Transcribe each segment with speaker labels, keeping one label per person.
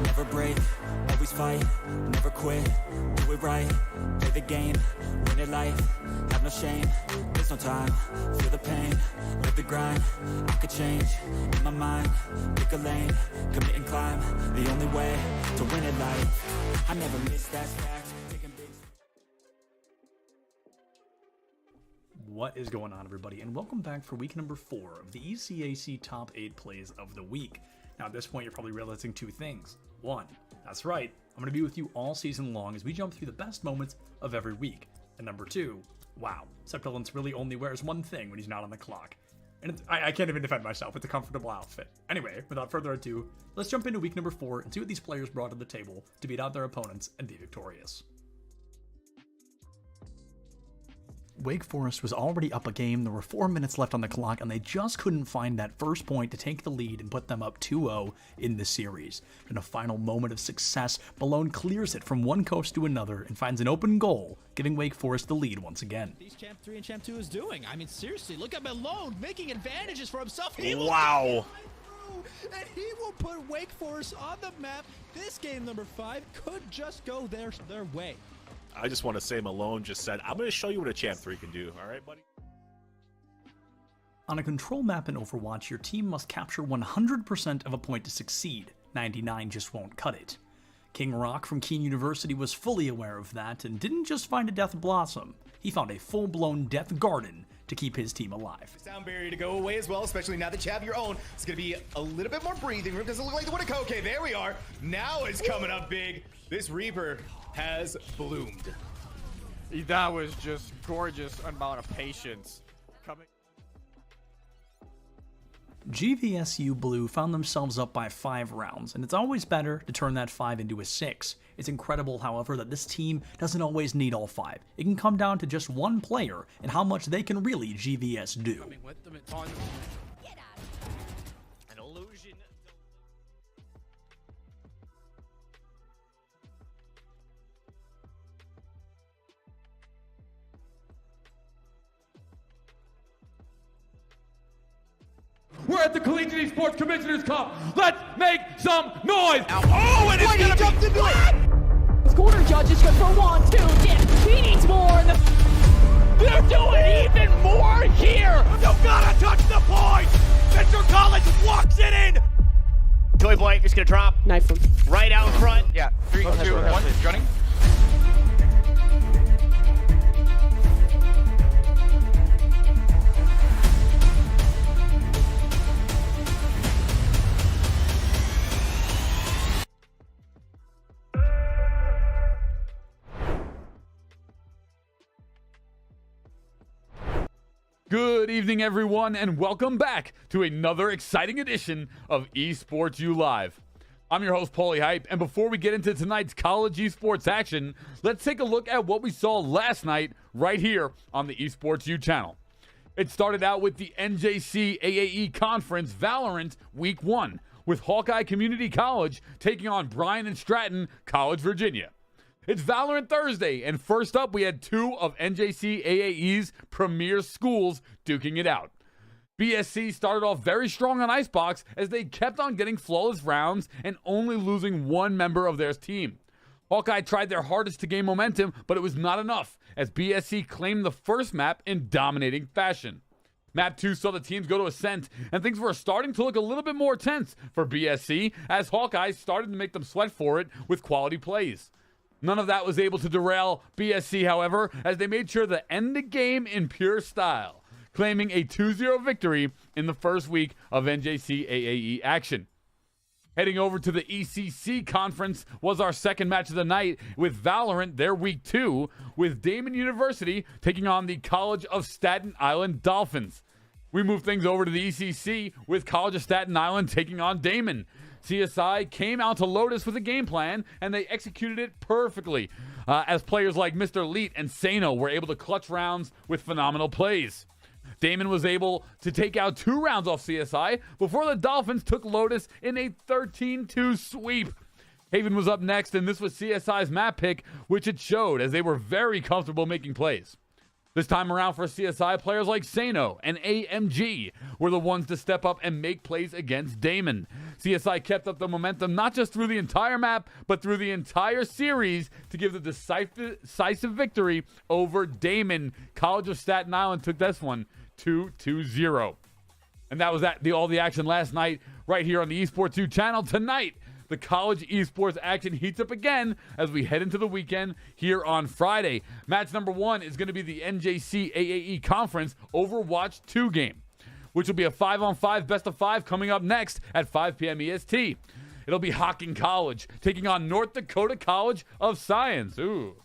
Speaker 1: Never break, always fight, never quit, do it right, play the game, win it life, have no shame, there's no time, feel the pain, live the grind, I could change, in my mind, pick a lane, commit and climb, the only way to win it life, I never miss that fact, taking big.
Speaker 2: What is going on, everybody, and welcome back for week number 4 of the ECAC top 8 plays of the week. Now at this point you're probably realizing two things. One, that's right, I'm going to be with you all season long as we jump through the best moments of every week. And number 2, wow, Septilence really only wears one thing when he's not on the clock. And I can't even defend myself, it's a comfortable outfit. Anyway, without further ado, let's jump into week number 4 and see what these players brought to the table to beat out their opponents and be victorious. Wake Forest was already up a game, there were 4 minutes left on the clock, and they just couldn't find that first point to take the lead and put them up 2-0 in the series. In a final moment of success, Malone clears it from one coast to another and finds an open goal, giving Wake Forest the lead once again.
Speaker 3: These Champ 3 and Champ 2 is doing. I mean, seriously, look at Malone making advantages for himself.
Speaker 4: Wow.
Speaker 3: And he will put Wake Forest on the map. This game number 5 could just go their way.
Speaker 4: I just want to say Malone just said, I'm going to show you what a Champ 3 can do. All right, buddy?
Speaker 2: On a control map in Overwatch, your team must capture 100% of a point to succeed. 99 just won't cut it. King Rock from Keene University was fully aware of that and didn't just find a Death Blossom. He found a full-blown Death Garden to keep his team alive.
Speaker 5: Sound barrier to go away as well, especially now that you have your own. It's going to be a little bit more breathing room. Doesn't look like the Winneco. Okay, there we are. Now it's coming up big. This Reaper has bloomed.
Speaker 6: That was just gorgeous amount of patience coming.
Speaker 2: GVSU Blue found themselves up by 5 rounds, and it's always better to turn that 5 into a 6. It's incredible, however, that this team doesn't always need all 5. It can come down to just one player and how much they can really GVS do.
Speaker 6: Coming with them, it's on
Speaker 4: An illusion.
Speaker 7: We're at the Collegiate Esports Commissioners Cup. Let's make some noise.
Speaker 4: Oh, and it's gonna
Speaker 5: jumped into it.
Speaker 8: Corner judges good for 1, 2, yeah, he needs more.
Speaker 6: They're doing even more here.
Speaker 4: You gotta touch the point. Mr. College walks it in. Toy Boy is gonna drop.
Speaker 8: Knife him.
Speaker 4: Right out in front.
Speaker 6: Yeah, 3, 2, 1, running.
Speaker 7: Good evening, everyone, and welcome back to another exciting edition of Esports U Live. I'm your host, Paulie Hype, and before we get into tonight's college esports action, let's take a look at what we saw last night right here on the Esports U channel. It started out with the NJCAAE Conference Valorant Week 1, with Hawkeye Community College taking on Bryan and Stratton College, Virginia. It's Valorant Thursday, and first up we had 2 of NJCAAE's premier schools duking it out. BSC started off very strong on Icebox as they kept on getting flawless rounds and only losing 1 member of their team. Hawkeye tried their hardest to gain momentum, but it was not enough as BSC claimed the first map in dominating fashion. Map 2 saw the teams go to Ascent, and things were starting to look a little bit more tense for BSC as Hawkeye started to make them sweat for it with quality plays. None of that was able to derail BSC, however, as they made sure to end the game in pure style, claiming a 2-0 victory in the first week of NJCAAE action. Heading over to the ECC conference was our second match of the night with Valorant, their week 2, with Damon University taking on the College of Staten Island Dolphins. We move things over to the ECC with College of Staten Island taking on Damon. CSI came out to Lotus with a game plan, and they executed it perfectly, as players like Mr. Leet and Sano were able to clutch rounds with phenomenal plays. Damon was able to take out 2 rounds off CSI before the Dolphins took Lotus in a 13-2 sweep. Haven was up next, and this was CSI's map pick, which it showed as they were very comfortable making plays. This time around for CSI, players like Sano and AMG were the ones to step up and make plays against Damon. CSI kept up the momentum not just through the entire map, but through the entire series to give the decisive victory over Damon. College of Staten Island took this one 2-0. And that was all the action last night right here on the Esports 2 channel. Tonight, the college esports action heats up again as we head into the weekend here on Friday. Match number 1 is going to be the NJCAAE Conference Overwatch 2 game, which will be a 5-on-5 best-of-5 coming up next at 5 p.m. EST. It'll be Hocking College taking on North Dakota College of Science. Ooh,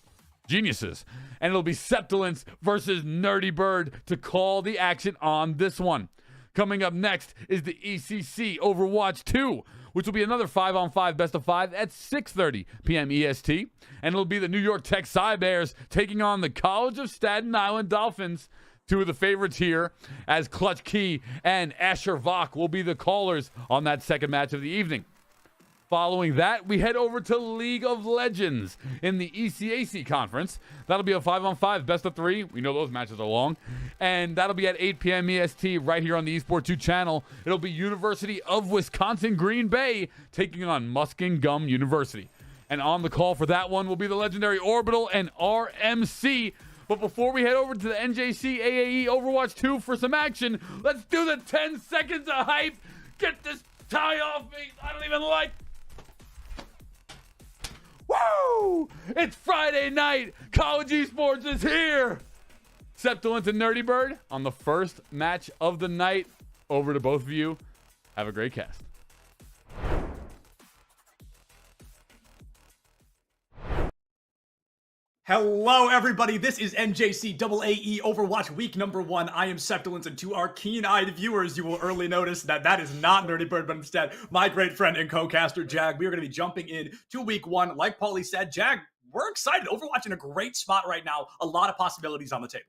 Speaker 7: geniuses. And it'll be Septilence versus Nerdy Bird to call the action on this one. Coming up next is the ECC Overwatch 2, which will be another 5-on-5 best-of-5 at 6:30 p.m. EST. And it'll be the New York Tech Cybears taking on the College of Staten Island Dolphins. Two of the favorites here, as Clutch Key and Asher Vach will be the callers on that second match of the evening. Following that, we head over to League of Legends in the ECAC conference. That'll be a 5-on-5 best-of-3. We know those matches are long. And that'll be at 8 p.m. EST right here on the Esports 2 channel. It'll be University of Wisconsin Green Bay taking on Muskingum University. And on the call for that one will be the legendary Orbital and RMC. But before we head over to the NJCAAE Overwatch 2 for some action, let's do the 10 seconds of hype. Get this tie off me. I don't even like... Woo! It's Friday night. College Esports is here. Septilence and Nerdy Bird on the first match of the night. Over to both of you. Have a great cast.
Speaker 2: Hello, everybody. This is NJCAAE Overwatch Week number 1. I am Septilence, and to our keen-eyed viewers, you will early notice that is not Nerdy Bird, but instead my great friend and co-caster, Jag. We are going to be jumping in to Week 1. Like Paulie said, Jag, we're excited. Overwatch in a great spot right now. A lot of possibilities on the table.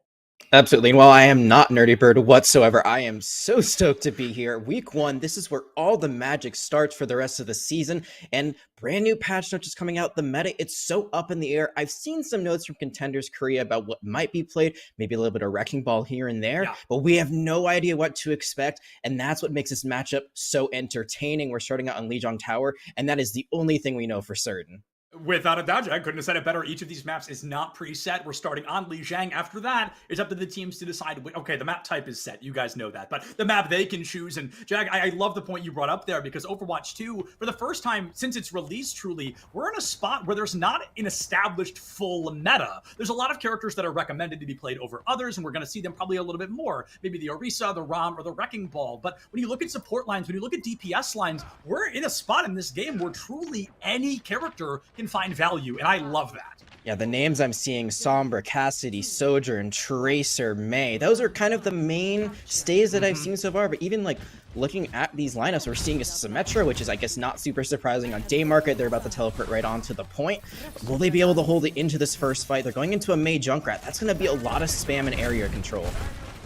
Speaker 9: Absolutely. And while I am not Nerdy Bird whatsoever, I am so stoked to be here. Week 1, this is where all the magic starts for the rest of the season. And brand new patch notes just coming out. The meta, it's so up in the air. I've seen some notes from Contenders Korea about what might be played, maybe a little bit of Wrecking Ball here and there, but we have no idea what to expect. And that's what makes this matchup so entertaining. We're starting out on Lijiang Tower, and that is the only thing we know for certain.
Speaker 2: Without a doubt, I couldn't have said it better. Each of these maps is not preset. We're starting on Lijiang. After that, it's up to the teams to decide. Okay, the map type is set. You guys know that. But the map they can choose. And Jag, I love the point you brought up there, because Overwatch 2, for the first time since its release, truly, we're in a spot where there's not an established full meta. There's a lot of characters that are recommended to be played over others, and we're going to see them probably a little bit more. Maybe the Orisa, the Ram, or the Wrecking Ball. But when you look at support lines, when you look at DPS lines, we're in a spot in this game where truly any character can find value. And I love that.
Speaker 9: Yeah, the names I'm seeing, Sombra, Cassidy, Sojourn, Tracer, May, those are kind of the main stays that I've seen so far. But even like looking at these lineups, we're seeing a Symmetra, which is, I guess, not super surprising on day market. They're about to teleport right onto the point. Will they be able to hold it into this first fight? They're going into a May Junkrat. That's going to be a lot of spam and area control.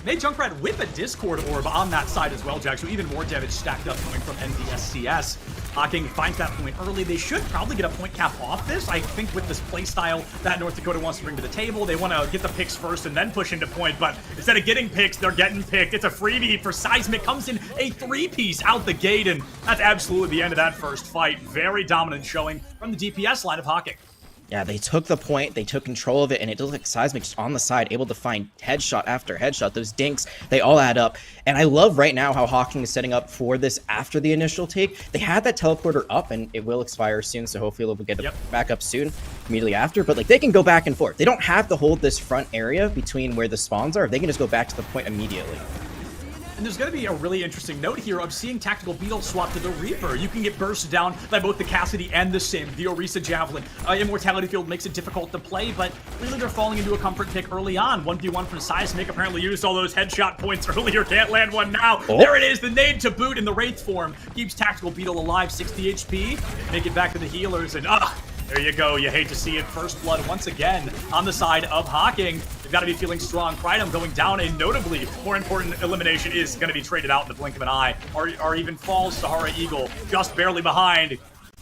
Speaker 2: May Junkrat with a Discord Orb on that side as well, Jack, so even more damage stacked up coming from NDSCS. Hocking finds that point early. They should probably get a point cap off this. I think with this playstyle that North Dakota wants to bring to the table, they want to get the picks first and then push into point, but instead of getting picks, they're getting picked. It's a freebie for Seismic. Comes in a 3-piece out the gate, and that's absolutely the end of that first fight. Very dominant showing from the DPS line of Hocking.
Speaker 9: Yeah, they took the point, they took control of it, and it looked like Seismic just on the side, able to find headshot after headshot. Those dinks, they all add up. And I love right now how Hocking is setting up for this after the initial take. They had that teleporter up, and it will expire soon, so hopefully they'll get it back up soon, immediately after. But like, they can go back and forth. They don't have to hold this front area between where the spawns are. They can just go back to the point immediately.
Speaker 2: And there's going to be a really interesting note here of seeing Tactical Beetle swap to the Reaper. You can get burst down by both the Cassidy and the Sim, the Orisa Javelin. Immortality Field makes it difficult to play, but really they're falling into a comfort pick early on. 1v1 from Seismic, apparently used all those headshot points earlier, can't land one now. Oh. There it is, the nade to boot in the Wraith form. Keeps Tactical Beetle alive, 60 HP. Make it back to the healers, and there you go. You hate to see it. First blood once again on the side of Hocking. They've got to be feeling strong. Pridem going down. A notably more important elimination is going to be traded out in the blink of an eye. Or even falls Sahara Eagle just barely behind.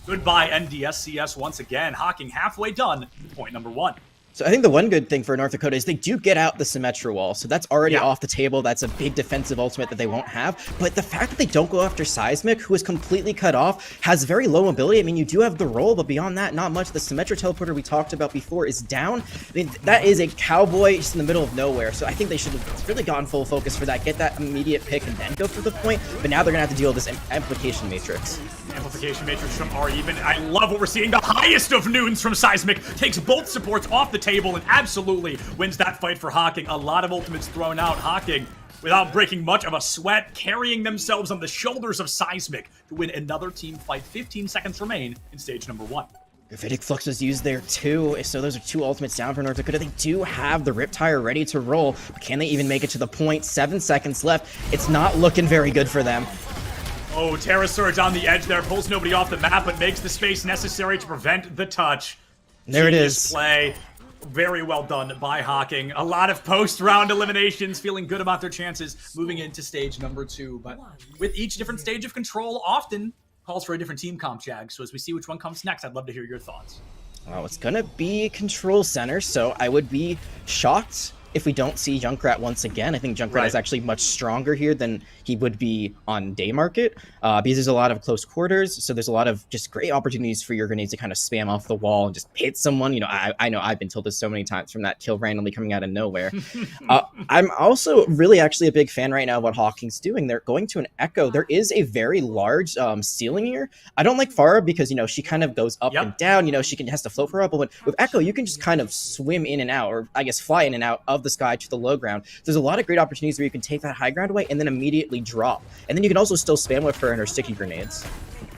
Speaker 2: Goodbye, NDSCS once again. Hocking halfway done with point number 1.
Speaker 9: So I think the one good thing for North Dakota is they do get out the Symmetra wall. So that's already off the table. That's a big defensive ultimate that they won't have. But the fact that they don't go after Seismic, who is completely cut off, has very low mobility. I mean, you do have the roll, but beyond that, not much. The Symmetra teleporter we talked about before is down. I mean, that is a cowboy just in the middle of nowhere. So I think they should have really gone full focus for that, get that immediate pick, and then go for the point. But now they're going to have to deal with this amplification matrix.
Speaker 2: Amplification matrix from Even. I love what we're seeing. The highest of noons from Seismic takes both supports off the table and absolutely wins that fight for Hocking. A lot of ultimates thrown out. Hocking, without breaking much of a sweat, carrying themselves on the shoulders of Seismic to win another team fight. 15 seconds remain in stage number 1.
Speaker 9: Gravitic Flux was used there too, so those are 2 ultimates down for North Dakota. They do have the Riptire ready to roll, but can they even make it to the point? 7 seconds left. It's not looking very good for them.
Speaker 2: Oh, Terra Surge on the edge there, pulls nobody off the map, but makes the space necessary to prevent the touch.
Speaker 9: There it
Speaker 2: Genius
Speaker 9: is.
Speaker 2: Play. Very well done by Hocking. A lot of post-round eliminations, feeling good about their chances moving into stage number 2. But with each different stage of control, often calls for a different team comp, Jag. So as we see which one comes next, I'd love to hear your thoughts.
Speaker 9: Well, it's gonna be Control Center, so I would be shocked if we don't see Junkrat once again. I think Junkrat is actually much stronger here than he would be on day market, because there's a lot of close quarters, so there's a lot of just great opportunities for your grenades to kind of spam off the wall and just hit someone. You know, I know I've been told this so many times from that kill randomly coming out of nowhere. I'm also really actually a big fan right now of what Hocking's doing. They're going to an Echo. There is a very large ceiling here. I don't like Farah because, you know, she kind of goes up and down. You know, she has to float for her up, but with Echo, you can just kind of swim in and out, or I guess fly in and out of the sky to the low ground. There's a lot of great opportunities where you can take that high ground away and then immediately drop. And then you can also still spam with her and her sticky grenades.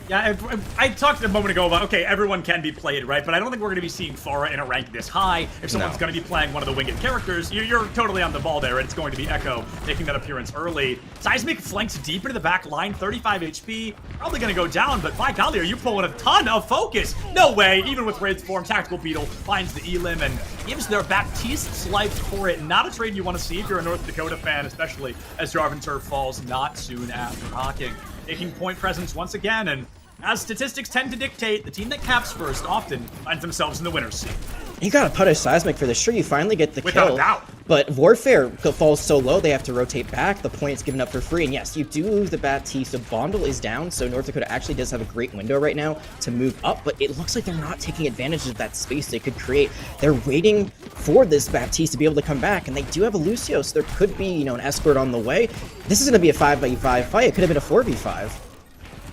Speaker 2: Yeah, I talked a moment ago about, okay, everyone can be played, right? But I don't think we're going to be seeing Farah in a rank this high. If someone's going to be playing one of the winged characters, you're totally on the ball there, and it's going to be Echo making that appearance early. Seismic flanks deep into the back line, 35 HP, probably going to go down, but by golly, are you pulling a ton of focus? No way, even with Wraith's form, Tactical Beetle finds the Elim and gives their Baptiste's life for it. Not a trade you want to see if you're a North Dakota fan, especially as Jarvan Turf falls not soon after Hocking. Taking point presence once again, and as statistics tend to dictate, the team that caps first often finds themselves in the winner's seat.
Speaker 9: You gotta punish Seismic for this. Sure, you finally get the
Speaker 2: Without
Speaker 9: kill,
Speaker 2: a doubt.
Speaker 9: but Warfare falls so low they have to rotate back. The point is given up for free, and yes, you do lose the Baptiste. The Bondle is down, so North Dakota actually does have a great window right now to move up, but it looks like they're not taking advantage of that space they could create. They're waiting for this Baptiste to be able to come back, and they do have a Lucio, so there could be, you know, an escort on the way. This is gonna be a 5v5 fight. It could have been a 4v5.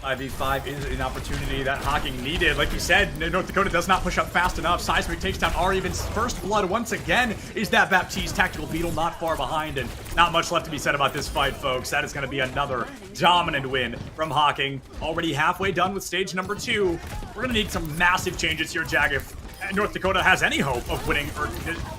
Speaker 2: 5v5 is an opportunity that Hocking needed. Like you said, North Dakota does not push up fast enough. Seismic takes down Even's first blood once again. Is that Baptiste Tactical Beetle not far behind? And not much left to be said about this fight, folks. That is going to be another dominant win from Hocking. Already halfway done with stage number 2. We're going to need some massive changes here, Jag, if North Dakota has any hope of winning. Or,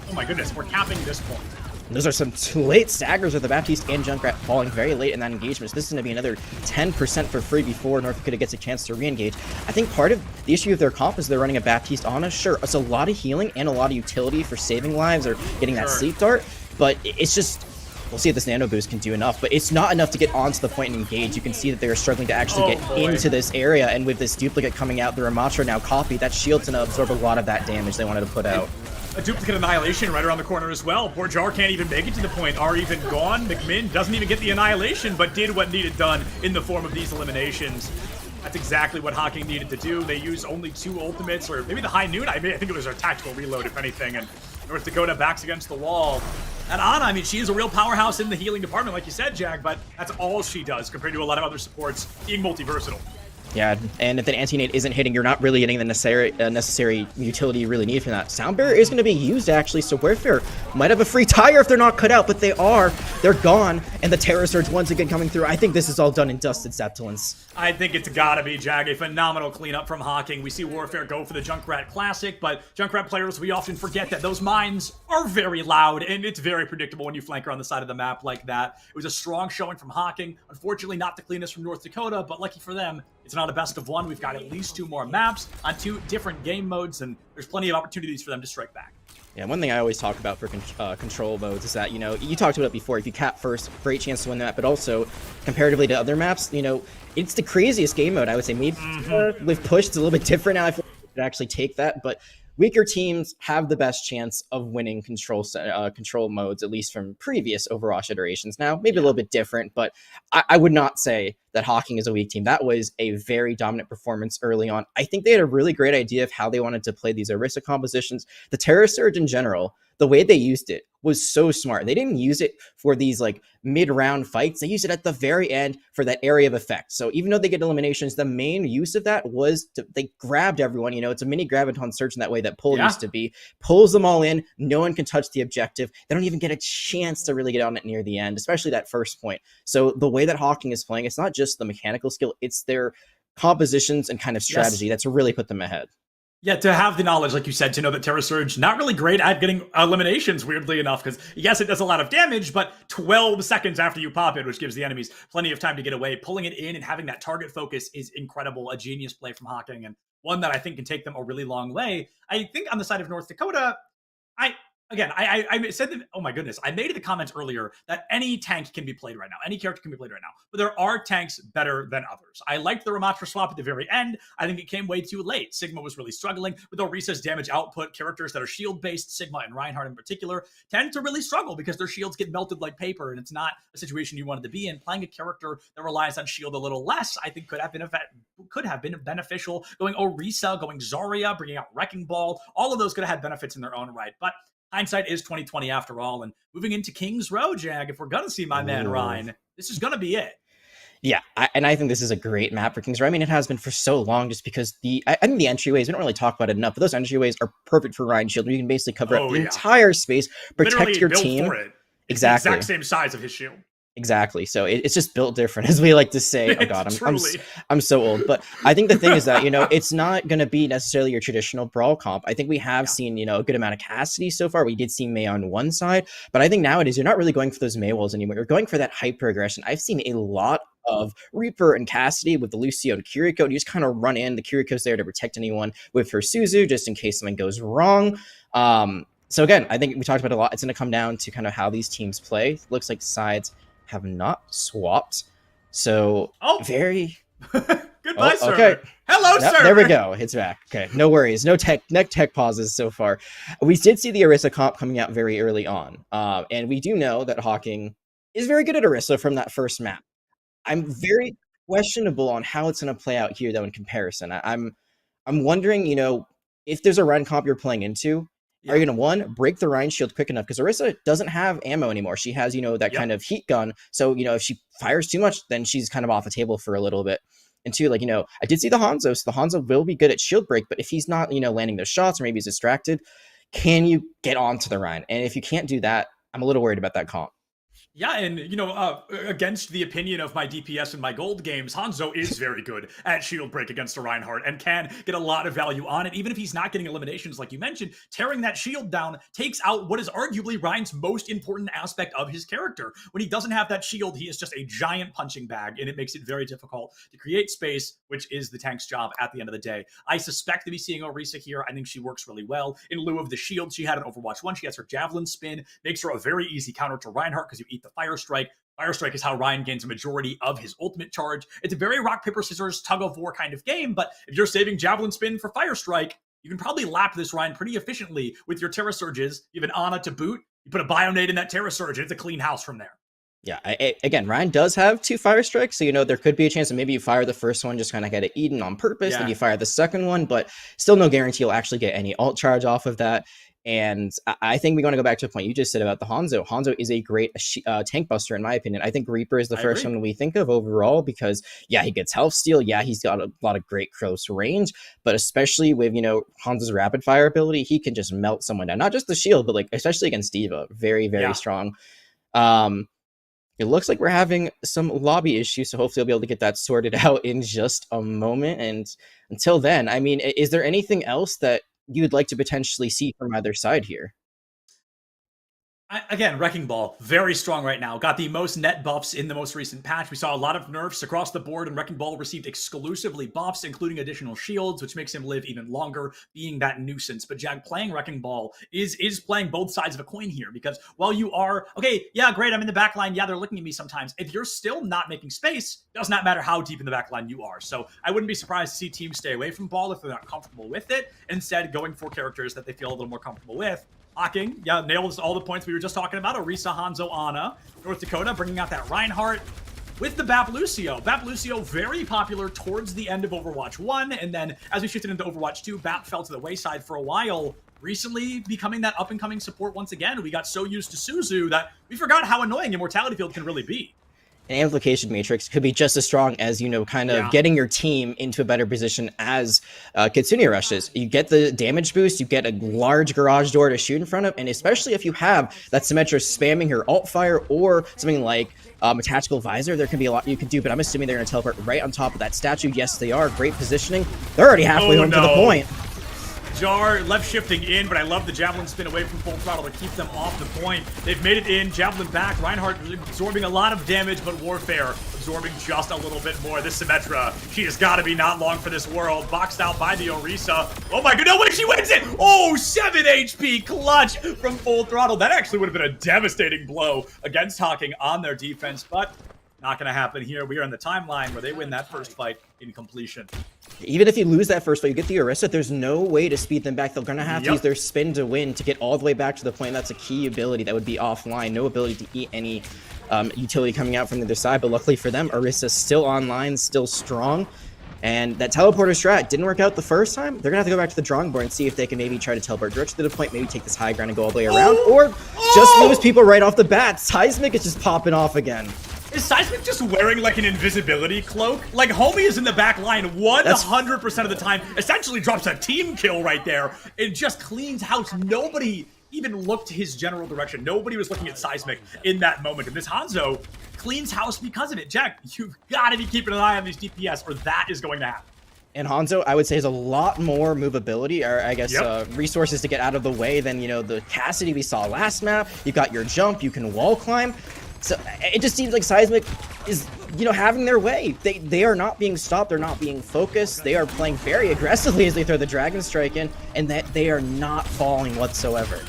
Speaker 2: oh my goodness, we're capping this point.
Speaker 9: Those are some late staggers with the Baptiste and Junkrat falling very late in that engagement. So this is going to be another 10% for free before North Dakota gets a chance to re-engage. I think part of the issue with their comp is they're running a Baptiste on us. Sure, it's a lot of healing and a lot of utility for saving lives or getting that sleep dart, but it's just... We'll see if this nano boost can do enough, but it's not enough to get onto the point and engage. You can see that they're struggling to actually get into this area, and with this duplicate coming out, the Ramatra now copied, that shield's going to absorb a lot of that damage they wanted to put out.
Speaker 2: A duplicate annihilation right around the corner as well. Poor Jar can't even make it to the point. Even gone. McMinn doesn't even get the annihilation, but did what needed done in the form of these eliminations. That's exactly what Hocking needed to do. They used only 2 ultimates, or maybe the high noon. I think it was a tactical reload, if anything, and North Dakota backs against the wall. And Ana, I mean, she is a real powerhouse in the healing department, like you said, Jag, but that's all she does compared to a lot of other supports being multi-versatile.
Speaker 9: Yeah, and if the anti-nade isn't hitting, you're not really getting the necessary utility you really need from that. Sound Barrier is going to be used, actually, so Warfare might have a free tire if they're not cut out, but they are. They're gone, and the Terror Surge once again coming through. I think this is all done in dusted Septilance.
Speaker 2: I think it's gotta be, Jag. A phenomenal cleanup from Hocking. We see Warfare go for the Junkrat Classic, but Junkrat players, we often forget that those mines are very loud, and it's very predictable when you flank on the side of the map like that. It was a strong showing from Hocking. Unfortunately, not the cleanest from North Dakota, but lucky for them, it's not a best of 1. We've got at least 2 more maps on 2 different game modes, and there's plenty of opportunities for them to strike back.
Speaker 9: Yeah, one thing I always talk about for control modes is that, you talked about it before, if you cap first, great chance to win that, but also, comparatively to other maps, it's the craziest game mode, I would say. Maybe with push, it's a little bit different now. I feel like we could actually take that, but weaker teams have the best chance of winning control modes, at least from previous Overwatch iterations. Now, maybe a little bit different, but I would not say that Hocking is a weak team. That was a very dominant performance early on. I think they had a really great idea of how they wanted to play these Orisa compositions. The Terror Surge in general, the way they used it was so smart. They didn't use it for these like mid-round fights. They used it at the very end for that area of effect. So even though they get eliminations, the main use of that was they grabbed everyone. It's a mini graviton surge in that way that Pull used to be. Pulls them all in. No one can touch the objective. They don't even get a chance to really get on it near the end, especially that first point. So the way that Hocking is playing, it's not just the mechanical skill, it's their compositions and kind of strategy that's really put them ahead.
Speaker 2: Yeah, to have the knowledge, like you said, to know that Terror Surge, not really great at getting eliminations, weirdly enough, because yes, it does a lot of damage, but 12 seconds after you pop it, which gives the enemies plenty of time to get away, pulling it in and having that target focus is incredible, a genius play from Hocking, and one that I think can take them a really long way. I think on the side of North Dakota, I said that, oh my goodness, I made the comment earlier that any tank can be played right now. Any character can be played right now. But there are tanks better than others. I liked the Ramatra swap at the very end. I think it came way too late. Sigma was really struggling with Orisa's damage output. Characters that are shield-based, Sigma and Reinhardt in particular, tend to really struggle because their shields get melted like paper, and it's not a situation you wanted to be in. Playing a character that relies on shield a little less, I think could have been beneficial. Going Orisa, going Zarya, bringing out Wrecking Ball, all of those could have had benefits in their own right. But hindsight is 2020 after all, and moving into King's Row, Jag, if we're going to see my man Ryan, this is going to be it.
Speaker 9: Yeah, I think this is a great map for King's Row. I mean, it has been for so long just because I think the entryways, we don't really talk about it enough, but those entryways are perfect for Ryan Shield. You can basically cover up the entire space, protect
Speaker 2: Literally
Speaker 9: your
Speaker 2: built
Speaker 9: team.
Speaker 2: For it. It's
Speaker 9: exactly.
Speaker 2: the exact same size of his shield.
Speaker 9: Exactly. So it's just built different, as we like to say. Oh God, I'm so old. But I think the thing is that, it's not going to be necessarily your traditional brawl comp. I think we have seen, a good amount of Cassidy so far. We did see Mei on one side, but I think nowadays you're not really going for those Mei walls anymore. You're going for that hyper aggression. I've seen a lot of Reaper and Cassidy with the Lucio and Kiriko. You just kind of run in. The Kiriko's there to protect anyone with her Suzu, just in case something goes wrong. So again, I think we talked about it a lot. It's going to come down to kind of how these teams play. Looks like sides have not swapped. So very
Speaker 2: goodbye, sir.
Speaker 9: Okay.
Speaker 2: Hello, sir.
Speaker 9: There we go. It's back. Okay. No worries. No tech pauses so far. We did see the Orisa comp coming out very early on. And we do know that Hocking is very good at Orisa from that first map. I'm very questionable on how it's going to play out here though in comparison. I'm wondering, if there's a run comp you're playing into, are you going to, break the Rhine shield quick enough? Because Orisa doesn't have ammo anymore. She has, that kind of heat gun. So, if she fires too much, then she's kind of off the table for a little bit. And two, I did see the Hanzo. So the Hanzo will be good at shield break. But if he's not, landing those shots or maybe he's distracted, can you get onto the Rhine? And if you can't do that, I'm a little worried about that comp.
Speaker 2: Yeah, and, against the opinion of my DPS and my gold games, Hanzo is very good at shield break against a Reinhardt and can get a lot of value on it. Even if he's not getting eliminations, like you mentioned, tearing that shield down takes out what is arguably Ryan's most important aspect of his character. When he doesn't have that shield, he is just a giant punching bag, and it makes it very difficult to create space, which is the tank's job at the end of the day. I suspect to be seeing Orisa here. I think she works really well. In lieu of the shield she had in Overwatch 1, she has her Javelin spin, makes her a very easy counter to Reinhardt because you eat the Fire Strike. Fire Strike is how Ryan gains a majority of his ultimate charge. It's a very rock, paper, scissors, tug of war kind of game, but if you're saving Javelin Spin for Fire Strike, you can probably lap this Ryan pretty efficiently with your Terra Surges. You have an Ana to boot, you put a Bionade in that Terra Surge, and it's a clean house from there.
Speaker 9: Yeah, again, Ryan does have 2 Fire Strikes, so, there could be a chance that maybe you fire the first one, just kind of get it eaten on purpose, then you fire the second one, but still no guarantee you'll actually get any ult charge off of that. And I think we're going to go back to a point you just said about the Hanzo. Hanzo is a great tank buster, in my opinion. I think Reaper is the first one we think of overall because, he gets health steal. Yeah, he's got a lot of great close range, but especially with, Hanzo's rapid fire ability, he can just melt someone down. Not just the shield, but especially against D.Va. Very, very strong. It looks like we're having some lobby issues, so hopefully I'll be able to get that sorted out in just a moment. And until then, I mean, is there anything else that you would like to potentially see from either side here?
Speaker 2: Again, Wrecking Ball, very strong right now. Got the most net buffs in the most recent patch. We saw a lot of nerfs across the board, and Wrecking Ball received exclusively buffs, including additional shields, which makes him live even longer, being that nuisance. But Jag, playing Wrecking Ball is playing both sides of a coin here, because while you are, okay, yeah, great, I'm in the back line, yeah, they're looking at me sometimes. If you're still not making space, does not matter how deep in the back line you are. So I wouldn't be surprised to see teams stay away from Ball if they're not comfortable with it, instead going for characters that they feel a little more comfortable with. Hocking, yeah, nails all the points we were just talking about. Orisa, Hanzo, Ana. North Dakota bringing out that Reinhardt with the Bap Lucio. Bap Lucio very popular towards the end of Overwatch 1, and then as we shifted into Overwatch 2, Bap fell to the wayside for a while, recently becoming that up-and-coming support once again. We got so used to Suzu that we forgot how annoying Immortality Field can really be.
Speaker 9: An amplification matrix could be just as strong as, you know, kind of getting your team into a better position as Kitsune rushes. You get the damage boost, you get a large garage door to shoot in front of, and especially if you have that Symmetra spamming her alt fire or something like a tactical visor, there can be a lot you can do, but I'm assuming they're going to teleport right on top of that statue. Yes, they are. Great positioning. They're already halfway home to the point.
Speaker 2: Jar left shifting in, but I love the Javelin spin away from full throttle to keep them off the point. They've made it in, Javelin back, Reinhardt absorbing a lot of damage, but Warfare absorbing just a little bit more. This Symmetra, she has got to be not long for this world. Boxed out by the Orisa. Oh my god, no way, she wins it! Oh, 7 HP clutch from full throttle. That actually would have been a devastating blow against Hocking on their defense, but not going to happen here. We are in the timeline where they win that first fight in completion.
Speaker 9: Even if you lose that first fight, you get the Orisa, there's no way to speed them back. They're going to have to use their spin to win to get all the way back to the point. That's a key ability that would be offline. No ability to eat any utility coming out from the other side. But luckily for them, Orisa's still online, still strong. And that teleporter strat didn't work out the first time. They're going to have to go back to the drawing board and see if they can maybe try to teleport directly to the point, maybe take this high ground and go all the way around, or just lose people right off the bat. Seismic is just popping off again.
Speaker 2: Is Seismic just wearing like an invisibility cloak? Like Homie is in the back line 100% of the time, essentially drops a team kill right there. It just cleans house. Nobody even looked his general direction. Nobody was looking at Seismic in that moment. And this Hanzo cleans house because of it. Jack, you've got to be keeping an eye on these DPS or that is going to happen.
Speaker 9: And Hanzo, I would say, has a lot more movability, or I guess resources to get out of the way than, you know, the Cassidy we saw last map. You got your jump, you can wall climb. So it just seems like Seismic is, you know, having their way. They are not being stopped. They're not being focused. They are playing very aggressively as they throw the Dragon Strike in, and that they are not falling whatsoever.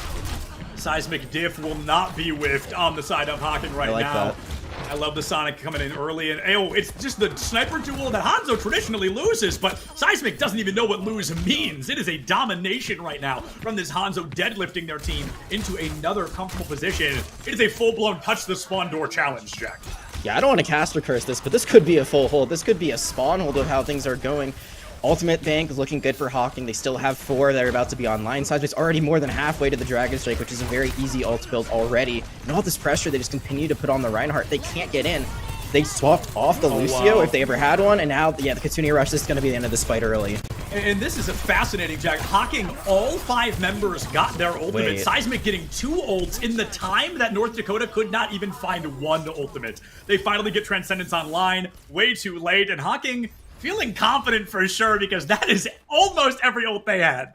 Speaker 2: Seismic diff will not be whiffed on the side of Hocking right now.
Speaker 9: That.
Speaker 2: I love the Sonic coming in early, and it's just the sniper duel that Hanzo traditionally loses, but Seismic doesn't even know what lose means. It is a domination right now from this Hanzo deadlifting their team into another comfortable position. It is a full-blown touch the spawn door challenge, Jack.
Speaker 9: Yeah, I don't want to caster curse this, but this could be a full hold. This could be a spawn hold of how things are going. Ultimate Bank is looking good for Hocking. They still have 4 that are about to be online. Seismic's already more than halfway to the Dragon Strike, which is a very easy ult build already. And all this pressure, they just continue to put on the Reinhardt. They can't get in. They swapped off the Lucio if they ever had one, and now, yeah, the Kitsune Rush is going to be the end of this fight early.
Speaker 2: And this is a fascinating, Jack. Hocking, all 5 members got their ultimate. Seismic getting 2 ults in the time that North Dakota could not even find 1 ultimate. They finally get Transcendence online way too late, and Hocking feeling confident for sure because that is almost every ult they had.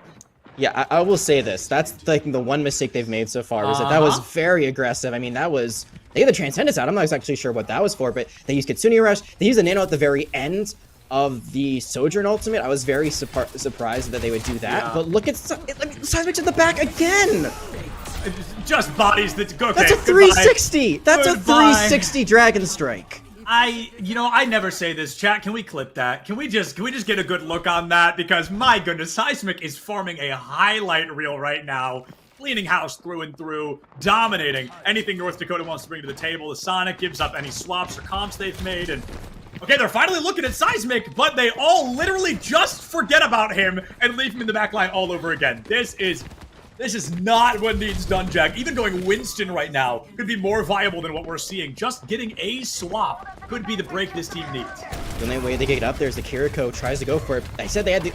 Speaker 9: Yeah, I will say this. That's like the one mistake they've made so far, was that was very aggressive. I mean, that was... They had the Transcendence out. I'm not actually sure what that was for, but they used Kitsune Rush. They used the Nano at the very end of the Sojourn ultimate. I was very surprised that they would do that. But look at... Seismic's in the back again!
Speaker 2: Just bodies that go... Okay,
Speaker 9: that's a 360! That's a 360 Dragon Strike!
Speaker 2: I never say this, chat. Can we clip that? Can we just get a good look on that? Because my goodness, Seismic is forming a highlight reel right now. Cleaning house through and through, dominating anything North Dakota wants to bring to the table. The Sonic gives up any swaps or comps they've made, and okay, they're finally looking at Seismic, but they all literally just forget about him and leave him in the back line all over again. This is not what needs done, Jack. Even going Winston right now could be more viable than what we're seeing. Just getting a swap could be the break this team needs.
Speaker 9: The only way they get up there is the Kiriko tries to go for it. I said they had the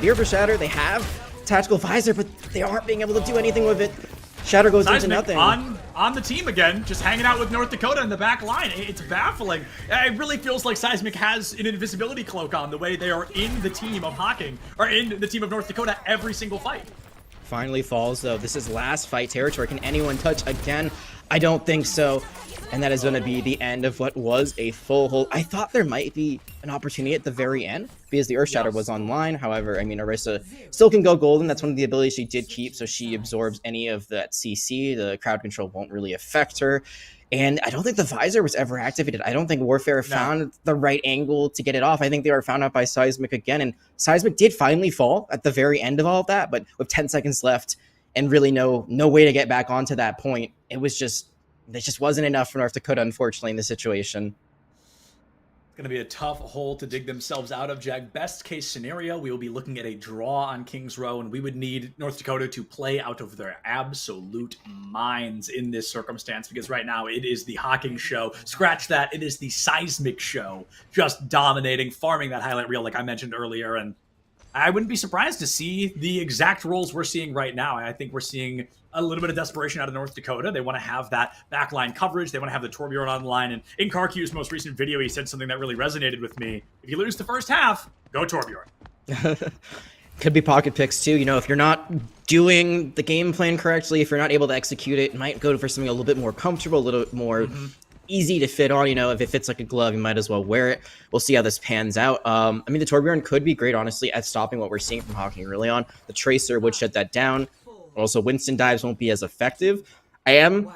Speaker 9: Earth Shatter, they have Tactical Visor, but they aren't being able to do anything with it. Shatter goes into nothing.
Speaker 2: On the team again, just hanging out with North Dakota in the back line. It's baffling. It really feels like Seismic has an invisibility cloak on, the way they are in the team of Hocking, or in the team of North Dakota every single fight.
Speaker 9: finally falls, though. This is last fight territory. Can anyone touch again? I don't think so. And that is going to be the end of what was a full hold. I thought there might be an opportunity at the very end because the Earthshatter was online. However, I mean, Orisa still can go golden. That's one of the abilities she did keep, so she absorbs any of that CC. The crowd control won't really affect her. And I don't think the visor was ever activated. I don't think Warfare found the right angle to get it off. I think they were found out by Seismic again. And Seismic did finally fall at the very end of all of that. But with 10 seconds left and really no way to get back onto that point, there just wasn't enough for North Dakota, unfortunately, in this situation.
Speaker 2: It's going to be a tough hole to dig themselves out of, Jag. Best case scenario, we will be looking at a draw on Kings Row, and we would need North Dakota to play out of their absolute minds in this circumstance, because right now it is the Hocking show. Scratch that. It is the Seismic show, just dominating, farming that highlight reel like I mentioned earlier, and I wouldn't be surprised to see the exact roles we're seeing right now. I think we're seeing a little bit of desperation out of North Dakota. They want to have that backline coverage. They want to have the Torbjorn on the line. And in Karq's most recent video, he said something that really resonated with me. If you lose the first half, go Torbjorn.
Speaker 9: Could be pocket picks too. You know, if you're not doing the game plan correctly, if you're not able to execute it, might go for something a little bit more comfortable, a little bit more easy to fit on. You know, if it fits like a glove, you might as well wear it. We'll see how this pans out. I mean, the Torbjorn could be great, honestly, at stopping what we're seeing from Hocking early on. The Tracer would shut that down. Also, Winston dives won't be as effective. I am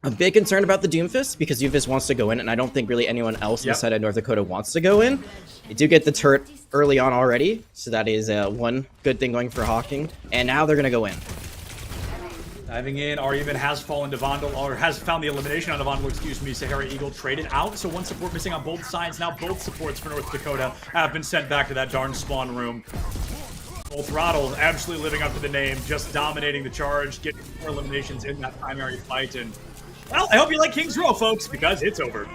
Speaker 9: a bit concerned about the Doomfist because Doomfist wants to go in, and I don't think really anyone else inside of North Dakota wants to go in. They do get the turret early on already, so that is one good thing going for Hocking. And now they're going to go in.
Speaker 2: Diving in, Argument has fallen to Vondel, or has found the elimination on Vondel, excuse me. Sahara Eagle traded out, so one support missing on both sides. Now both supports for North Dakota have been sent back to that darn spawn room. Full Throttle absolutely living up to the name, just dominating the charge, getting 4 eliminations in that primary fight. And, well, I hope you like Kings Row, folks, because it's over.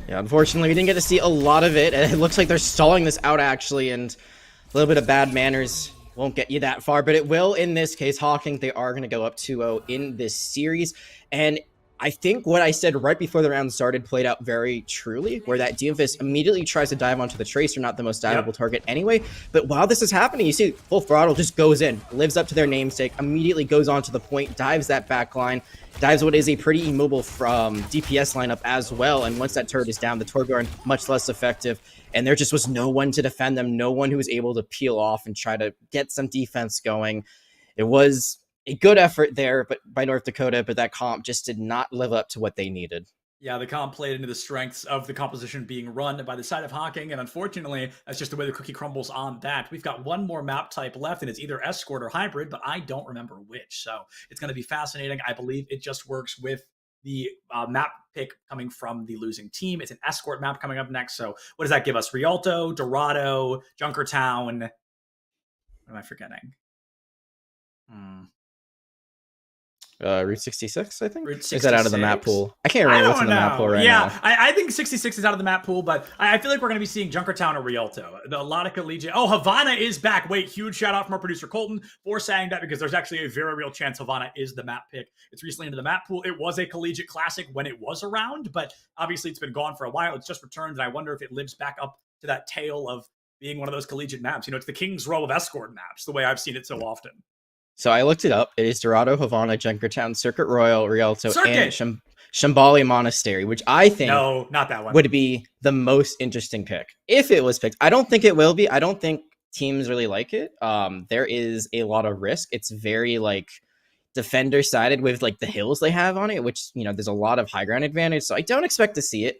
Speaker 9: Yeah, unfortunately, we didn't get to see a lot of it. It looks like they're stalling this out, actually, and a little bit of bad manners won't get you that far, but it will in this case. Hocking, they are going to go up 2-0 in this series. And I think what I said right before the round started played out very truly, where that Doomfist immediately tries to dive onto the Tracer, not the most diveable target anyway. But while this is happening, you see Full Throttle just goes in, lives up to their namesake, immediately goes onto the point, dives that back line, dives what is a pretty immobile from DPS lineup as well. And once that turret is down, the Torbjorn much less effective. And there just was no one to defend them, no one who was able to peel off and try to get some defense going. It was a good effort there but by North Dakota, but that comp just did not live up to what they needed.
Speaker 2: Yeah, the comp played into the strengths of the composition being run by the side of Hocking, and unfortunately, that's just the way the cookie crumbles on that. We've got one more map type left, and it's either Escort or Hybrid, but I don't remember which, so it's going to be fascinating. I believe it just works with the map pick coming from the losing team. It's an Escort map coming up next, so what does that give us? Rialto, Dorado, Junkertown. What am I forgetting?
Speaker 9: Route 66, I think?
Speaker 2: Route 66?
Speaker 9: Is that out of the map pool? I can't remember what's in the map pool right now.
Speaker 2: I think 66 is out of the map pool, but I feel like we're going to be seeing Junkertown or Rialto. A lot of collegiate. Oh, Havana is back. Wait, huge shout out from our producer Colton for saying that, because there's actually a very real chance Havana is the map pick. It's recently into the map pool. It was a collegiate classic when it was around, but obviously it's been gone for a while. It's just returned, and I wonder if it lives back up to that tale of being one of those collegiate maps. You know, it's the Kings Row of Escort maps, the way I've seen it so often.
Speaker 9: So I looked it up. It is Dorado, Havana, Junkertown, Circuit Royal, Rialto, and Shambali Monastery, which I think
Speaker 2: not that one
Speaker 9: would be the most interesting pick if it was picked. I don't think it will be. I don't think teams really like it. There is a lot of risk. It's very like defender sided with like the hills they have on it, which, you know, there's a lot of high ground advantage. So I don't expect to see it.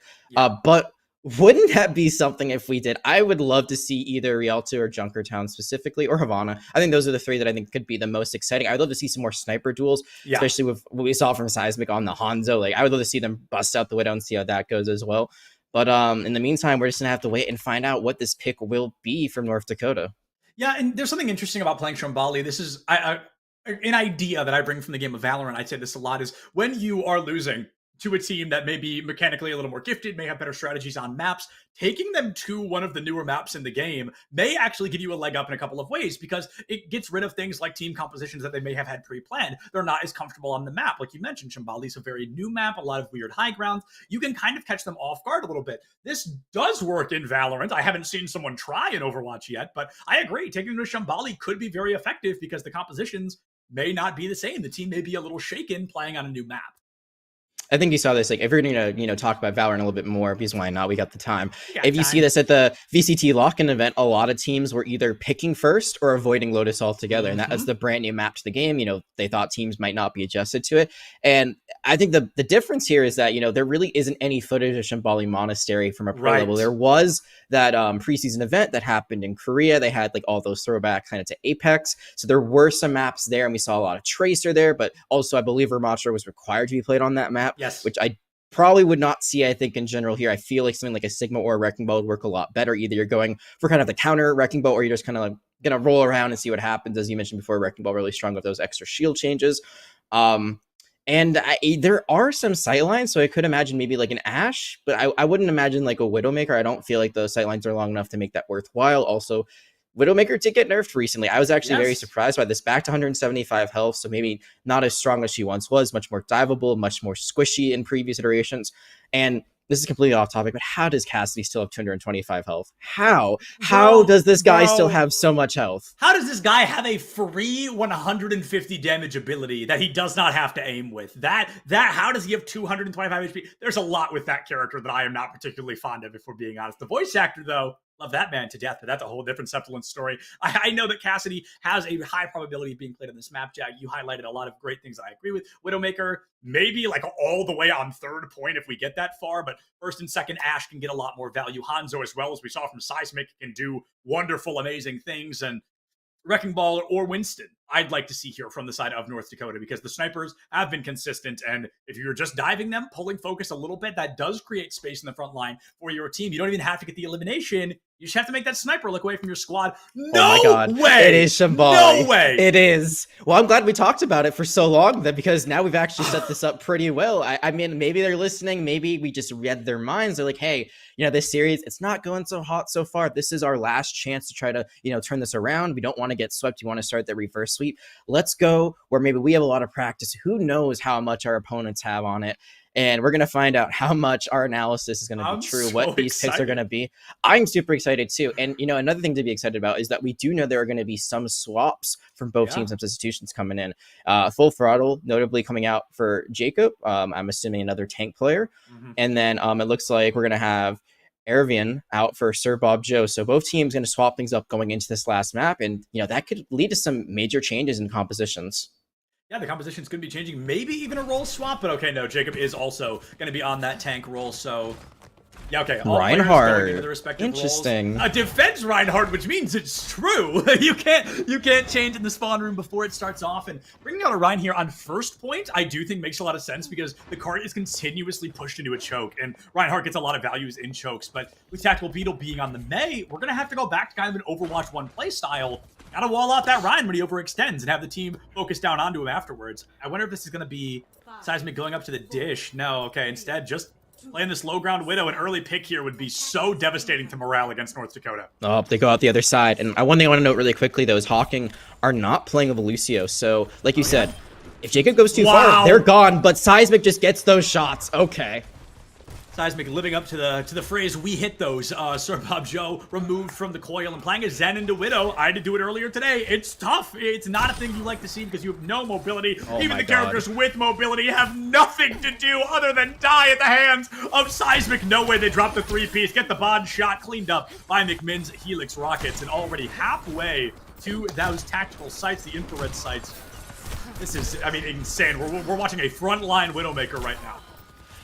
Speaker 9: But wouldn't that be something if we did? I would love to see either Rialto or Junkertown specifically, or Havana. I think those are the three that I think could be the most exciting. I would love to see some more sniper duels, especially with what we saw from Seismic on the Hanzo. Like, I would love to see them bust out the Widow and see how that goes as well. But in the meantime, we're just gonna have to wait and find out what this pick will be from North Dakota.
Speaker 2: Yeah, and there's something interesting about playing Shambali. This is an idea that I bring from the game of Valorant. I say this a lot, is when you are losing, to a team that may be mechanically a little more gifted, may have better strategies on maps, taking them to one of the newer maps in the game may actually give you a leg up in a couple of ways, because it gets rid of things like team compositions that they may have had pre-planned. They're not as comfortable on the map. Like you mentioned, Shambhali's a very new map, a lot of weird high ground. You can kind of catch them off guard a little bit. This does work in Valorant. I haven't seen someone try in Overwatch yet, but I agree. Taking them to Shambhali could be very effective because the compositions may not be the same. The team may be a little shaken playing on a new map.
Speaker 9: I think you saw this, like, if you're going to, talk about Valorant a little bit more, because why not? We got the time. If you see this at the VCT lock-in event, a lot of teams were either picking first or avoiding Lotus altogether. And that was the brand new map to the game. They thought teams might not be adjusted to it. And I think the difference here is that, there really isn't any footage of Shambhali Monastery from a pro level. There was that preseason event that happened in Korea. They had like all those throwbacks kind of to Apex. So there were some maps there, and we saw a lot of Tracer there, but also I believe Ramattra was required to be played on that map.
Speaker 2: Yes.
Speaker 9: Which I probably would not see, I think, in general here. I feel like something like a Sigma or a Wrecking Ball would work a lot better. Either you're going for kind of the counter Wrecking Ball, or you're just kind of like going to roll around and see what happens. As you mentioned before, Wrecking Ball really strong with those extra shield changes. There are some sightlines, so I could imagine maybe like an Ashe, but I wouldn't imagine like a Widowmaker. I don't feel like those sightlines are long enough to make that worthwhile. Also, Widowmaker did get nerfed recently. I was actually very surprised by this. Back to 175 health, so maybe not as strong as she once was, much more diveable, much more squishy in previous iterations. And this is completely off topic, but how does Cassidy still have 225 health? How does this guy still have so much health?
Speaker 2: How does this guy have a free 150 damage ability that he does not have to aim with? How does he have 225 HP? There's a lot with that character that I am not particularly fond of, if we're being honest. The voice actor, though, love that man to death, but that's a whole different Cephalon story. I know that Cassidy has a high probability of being played on this map, Jag. You highlighted a lot of great things that I agree with. Widowmaker, maybe like all the way on third point if we get that far, but first and second, Ashe can get a lot more value. Hanzo, as well, as we saw from Seismic, can do wonderful, amazing things, and Wrecking Ball or Winston, I'd like to see here from the side of North Dakota, because the snipers have been consistent, and if you're just diving them, pulling focus a little bit, that does create space in the front line for your team. You don't even have to get the elimination. You just have to make that sniper look away from your squad. No
Speaker 9: oh my God.
Speaker 2: way!
Speaker 9: It is Shambhali.
Speaker 2: No way!
Speaker 9: It is. Well, I'm glad we talked about it for so long, then, because now we've actually set this up pretty well. I mean, maybe they're listening. Maybe we just read their minds. They're like, hey, this series, it's not going so hot so far. This is our last chance to try to, turn this around. We don't want to get swept. You want to start the reverse sweep. Let's go where maybe we have a lot of practice. Who knows how much our opponents have on it? And we're going to find out how much our analysis is going to be true, what these picks are going to be. I'm super excited too. And, another thing to be excited about is that we do know there are going to be some swaps from both teams and substitutions coming in. Full Throttle, notably coming out for Jacob. I'm assuming another tank player. And then it looks like we're going to have Ervian out for Sir Bob Joe. So both teams going to swap things up going into this last map. And, that could lead to some major changes in compositions.
Speaker 2: Yeah, the composition's going to be changing. Maybe even a role swap, but okay, no, Jacob is also going to be on that tank role, so... Yeah, okay. All
Speaker 9: Reinhardt.
Speaker 2: Going into the respective
Speaker 9: Interesting.
Speaker 2: Roles. A defense Reinhardt, which means it's true. you can't change in the spawn room before it starts off. And bringing out a Rein here on first point, I do think makes a lot of sense, because the cart is continuously pushed into a choke, and Reinhardt gets a lot of values in chokes. But with Tactical Beetle being on the Mei, we're going to have to go back to kind of an Overwatch 1 play style. Gotta wall out that Rein when he overextends and have the team focus down onto him afterwards. I wonder if this is going to be Seismic going up to the dish. No, okay, instead, just playing this low ground Widow. An early pick here would be so devastating to morale against North Dakota.
Speaker 9: Oh, they go out the other side. And one thing I want to note really quickly, though, is Hocking are not playing with Lucio. So, like you said, if Jacob goes too far, they're gone. But Seismic just gets those shots. Okay.
Speaker 2: Seismic living up to the phrase, we hit those. Sir Bob Joe removed from the coil and playing a Zen into Widow. I had to do it earlier today. It's tough. It's not a thing you like to see, because you have no mobility. Even the characters with mobility have nothing to do other than die at the hands of Seismic. No way they drop the 3-piece. Get the bod shot cleaned up by McMinn's Helix rockets, and already halfway to those tactical sites, the infrared sites. This is, I mean, insane. We're watching a frontline Widowmaker right now.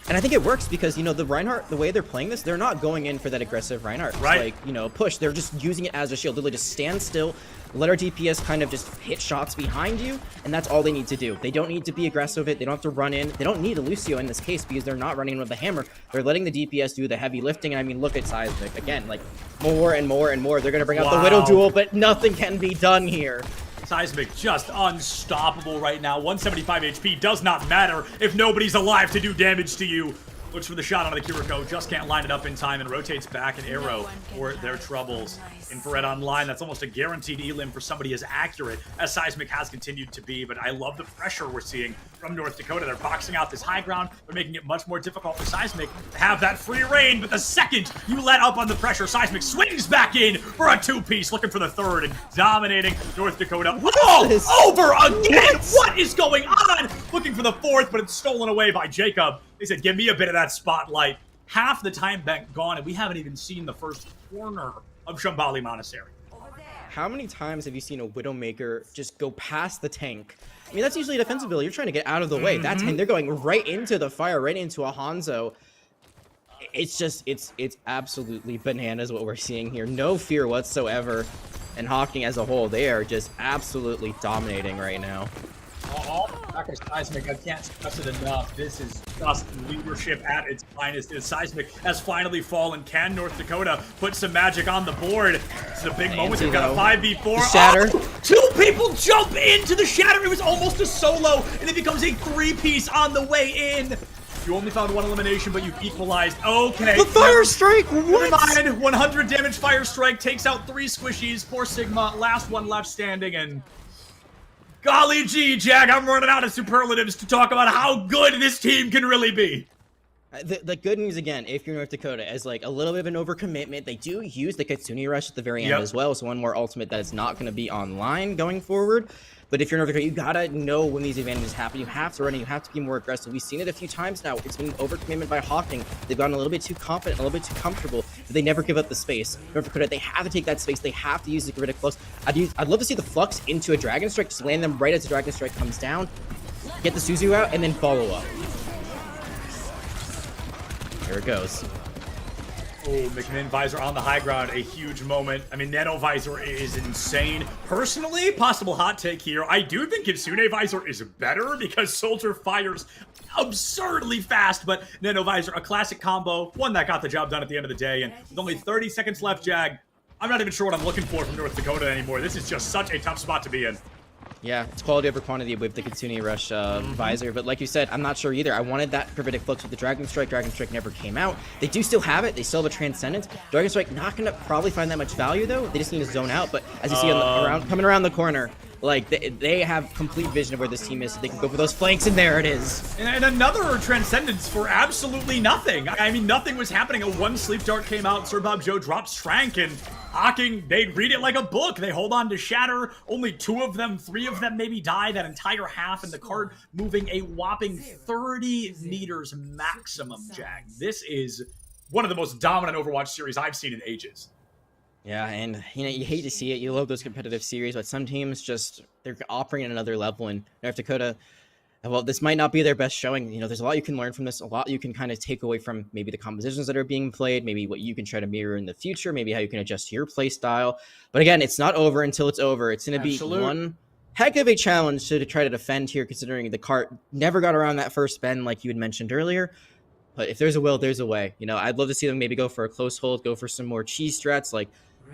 Speaker 9: And I think it works because, the Reinhardt, the way they're playing this, they're not going in for that aggressive Reinhardt.
Speaker 2: Right.
Speaker 9: Like, push. They're just using it as a shield. Literally just stand still, let our DPS kind of just hit shots behind you, and that's all they need to do. They don't need to be aggressive with it. They don't have to run in. They don't need a Lucio in this case, because they're not running with the hammer. They're letting the DPS do the heavy lifting. And I mean, look at Seismic. Again, like, more and more and more. They're going to bring out the Widow duel, but nothing can be done here.
Speaker 2: Seismic just unstoppable right now. 175 HP does not matter if nobody's alive to do damage to you. Looks for the shot on the Kiriko, just can't line it up in time and rotates back an arrow for their troubles. Infrared online, that's almost a guaranteed elim for somebody as accurate as Seismic has continued to be, but I love the pressure we're seeing from North Dakota. They're boxing out this high ground, they're making it much more difficult for Seismic to have that free reign, but the second you let up on the pressure, Seismic swings back in for a two-piece, looking for the third and dominating North Dakota. Whoa! Over again! What is going on? Looking for the fourth, but it's stolen away by Jacob. They said, give me a bit of that spotlight. Half the time bank gone, and we haven't even seen the first corner of Shambhali Monastery.
Speaker 9: How many times have you seen a Widowmaker just go past the tank? I mean, that's usually a defensive ability. You're trying to get out of the way. That time, they're going right into the fire, right into a Hanzo. It's just, it's absolutely bananas what we're seeing here. No fear whatsoever. And Hocking as a whole, they are just absolutely dominating right now.
Speaker 2: Backer Seismic, I can't stress it enough. This is just leadership at its finest. As Seismic has finally fallen, can North Dakota put some magic on the board? This is a big moment. They've got a 5v4.
Speaker 9: Shatter.
Speaker 2: Oh, two people jump into the Shatter. It was almost a solo, and it becomes a three-piece on the way in. You only found one elimination, but you've equalized. Okay.
Speaker 9: The Fire Strike! What?
Speaker 2: Never mind. 100 damage Fire Strike takes out 3 squishies. 4 Sigma, last one left standing, and golly gee, Jack, I'm running out of superlatives to talk about how good this team can really be.
Speaker 9: The good news, again, if you're North Dakota, is like a little bit of an overcommitment. They do use the Kitsune Rush at the very end as well, so one more ultimate that is not going to be online going forward. But if you're North Dakota, you gotta know when these advantages happen. You have to run it, you have to be more aggressive. We've seen it a few times now. It's been overcommitment by Hocking. They've gotten a little bit too confident, a little bit too comfortable, but they never give up the space. North Dakota, they have to take that space. They have to use the Gravitic Flux. I'd love to see the Flux into a Dragon Strike, just land them right as the Dragon Strike comes down, get the Suzu out, and then follow up. Here it goes.
Speaker 2: Oh, McMinn Visor on the high ground, a huge moment. I mean, Nano Visor is insane. Personally, possible hot take here, I do think Kitsune Visor is better because Soldier fires absurdly fast, but Nano Visor, a classic combo, one that got the job done at the end of the day, and with only 30 seconds left, Jag, I'm not even sure what I'm looking for from North Dakota anymore. This is just such a tough spot to be in.
Speaker 9: Yeah, it's quality over quantity with the Kitsune Rush Visor, but like you said, I'm not sure either. I wanted that Gravitic Flux with the Dragon Strike. Dragon Strike never came out. They do still have it. They still have a Transcendence. Dragon Strike not going to probably find that much value, though. They just need to zone out, but as you see coming around the corner, like, they have complete vision of where this team is, so they can go for those flanks, and there it is.
Speaker 2: And another Transcendence for absolutely nothing. I mean, nothing was happening. A one Sleep Dart came out, Sir Bob Joe drops Shrank, and Hocking, they read it like a book. They hold on to Shatter. Only 2 of them, 3 of them maybe die that entire half, and the card moving a whopping 30 meters maximum, Jag. This is one of the most dominant Overwatch series I've seen in ages.
Speaker 9: Yeah, and you know, you hate to see it. You love those competitive series, but some teams just, they're operating at another level. And North Dakota, well, this might not be their best showing. You know, there's a lot you can learn from this, a lot you can kind of take away from maybe the compositions that are being played, maybe what you can try to mirror in the future, maybe how you can adjust your play style. But again, it's not over until it's over. It's going to be one heck of a challenge to try to defend here, considering the cart never got around that first bend like you had mentioned earlier. But if there's a will, there's a way. You know, I'd love to see them maybe go for a close hold, go for some more cheese strats, like,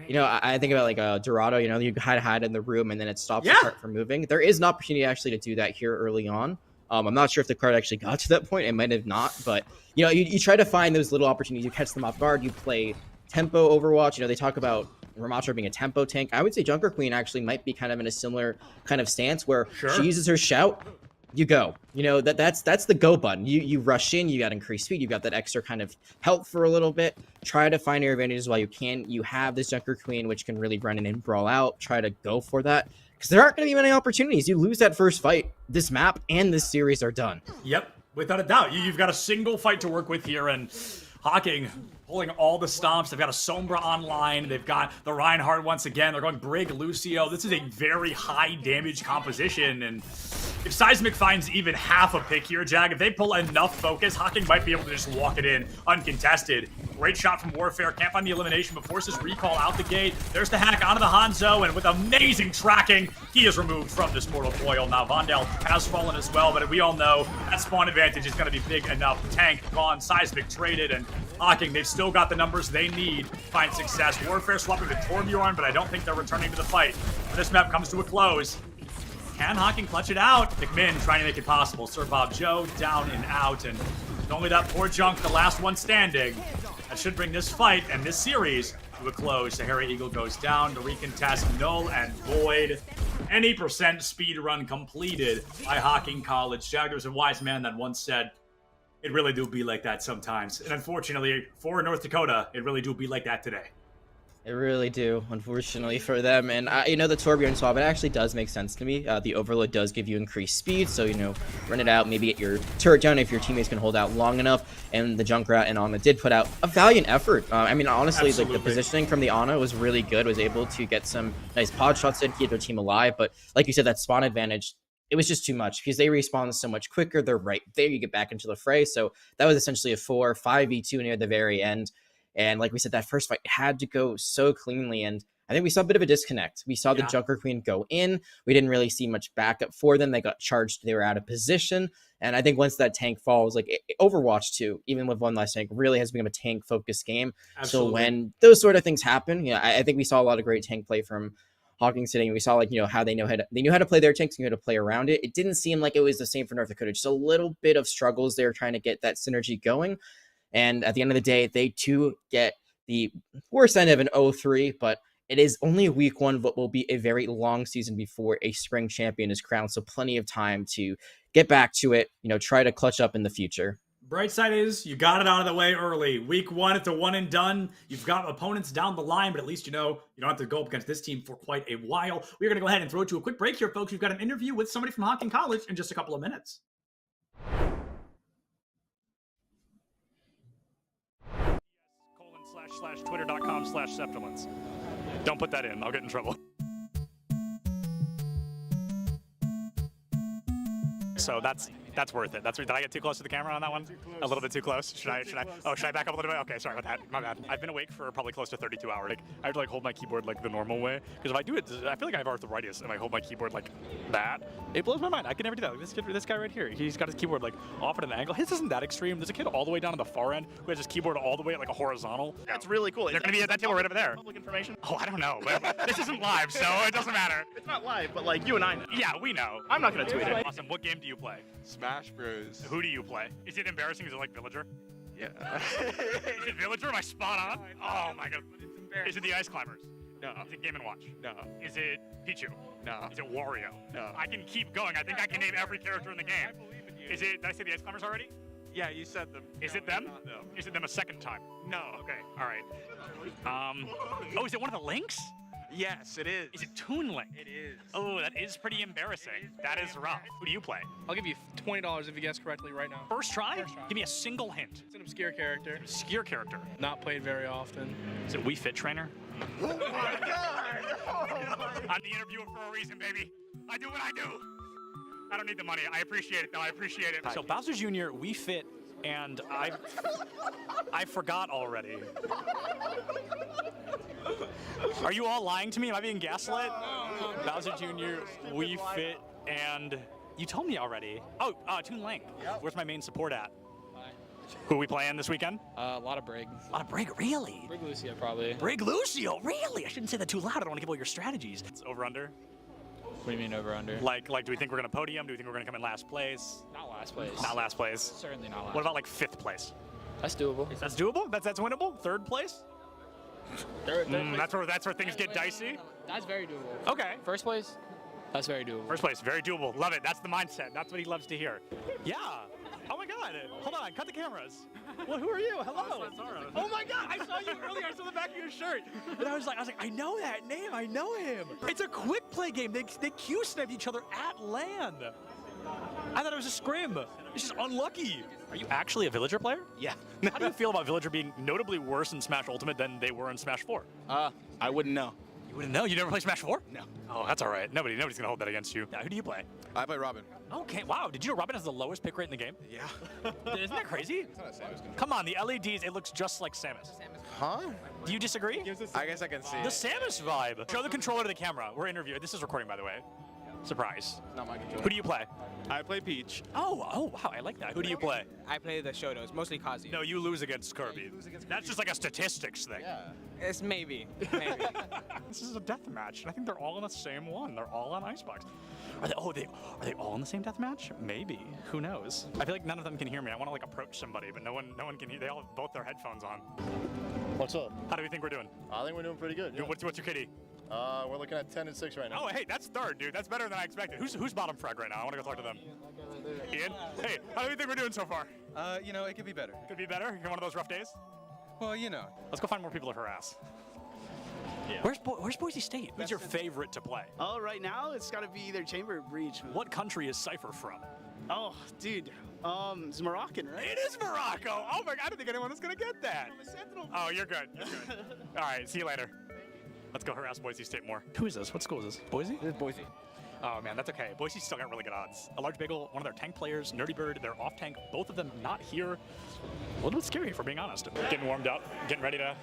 Speaker 9: you know, I think about like Dorado, you know, you hide in the room and then it stops the cart from moving. There is an opportunity actually to do that here early on. I'm not sure if the card actually got to that point. It might have not, but you know, you try to find those little opportunities. You catch them off guard. You play tempo Overwatch. You know, they talk about Ramatra being a tempo tank. I would say Junker Queen actually might be kind of in a similar kind of stance where she uses her shout. You go. You know, that's the go button. You rush in, you got increased speed, you got that extra kind of help for a little bit. Try to find your advantages while you can. You have this Junker Queen, which can really run in and brawl out. Try to go for that. Because there aren't going to be many opportunities. You lose that first fight, this map and this series are done.
Speaker 2: Yep, without a doubt. You've got a single fight to work with here, and Hocking pulling all the stomps. They've got a Sombra online. They've got the Reinhardt once again. They're going Brig, Lucio. This is a very high damage composition, and if Seismic finds even half a pick here, Jag, if they pull enough focus, Hocking might be able to just walk it in uncontested. Great shot from Warfare. Can't find the elimination, but forces recall out the gate. There's the hack onto the Hanzo, and with amazing tracking, he is removed from this mortal coil. Now, Vondel has fallen as well, but we all know that spawn advantage is going to be big enough. Tank gone, Seismic traded, and Hocking, they've still got the numbers they need to find success. Warfare swapping with Torbjorn, but I don't think they're returning to the fight. When this map comes to a close, can Hocking clutch it out? McMinn trying to make it possible. Sir Bob Joe down and out, and only that poor Junk, the last one standing. That should bring this fight and this series to a close. Sahara Eagle goes down. The recontest null and void. Any percent speed run completed by Hocking College. Jack, there was a wise man that once said, it really do be like that sometimes. And unfortunately, for North Dakota, it really do be like that today.
Speaker 9: It really do, unfortunately for them. And, the Torbjorn swap, it actually does make sense to me. The Overload does give you increased speed, so, run it out, maybe get your turret down if your teammates can hold out long enough. And the Junkrat and Ana did put out a valiant effort. Honestly,
Speaker 2: Absolutely.
Speaker 9: the positioning from the Ana was really good, was able to get some nice pod shots in, keep their team alive. But like you said, that spawn advantage, it was just too much because they respawn so much quicker. They're right there. You get back into the fray. So that was essentially a 4-5v2 near the very end. And like we said, that first fight had to go so cleanly. And I think we saw a bit of a disconnect. We saw the Junker Queen go in. We didn't really see much backup for them. They got charged. They were out of position. And I think once that tank falls, like Overwatch 2, even with one less tank, really has become a tank-focused game.
Speaker 2: Absolutely.
Speaker 9: So when those sort of things happen, I think we saw a lot of great tank play from Hocking today. We saw how they knew how to play their tanks, knew how to play around it. It didn't seem like it was the same for North Dakota. Just a little bit of struggles there trying to get that synergy going. And at the end of the day, they too get the worst end of an 0-3, but it is only week one, but will be a very long season before a spring champion is crowned. So plenty of time to get back to it, try to clutch up in the future.
Speaker 2: Bright side is you got it out of the way early. Week one, it's a one and done. You've got opponents down the line, but at least you don't have to go up against this team for quite a while. We're going to go ahead and throw it to a quick break here, folks. We've got an interview with somebody from Hocking College in just a couple of minutes.
Speaker 10: /twitter.com/Septilence. Don't put that in. I'll get in trouble. So that's worth it. Did I get too close to the camera on that one? A little bit too close. Should I back up a little bit? Okay, sorry about that. My bad. I've been awake for probably close to 32 hours. I have to hold my keyboard the normal way, because if I do it, I feel like I have arthritis and I hold my keyboard like that. It blows my mind. I can never do that. This guy right here, he's got his keyboard off at an angle. His isn't that extreme. There's a kid all the way down to the far end who has his keyboard all the way at a horizontal.
Speaker 4: That's really cool.
Speaker 10: They're going to be at that table right over there.
Speaker 4: Public information?
Speaker 10: Oh, I don't know. But this isn't live, so it doesn't matter.
Speaker 4: It's not live, but you and I know.
Speaker 10: Yeah, we know.
Speaker 4: I'm not going to tweet it.
Speaker 10: Awesome. What game do you play?
Speaker 11: Smash Bros.
Speaker 10: Who do you play? Is it embarrassing? Is it like Villager?
Speaker 11: Yeah.
Speaker 10: Is it Villager? Am I spot on? Oh my god.
Speaker 11: It's embarrassing.
Speaker 10: Is it the Ice Climbers?
Speaker 11: No.
Speaker 10: Is it Game & Watch?
Speaker 11: No.
Speaker 10: Is it Pichu?
Speaker 11: No.
Speaker 10: Is it Wario?
Speaker 11: No.
Speaker 10: I can keep going. I think I can name every character in the game.
Speaker 11: I believe in you.
Speaker 10: Is it, did I say the Ice Climbers already?
Speaker 11: Yeah, you said them.
Speaker 10: Is it them?
Speaker 11: Not them.
Speaker 10: Is it them a second time?
Speaker 11: No.
Speaker 10: Okay, alright. Oh, is it one of the links?
Speaker 11: Yes, it is.
Speaker 10: Is it Toon Link?
Speaker 11: It is.
Speaker 10: Oh, that is pretty embarrassing. That is rough. Who do you play?
Speaker 12: I'll give you $20 if you guess correctly right now.
Speaker 10: First try?
Speaker 12: First try.
Speaker 10: Give me a single hint.
Speaker 12: It's an obscure character.
Speaker 10: Obscure character.
Speaker 12: Not played very often.
Speaker 10: Is it Wii Fit Trainer?
Speaker 11: Oh my god! Oh my.
Speaker 10: I'm the interviewer for a reason, baby. I do what I do. I don't need the money. I appreciate it, though. I appreciate it. So Bowser Jr., Wii Fit, and I forgot already. Are you all lying to me? Am I being gaslit? No. Bowser Jr., Wii Fit, and you told me already. Oh, Toon Link. Yep. Where's my main support at? Who are we playing this weekend?
Speaker 12: A lot of Brig.
Speaker 10: A lot of Brig, really?
Speaker 12: Brig Lucio, probably.
Speaker 10: Brig Lucio, really? I shouldn't say that too loud. I don't want to give all your strategies. It's over-under?
Speaker 12: What do you mean over-under?
Speaker 10: Like, do we think we're going to podium? Do we think we're going to come in last place?
Speaker 12: Not last place.
Speaker 10: Not last place.
Speaker 12: Certainly not last.
Speaker 10: What about 5th place?
Speaker 12: That's doable.
Speaker 10: That's doable? That's winnable? 3rd place?
Speaker 12: Third
Speaker 10: That's where things get dicey?
Speaker 12: That's very doable.
Speaker 10: Okay.
Speaker 12: First place? That's very doable.
Speaker 10: First place, very doable. Love it. That's the mindset. That's what he loves to hear. Yeah. Oh my god. Hold on. Cut the cameras. Well, who are you? Hello. Oh my god. I saw you earlier. I saw the back of your shirt. And I was like, I know that name. I know him. It's a quick play game. They Q-sniped each other at land. I thought it was a scrim. It's just unlucky. Are you actually a Villager player?
Speaker 11: Yeah.
Speaker 10: How do you feel about Villager being notably worse in Smash Ultimate than they were in Smash 4?
Speaker 11: I wouldn't know.
Speaker 10: You wouldn't know? You never played Smash 4?
Speaker 11: No.
Speaker 10: Oh, that's all right. Nobody's gonna hold that against you. Who do you play?
Speaker 11: I play Robin.
Speaker 10: Okay, wow. Did you know Robin has the lowest pick rate in the game?
Speaker 11: Yeah.
Speaker 10: Isn't that crazy? Come on, the LEDs, it looks just like Samus.
Speaker 11: Huh?
Speaker 10: Do you disagree?
Speaker 11: I guess I can see
Speaker 10: the Samus vibe. Show the controller to the camera. We're interviewing. This is recording, by the way. Surprise.
Speaker 12: Not my controller.
Speaker 10: Who do you play?
Speaker 11: I play Peach.
Speaker 10: Oh, wow, I like that. Who do you play?
Speaker 12: I play the Shotos, mostly Kazi.
Speaker 10: No, you lose against Kirby. That's just like a statistics thing.
Speaker 12: Yeah. It's maybe.
Speaker 10: This is a death match. I think they're all in the same one. They're all on Icebox. Are they all in the same death match? Maybe. Who knows? I feel like none of them can hear me. I want to like approach somebody, but no one can hear. They all have both their headphones on.
Speaker 13: What's up?
Speaker 10: How do we think we're doing?
Speaker 13: I think we're doing pretty good. Yeah.
Speaker 10: What's your KD?
Speaker 13: We're looking at 10 and 6 right now.
Speaker 10: Oh, hey, that's third, dude. That's better than I expected. Who's bottom frag right now? I want to go talk to them. Ian? Hey, how do you think we're doing so far?
Speaker 14: You know, it could be better.
Speaker 10: Could be better? You're one of those rough days?
Speaker 14: Well, you know.
Speaker 10: Let's go find more people to harass. Yeah. Where's Boise State? Who's your favorite to play?
Speaker 15: Oh, right now it's got to be either Chamber or Breach.
Speaker 10: What country is Cypher from?
Speaker 15: Oh, dude. It's Moroccan, right?
Speaker 10: It is Morocco. Oh my God, I don't think anyone is gonna get that. Oh, you're good. You're good. All right, see you later. Let's go harass Boise State more. Who is this? What school is this? Boise?
Speaker 12: This is Boise.
Speaker 10: Oh man, that's okay. Boise's still got really good odds. A Large Bagel, one of their tank players, Nerdy Bird, they're off tank. Both of them not here. A little bit scary, if we're being honest. Getting warmed up, getting ready to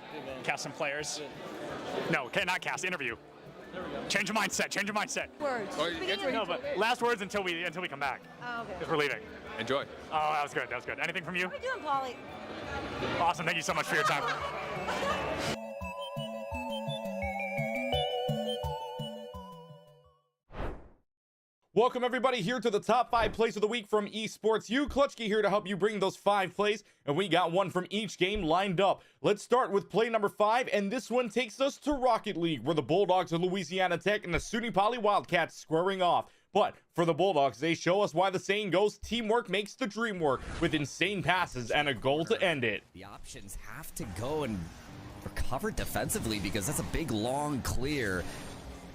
Speaker 10: cast some players. No, okay, not cast, interview. Change your mindset, change your mindset.
Speaker 16: Words.
Speaker 10: No, but last words until we come back.
Speaker 16: Oh, okay.
Speaker 10: Because we're leaving.
Speaker 14: Enjoy.
Speaker 10: Oh, that was good, that was good. Anything from you?
Speaker 16: How are we doing, Polly?
Speaker 10: Awesome, thank you so much for your time.
Speaker 7: Welcome everybody here to the top 5 plays of the week from Esports. You, Clutchkey, here to help you bring those 5 plays, and we got one from each game lined up. Let's start with play number 5, and this one takes us to Rocket League, where the Bulldogs of Louisiana Tech and the SUNY Poly Wildcats squaring off. But for the Bulldogs, they show us why the saying goes, teamwork makes the dream work, with insane passes and a goal to end it.
Speaker 17: The options have to go and recover defensively because that's a big long clear.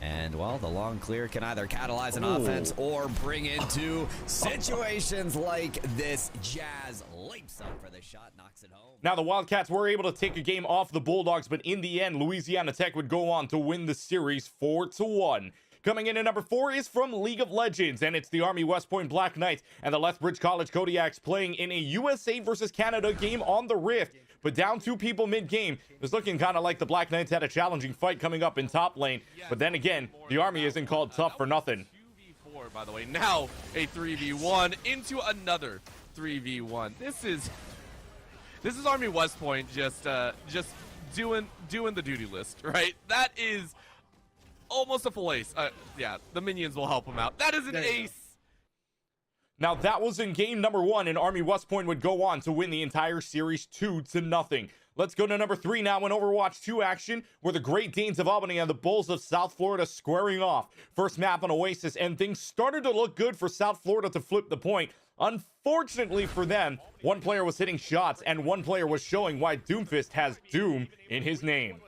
Speaker 17: And, well, the long clear can either catalyze an offense or bring into situations like this. Jazz leaps up for the shot, knocks it home.
Speaker 7: Now, the Wildcats were able to take a game off the Bulldogs, but in the end, Louisiana Tech would go on to win the series 4-1. Coming in at number 4 is from League of Legends, and it's the Army West Point Black Knights and the Lethbridge College Kodiaks playing in a USA versus Canada game on the Rift. But down 2 people mid-game, it was looking kind of like the Black Knights had a challenging fight coming up in top lane. But then again, the Army isn't called tough for nothing.
Speaker 14: 2v4, by the way. Now a 3v1 into another 3v1. This is Army West Point just doing the duty list, right? That is almost a full ace. Yeah, the minions will help him out. That is an ace.
Speaker 7: Now, that was in game number 1, and Army West Point would go on to win the entire series 2-0. Let's go to number 3 now in Overwatch 2 action, where the Great Danes of Albany and the Bulls of South Florida squaring off. First map on Oasis, and things started to look good for South Florida to flip the point. Unfortunately for them, one player was hitting shots, and one player was showing why Doomfist has Doom in his name.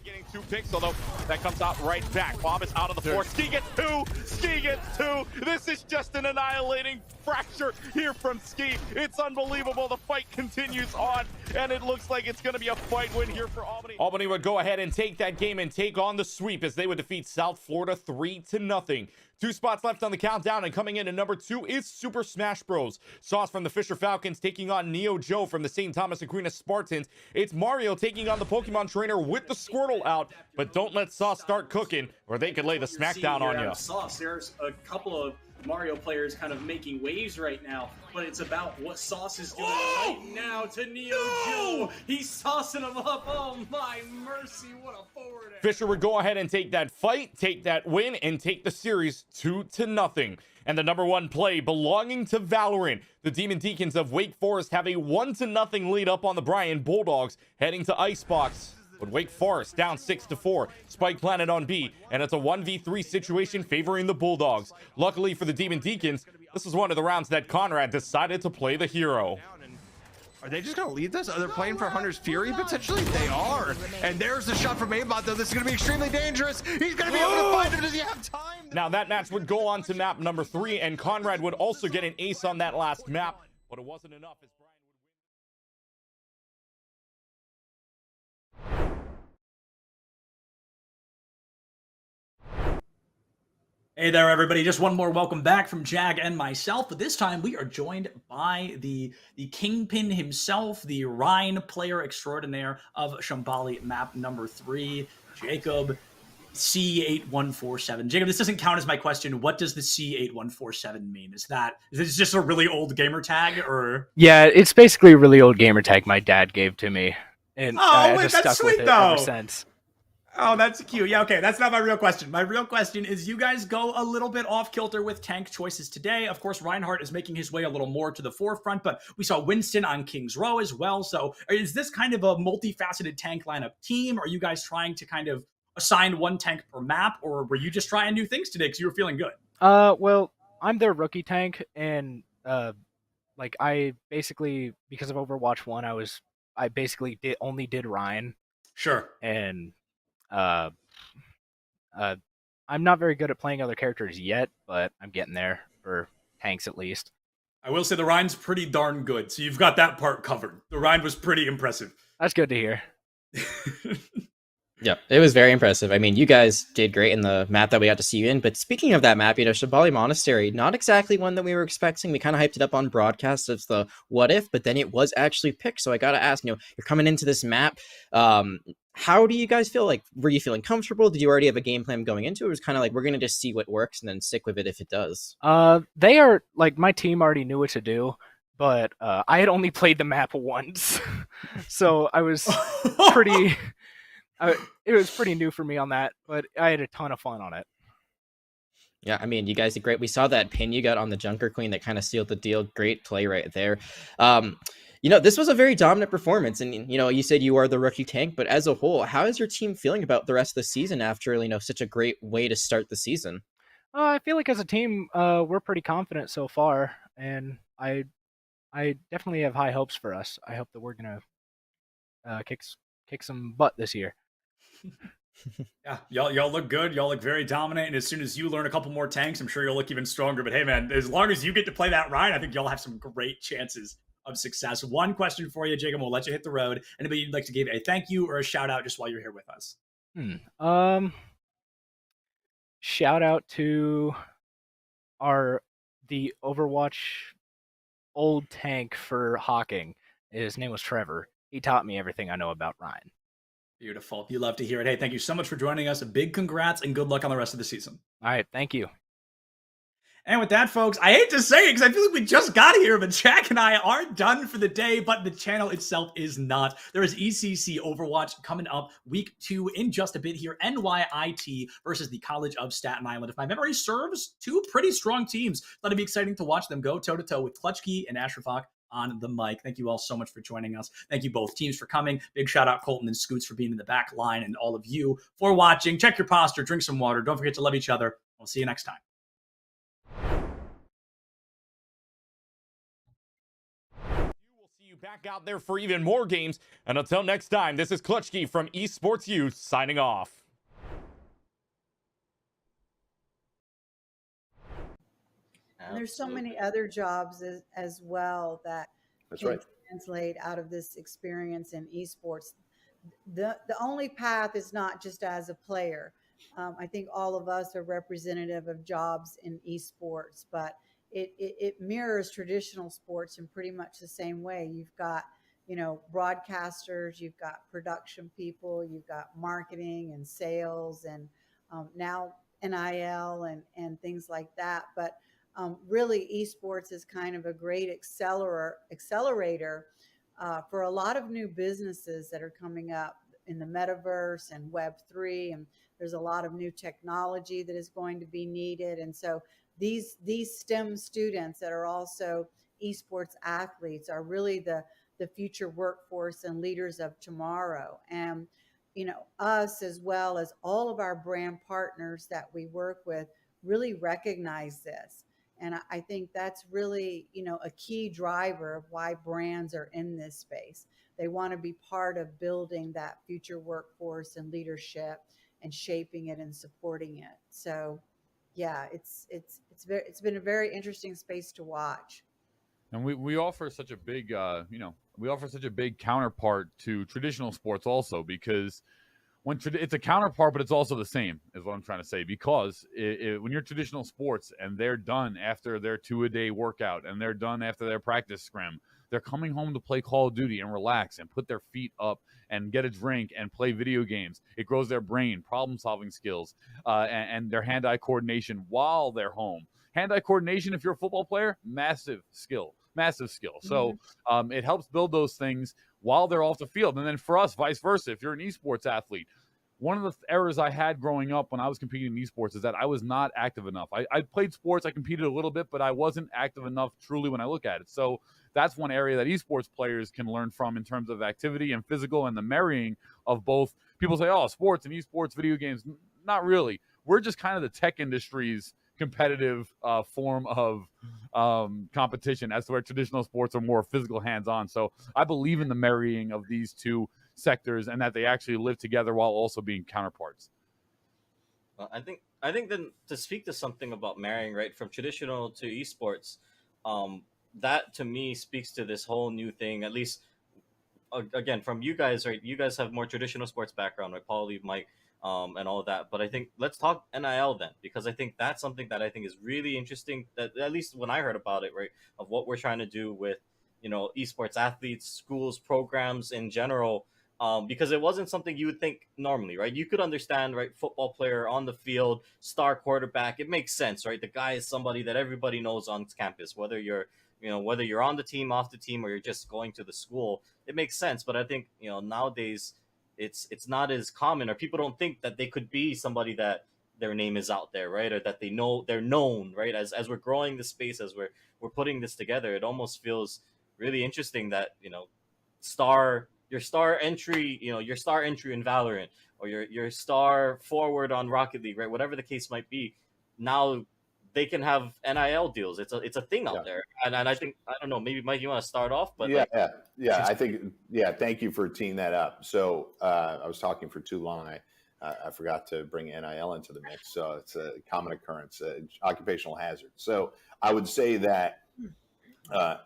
Speaker 7: Getting 2 picks, although that comes out right back. Bob is out of the 4. Ski gets 2. Ski gets 2. This is just an annihilating fracture here from Ski. It's unbelievable. The fight continues on, and it looks like it's going to be a fight win here for Albany. Albany would go ahead and take that game and take on the sweep as they would defeat South Florida 3-0. 2 spots left on the countdown, and coming in at number 2 is Super Smash Bros. Sauce from the Fisher Falcons taking on Neo Joe from the St. Thomas Aquinas Spartans. It's Mario taking on the Pokemon Trainer with the Squirtle out, but don't let Sauce start cooking, or they could lay the smackdown on you.
Speaker 18: Sauce, there's a couple of Mario players kind of making waves right now, but it's about what Sauce is doing right now to Neo Joe. He's saucing him up. Oh my mercy, what a forward air.
Speaker 7: Fisher would go ahead and take that fight, take that win, and take the series 2-0. And the number 1 play belonging to Valorant. The Demon Deacons of Wake Forest have a 1-0 lead up on the Bryan Bulldogs heading to Icebox. But Wake Forest down 6-4. Spike planted on B, and it's a 1v3 situation favoring the Bulldogs. Luckily for the Demon Deacons, this is one of the rounds that Conrad decided to play the hero.
Speaker 19: Are they just going to lead this? Are they playing for Hunter's Fury potentially? They are. And there's the shot from Aimbot, though. This is going to be extremely dangerous. He's going to be able to find him. Does he have time?
Speaker 7: Now that match would go on to map number 3, and Conrad would also get an ace on that last map, but it wasn't enough as Brian
Speaker 2: Hey there, everybody. Just one more welcome back from Jag and myself. But this time we are joined by the kingpin himself, the Rhine player extraordinaire of Shambali map number 3, Jacob. C8147. Jacob, this doesn't count as my question. What does the C8147 mean? Is this just a really old gamer tag, or?
Speaker 16: Yeah, it's basically a really old gamer tag my dad gave to me, and I
Speaker 2: wait,
Speaker 16: just
Speaker 2: that's
Speaker 16: stuck with
Speaker 2: sweet
Speaker 16: it
Speaker 2: though.
Speaker 16: ever since.
Speaker 2: Oh, that's cute. Yeah, okay, that's not my real question. My real question is, you guys go a little bit off kilter with tank choices today. Of course, Reinhardt is making his way a little more to the forefront, but we saw Winston on King's Row as well. So is this kind of a multifaceted tank lineup team? Are you guys trying to kind of assign one tank per map, or were you just trying new things today because you were feeling good?
Speaker 16: Well, I'm their rookie tank, and like I basically, because of Overwatch 1, I basically only did Ryan.
Speaker 2: Sure.
Speaker 16: And I'm not very good at playing other characters yet, but I'm getting there for tanks at least.
Speaker 2: I will say the Rhine's pretty darn good, so you've got that part covered. The Rhine was pretty impressive.
Speaker 16: That's good to hear.
Speaker 9: Yeah, it was very impressive. I mean, you guys did great in the map that we got to see you in. But speaking of that map, Shabali Monastery, not exactly one that we were expecting. We kind of hyped it up on broadcast as the what if, but then it was actually picked. So I got to ask, you're coming into this map. How do you guys feel? Like, were you feeling comfortable? Did you already have a game plan going into it? It was kind of like, we're going to just see what works and then stick with it if it does.
Speaker 16: They are, like, my team already knew what to do, but I had only played the map once. So I was pretty... it was pretty new for me on that, but I had a ton of fun on it.
Speaker 9: Yeah, I mean, you guys did great. We saw that pin you got on the Junker Queen that kind of sealed the deal. Great play right there. This was a very dominant performance, and you said you are the rookie tank, but as a whole, how is your team feeling about the rest of the season after such a great way to start the season?
Speaker 16: I feel like as a team, we're pretty confident so far, and I definitely have high hopes for us. I hope that we're gonna kick some butt this year.
Speaker 2: Yeah, y'all look good. Y'all look very dominant. And as soon as you learn a couple more tanks, I'm sure you'll look even stronger. But hey, man, as long as you get to play that Ryan, I think y'all have some great chances of success. One question for you, Jacob. We'll let you hit the road. Anybody you'd like to give a thank you or a shout out just while you're here with us?
Speaker 16: Shout out to the Overwatch old tank for Hocking. His name was Trevor. He taught me everything I know about Ryan.
Speaker 2: Beautiful. You love to hear it. Hey, thank you so much for joining us. A big congrats and good luck on the rest of the season.
Speaker 16: All right. Thank you.
Speaker 2: And with that, folks, I hate to say it because I feel like we just got here, but Jack and I are done for the day, but the channel itself is not. There is ECC Overwatch coming up week 2 in just a bit here. NYIT versus the College of Staten Island. If my memory serves, 2 pretty strong teams. That'll be exciting to watch them go toe-to-toe with Clutchkey and Ashrafak on the mic. Thank you all so much for joining us. Thank you both teams for coming. Big shout out Colton and Scoots for being in the back line, and all of you for watching. Check your posture, drink some water. Don't forget to love each other. We'll see you next time.
Speaker 20: See you back out there for even more games. And until next time, this is Clutchkey from Esports Youth signing off.
Speaker 21: And there's so many other jobs as well that can translate out of this experience in esports. The only path is not just as a player. I think all of us are representative of jobs in esports, but it mirrors traditional sports in pretty much the same way. You've got, broadcasters, you've got production people, you've got marketing and sales, and now NIL and things like that. But really, esports is kind of a great accelerator for a lot of new businesses that are coming up in the metaverse and Web3, and there's a lot of new technology that is going to be needed. And so these STEM students that are also esports athletes are really the future workforce and leaders of tomorrow. And us, as well as all of our brand partners that we work with, really recognize this. And I think that's really, a key driver of why brands are in this space. They want to be part of building that future workforce and leadership and shaping it and supporting it. So, yeah, it's been a very interesting space to watch.
Speaker 7: And we offer such a big, we offer such a big counterpart to traditional sports also, because it's a counterpart, but it's also the same, is what I'm trying to say. Because when you're traditional sports and they're done after their 2-a-day workout and they're done after their practice scrim, they're coming home to play Call of Duty and relax and put their feet up and get a drink and play video games. It grows their brain, problem-solving skills, and their hand-eye coordination while they're home. Hand-eye coordination, if you're a football player, massive skill. So it helps build those things while they're off the field. And then for us, vice versa, if you're an esports athlete, one of the errors I had growing up when I was competing in esports is that I was not active enough. I played sports, I competed a little bit, but I wasn't active enough truly when I look at it. So that's one area that esports players can learn from in terms of activity and physical and the marrying of both. People say, oh, sports and esports, video games. Not really. We're just kind of the tech industry's competitive form of competition, as to where traditional sports are more physical, hands-on. So I believe in the marrying of these two sectors and that they actually live together while also being counterparts.
Speaker 1: Well, I think then to speak to something about marrying, right, from traditional to esports, that to me speaks to this whole new thing, at least again from you guys, right? You guys have more traditional sports background, right? Paul, Mike, and all of that. But I think let's talk NIL then, because I think that's something that I think is really interesting, that at least when I heard about it, right, of what we're trying to do with, esports athletes, schools, programs in general. Because it wasn't something you would think normally, right? You could understand, right? Football player on the field, star quarterback. It makes sense, right? The guy is somebody that everybody knows on campus, whether you're on the team, off the team, or you're just going to the school. It makes sense. But I think, nowadays it's not as common, or people don't think that they could be somebody that their name is out there, right? Or that they're known, right? As we're growing the space, as we're putting this together, it almost feels really interesting that, your star entry in Valorant, or your star forward on Rocket League, right? Whatever the case might be, now they can have NIL deals. It's a thing out there, and I think, I don't know, maybe Mike, you want to start off, but
Speaker 22: I think thank you for teeing that up. So I was talking for too long. I forgot to bring NIL into the mix, so it's a common occurrence, occupational hazard. So I would say that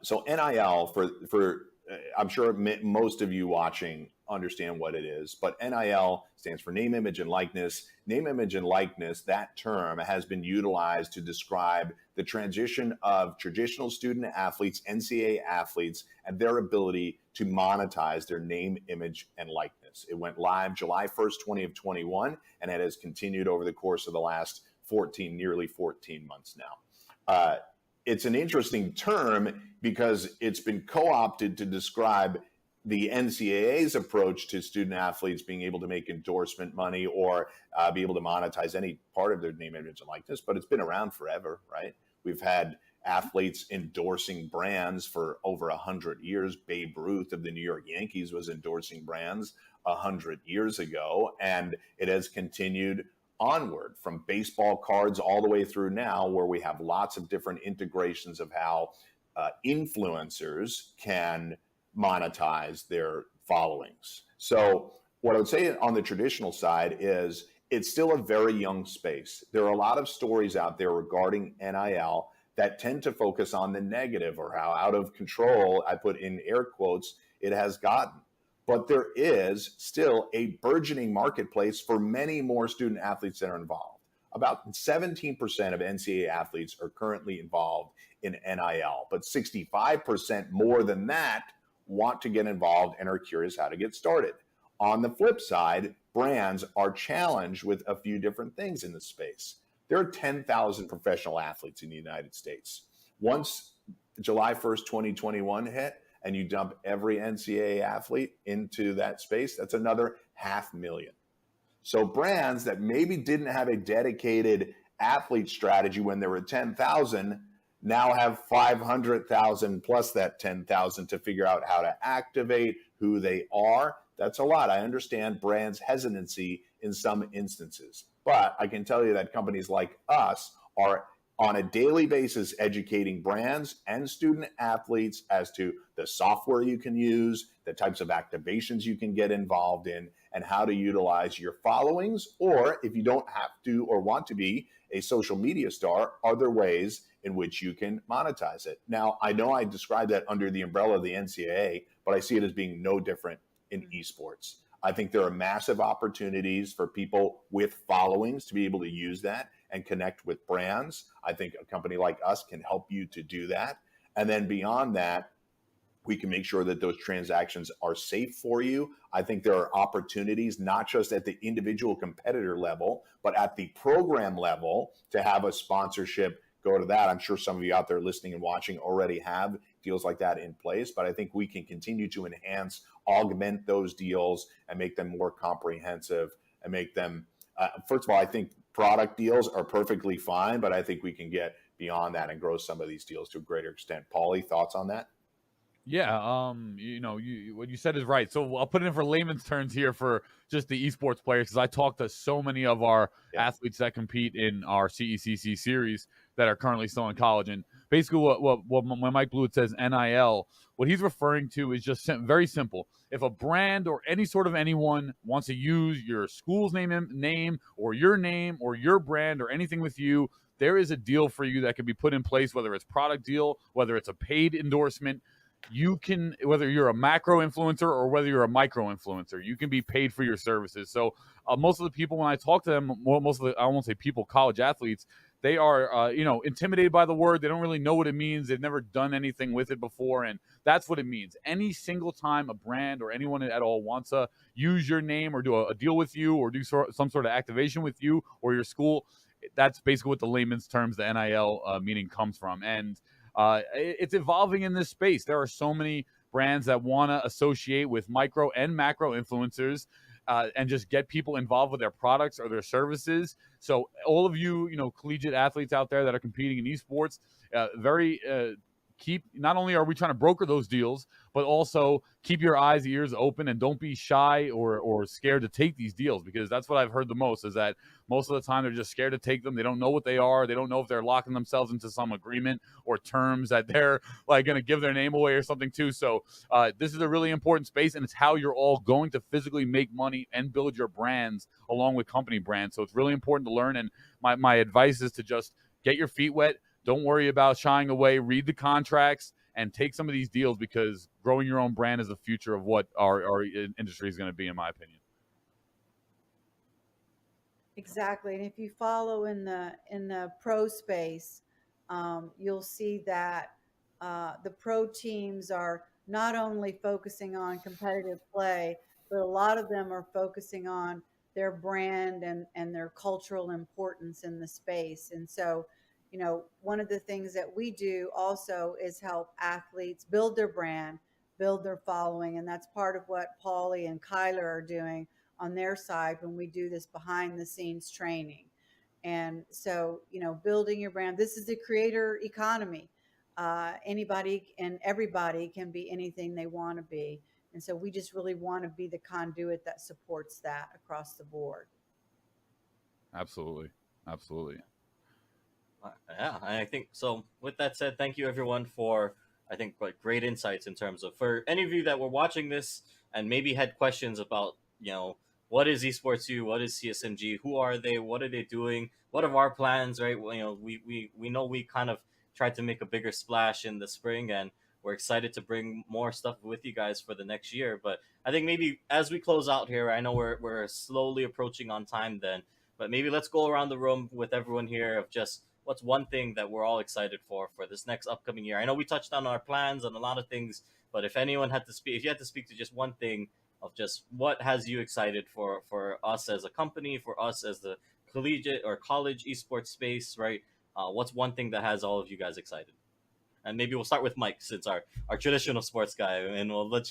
Speaker 22: so NIL for I'm sure most of you watching understand what it is, but NIL stands for name, image, and likeness. Name, image, and likeness, that term has been utilized to describe the transition of traditional student athletes, NCAA athletes, and their ability to monetize their name, image, and likeness. It went live July 1st, 2021, and it has continued over the course of the last nearly 14 months now. It's an interesting term because it's been co-opted to describe the NCAA's approach to student athletes being able to make endorsement money or be able to monetize any part of their name, image, and likeness. But it's been around forever, right? We've had athletes endorsing brands for over 100 years. Babe Ruth of the New York Yankees was endorsing brands 100 years ago, and it has continued onward from baseball cards all the way through now, where we have lots of different integrations of how influencers can monetize their followings. So what I would say on the traditional side is it's still a very young space. There are a lot of stories out there regarding NIL that tend to focus on the negative, or how out of control, I put in air quotes, it has gotten. But there is still a burgeoning marketplace for many more student athletes that are involved. About 17% of NCAA athletes are currently involved in NIL, but 65% more than that want to get involved and are curious how to get started. On the flip side, brands are challenged with a few different things in the space. There are 10,000 professional athletes in the United States. Once July 1st, 2021 hit, and you dump every NCAA athlete into that space, that's another 500,000. So brands that maybe didn't have a dedicated athlete strategy when there were 10,000 now have 500,000 plus that 10,000 to figure out how to activate who they are. That's a lot. I understand brands' hesitancy in some instances, but I can tell you that companies like us are on a daily basis educating brands and student athletes as to the software you can use, the types of activations you can get involved in, and how to utilize your followings, or if you don't have to or want to be a social media star, are there ways in which you can monetize it? Now, I know I described that under the umbrella of the NCAA, but I see it as being no different in esports. I think there are massive opportunities for people with followings to be able to use that and connect with brands. I think a company like us can help you to do that. And then beyond that, We can make sure that those transactions are safe for you. I think there are opportunities, not just at the individual competitor level, but at the program level to have a sponsorship go to that. I'm sure some of you out there listening and watching already have deals like that in place, but I think we can continue to enhance, augment those deals and make them more comprehensive and make them, first of all, I think product deals are perfectly fine, but I think we can get beyond that and grow some of these deals to a greater extent. Paulie, thoughts on that?
Speaker 7: Yeah, what you said is right. So I'll put it in for layman's terms here for just the esports players, because I talk to so many of our athletes that compete in our CECC series that are currently still in college. And basically what when Mike Blewett says NIL, what he's referring to is just very simple. If a brand or any sort of anyone wants to use your school's name or your brand or anything with you, there is a deal for you that can be put in place, whether it's product deal, whether it's a paid endorsement. You can, whether you're a macro influencer or whether you're a micro influencer, you can be paid for your services. So most of the people, when I talk to them, most of the, I won't say people, college athletes, they are, intimidated by the word. They don't really know what it means. They've never done anything with it before. And that's what it means. Any single time a brand or anyone at all wants to use your name or do a deal with you or do some sort of activation with you or your school, that's basically what the layman's terms, the NIL meaning comes from. And it's evolving in this space. There are so many brands that want to associate with micro and macro influencers and just get people involved with their products or their services. So all of you, collegiate athletes out there that are competing in esports, not only are we trying to broker those deals, but also keep your eyes, ears open, and don't be shy or scared to take these deals, because that's what I've heard the most, is that most of the time they're just scared to take them. They don't know what they are. They don't know if they're locking themselves into some agreement or terms that they're like going to give their name away or something too. So this is a really important space, and it's how you're all going to physically make money and build your brands along with company brands. So it's really important to learn. And my advice is to just get your feet wet. Don't worry about shying away. Read the contracts and take some of these deals, because growing your own brand is the future of what our industry is going to be, in my opinion.
Speaker 21: Exactly. And if you follow in the pro space, you'll see that the pro teams are not only focusing on competitive play, but a lot of them are focusing on their brand and their cultural importance in the space. And so, one of the things that we do also is help athletes build their brand, build their following. And that's part of what Paulie and Kyler are doing on their side when we do this behind the scenes training. And so, building your brand, this is the creator economy. Anybody and everybody can be anything they want to be. And so we just really want to be the conduit that supports that across the board.
Speaker 7: Absolutely.
Speaker 1: Yeah, I think so. With that said, thank you everyone for, I think, great insights in terms of, for any of you that were watching this and maybe had questions about, what is Esports U, what is CSMG, who are they, what are they doing, what are our plans, right? Well, we know we kind of tried to make a bigger splash in the spring, and we're excited to bring more stuff with you guys for the next year. But I think maybe as we close out here, I know we're slowly approaching on time then, but maybe let's go around the room with everyone here of just what's one thing that we're all excited for this next upcoming year. I know we touched on our plans and a lot of things, but if anyone had to speak, if you had to speak to just one thing of just what has you excited for us as a company, for us as the collegiate or college esports space, right? What's one thing that has all of you guys excited? And maybe we'll start with Mike, since our traditional sports guy, and we'll let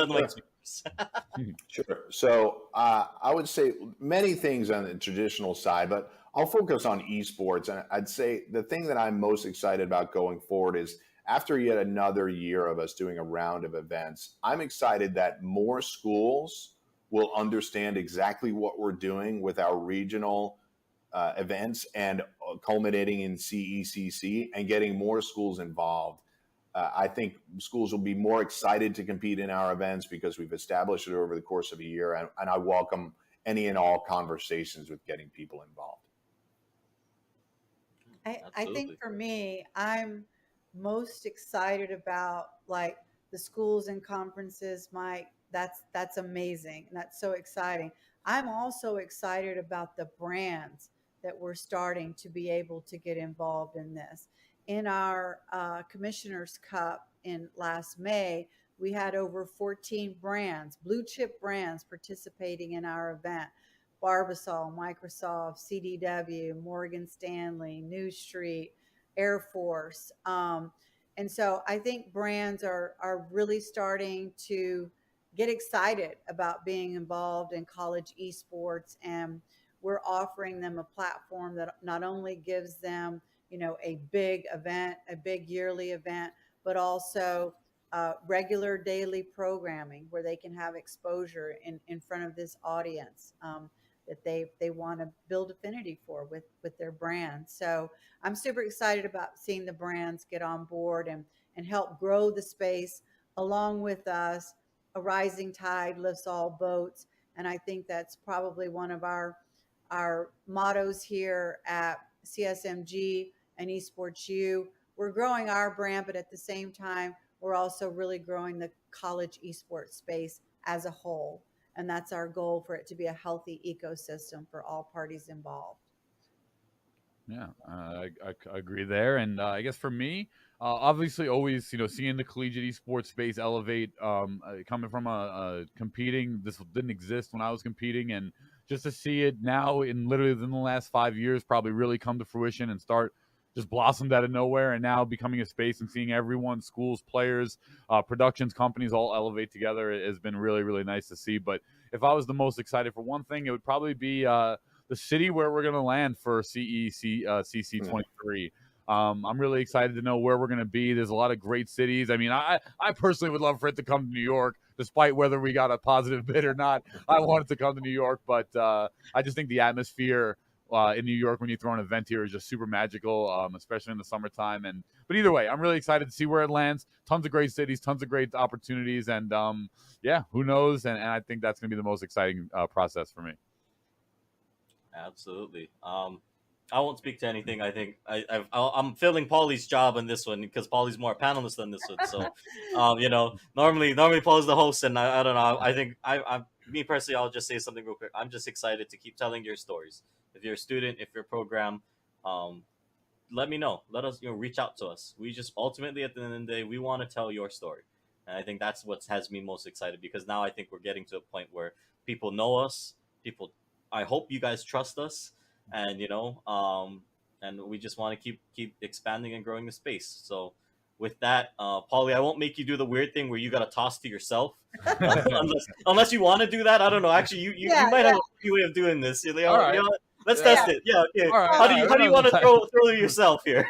Speaker 1: Mike speak first.
Speaker 22: Sure. So I would say many things on the traditional side, but I'll focus on esports. And I'd say the thing that I'm most excited about going forward is, after yet another year of us doing a round of events, I'm excited that more schools will understand exactly what we're doing with our regional events and culminating in CECC and getting more schools involved. I think schools will be more excited to compete in our events because we've established it over the course of a year, and I welcome any and all conversations with getting people involved.
Speaker 21: I think for me, I'm most excited about the schools and conferences. Mike, that's amazing. That's so exciting. I'm also excited about the brands that we're starting to be able to get involved in this. in our Commissioner's Cup in last May, we had over 14 brands, blue chip brands, participating in our event. Barbasol, Microsoft, CDW, Morgan Stanley, New Street, Air Force. And so I think brands are really starting to get excited about being involved in college esports, and we're offering them a platform that not only gives them, a big event, a big yearly event, but also regular daily programming where they can have exposure in front of this audience that they want to build affinity for with their brand. So I'm super excited about seeing the brands get on board and help grow the space along with us. A rising tide lifts all boats. And I think that's probably one of our mottos here at CSMG and Esports U. We're growing our brand, but at the same time, we're also really growing the college esports space as a whole. And that's our goal, for it to be a healthy ecosystem for all parties involved.
Speaker 7: Yeah, I agree there. And I guess for me, obviously always, seeing the collegiate esports space elevate, coming from competing, this didn't exist when I was competing. And just to see it now in literally within the last 5 years, probably really come to fruition and start just blossomed out of nowhere, and now becoming a space and seeing everyone, schools, players, productions, companies all elevate together has been really, really nice to see. But if I was the most excited for one thing, it would probably be the city where we're going to land for CC23. I'm really excited to know where we're going to be. There's a lot of great cities. I mean, I personally would love for it to come to New York, despite whether we got a positive bid or not. I want it to come to New York, but I just think the atmosphere in New York when you throw an event here is just super magical, especially in the summertime. But either way, I'm really excited to see where it lands. Tons of great cities, tons of great opportunities, and yeah, who knows? And I think that's going to be the most exciting process for me.
Speaker 1: Absolutely. I won't speak to anything. I think I'm filling Paulie's job on this one because Paulie's more a panelist than this one. So, normally Paulie's the host, and I don't know. I think me personally, I'll just say something real quick. I'm just excited to keep telling your stories. If you're a student, if you're a program, let me know. Let us, reach out to us. We just ultimately, at the end of the day, we want to tell your story. And I think that's what has me most excited, because now I think we're getting to a point where people know us. I hope you guys trust us, and and we just want to keep expanding and growing the space. So with that, Paulie, I won't make you do the weird thing where you got to toss to yourself, unless you want to do that. I don't know. Actually, you might have a way of doing this. All right. Let's test it. Yeah, okay.
Speaker 7: All right,
Speaker 1: how do you want to throw yourself here?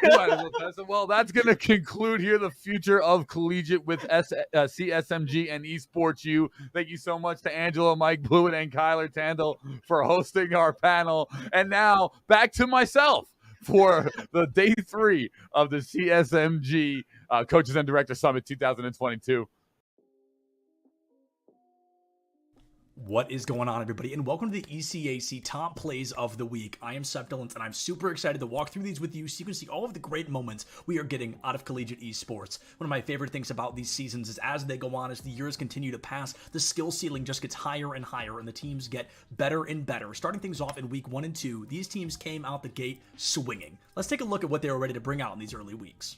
Speaker 7: Well, that's going to conclude here the future of collegiate with CSMG and Esports U. Thank you so much to Angela, Mike Blewett, and Kyler Tandle for hosting our panel. And now back to myself for the day 3 of the CSMG Coaches and Director Summit 2022.
Speaker 2: What is going on, everybody, and welcome to the ECAC Top Plays of the Week. I am Septilance, and I'm super excited to walk through these with you so you can see all of the great moments we are getting out of collegiate esports. One of my favorite things about these seasons is as they go on, as the years continue to pass, the skill ceiling just gets higher and higher, and the teams get better and better. Starting things off in week 1 and 2, these teams came out the gate swinging. Let's take a look at what they were ready to bring out in these early weeks.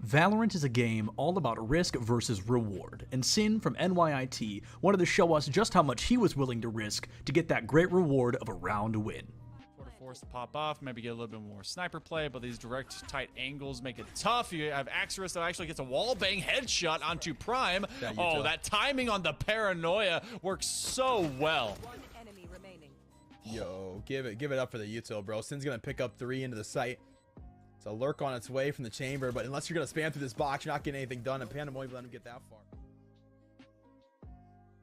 Speaker 2: Valorant is a game all about risk versus reward, and Sin from NYIT wanted to show us just how much he was willing to risk to get that great reward of a round win.
Speaker 6: Sort of forced to pop off, maybe get a little bit more sniper play, but these direct, tight angles make it tough. You have Axorus that actually gets a wall bang headshot onto Prime. Oh, that timing on the paranoia works so well.
Speaker 3: Yo, give it up for the util, bro. Sin's gonna pick up 3 into the site. It's a lurk on its way from the chamber, but unless you're going to spam through this box, you're not getting anything done, and Panda won't even let him get that far.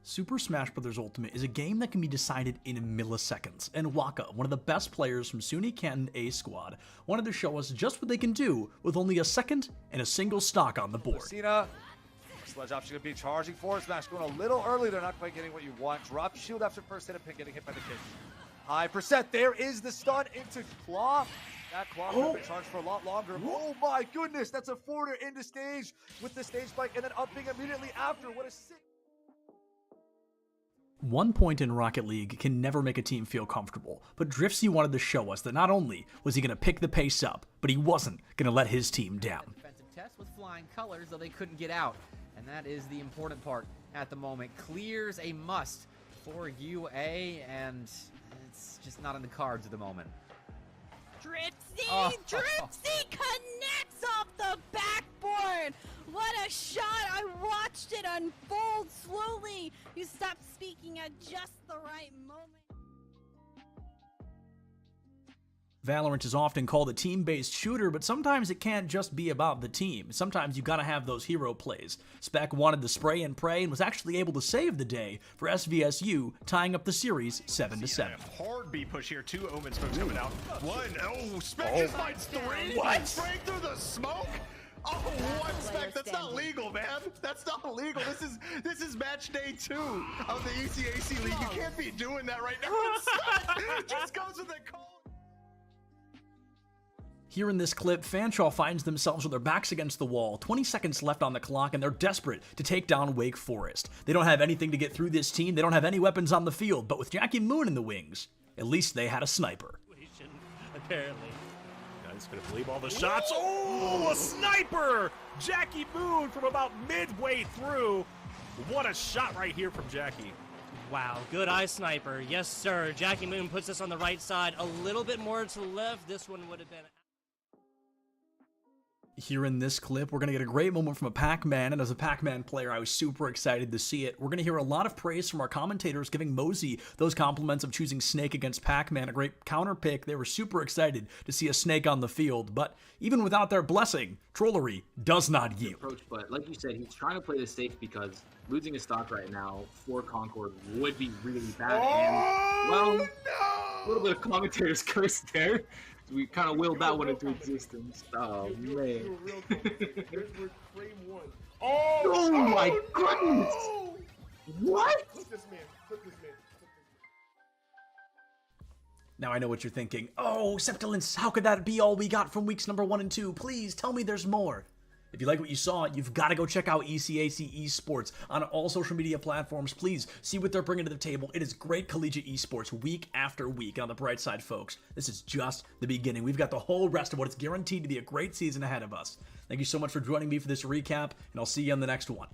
Speaker 2: Super Smash Bros. Ultimate is a game that can be decided in milliseconds, and Waka, one of the best players from SUNY Canton A Squad, wanted to show us just what they can do with only a second and a single stock on the board.
Speaker 5: Cena, sledge option going to be charging forward smash, going a little early. They're not quite getting what you want. Drop shield after first hit, and Pin getting hit by the kick. High percent. There is the stun into Claw. That Claw could have been charged for a lot longer. Oh my goodness, that's a forwarder into stage with the stage spike and then upping immediately after. What a sick.
Speaker 2: 1 point in Rocket League can never make a team feel comfortable, but Driftsy wanted to show us that not only was he going to pick the pace up, but he wasn't going to let his team down.
Speaker 4: Defensive test with flying colors, though they couldn't get out, and that is the important part at the moment. Clears a must for UA, and it's just not in the cards at the moment.
Speaker 8: Dripsy! Dripsy connects off the backboard! What a shot! I watched it unfold slowly. You stopped speaking at just the right moment.
Speaker 2: Valorant is often called a team-based shooter, but sometimes it can't just be about the team. Sometimes you gotta have those hero plays. Spec wanted to spray and pray and was actually able to save the day for SVSU, tying up the series 7-7.
Speaker 19: Hard B push here, 2 Omen smokes coming out. 1, oh, Spec just finds 3. What? Spraying through the smoke? Oh, 1 Spec, that's not legal, man. That's not legal. This is match day 2 of the ECAC League. You can't be doing that right now. Spec just goes with the call.
Speaker 2: Here in this clip, Fanshawe finds themselves with their backs against the wall, 20 seconds left on the clock, and they're desperate to take down Wake Forest. They don't have anything to get through this team, they don't have any weapons on the field, but with Jackie Moon in the wings, at least they had a sniper.
Speaker 23: Apparently. Guys gonna believe all the shots. Oh, a sniper! Jackie Moon from about midway through. What a shot right here from Jackie.
Speaker 24: Wow, good eye sniper. Yes, sir. Jackie Moon puts us on the right side. A little bit more to the left. This one would have been...
Speaker 2: Here in this clip, we're going to get a great moment from a Pac-Man, and as a Pac-Man player, I was super excited to see it. We're going to hear a lot of praise from our commentators giving Mosey those compliments of choosing Snake against Pac-Man, a great counter pick. They were super excited to see a Snake on the field, but even without their blessing, Trollery does not yield.
Speaker 25: Approach, but like you said, he's trying to play this safe because losing his stock right now for Concord would be really bad. And, well, a little bit of commentator's curse there. We kind of willed that one into existence. Oh, man. Oh my goodness! What?
Speaker 2: Now I know what you're thinking. Oh, Septilence, how could that be all we got from weeks number 1 and 2? Please tell me there's more. If you like what you saw, you've got to go check out ECAC Esports on all social media platforms. Please see what they're bringing to the table. It is great collegiate esports week after week. On the bright side, folks, this is just the beginning. We've got the whole rest of what is guaranteed to be a great season ahead of us. Thank you so much for joining me for this recap, and I'll see you on the next one.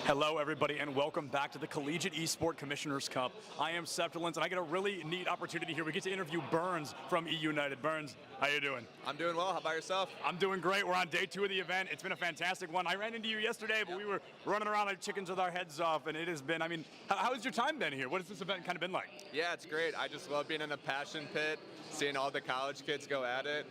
Speaker 23: Hello, everybody, and welcome back to the Collegiate Esport Commissioners Cup. I am Septilence, and I get a really neat opportunity here. We get to interview Burns from E United. Burns, how you doing?
Speaker 26: I'm doing well. How about yourself?
Speaker 23: I'm doing great. We're on day 2 of the event. It's been a fantastic one. I ran into you yesterday, but we were running around like chickens with our heads off, and it has been, I mean, how has your time been here? What has this event kind of been like?
Speaker 26: Yeah, it's great. I just love being in the passion pit, seeing all the college kids go at it.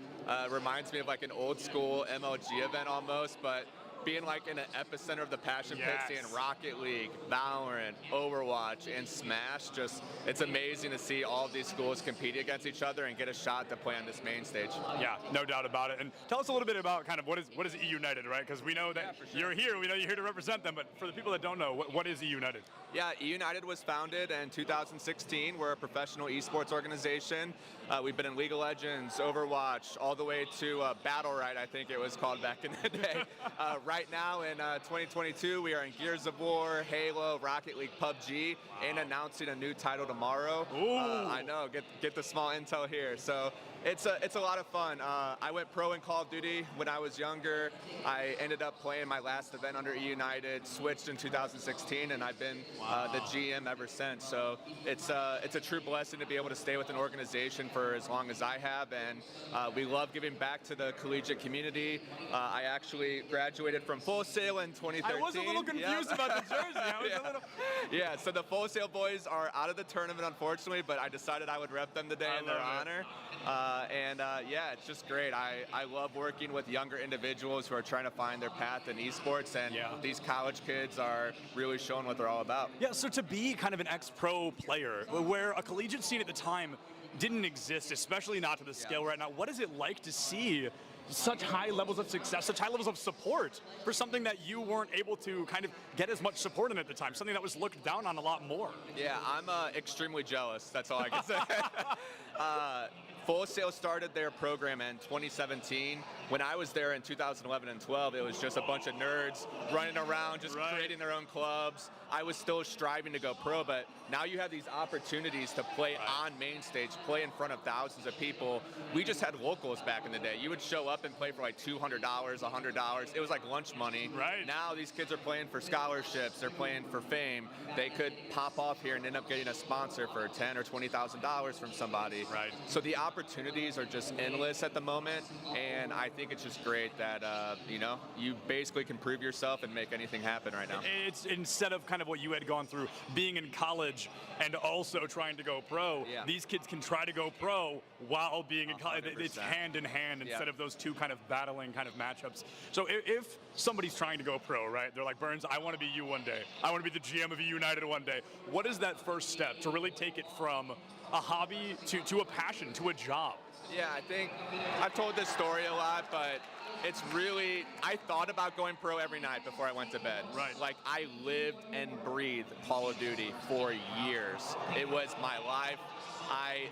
Speaker 26: Reminds me of like an old school MLG event almost, but being like in an epicenter of the passion pit, seeing Rocket League, Valorant, Overwatch, and Smash, just it's amazing to see all of these schools compete against each other and get a shot to play on this main stage.
Speaker 23: Yeah, no doubt about it. And tell us a little bit about kind of what is E United, right? Because we know that you're here, we know you're here to represent them, but for the people that don't know, what is E United?
Speaker 26: Yeah, E United was founded in 2016. We're a professional esports organization. We've been in League of Legends, Overwatch, all the way to Battle Right, I think it was called back in the day. Right now in 2022, we are in Gears of War, Halo, Rocket League, PUBG, and announcing a new title tomorrow. I know, get the small intel here. So it's a lot of fun. I went pro in Call of Duty when I was younger. I ended up playing my last event under E United, switched in 2016, and I've been the GM ever since. So it's a true blessing to be able to stay with an organization for as long as I have, and we love giving back to the collegiate community. I actually graduated from Full Sail in 2013.
Speaker 23: I was a little confused about the jersey.
Speaker 26: Yeah, so the Full Sail boys are out of the tournament, unfortunately, but I decided I would rep them today in their honor. Yeah, it's just great. I love working with younger individuals who are trying to find their path in esports, and these college kids are really showing what they're all about.
Speaker 23: Yeah, so to be kind of an ex-pro player, where a collegiate scene at the time
Speaker 10: didn't exist, especially not to the scale right now. What is it like to see such high levels of success, such high levels of support for something that you weren't able to kind of get as much support in at the time, something that was looked down on a lot more?
Speaker 26: Yeah, I'm extremely jealous. That's all I can say. Full Sail started their program in 2017. When I was there in 2011 and 12, it was just a bunch of nerds running around, just creating their own clubs. I was still striving to go pro, but now you have these opportunities to play on main stage, play in front of thousands of people. We just had locals back in the day. You would show up and play for like $200, $100. It was like lunch money.
Speaker 10: Right.
Speaker 26: Now these kids are playing for scholarships. They're playing for fame. They could pop off here and end up getting a sponsor for $10,000 or $20,000 from somebody.
Speaker 10: Right.
Speaker 26: So the opportunities are just endless at the moment, and I think it's just great that you know, you basically can prove yourself and make anything happen right now.
Speaker 10: It's instead of kind of what you had gone through, being in college and also trying to go pro, these kids can try to go pro while being in college. It's hand in hand instead of those two kind of battling kind of matchups. So if somebody's trying to go pro, right, they're like, Burns, I want to be you one day. I want to be the GM of United one day. What is that first step to really take it from a hobby to a passion, to a job?
Speaker 26: Yeah, I think I've told this story a lot, but it's really, I thought about going pro every night before I went to bed.
Speaker 10: Right.
Speaker 26: Like, I lived and breathed Call of Duty for years. It was my life. I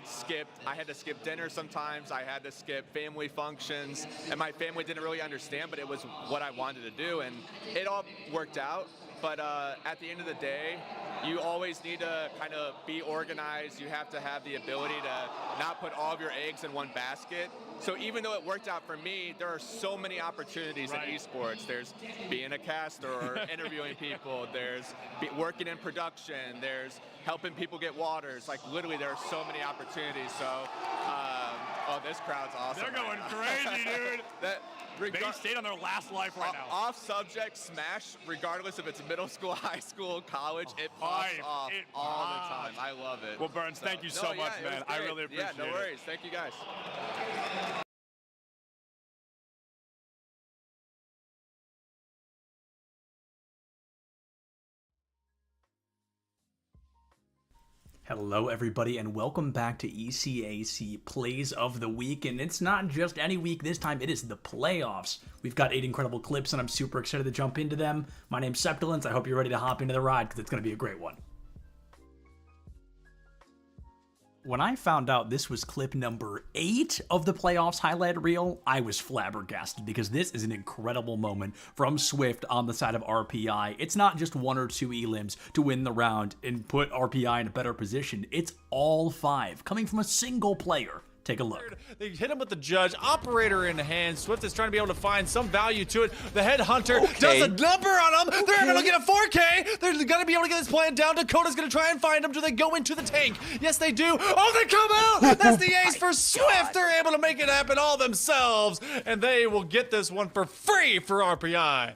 Speaker 26: had to skip dinner sometimes. I had to skip family functions, and my family didn't really understand, but it was what I wanted to do, and it all worked out. But at the end of the day, you always need to kind of be organized. You have to have the ability to not put all of your eggs in one basket. So even though it worked out for me, there are so many opportunities in esports. There's being a caster or interviewing people. There's working in production. There's helping people get waters. Like, literally, there are so many opportunities. So, oh, this crowd's awesome.
Speaker 10: They're going crazy, dude. They stayed on their last life right now.
Speaker 26: Off subject, Smash, regardless if it's middle school, high school, college, it pops off all the time. I love it.
Speaker 10: Well, Burns, thank you so much, man. I really appreciate it.
Speaker 26: Yeah, no worries. Thank you, guys.
Speaker 2: Hello, everybody, and welcome back to ECAC Plays of the Week. And it's not just any week this time, it is the playoffs. We've got 8 incredible clips, and I'm super excited to jump into them. My name's Septilence. I hope you're ready to hop into the ride, because it's going to be a great one. When I found out this was clip number 8 of the playoffs highlight reel, I was flabbergasted because this is an incredible moment from Swift on the side of RPI. It's not just 1 or 2 elims to win the round and put RPI in a better position. It's all 5 coming from a single player. Take a look.
Speaker 6: They hit him with the judge, operator in hand. Swift is trying to be able to find some value to it. The headhunter does a number on him. They're going to get a 4K. They're going to be able to get this plan down. Dakota's going to try and find him. Do they go into the tank? Yes, they do. Oh, they come out. That's the ace for Swift. They're able to make it happen all themselves, and they will get this one for free for RPI.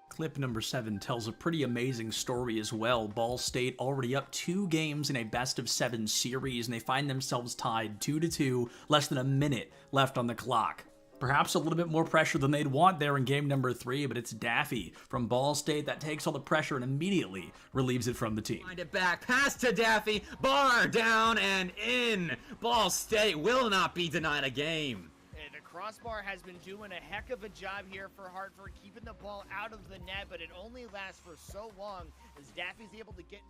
Speaker 2: Clip number 7 tells a pretty amazing story as well. Ball State already up 2 games in a best-of-7 series, and they find themselves tied 2-2, less than a minute left on the clock. Perhaps a little bit more pressure than they'd want there in game number 3, but it's Daffy from Ball State that takes all the pressure and immediately relieves it from the team.
Speaker 4: Find it back, pass to Daffy, bar down and in. Ball State will not be denied a game.
Speaker 11: Crossbar has been doing a heck of a job here for Hartford, keeping the ball out of the net, but it only lasts for so long as Daffy's able to get...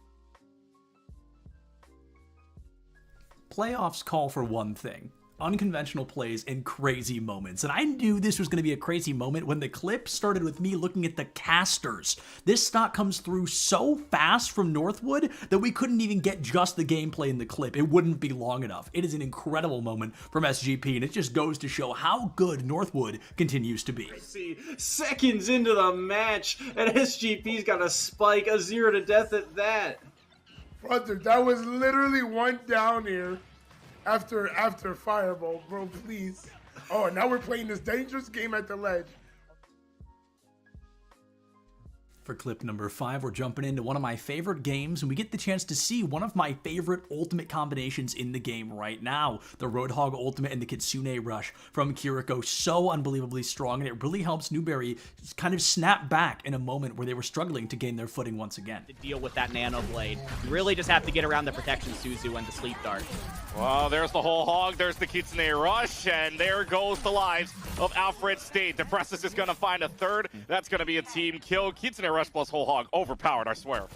Speaker 2: Playoffs call for one thing: unconventional plays and crazy moments. And I knew this was going to be a crazy moment when the clip started with me looking at the casters. This stock comes through so fast from Northwood that we couldn't even get just the gameplay in the clip. It wouldn't be long enough. It is an incredible moment from SGP, and it just goes to show how good Northwood continues to be.
Speaker 18: See, seconds into the match, and SGP's got a spike, a 0 to death at that.
Speaker 12: Brother, that was literally 1 down here. After Fireball, bro, please. Oh, now we're playing this dangerous game at the ledge.
Speaker 2: For clip number 5, we're jumping into one of my favorite games, and we get the chance to see one of my favorite ultimate combinations in the game right now. The Roadhog ultimate and the Kitsune Rush from Kiriko, so unbelievably strong, and it really helps Newberry kind of snap back in a moment where they were struggling to gain their footing once again.
Speaker 9: To deal with that Nano Blade, you really just have to get around the protection Suzu and the Sleep Dart.
Speaker 20: Well, there's the whole hog, there's the Kitsune Rush, and there goes the lives of Alfred State. Depressus is going to find a third. That's going to be a team kill. Kitsune Rush plus whole hog, overpowered, I swear.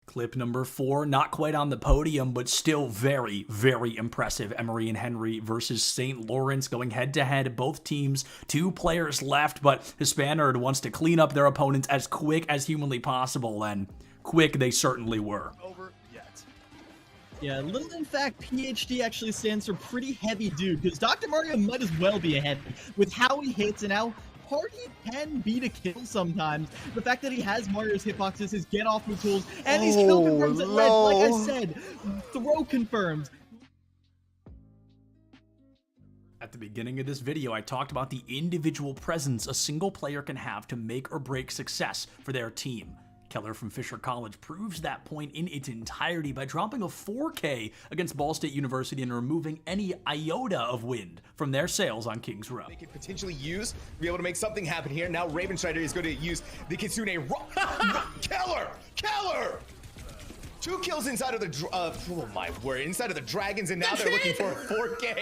Speaker 2: Clip number 4, not quite on the podium, but still very, very impressive. Emery and Henry versus St. Lawrence going head-to-head. Both teams, 2 players left, but Hispanard wants to clean up their opponents as quick as humanly possible, and quick they certainly were.
Speaker 13: Yeah, little in fact, PhD actually stands for pretty heavy dude, because Dr. Mario might as well be a heavy. With how he hits and how hard he can be to kill sometimes, the fact that he has Mario's hitboxes, his get-off-me tools, and these kill confirms at red, like I said, throw confirms.
Speaker 2: At the beginning of this video, I talked about the individual presence a single player can have to make or break success for their team. Keller from Fisher College proves that point in its entirety by dropping a 4K against Ball State University and removing any iota of wind from their sails on Kings Row.
Speaker 14: They could potentially use to be able to make something happen here. Now Ravenstrider is going to use the Kitsune Keller! 2 kills inside of the oh my word, inside of the dragons, and now they're looking for a 4K.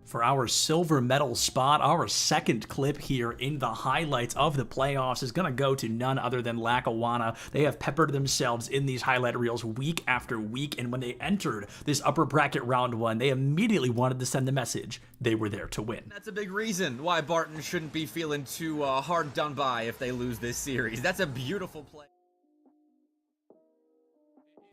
Speaker 2: For our silver medal spot, our second clip here in the highlights of the playoffs is going to go to none other than Lackawanna. They have peppered themselves in these highlight reels week after week, and when they entered this upper bracket round 1, they immediately wanted to send the message they were there to win.
Speaker 4: That's a big reason why Barton shouldn't be feeling too hard done by if they lose this series. That's a beautiful play.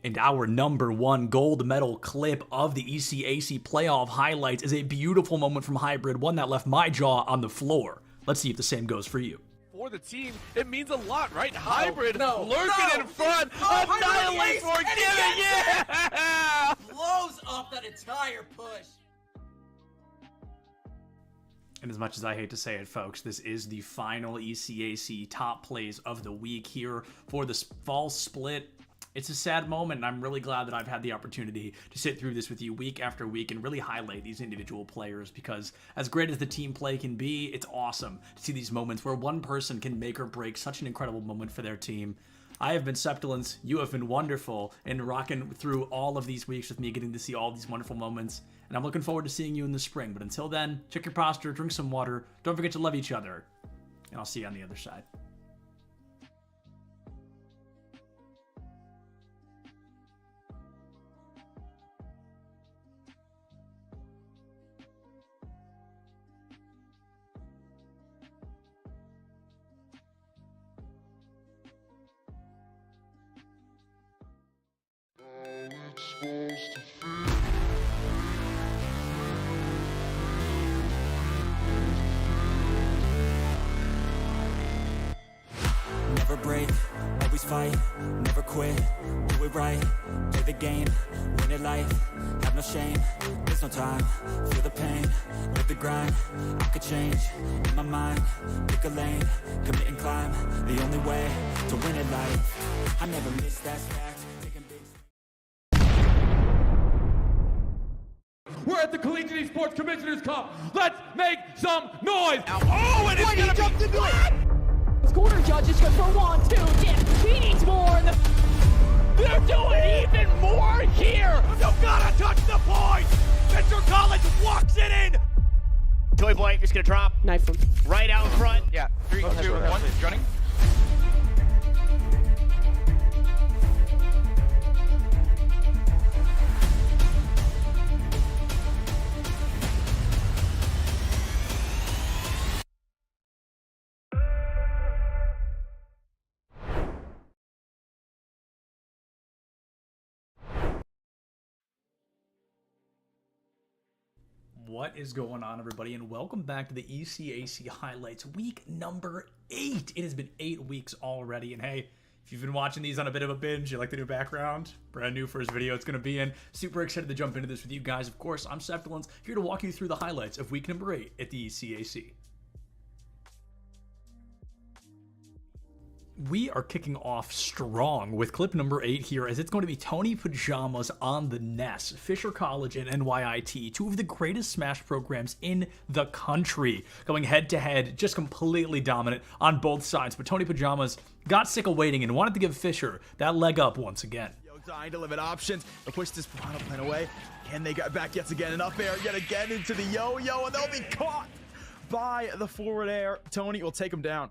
Speaker 2: And our number 1 gold medal clip of the ECAC playoff highlights is a beautiful moment from Hybrid, one that left my jaw on the floor. Let's see if the same goes for you.
Speaker 15: For the team, it means a lot, right? Hybrid lurking in front, annihilate for giving, yeah!
Speaker 16: Blows up that entire push.
Speaker 2: And as much as I hate to say it, folks, this is the final ECAC top plays of the week here for the fall split. It's a sad moment, and I'm really glad that I've had the opportunity to sit through this with you week after week and really highlight these individual players, because as great as the team play can be, it's awesome to see these moments where one person can make or break such an incredible moment for their team. I have been Septilence. You have been wonderful in rocking through all of these weeks with me, getting to see all these wonderful moments, and I'm looking forward to seeing you in the spring. But until then, check your posture, drink some water, don't forget to love each other, and I'll see you on the other side.
Speaker 17: Never break, always fight, never quit, do it right, play the game, win it life, have no shame, there's no time, feel the pain, live the grind, I could change, in my mind, pick a lane, commit and climb, the only way to win it life, I never miss that fact.
Speaker 7: We're at the Collegiate Esports Commissioners Cup. Let's make some noise.
Speaker 15: Oh, and it's gonna
Speaker 13: jumped into it.
Speaker 16: Corner judges go for 1, 2, yeah, he needs more.
Speaker 15: They're doing even more here. You gotta touch the point. Mr. College walks it in.
Speaker 9: Toy Boy just gonna drop.
Speaker 16: Knife him.
Speaker 9: Right out in front.
Speaker 15: Yeah, 3, 2, 1, running.
Speaker 2: What is going on, everybody, and welcome back to the ECAC Highlights week number 8. It has been 8 weeks already, and hey, If you've been watching these on a bit of a binge, you like the new background, brand new first video it's going to be in. Super excited to jump into this with you guys. Of course, I'm Septilence, here to walk you through the highlights of week number 8 at the ECAC. We are kicking off strong with clip number 8 here, as it's going to be Tony Pajamas on the Ness. Fisher College and NYIT, two of the greatest Smash programs in the country, going head-to-head, just completely dominant on both sides. But Tony Pajamas got sick of waiting and wanted to give Fisher that leg up once again.
Speaker 1: Dying to limit options, or push this Piranha Plant away. Can they get back yet again? Enough air yet again into the yo-yo, and they'll be caught by the forward air. Tony will take him down.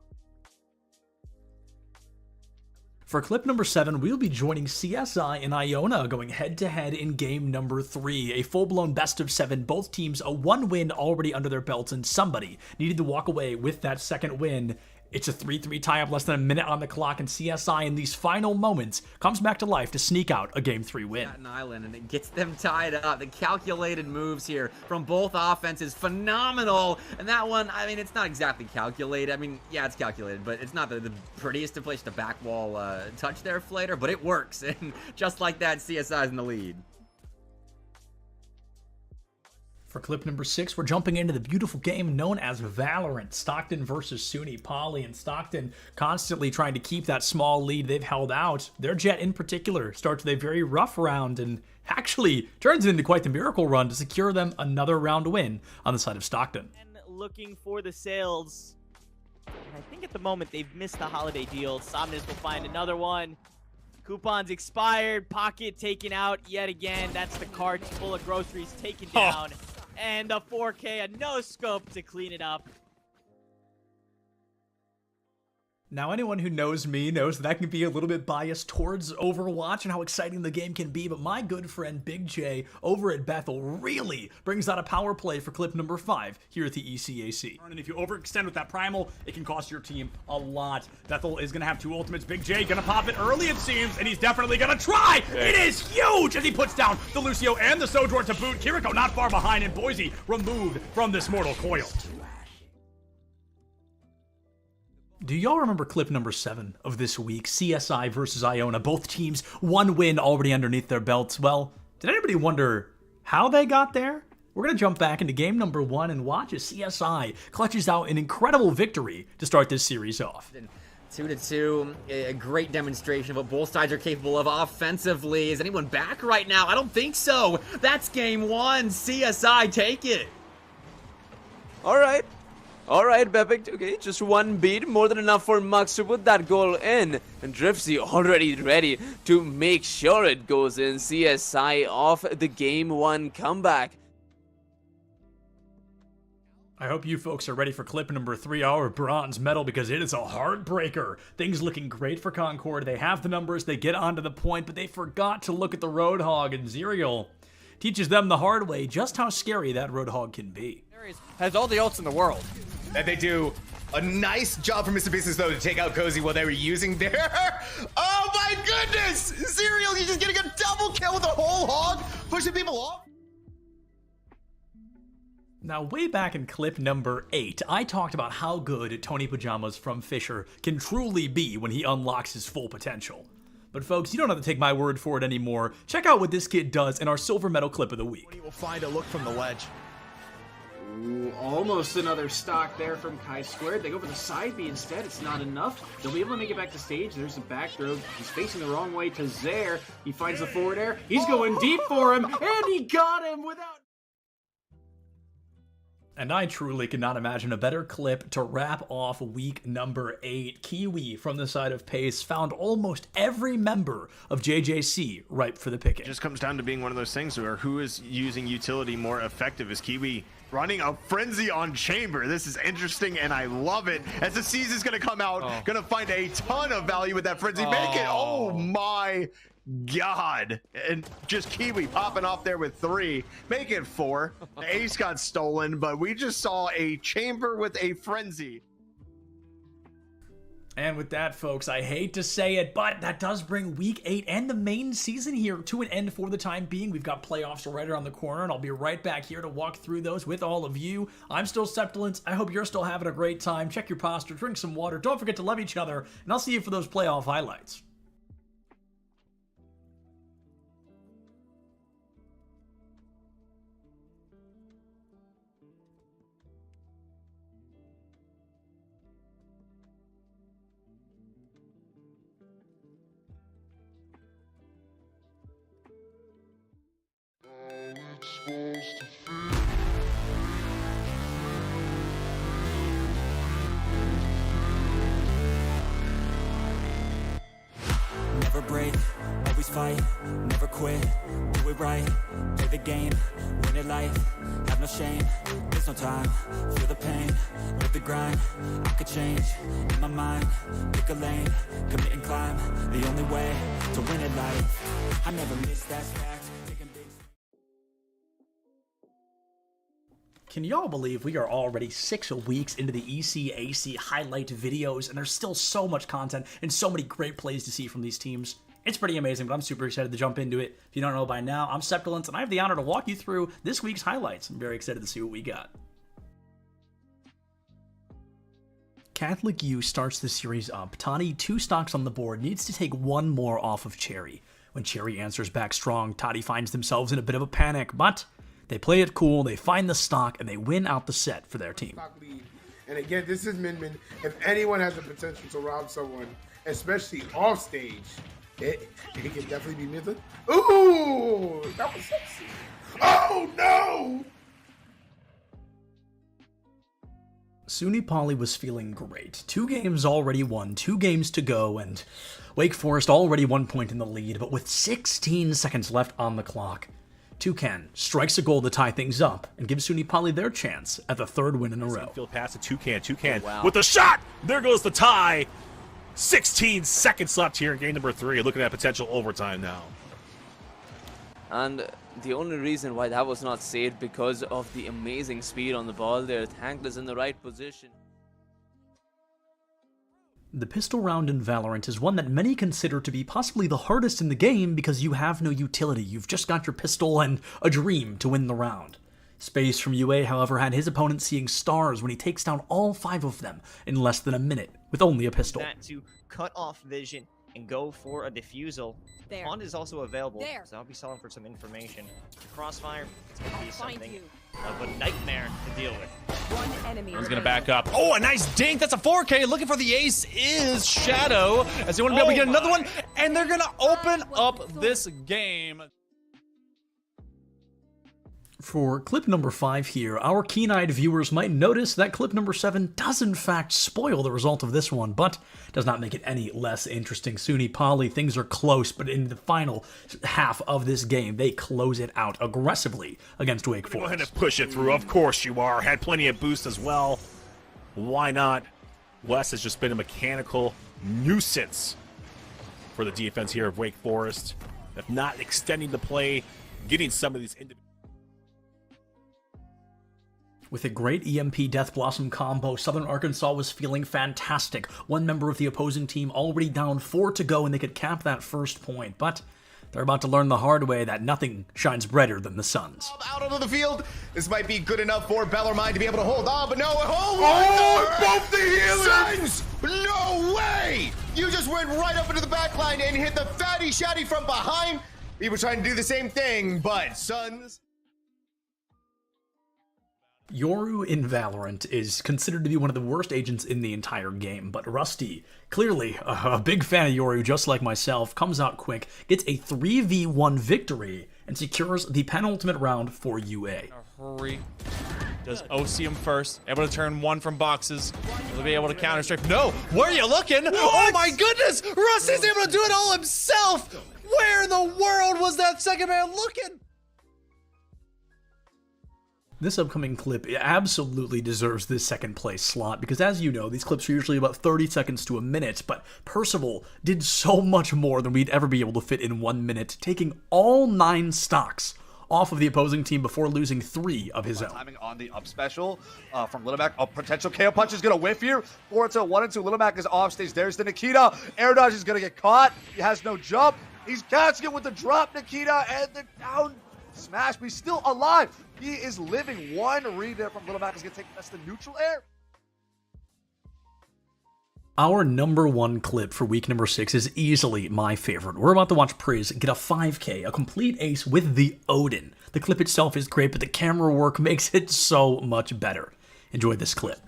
Speaker 2: For clip number 7, we'll be joining CSI and Iona going head-to-head in game number 3. A full-blown best-of-7, both teams a 1 win already under their belts, and somebody needed to walk away with that second win. It's a 3-3 tie-up, less than a minute on the clock, and CSI in these final moments comes back to life to sneak out a game 3 win.
Speaker 4: Staten Island, and it gets them tied up. The calculated moves here from both offenses, phenomenal. And that one, I mean, it's not exactly calculated. I mean, yeah, it's calculated, but it's not the prettiest to place the back wall touch there, Flater, but it works. And just like that, CSI's in the lead.
Speaker 2: For clip number 6, we're jumping into the beautiful game known as Valorant. Stockton versus SUNY Poly, and Stockton constantly trying to keep that small lead they've held out. Their Jet in particular starts with a very rough round and actually turns it into quite the miracle run to secure them another round win on the side of Stockton.
Speaker 3: And looking for the sales. And I think at the moment they've missed the holiday deal. Somnus will find another one. Coupons expired, pocket taken out yet again. That's the cart full of groceries taken down. And the 4K, a no scope to clean it up.
Speaker 2: Now, anyone who knows me knows that can be a little bit biased towards Overwatch and how exciting the game can be, but my good friend Big J over at Bethel really brings out a power play for clip number 5 here at the ECAC. And if you overextend with that Primal, it can cost your team a lot. Bethel is going to have 2 ultimates. Big J going to pop it early, it seems, and he's definitely going to try. It is huge as he puts down the Lucio and the Sojourn to boot. Kiriko not far behind, and Boise removed from this mortal coil. Do y'all remember clip number 7 of this week? CSI versus Iona. Both teams 1 win already underneath their belts. Well, did anybody wonder how they got there? We're going to jump back into game number 1 and watch as CSI clutches out an incredible victory to start this series off.
Speaker 4: 2-2, a great demonstration of what both sides are capable of offensively. Is anyone back right now? I don't think so. That's game 1. CSI, take it.
Speaker 5: All right, Bepik, okay, just 1 beat, more than enough for Mux to put that goal in. And Driftsy already ready to make sure it goes in. CSI off the game 1 comeback.
Speaker 2: I hope you folks are ready for clip number 3, our bronze medal, because it is a heartbreaker. Things looking great for Concord. They have the numbers, they get onto the point, but they forgot to look at the Roadhog, and Zerial teaches them the hard way just how scary that Roadhog can be.
Speaker 14: Has all the ults in the world. And they do a nice job for Mr. Business, though, to take out Cozy while they were using their... Oh my goodness! Zerial, you're just getting a double kill with a whole hog, pushing people off.
Speaker 2: Now, way back in clip number 8, I talked about how good Tony Pajamas from Fisher can truly be when he unlocks his full potential. But folks, you don't have to take my word for it anymore. Check out what this kid does in our silver medal clip of the week.
Speaker 1: He will find a look from the ledge.
Speaker 18: Ooh, almost another stock there from Kai Squared. They go for the side B instead. It's not enough. They'll be able to make it back to stage. There's a back throw. He's facing the wrong way to Zaire. He finds the forward air. He's going deep for him, and he got him without...
Speaker 2: And I truly cannot imagine a better clip to wrap off week number 8. Kiwi from the side of Pace found almost every member of JJC ripe for the picking.
Speaker 19: It just comes down to being one of those things where who is using utility more effective. Is Kiwi running a frenzy on Chamber? This is interesting and I love it. As the season's gonna come out, gonna find a ton of value with that frenzy. Make it, oh my God. And just Kiwi popping off there with 3, make it 4. The ace got stolen, but we just saw a Chamber with a frenzy.
Speaker 2: And with that, folks, I hate to say it, but that does bring Week 8 and the main season here to an end for the time being. We've got playoffs right around the corner, and I'll be right back here to walk through those with all of you. I'm still Septilence. I hope you're still having a great time. Check your posture, drink some water. Don't forget to love each other, and I'll see you for those playoff highlights.
Speaker 17: Never break, always fight, never quit, do it right, play the game, win it life, have no shame, there's no time, feel the pain, live the grind, I could change, in my mind, pick a lane, commit and climb, the only way to win it life, I never miss, that's fact, taking big.
Speaker 2: Can y'all believe we are already 6 weeks into the ECAC highlight videos, and there's still so much content and so many great plays to see from these teams? It's pretty amazing, but I'm super excited to jump into it. If you don't know by now, I'm Septilence, and I have the honor to walk you through this week's highlights. I'm very excited to see what we got. Catholic U starts the series up. Toddy, 2 stocks on the board, needs to take 1 more off of Cherry. When Cherry answers back strong, Toddy finds themselves in a bit of a panic, but they play it cool, they find the stock, and they win out the set for their team.
Speaker 12: And again, this is Min. If anyone has the potential to rob someone, especially off stage, it can definitely be Min. Ooh, that was sexy. Oh no!
Speaker 2: Suni Poly was feeling great. 2 games already won, 2 games to go, and Wake Forest already 1 point in the lead, but with 16 seconds left on the clock, Toucan strikes a goal to tie things up and gives Suni Poly their chance at the 3rd win in a row.
Speaker 8: Field pass to Toucan with the shot. There goes the tie. 16 seconds left here in game number 3. Looking at potential overtime now.
Speaker 5: And the only reason why that was not saved because of the amazing speed on the ball there. Thankless in the right position.
Speaker 2: The pistol round in Valorant is one that many consider to be possibly the hardest in the game because you have no utility. You've just got your pistol and a dream to win the round. Space from UA, however, had his opponent seeing stars when he takes down all 5 of them in less than a minute with only a pistol.
Speaker 21: That to cut off vision and go for a defusal. Pond is also available, so I'll be selling for some information. The crossfire, it's going to be something of a nightmare to deal with.
Speaker 16: One enemy.
Speaker 6: He's gonna back up. Oh, a nice dink. That's a 4K. Looking for the ace is Shadow, as they want to be able to get another one, and they're gonna open up this game.
Speaker 2: For clip number 5 here, our keen-eyed viewers might notice that clip number 7 does in fact spoil the result of this one, but does not make it any less interesting. Suni Poly, things are close, but in the final half of this game, they close it out aggressively against Wake Forest.
Speaker 8: Go ahead and push it through. Of course you are. Had plenty of boost as well. Why not? Wes has just been a mechanical nuisance for the defense here of Wake Forest. If not extending the play, getting some of these individual.
Speaker 2: With a great EMP Death Blossom combo, Southern Arkansas was feeling fantastic. 1 member of the opposing team already down, 4 to go, and they could cap that first point. But they're about to learn the hard way that nothing shines brighter than the suns.
Speaker 14: Out onto the field. This might be good enough for Bellarmine to be able to hold on, but no. Oh,
Speaker 12: both the healers!
Speaker 14: Suns! No way! You just went right up into the back line and hit the fatty shatty from behind. We were trying to do the same thing, but Suns...
Speaker 2: Yoru in Valorant is considered to be one of the worst agents in the entire game, but Rusty, clearly a big fan of Yoru just like myself, comes out quick, gets a 3v1 victory, and secures the penultimate round for UA.
Speaker 6: Hurry. Does OC him first, able to turn 1 from boxes, will be able to counter strike. No, where are you looking? What? Oh my goodness, Rusty's able to do it all himself. Where in the world was that second man looking?
Speaker 2: This upcoming clip absolutely deserves this 2nd place slot because, as you know, these clips are usually about 30 seconds to a minute, but Percival did so much more than we'd ever be able to fit in 1 minute, taking all 9 stocks off of the opposing team before losing 3 of his own.
Speaker 10: Timing on the up special from Little Mac. A potential KO punch is going to whiff here. 4-1 and 2. Little Mac is off stage. There's the Nikita. Air dodge is going to get caught. He has no jump. He's catching it with the drop, Nikita, and the down smash. But he's still alive. He is living. One read there from Little Mac is going to take that's the neutral air.
Speaker 2: Our number 1 clip for week number 6 is easily my favorite. We're about to watch Priz get a 5K, a complete ace with the Odin. The clip itself is great, but the camera work makes it so much better. Enjoy this clip.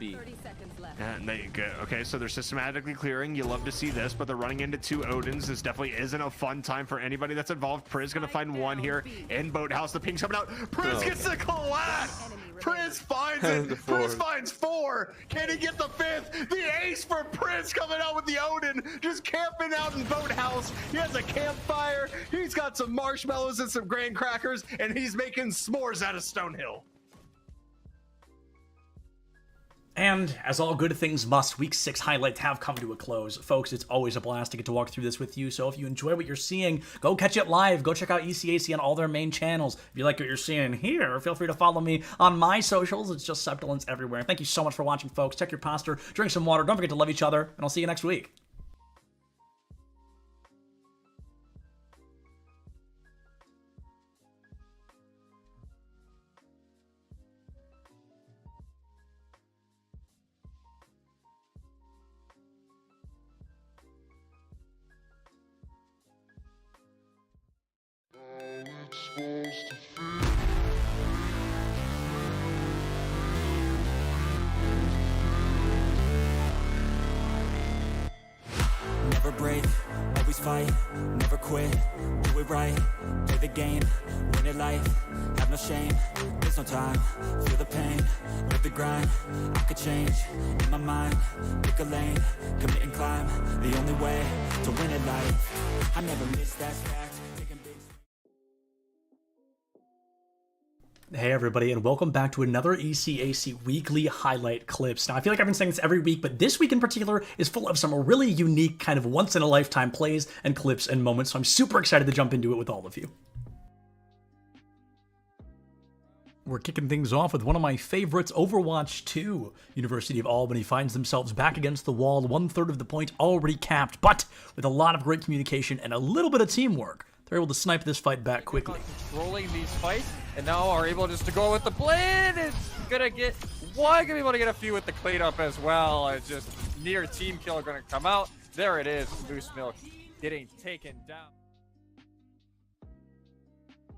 Speaker 19: And there you go. Okay, so they're systematically clearing. You love to see this, but they're running into 2 Odins. This definitely isn't a fun time for anybody that's involved. Priz gonna find 1 here in Boathouse. The ping's coming out. Priz gets the collapse. Priz finds it. Priz finds 4. Can he get the 5th? The ace for Priz coming out with the Odin. Just camping out in Boathouse. He has a campfire. He's got some marshmallows and some graham crackers, and he's making s'mores out of Stonehill.
Speaker 2: And as all good things must, week 6 highlights have come to a close. Folks, it's always a blast to get to walk through this with you. So if you enjoy what you're seeing, go catch it live. Go check out ECAC on all their main channels. If you like what you're seeing here, feel free to follow me on my socials. It's just Subtilence everywhere. Thank you so much for watching, folks. Check your posture, drink some water. Don't forget to love each other, and I'll see you next week.
Speaker 17: Never break, always fight, never quit, do it right, play the game, win it life, have no shame, there's no time, feel the pain, live the grind, I could change, in my mind, pick a lane, commit and climb, the only way to win it life, I never miss that fact, taking big.
Speaker 2: Hey everybody, and welcome back to another ECAC weekly highlight clips. Now I feel like I've been saying this every week, but this week in particular is full of some really unique kind of once-in-a-lifetime plays and clips and moments, so I'm super excited to jump into it with all of you. We're kicking things off with one of my favorites, Overwatch 2. University of Albany finds themselves back against the wall, 1/3 of the point already capped, but with a lot of great communication and a little bit of teamwork, they're able to snipe this fight back quickly.
Speaker 22: Controlling these fights, and now are able just to go with the blade. It's gonna get one, gonna be able to get a few with the cleanup as well. It's just near team kill gonna come out. There it is, Loose Milk getting taken down.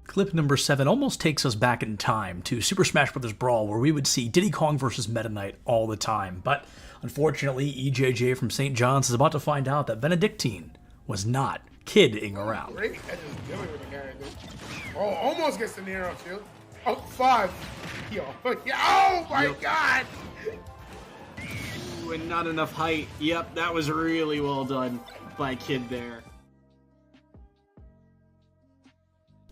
Speaker 2: Clip number 7 almost takes us back in time to Super Smash Bros. Brawl, where we would see Diddy Kong versus Meta Knight all the time. But unfortunately, EJJ from St. John's is about to find out that Benedictine was not kidding around.
Speaker 12: Great catches dealing with the guy. Oh, almost gets the near up shield. Oh, 5. Yo. Oh my God.
Speaker 23: Ooh, and not enough height. Yep, that was really well done by Kid there.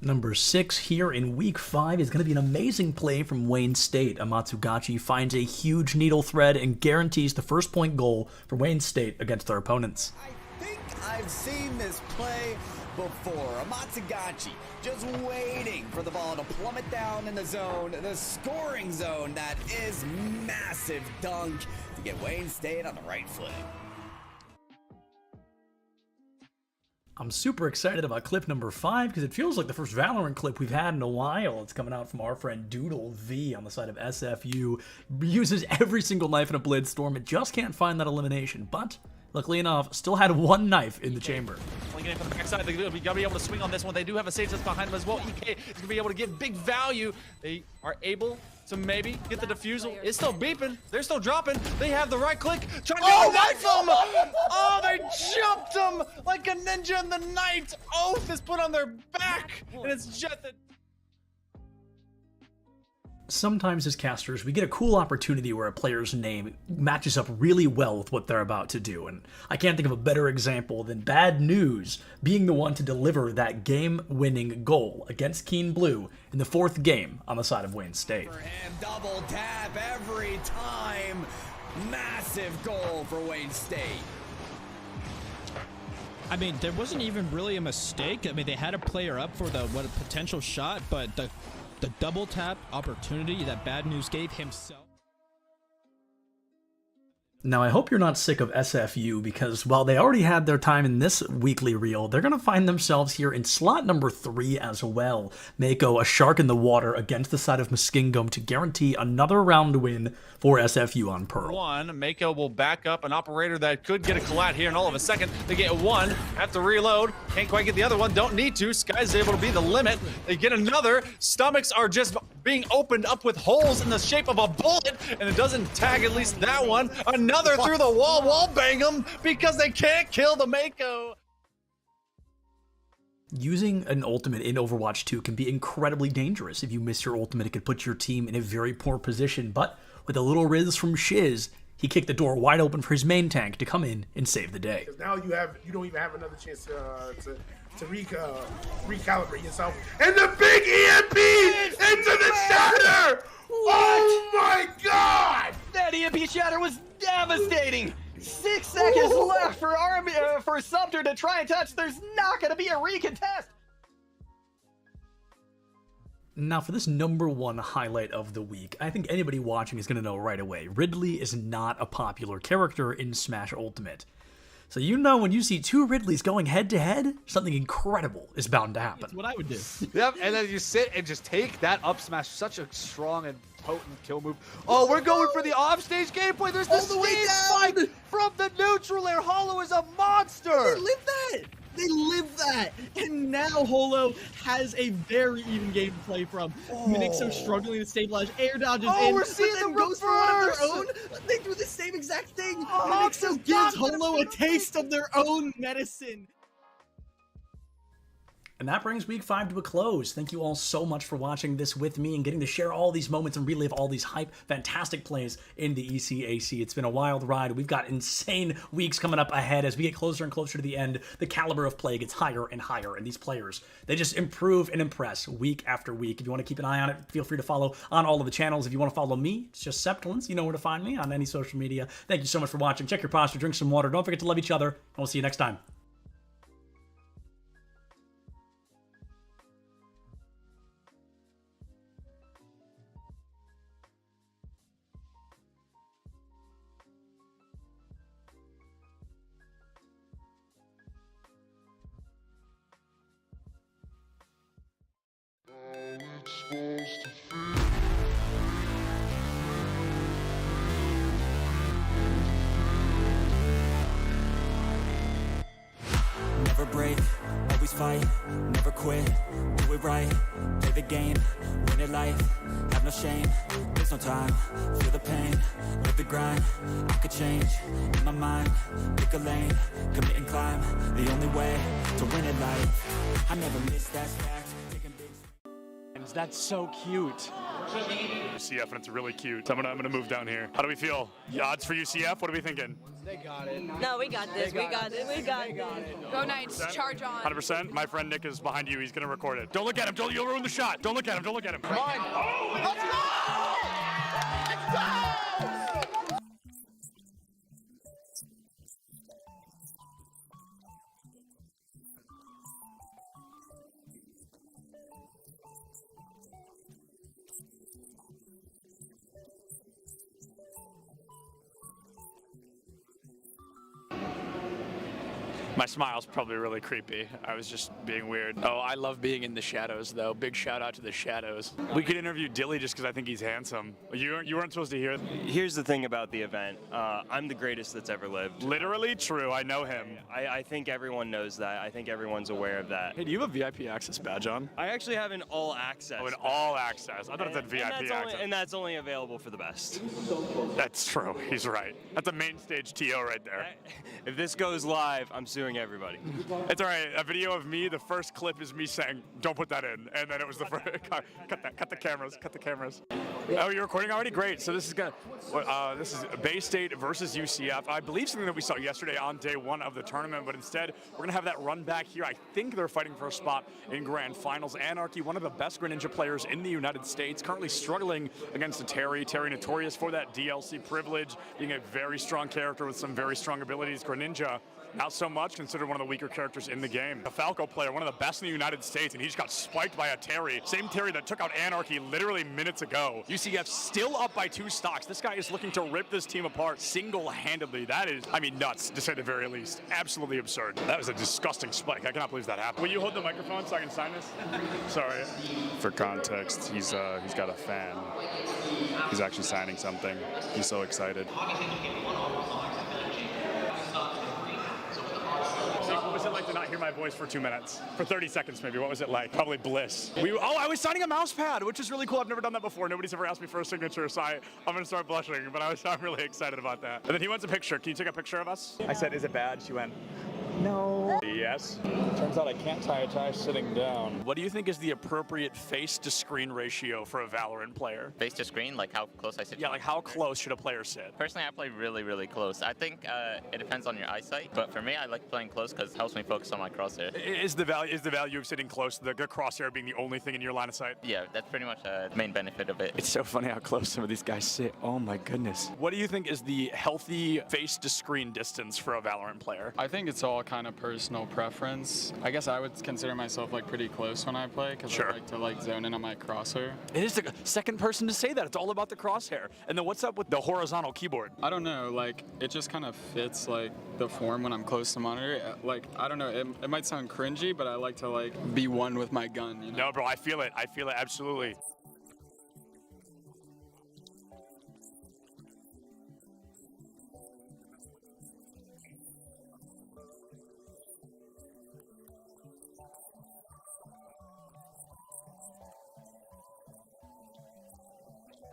Speaker 2: Number 6 here in week 5 is going to be an amazing play from Wayne State. Amatsugachi finds a huge needle thread and guarantees the first point goal for Wayne State against their opponents.
Speaker 24: I think I've seen this play before. Amatsugachi just waiting for the ball to plummet down in the zone, the scoring zone that is massive dunk to get Wayne State on the right foot.
Speaker 2: I'm super excited about clip number 5 because it feels like the first Valorant clip we've had in a while. It's coming out from our friend Doodle V on the side of SFU. Uses every single knife in a Blitzstorm. It just can't find that elimination, but luckily enough, still had 1 knife in the chamber.
Speaker 6: Swinging in from the backside, they're going to be able to swing on this one. They do have a sage that's behind them as well. EK is going to be able to give big value. They are able to maybe get the defusal. It's still beeping. They're still dropping. They have the right click. Trying to knife him. Oh, they jumped him like a ninja in the night. Oath is put on their back, and it's just that.
Speaker 2: Sometimes as casters, we get a cool opportunity where a player's name matches up really well with what they're about to do, and I can't think of a better example than Bad News being the one to deliver that game-winning goal against Keen Blue in the 4th game on the side of Wayne State.
Speaker 24: And double tap every time. Massive goal for Wayne State.
Speaker 7: I mean, there wasn't even really a mistake. I mean, they had a player up for the potential shot, but the double tap opportunity that Bad News gave himself.
Speaker 2: Now, I hope you're not sick of SFU, because while they already had their time in this weekly reel, they're going to find themselves here in slot number 3 as well. Mako, a shark in the water against the side of Muskingum to guarantee another round win for SFU on Pearl.
Speaker 6: Mako will back up an operator that could get a collat here, and all of a second, they get one, have to reload, can't quite get the other one, don't need to, Sky's able to be the limit, they get another, stomachs are just being opened up with holes in the shape of a bullet, and it doesn't tag at least that one, another through the wall bang them, because they can't kill the Mako.
Speaker 2: Using an ultimate in Overwatch 2 can be incredibly dangerous. If you miss your ultimate, it could put your team in a very poor position, but with a little riz from Shiz, he kicked the door wide open for his main tank to come in and save the day.
Speaker 12: Now you don't even have another chance to recalibrate yourself. And the big EMP into the shatter! Oh my god!
Speaker 11: That EMP shatter was devastating! 6 seconds left for Sumter to try and touch. There's not going to be a recontest.
Speaker 2: Now, for this number 1 highlight of the week, I think anybody watching is going to know right away. Ridley is not a popular character in Smash Ultimate. So you know when you see 2 Ridleys going head-to-head, something incredible is bound to happen.
Speaker 10: That's what I would do. Yep, and then you sit and just take that up smash. Such a strong and potent kill move. Oh, we're going for the offstage gameplay. There's the stage spike from the neutral air. Holo is a monster.
Speaker 13: They live that. They live that. And now Holo has a very even game to play from. Minixo struggling to stabilize. Air dodges in.
Speaker 11: We're seeing
Speaker 13: then
Speaker 11: the
Speaker 13: goes for one of their
Speaker 11: reverse.
Speaker 13: own. They do the same exact thing. Minixo gives Holo a taste of their own medicine.
Speaker 2: And that brings week 5 to a close. Thank you all so much for watching this with me and getting to share all these moments and relive all these hype, fantastic plays in the ECAC. It's been a wild ride. We've got insane weeks coming up ahead as we get closer and closer to the end. The caliber of play gets higher and higher, and these players, they just improve and impress week after week. If you want to keep an eye on it, feel free to follow on all of the channels. If you want to follow me, it's just Septulence. You know where to find me on any social media. Thank you so much for watching. Check your posture, drink some water. Don't forget to love each other, and we'll see you next time.
Speaker 17: Never break, always fight, never quit, do it right, play the game, win it life, have no shame, there's no time, feel the pain, live the grind, I could change, in my mind, pick a lane, commit and climb, the only way to win it life, I never miss that fact, taking big.
Speaker 20: That's so cute.
Speaker 25: UCF, and it's really cute. So I'm gonna move down here. How do we feel? The odds for UCF? What are we thinking?
Speaker 20: They got it.
Speaker 26: No, we got this. We got it. We got it.
Speaker 27: Go Knights, charge on.
Speaker 25: 100%. My friend Nick is behind you. He's gonna record it. Don't look at him. You'll ruin the shot. Don't look at him. Don't look at him.
Speaker 27: Come on.
Speaker 25: Oh,
Speaker 27: let's go! Let's go!
Speaker 25: My smile's probably really creepy. I was just being weird. Oh, I love being in the shadows, though. Big shout out to the shadows. We could interview Dilly just because I think he's handsome. You weren't supposed to hear it.
Speaker 28: Here's the thing about the event. I'm the greatest that's ever lived.
Speaker 25: Literally true. I know him.
Speaker 28: I think everyone knows that. I think everyone's aware of that.
Speaker 25: Hey, do you have a VIP access badge on?
Speaker 28: I actually have an all access.
Speaker 25: Oh, an all access. I thought it said VIP access.
Speaker 28: And that's only available for the best.
Speaker 25: That's true. He's right. That's a main stage TO right there.
Speaker 28: If this goes live, I'm suing everybody.
Speaker 25: It's all right. A video of me, the first clip is me saying, don't put that in. And then it was the first, cut the cameras. Oh, you're recording already? Great. So this is this is Bay State versus UCF. I believe something that we saw yesterday on day 1 of the tournament, but instead we're going to have that run back here. I think they're fighting for a spot in Grand Finals. Anarchy, one of the best Greninja players in the United States, currently struggling against a Terry. Terry notorious for that DLC privilege, being a very strong character with some very strong abilities. Greninja Not so much, considered one of the weaker characters in the game. A Falco player, one of the best in the United States, and he just got spiked by a Terry. Same Terry that took out Anarchy literally minutes ago. UCF still up by 2 stocks. This guy is looking to rip this team apart single-handedly. That is, I mean, nuts, to say the very least. Absolutely absurd. That was a disgusting spike. I cannot believe that happened. Will you hold the microphone so I can sign this? Sorry. For context, he's got a fan. He's actually signing something. He's so excited. What was it like to not hear my voice for 2 minutes? For 30 seconds, maybe. What was it like? Probably bliss. I was signing a mouse pad, which is really cool. I've never done that before. Nobody's ever asked me for a signature, so I'm going to start blushing, but I'm really excited about that. And then he wants a picture. Can you take a picture of us? I said, is it bad? She went, no. Yes. Turns out I can't tie a tie sitting down. What do you think is the appropriate face-to-screen ratio for a Valorant player?
Speaker 1: Face-to-screen? Like how close I sit?
Speaker 25: Yeah, like how close should a player sit?
Speaker 1: Personally, I play really, really close. I think it depends on your eyesight, but for me, I like playing close because it helps me focus on my crosshair.
Speaker 25: Is the value of sitting close, the crosshair being the only thing in your line of sight?
Speaker 1: Yeah, that's pretty much the main benefit of it.
Speaker 25: It's so funny how close some of these guys sit. Oh my goodness. What do you think is the healthy face-to-screen distance for a Valorant player?
Speaker 3: I think it's all kind of personal preference. I guess I would consider myself like pretty close when I play because I like to like zone in on my crosshair.
Speaker 25: It is the second person to say that. It's all about the crosshair. And then what's up with the horizontal keyboard?
Speaker 3: I don't know, like it just kind of fits like the form when I'm close to monitor. Like I don't know, it might sound cringy, but I like to like be one with my gun, you know?
Speaker 25: No, bro, I feel it. I feel it absolutely.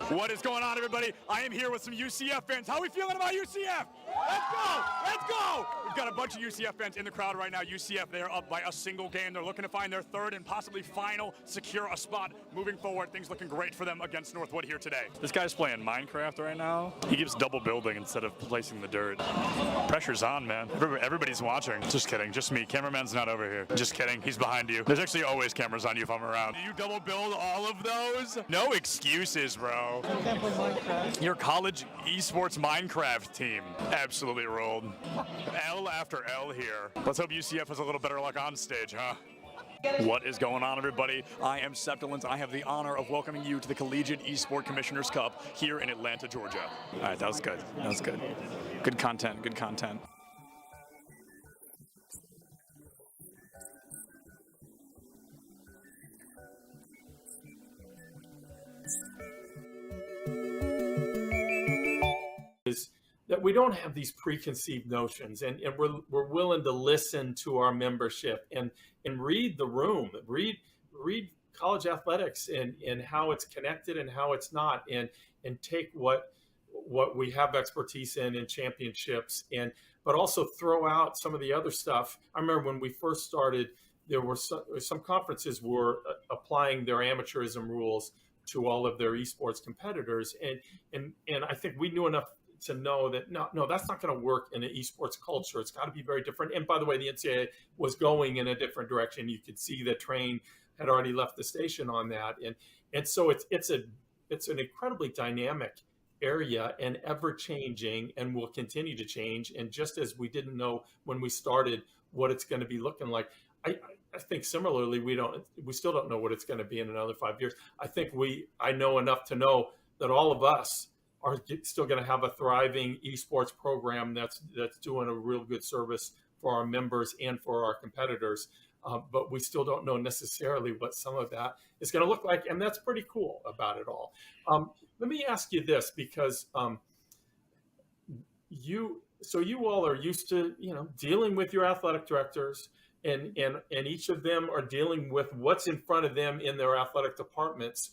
Speaker 25: What is going on, everybody? I am here with some UCF fans. How are we feeling about UCF? Let's go! Let's go! We've got a bunch of UCF fans in the crowd right now. UCF, they're up by a single game. They're looking to find their third and possibly final, secure a spot moving forward. Things looking great for them against Northwood here today. This guy's playing Minecraft right now. He keeps double building instead of placing the dirt. Pressure's on, man. Everybody's watching. Just kidding. Just me. Cameraman's not over here. Just kidding. He's behind you. There's actually always cameras on you if I'm around. Do you double build all of those? No excuses, bro. Your college esports Minecraft team absolutely rolled. L after L here. Let's hope UCF has a little better luck on stage, huh? What is going on, everybody? I am Septilence. I have the honor of welcoming you to the Collegiate Esport Commissioners Cup here in Atlanta, Georgia. All right, that was good. That was good. Good content, good content.
Speaker 4: Is that we don't have these preconceived notions, and we're willing to listen to our membership and read the room, read college athletics and how it's connected and how it's not, and take what we have expertise in championships, but also throw out some of the other stuff. I remember when we first started, there were some conferences were applying their amateurism rules to all of their esports competitors, and I think we knew enough to know that no, that's not going to work in an esports culture. It's got to be very different. And by the way, the NCAA was going in a different direction. You could see the train had already left the station on that, and so it's an incredibly dynamic area and ever changing, and will continue to change. And just as we didn't know when we started what it's going to be looking like, I think similarly we still don't know what it's going to be in another 5 years. I know enough to know that all of us are still going to have a thriving esports program that's doing a real good service for our members and for our competitors. But we still don't know necessarily what some of that is going to look like, and that's pretty cool about it all. Let me ask you this, because you all are used to dealing with your athletic directors, and each of them are dealing with what's in front of them in their athletic departments.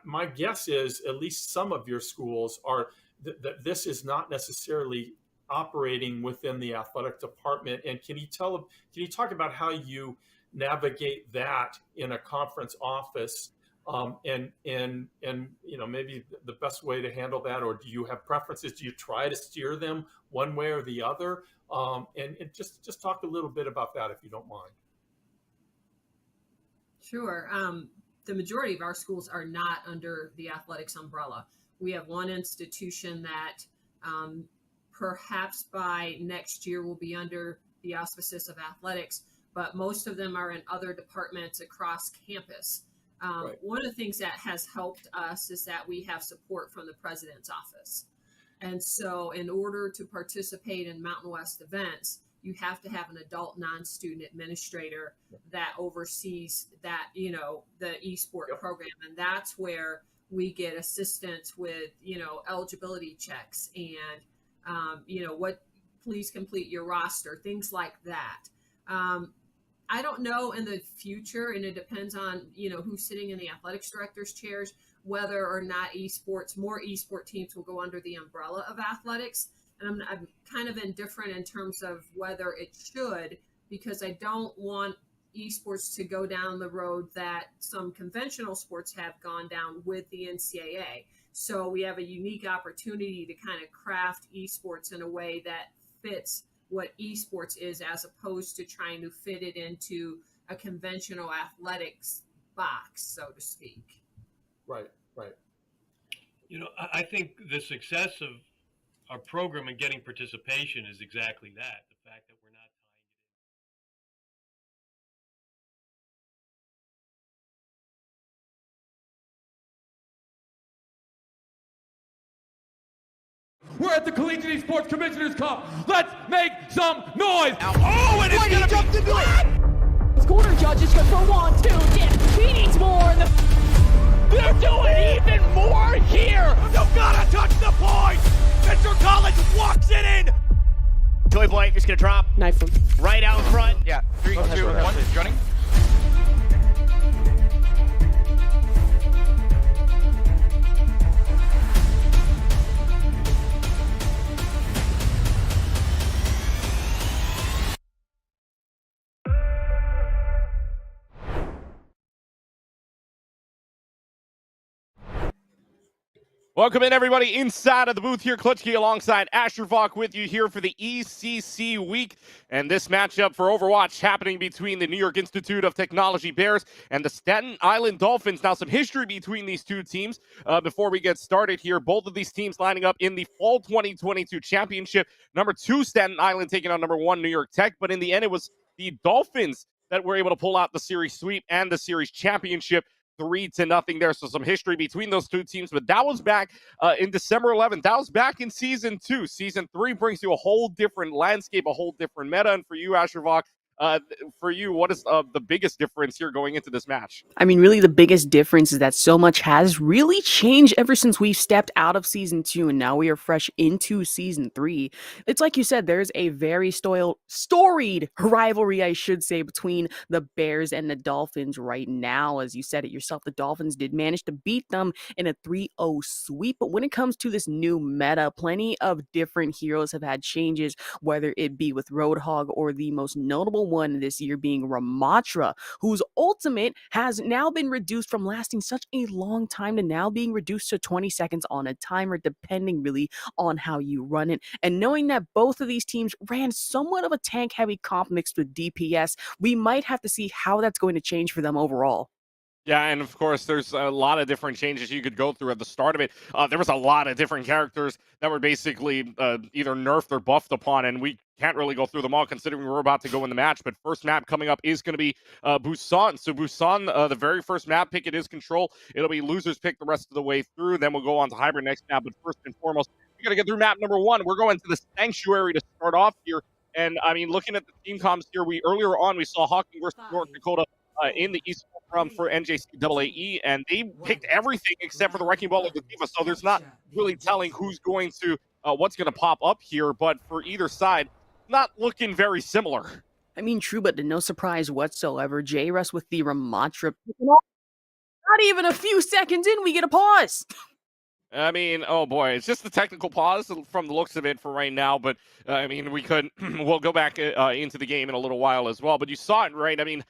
Speaker 4: My guess is at least some of your schools are that this is not necessarily operating within the athletic department. And can you talk about how you navigate that in a conference office, and maybe the best way to handle that, or do you have preferences? Do you try to steer them one way or the other? And just talk a little bit about that if you don't mind.
Speaker 5: Sure. The majority of our schools are not under the athletics umbrella. We have one institution that perhaps by next year will be under the auspices of athletics, but most of them are in other departments across campus. One of the things that has helped us is that we have support from the president's office. And so in order to participate in Mountain West events, you have to have an adult non-student administrator that oversees that, you know, the eSport program. And that's where we get assistance with, you know, eligibility checks and, you know, please complete your roster, things like that. I don't know in the future, and it depends on, you know, who's sitting in the athletics director's chairs, whether or not more esport teams will go under the umbrella of athletics. And I'm kind of indifferent in terms of whether it should, because I don't want esports to go down the road that some conventional sports have gone down with the NCAA. So we have a unique opportunity to kind of craft esports in a way that fits what esports is, as opposed to trying to fit it into a conventional athletics box, so to speak.
Speaker 8: Right. You know, I think the success of our program and getting participation is exactly that. The fact that we're not
Speaker 9: We're at the Collegiate Esports Commissioners Cup. Let's make some noise. Oh, and it's going to be
Speaker 14: This corner judge is good for 1, 2, yeah. He needs more.
Speaker 9: They're doing even more here. You gotta touch the point. Mr. College walks it in.
Speaker 15: Joy Blight is going to drop.
Speaker 14: Knife him.
Speaker 15: Right out in front.
Speaker 22: Yeah, 3, 2, 1, running.
Speaker 16: Welcome in, everybody, inside of the booth here. Klutchkey alongside Asher Vok with you here for the ECC week. And this matchup for Overwatch happening between the New York Institute of Technology Bears and the Staten Island Dolphins. Now, some history between these two teams before we get started here. Both of these teams lining up in the Fall 2022 Championship. Number 2, Staten Island taking on number 1, New York Tech. But in the end, it was the Dolphins that were able to pull out the series sweep and the series championship. 3-0 there. So some history between those two teams, but that was back in December 11th. That was back in Season 2. Season 3 brings you a whole different landscape, a whole different meta. And for you, Asher Vok, for you, what is the biggest difference here going into this match?
Speaker 14: I mean, really the biggest difference is that so much has really changed ever since we've stepped out of Season 2 and now we are fresh into Season 3. It's like you said, there's a very storied rivalry, I should say, between the Bears and the Dolphins right now. As you said it yourself, the Dolphins did manage to beat them in a 3-0 sweep. But when it comes to this new meta, plenty of different heroes have had changes, whether it be with Roadhog or the most notable one this year being Ramatra, whose ultimate has now been reduced from lasting such a long time to now being reduced to 20 seconds on a timer, depending really on how you run it. And knowing that both of these teams ran somewhat of a tank-heavy comp mixed with DPS, we might have to see how that's going to change for them overall.
Speaker 16: Yeah, and of course, there's a lot of different changes you could go through at the start of it. There was a lot of different characters that were basically either nerfed or buffed upon, and we can't really go through them all considering we're about to go in the match. But first map coming up is going to be Busan. So Busan, the very first map pick, it is Control. It'll be losers pick the rest of the way through. Then we'll go on to Hybrid next map. But first and foremost, we got to get through map number 1. We're going to the Sanctuary to start off here. And, I mean, looking at the team comms here, earlier on we saw Hocking versus North Dakota in the East for NJCAAE, and they picked everything except for the Wrecking Ball of the Diva. So there's not really telling who's going to, what's going to pop up here. But for either side, not looking very similar.
Speaker 14: I mean, true, but no surprise whatsoever. J-Russ with the Ramatra. Not even a few seconds in, we get a pause.
Speaker 16: I mean, oh boy, it's just the technical pause from the looks of it for right now. But I mean, we could, we'll go back into the game in a little while as well. But you saw it, right? I mean,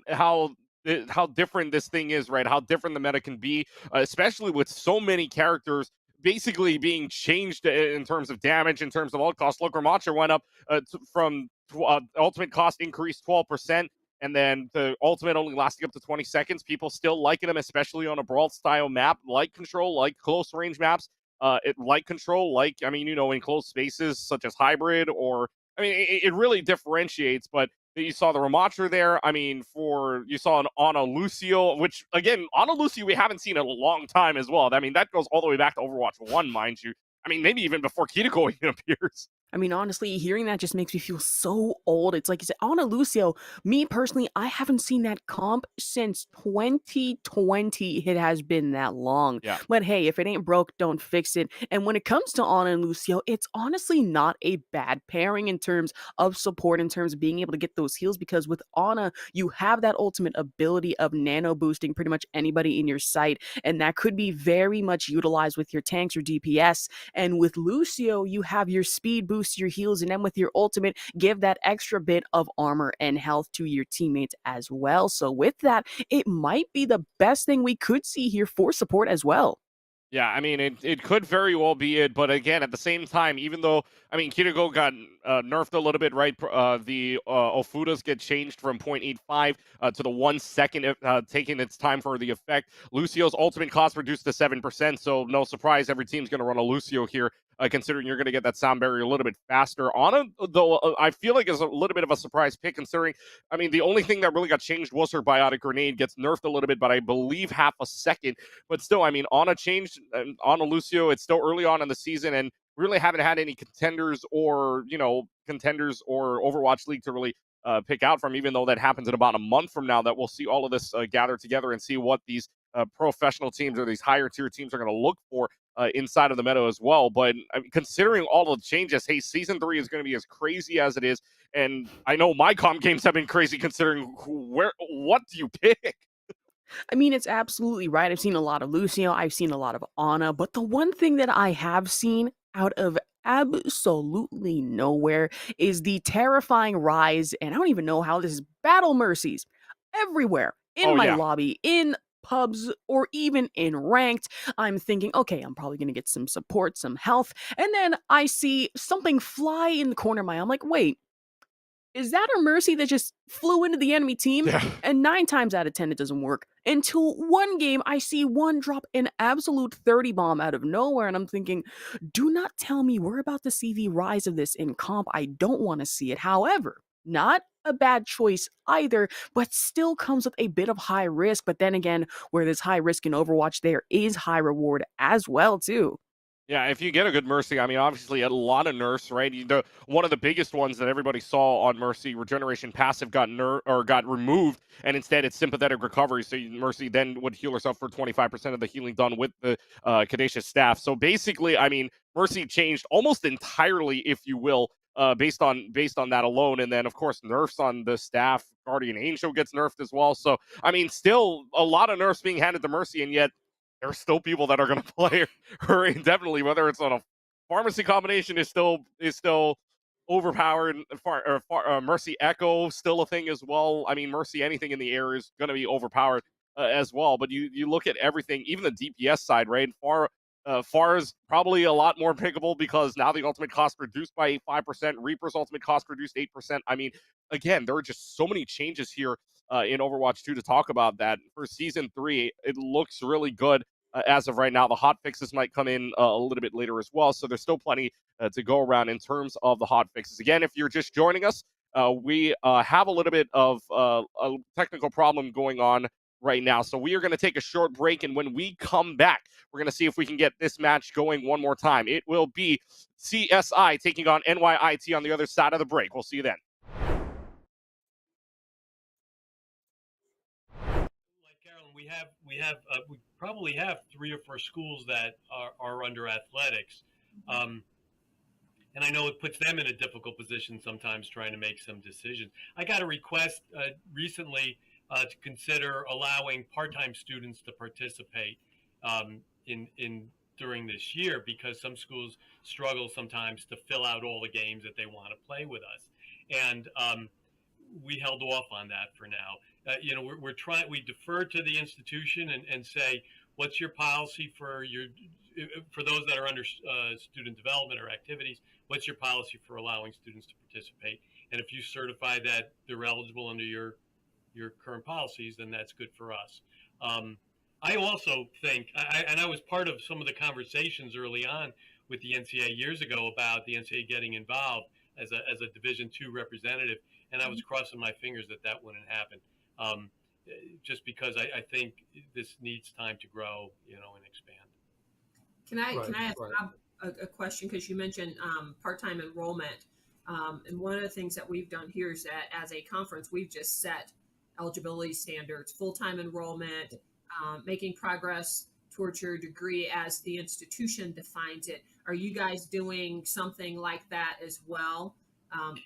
Speaker 16: how different this thing is, right? How different the meta can be, especially with so many characters basically being changed in terms of damage, in terms of ult cost. Look, Ramatra went up from ultimate cost increased 12%, and then the ultimate only lasting up to 20 seconds. People still liking him, especially on a brawl style map like Control, like close range maps. like control, like, I mean, in closed spaces such as hybrid, or, I mean, it really differentiates. But you saw the Ramatra there. I mean, you saw an Ana Lucio, which, again, Ana Lucio we haven't seen in a long time as well. I mean, that goes all the way back to Overwatch 1, mind you. I mean, maybe even before Kiriko even appears.
Speaker 14: I mean, honestly, hearing that just makes me feel so old. It's like you said, Ana Lucio, me personally, I haven't seen that comp since 2020. It has been that long.
Speaker 16: Yeah.
Speaker 14: But hey, if it ain't broke, don't fix it. And when it comes to Ana and Lucio, it's honestly not a bad pairing in terms of support, in terms of being able to get those heals, because with Ana, you have that ultimate ability of nano boosting pretty much anybody in your sight. And that could be very much utilized with your tanks or DPS. And with Lucio, you have your speed boost, your heals, and then with your ultimate, give that extra bit of armor and health to your teammates as well. So with that, it might be the best thing we could see here for support as well.
Speaker 16: Yeah, I mean, it could very well be it, but again, at the same time, even though, I mean, Kiriko got nerfed a little bit, right? The Ofudas get changed from 0.85 to the 1 second, taking its time for the effect. Lucio's ultimate cost reduced to 7%, so no surprise, every team's going to run a Lucio here, considering you're going to get that sound barrier a little bit faster. Ana, though, I feel like is a little bit of a surprise pick, considering, I mean, the only thing that really got changed was her biotic grenade, gets nerfed a little bit, but I believe half a second. But still, I mean, Ana changed. Ana Lucio, it's still early on in the season, and really haven't had any contenders or Overwatch League to really pick out from, even though that happens in about a month from now, that we'll see all of this gather together and see what these professional teams or these higher tier teams are going to look for inside of the meta as well. But I mean, considering all of the changes, hey, Season 3 is going to be as crazy as it is, and I know my comp games have been crazy considering what do you pick?
Speaker 14: I mean, it's absolutely right. I've seen a lot of Lucio, I've seen a lot of Ana, but the one thing that I have seen out of absolutely nowhere is the terrifying rise, and I don't even know how this is, battle mercies everywhere in my lobby, in pubs, or even in ranked. I'm thinking, okay, I'm probably gonna get some support, some health, and then I see something fly in the corner of my eye. I'm like, wait, is that a Mercy that just flew into the enemy team?
Speaker 16: Yeah.
Speaker 14: And 9 times out of 10, it doesn't work. Until one game, I see one drop an absolute 30 bomb out of nowhere, and I'm thinking, do not tell me we're about to see the rise of this in comp. I don't want to see it. However, not a bad choice either, but still comes with a bit of high risk. But then again, where there's high risk in Overwatch, there is high reward as well, too.
Speaker 16: Yeah, if you get a good Mercy, I mean, obviously a lot of nerfs, right? One of the biggest ones that everybody saw on Mercy, Regeneration Passive got removed, and instead it's Sympathetic Recovery. So Mercy then would heal herself for 25% of the healing done with the Caduceus Staff. So basically, I mean, Mercy changed almost entirely, if you will, based on that alone. And then, of course, nerfs on the Staff. Guardian Angel gets nerfed as well. So, I mean, still a lot of nerfs being handed to Mercy, and yet there are still people that are going to play her indefinitely, whether it's on a pharmacy combination is still overpowered. Mercy Echo still a thing as well. I mean, Mercy anything in the air is going to be overpowered as well. But you look at everything, even the DPS side, right? Far is probably a lot more pickable because now the ultimate cost reduced by 5%. Reaper's ultimate cost reduced 8%. I mean, again, there are just so many changes here in Overwatch 2 to talk about that. For Season 3, it looks really good. As of right now, the hot fixes might come in a little bit later as well, so there's still plenty to go around in terms of the hot fixes. Again, if you're just joining us, we have a little bit of a technical problem going on right now, so we are going to take a short break, and when we come back, we're going to see if we can get this match going one more time. It will be CSI taking on NYIT on the other side of the break. We'll see you then.
Speaker 8: We probably have 3 or 4 schools that are under athletics, and I know it puts them in a difficult position sometimes trying to make some decisions. I got a request recently to consider allowing part-time students to participate during this year, because some schools struggle sometimes to fill out all the games that they want to play with us, and we held off on that for now. We defer to the institution and say, what's your policy for those that are under student development or activities? What's your policy for allowing students to participate? And if you certify that they're eligible under your current policies, then that's good for us. I also think, and I was part of some of the conversations early on with the NCAA years ago about the NCAA getting involved as a Division II representative, and I was crossing my fingers that wouldn't happen, just because I think this needs time to grow, and expand.
Speaker 5: Can I ask a question, because you mentioned part-time enrollment, and one of the things that we've done here is that as a conference we've just set eligibility standards, full-time enrollment, making progress towards your degree as the institution defines it. Are you guys doing something like that as well?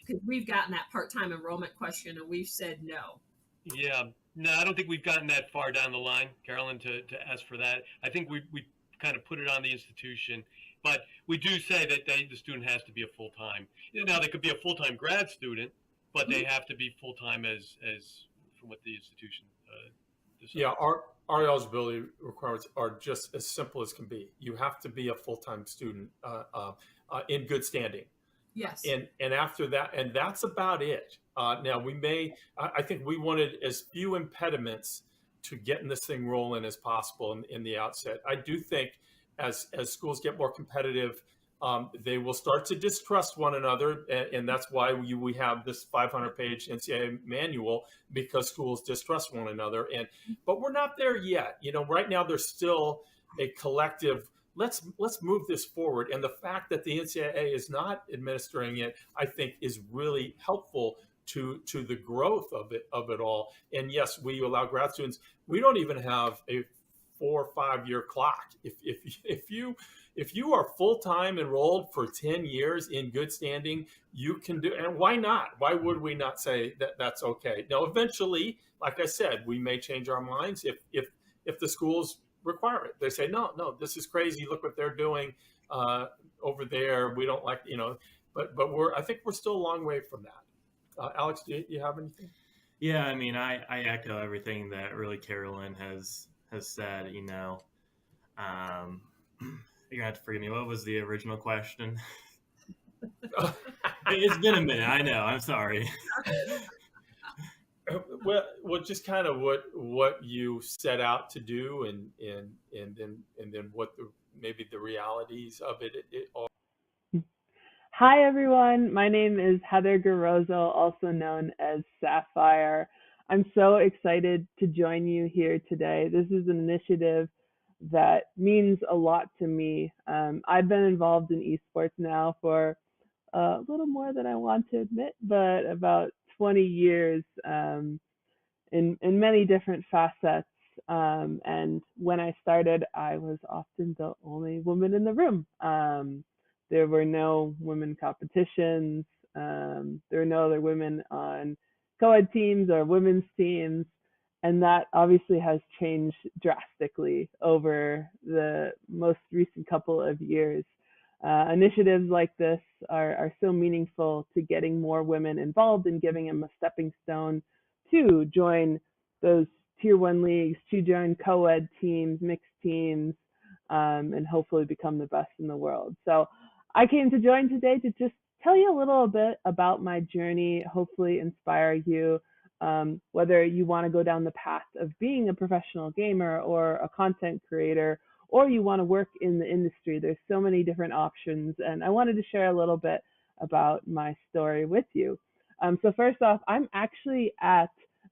Speaker 5: Because we've gotten that part-time enrollment question and we've said no.
Speaker 8: Yeah, no, I don't think we've gotten that far down the line, Carolyn, to ask for that. I think we kind of put it on the institution, but we do say that the student has to be a full-time. Now, they could be a full-time grad student, but they have to be full-time as from what the institution decides.
Speaker 4: Yeah, our eligibility requirements are just as simple as can be. You have to be a full-time student in good standing.
Speaker 5: Yes.
Speaker 4: And after that, and that's about it. Now I think we wanted as few impediments to getting this thing rolling as possible in the outset. I do think as schools get more competitive, they will start to distrust one another, and that's why we have this 500-page NCAA manual, because schools distrust one another. But we're not there yet. Right now there's still a collective. Let's move this forward, and the fact that the NCAA is not administering it, I think, is really helpful to the growth of it all. And yes, we allow grad students. We don't even have a 4 or 5 year clock. If you are full-time enrolled for 10 years in good standing, you can do. And why not? Why would we not say that that's okay? Now, eventually, like I said, we may change our minds if the schools require it. They say, no, this is crazy. Look what they're doing over there. We don't like, but I think we're still a long way from that. Alex, do you have anything?
Speaker 6: Yeah, I mean, I echo everything that really Carolyn has said. You're gonna have to forgive me. What was the original question? It's been a minute. I know. I'm sorry.
Speaker 4: Well, just kind of what you set out to do, and then what maybe the realities of it are.
Speaker 7: Hi everyone, my name is Heather Garozzo, also known as Sapphire. I'm so excited to join you here today. This is an initiative that means a lot to me. I've been involved in esports now for a little more than I want to admit, but about 20 years in many different facets. And when I started, I was often the only woman in the room. There were no women competitions. There were no other women on co-ed teams or women's teams. And that obviously has changed drastically over the most recent couple of years. Initiatives like this are so meaningful to getting more women involved and giving them a stepping stone to join those tier 1 leagues, to join co-ed teams, mixed teams, and hopefully become the best in the world. So I came to join today to just tell you a little bit about my journey, hopefully inspire you, whether you want to go down the path of being a professional gamer or a content creator, or you want to work in the industry. There's so many different options, and I wanted to share a little bit about my story with you. So first off, I'm actually at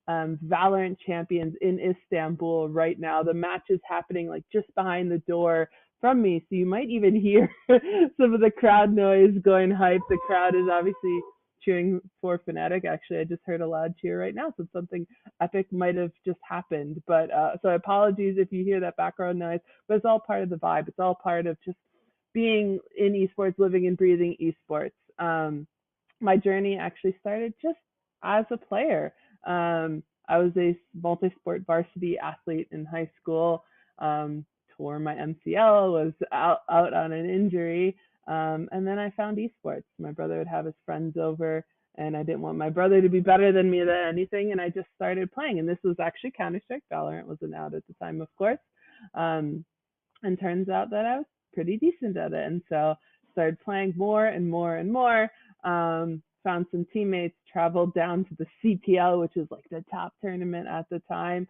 Speaker 7: Valorant Champions in Istanbul right now. The match is happening like just behind the door from me, so you might even hear some of the crowd noise going hype. The crowd is obviously cheering for Fnatic. Actually, I just heard a loud cheer right now, so something epic might have just happened. But so apologies if you hear that background noise, but it's all part of the vibe. It's all part of just being in esports, living and breathing esports. My journey actually started just as a player. I was a multi-sport varsity athlete in high school. Tore my MCL, was out on an injury, and then I found esports. My brother would have his friends over, and I didn't want my brother to be better than me than anything, and I just started playing. And this was actually Counter-Strike. Valorant wasn't out at the time, of course, and turns out that I was pretty decent at it, and so started playing more and more and more. Found some teammates, traveled down to the CPL, which is like the top tournament at the time.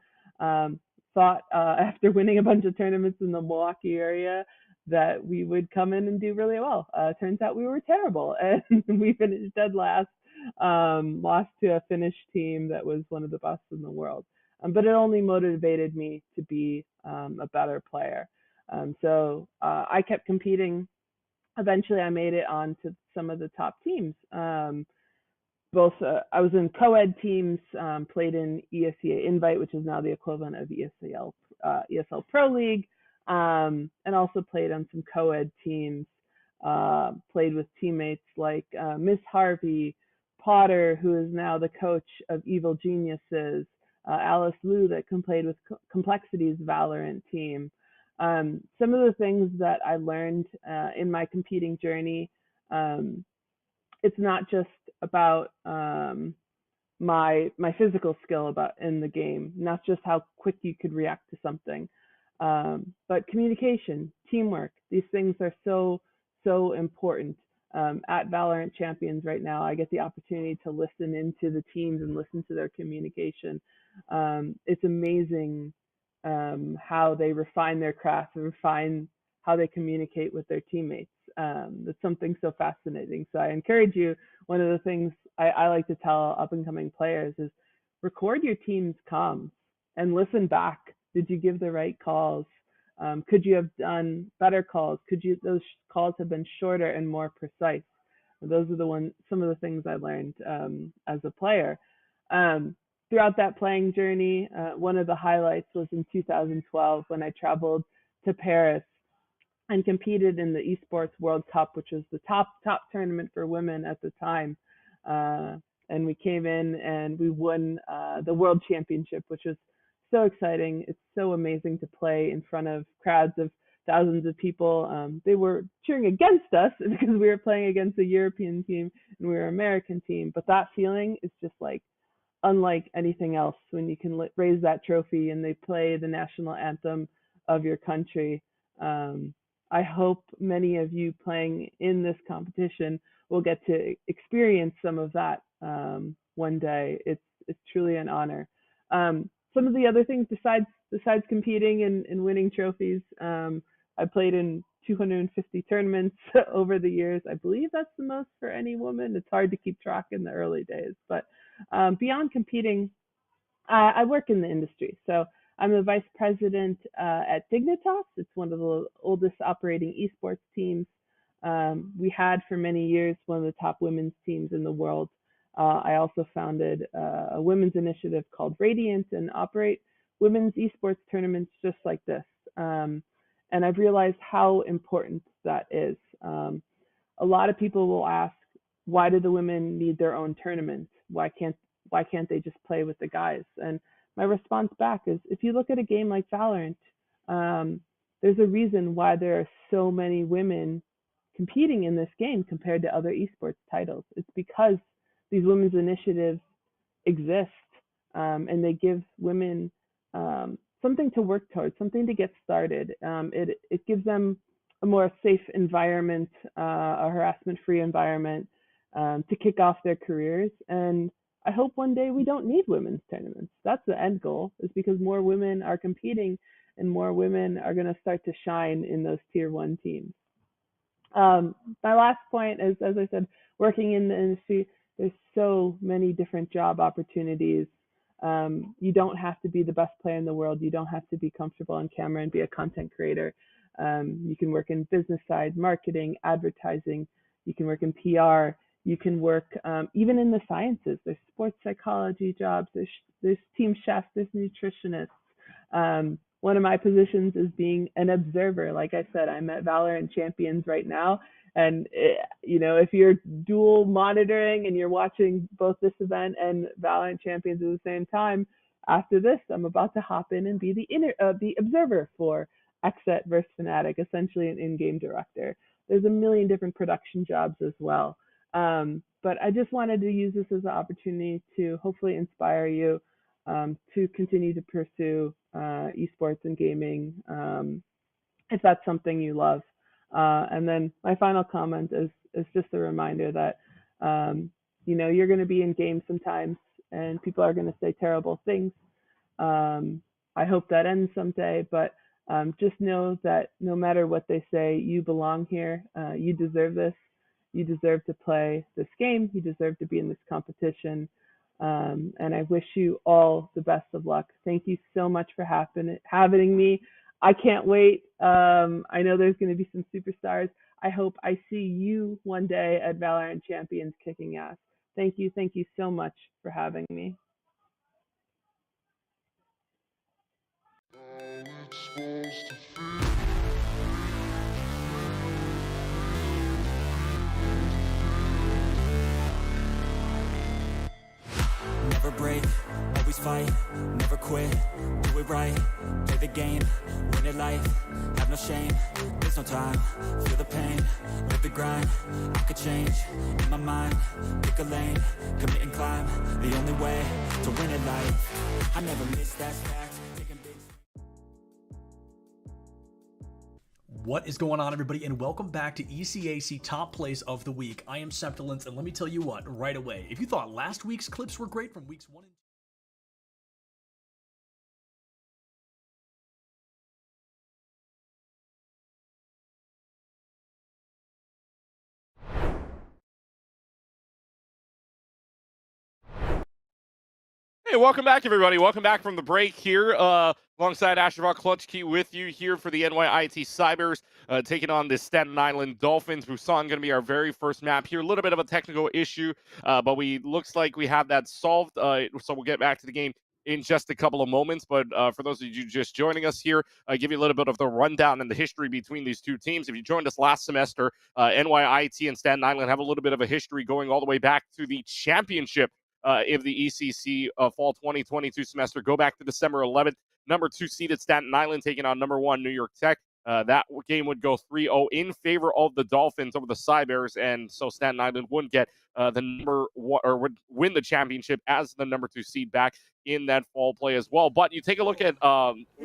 Speaker 7: thought after winning a bunch of tournaments in the Milwaukee area that we would come in and do really well. Turns out we were terrible, and we finished dead last, lost to a Finnish team that was one of the best in the world. But it only motivated me to be a better player. So I kept competing. Eventually, I made it on to some of the top teams. I was in co-ed teams, played in ESCAAE Invite, which is now the equivalent of ESL Pro League, and also played on some co-ed teams, played with teammates like Miss Harvey, Potter, who is now the coach of Evil Geniuses, Alice Liu, that played with Complexity's Valorant team. Some of the things that I learned in my competing journey, it's not just about my physical skill in the game, not just how quick you could react to something, but communication, teamwork. These things are so important. At Valorant Champions right now, I get the opportunity to listen into the teams and listen to their communication. It's amazing how they refine their craft and refine how they communicate with their teammates. It's something so fascinating. So I encourage you, one of the things I like to tell up-and-coming players is record your team's comms and listen back. Did you give the right calls? Could you have done better calls? Those calls have been shorter and more precise? Those are some of the things I learned as a player. Throughout that playing journey, one of the highlights was in 2012 when I traveled to Paris and competed in the Esports World Cup, which was the top tournament for women at the time. And we came in and we won the World Championship, which was so exciting. It's so amazing to play in front of crowds of thousands of people. They were cheering against us because we were playing against a European team and we were an American team. But that feeling is just like unlike anything else when you can raise that trophy and they play the national anthem of your country. I hope many of you playing in this competition will get to experience some of that one day. It's truly an honor. Some of the other things besides competing and winning trophies, I played in 250 tournaments over the years. I believe that's the most for any woman. It's hard to keep track in the early days, but beyond competing, I work in the industry. So I'm the vice president at Dignitas. It's one of the oldest operating esports teams. We had for many years one of the top women's teams in the world. I also founded a women's initiative called Radiant and operate women's esports tournaments just like this. And I've realized how important that is. A lot of people will ask, why do the women need their own tournament? Why can't they just play with the guys? And my response back is, if you look at a game like Valorant, there's a reason why there are so many women competing in this game compared to other esports titles. It's because these women's initiatives exist, and they give women something to work towards, something to get started. It gives them a more safe environment, a harassment-free environment to kick off their careers. And I hope one day we don't need women's tournaments. That's the end goal, is because more women are competing and more women are going to start to shine in those tier 1 teams. My last point is, as I said, working in the industry, there's so many different job opportunities. You don't have to be the best player in the world. You don't have to be comfortable on camera and be a content creator. You can work in business side, marketing, advertising. You can work in PR. You can work even in the sciences. There's sports psychology jobs. There's team chefs. There's nutritionists. One of my positions is being an observer. Like I said, I'm at Valorant Champions right now. And, if you're dual monitoring and you're watching both this event and Valorant Champions at the same time, after this, I'm about to hop in and be the observer for XSET versus Fnatic, essentially an in-game director. There's a million different production jobs as well. But I just wanted to use this as an opportunity to hopefully inspire you to continue to pursue esports and gaming if that's something you love. And then my final comment is just a reminder that, you're going to be in games sometimes and people are going to say terrible things. I hope that ends someday, but just know that no matter what they say, you belong here. You deserve this. You deserve to play this game. You deserve to be in this competition. And I wish you all the best of luck. Thank you so much for having me. I can't wait. I know there's going to be some superstars. I hope I see you one day at Valorant Champions kicking ass. Thank you so much for having me.
Speaker 17: Never break, always fight, never quit, do it right, play the game, win it life, have no shame, there's no time, feel the pain, live the grind, I could change, in my mind, pick a lane, commit and climb, the only way to win it life, I never miss that fact.
Speaker 2: What is going on, everybody, and welcome back to ECAC Top Plays of the Week. I am Septilence, and let me tell you what, right away, if you thought last week's clips were great from weeks 1 and 2,
Speaker 16: Hey, welcome back, everybody. Welcome back from the break here. Alongside Ashervok Clutchkey with you here for the NYIT Cybers, taking on the Staten Island Dolphins. Busan going to be our very first map here. A little bit of a technical issue, but looks like we have that solved. So we'll get back to the game in just a couple of moments. But for those of you just joining us here, I give you a little bit of the rundown and the history between these two teams. If you joined us last semester, NYIT and Staten Island have a little bit of a history going all the way back to the championship of the ECC fall 2022 semester. Go back to December 11th. Number 2 seeded Staten Island taking on number 1 New York Tech. That game would go 3-0 in favor of the Dolphins over the Cybers, and so Staten Island wouldn't get the number 1 or would win the championship as the number 2 seed back in that fall play as well. But you take a look at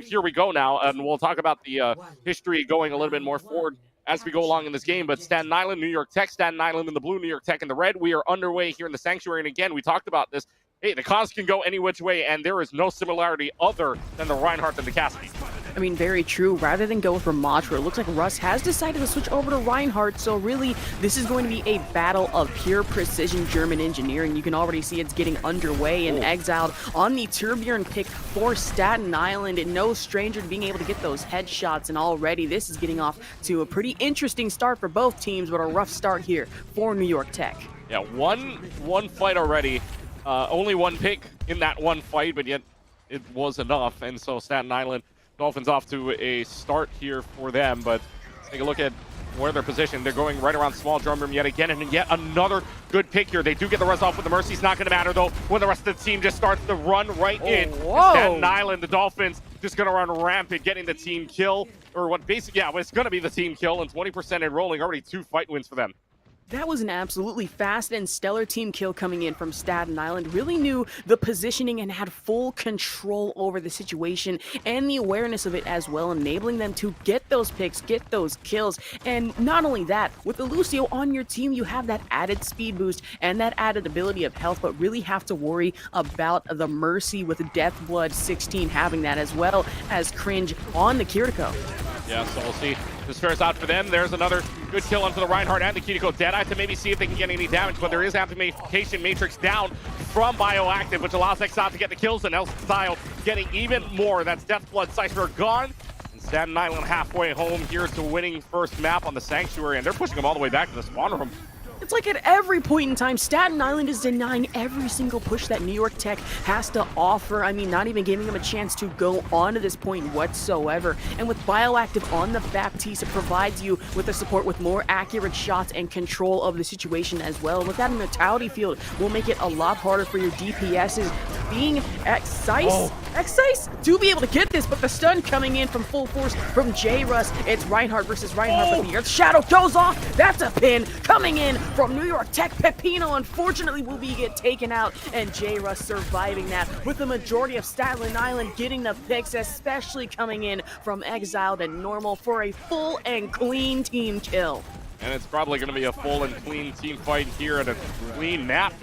Speaker 16: here we go now, and we'll talk about the history going a little bit more forward as we go along in this game. But Staten Island, New York Tech, Staten Island in the blue, New York Tech in the red. We are underway here in the Sanctuary, and again, we talked about this. Hey, the cause can go any which way, and there is no similarity other than the Reinhardt and the Cassidy.
Speaker 14: I mean, very true. Rather than go with Ramatra, it looks like Russ has decided to switch over to Reinhardt. So really, this is going to be a battle of pure precision German engineering. You can already see it's getting underway and exiled on the Turbulent pick for Staten Island. And no stranger to being able to get those headshots. And already this is getting off to a pretty interesting start for both teams, but a rough start here for New York Tech.
Speaker 16: Yeah, one fight already. Only one pick in that one fight, but yet it was enough. And so Staten Island Dolphins off to a start here for them. But take a look at where they're positioned. They're going right around small drum room yet again, and yet another good pick here. They do get the rest off with the Mercy. It's not going to matter, though, when the rest of the team just starts to run right in. Staten Island, the Dolphins, just going to run rampant, getting the team kill. Or what basically, yeah, it's going to be the team kill, and 20% enrolling. Already 2 fight wins for them.
Speaker 14: That was an absolutely fast and stellar team kill coming in from Staten Island. Really knew the positioning and had full control over the situation and the awareness of it as well, enabling them to get those picks, get those kills. And not only that, with the Lucio on your team, you have that added speed boost and that added ability of health, but really have to worry about the Mercy with Deathblood 16 having that, as well as Cringe on the Kiriko.
Speaker 16: Yeah, so we'll see. This fares out for them. There's another good kill onto the Reinhardt and the Kiriko. Deadeye to maybe see if they can get any damage, but there is amplification matrix down from Bioactive, which allows Exile to get the kills, and Style getting even more. That's Deathblood Cypher gone. And Staten Island halfway home here to winning first map on the Sanctuary, and they're pushing them all the way back to the spawn room.
Speaker 14: It's like at every point in time, Staten Island is denying every single push that New York Tech has to offer. I mean, not even giving them a chance to go on to this point whatsoever. And with Bioactive on the Baptiste, it provides you with the support with more accurate shots and control of the situation as well. With that Mortality Field will make it a lot harder for your DPSs. Being Excise to be able to get this, but the stun coming in from full force from J-Russ. It's Reinhardt versus Reinhardt, but the Earth Shadow goes off. That's a pin coming in from New York Tech. Pepino, unfortunately, will get taken out, and J-Russ surviving that, with the majority of Staten Island getting the picks, especially coming in from Exiled and Normal for a full and clean team kill.
Speaker 16: And it's probably going to be a full and clean team fight here at a clean map.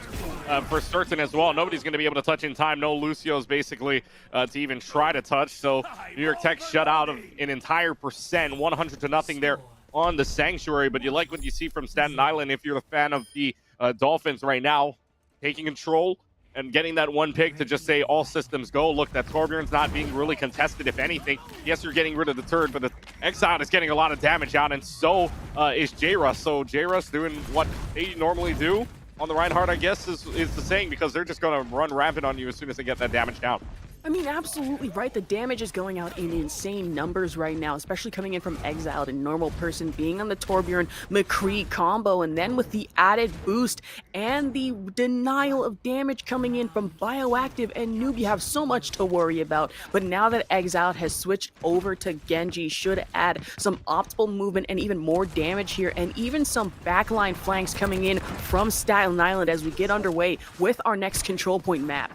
Speaker 16: for certain as well. Nobody's going to be able to touch in time. No Lucio's basically to even try to touch. So New York Tech shut out of an entire percent, 100-0 there on the Sanctuary. But you like what you see from Staten Island if you're a fan of the Dolphins right now, taking control and getting that one pick to just say all systems go. Look, that Torbjorn's not being really contested, if anything. Yes, you're getting rid of the turret, but the Exile is getting a lot of damage out, and so is J-Russ. So J-Russ doing what they normally do on the Reinhardt, I guess, is the saying, because they're just going to run rampant on you as soon as they get that damage down.
Speaker 14: I mean, absolutely right. The damage is going out in insane numbers right now, especially coming in from Exiled and Normal Person being on the Torbjorn McCree combo, and then with the added boost and the denial of damage coming in from Bioactive and Noob, you have so much to worry about. But now that Exiled has switched over to Genji, should add some optimal movement and even more damage here, and even some backline flanks coming in from Staten Island as we get underway with our next control point map.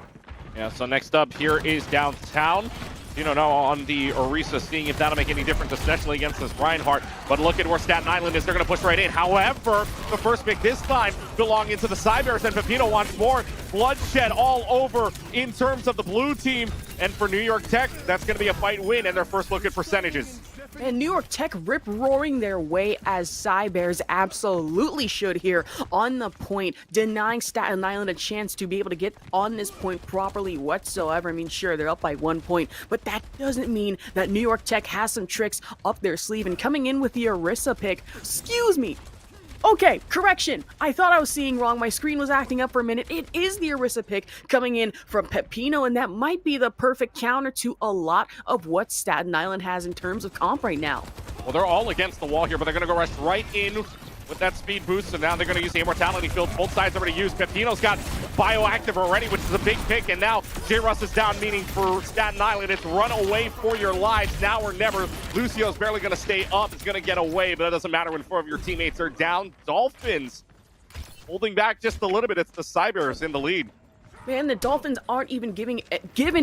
Speaker 16: Yeah, so next up here is downtown. You know, now on the Orisa, seeing if that'll make any difference, especially against this Reinhardt. But look at where Staten Island is. They're going to push right in. However, the first pick this time belonging to the Cybears, and Pepino wants more. Bloodshed all over in terms of the blue team. And for New York Tech, that's going to be a fight win and their first look at percentages.
Speaker 14: And New York Tech rip-roaring their way as Cybears absolutely should here on the point, denying Staten Island a chance to be able to get on this point properly whatsoever. I mean, sure, they're up by 1 point, but that doesn't mean that New York Tech has some tricks up their sleeve. And coming in with the Orisa pick, excuse me, okay, correction. I thought I was seeing wrong. My screen was acting up for a minute. It is the Orisa pick coming in from Pepino, and that might be the perfect counter to a lot of what Staten Island has in terms of comp right now.
Speaker 16: Well, they're all against the wall here, but they're going to go rush right in with that speed boost, so now they're going to use the Immortality Field. Both sides already used. Pepino's got Bioactive already, which is a big pick, and now J-Russ is down, meaning for Staten Island, it's run away for your lives, now or never. Lucio's barely going to stay up, it's going to get away, but it doesn't matter when 4 of your teammates are down. Dolphins holding back just a little bit. It's the Cybears in the lead.
Speaker 14: Man, the Dolphins aren't even given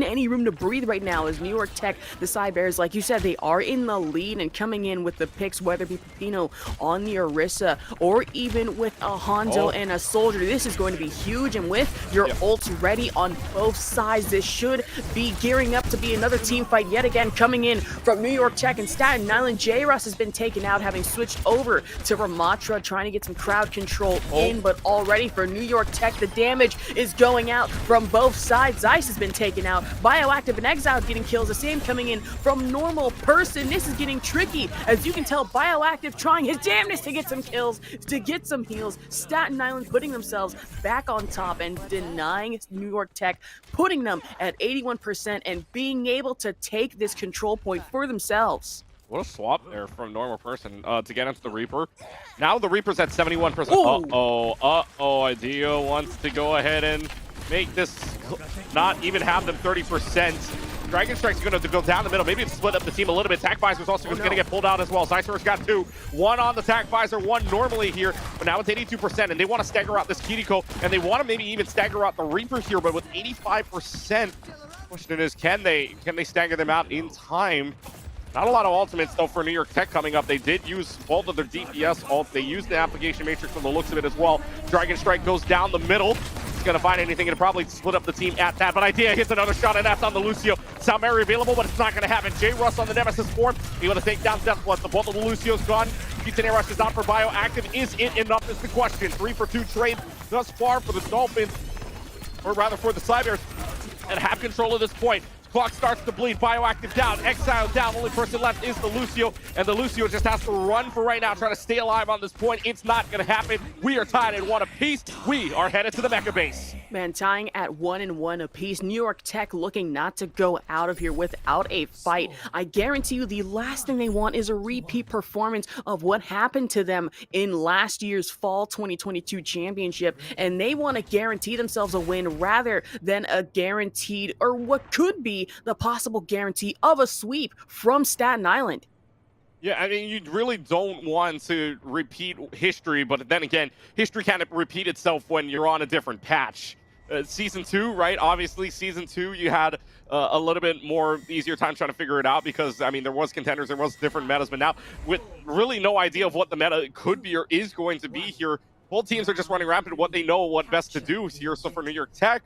Speaker 14: any room to breathe right now as New York Tech, the Cybears, like you said, they are in the lead and coming in with the picks, whether it be Pepino on the Orisa or even with a Hanzo and a Soldier. This is going to be huge, and with your ults ready on both sides, this should be gearing up to be another team fight yet again coming in from New York Tech and Staten Island. J-Russ has been taken out, having switched over to Ramatra, trying to get some crowd control in, but already for New York Tech, the damage is going out from both sides. Zeiss has been taken out. Bioactive and Exile getting kills. The same coming in from Normal Person. This is getting tricky. As you can tell, Bioactive trying his damnedest to get some kills, to get some heals. Staten Island putting themselves back on top and denying New York Tech, putting them at 81% and being able to take this control point for themselves.
Speaker 16: What a swap there from Normal Person to get into the Reaper. Now the Reaper's at 71%. Uh-oh. Idea wants to go ahead and make this not even have them 30%. Dragon Strike's going to go down the middle. Maybe split up the team a little bit. Tac Visor's also going to get pulled out as well. Zeiser's got 2. 1 on the Tac Visor, 1 normally here. But now it's 82%, and they want to stagger out this Kiriko, and they want to maybe even stagger out the Reaper here, but with 85%, question is, can they stagger them out in time? Not a lot of ultimates, though, for New York Tech coming up. They did use both of their DPS ults. They used the Application Matrix from the looks of it as well. Dragon Strike goes down the middle. He's going to find anything and probably split up the team at that. But Idea hits another shot, and that's on the Lucio. Sound Mary available, but it's not going to happen. J-Russ on the Nemesis form. He want to take down Deathblood. The both of the Lucio's gone. Kitane Rush is out for Bioactive. Is it enough is the question. 3-for-2 trade thus far for the Dolphins, or rather for the Cybears, and have control at this point. Clock starts to bleed. Bioactive down. Exile down. Only person left is the Lucio. And the Lucio just has to run for right now, trying to stay alive on this point. It's not going to happen. We are tied at 1 apiece. We are headed to the Mecha base.
Speaker 14: Man, tying at 1-1 apiece. New York Tech looking not to go out of here without a fight. I guarantee you the last thing they want is a repeat performance of what happened to them in last year's Fall 2022 championship. And they want to guarantee themselves a win rather than a guaranteed, or what could be the possible guarantee of a sweep from Staten Island.
Speaker 16: Yeah, I mean, you really don't want to repeat history, but then again, history kind of repeat itself when you're on a different patch. Season 2, right? Obviously, Season 2, you had a little bit more easier time trying to figure it out because, I mean, there was contenders, there was different metas, but now with really no idea of what the meta could be or is going to be here, Both teams are just running rapid what they know what best to do here. So for New York Tech,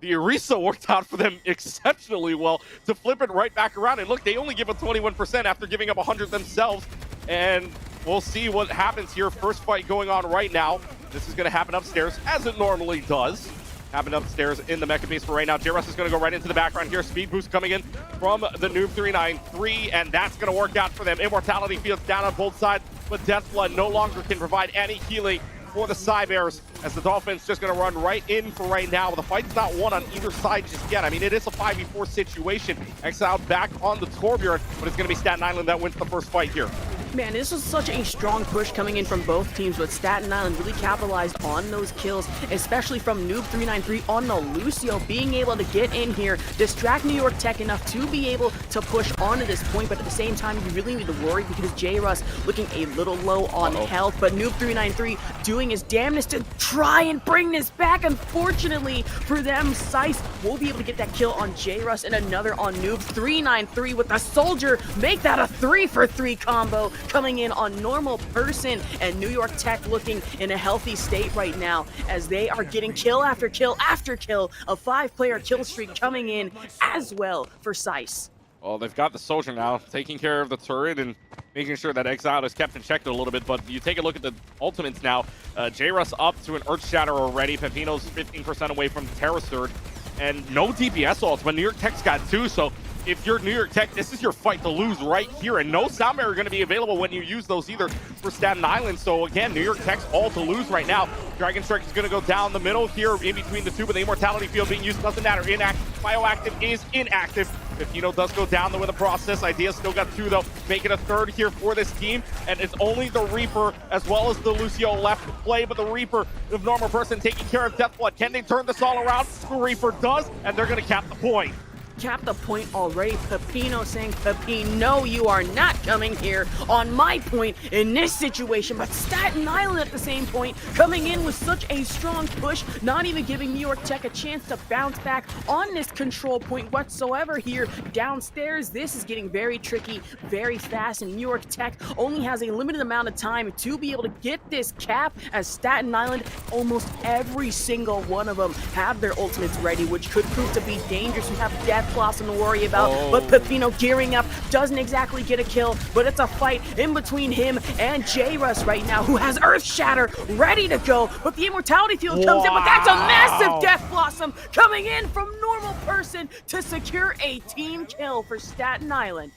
Speaker 16: the Orisa worked out for them exceptionally well to flip it right back around. And look, they only give up 21% after giving up 100 themselves. And we'll see what happens here. First fight going on right now. This is going to happen upstairs, as it normally does. Happen upstairs in the mecha base for right now. JRuss is going to go right into the background here. Speed boost coming in from the Noob 393, and that's going to work out for them. Immortality Field's down on both sides, but Deathblood no longer can provide any healing for the Cybears, as the Dolphins just going to run right in for right now. The fight's not won on either side just yet. I mean, it is a 5v4 situation. Exiled back on the Torbjorn, but it's going to be Staten Island that wins the first fight here.
Speaker 14: Man, this was such a strong push coming in from both teams, but Staten Island really capitalized on those kills, especially from Noob 393 on the Lucio, being able to get in here, distract New York Tech enough to be able to push on to this point, but at the same time, you really need to worry because JRuss looking a little low on health, but Noob 393 doing his damnedest to try and bring this back. Unfortunately for them, Sice will be able to get that kill on JRuss and another on Noob 393 with the Soldier, make that a 3-for-3 combo coming in on Normal Person, and New York Tech looking in a healthy state right now as they are getting kill after kill after kill, a 5-player kill streak coming in as well for Sice.
Speaker 16: Well, they've got the Soldier now, taking care of the turret and making sure that Exile is kept in check a little bit, but you take a look at the ultimates now. JRuss up to an Earth Shatter already. Pepino's 15% away from the Terra Surge, and no DPS ults, but New York Tech's got 2, so if you're New York Tech, this is your fight to lose right here, and no sound barrier going to be available when you use those either for Staten Island. So again, New York Tech's all to lose right now. Dragon Strike is going to go down the middle here in between the two, but the Immortality Field being used doesn't matter. Inactive, Bioactive is inactive. Pepino does go down with a process. Idea still got 2 though, making a 3rd here for this team, and it's only the Reaper as well as the Lucio left to play, but the Reaper of Normal Person taking care of Deathblood. Can they turn this all around? The Reaper does, and they're going to cap the point.
Speaker 14: Cap the point already. Pepino saying, Pepino, you are not coming here on my point in this situation. But Staten Island at the same point coming in with such a strong push, not even giving New York Tech a chance to bounce back on this control point whatsoever here downstairs. This is getting very tricky, very fast, and New York Tech only has a limited amount of time to be able to get this cap, as Staten Island, almost every single one of them have their ultimates ready, which could prove to be dangerous. We have Death Blossom to worry about, but Pepino gearing up, doesn't exactly get a kill, but it's a fight in between him and JRuss right now, who has Earth Shatter ready to go, but the Immortality Field comes in, but that's a massive Death Blossom coming in from Normal Person to secure a team kill for Staten Island.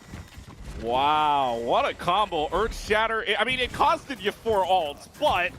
Speaker 16: Wow, what a combo. Earth Shatter, I mean, it costed you 4 ults, but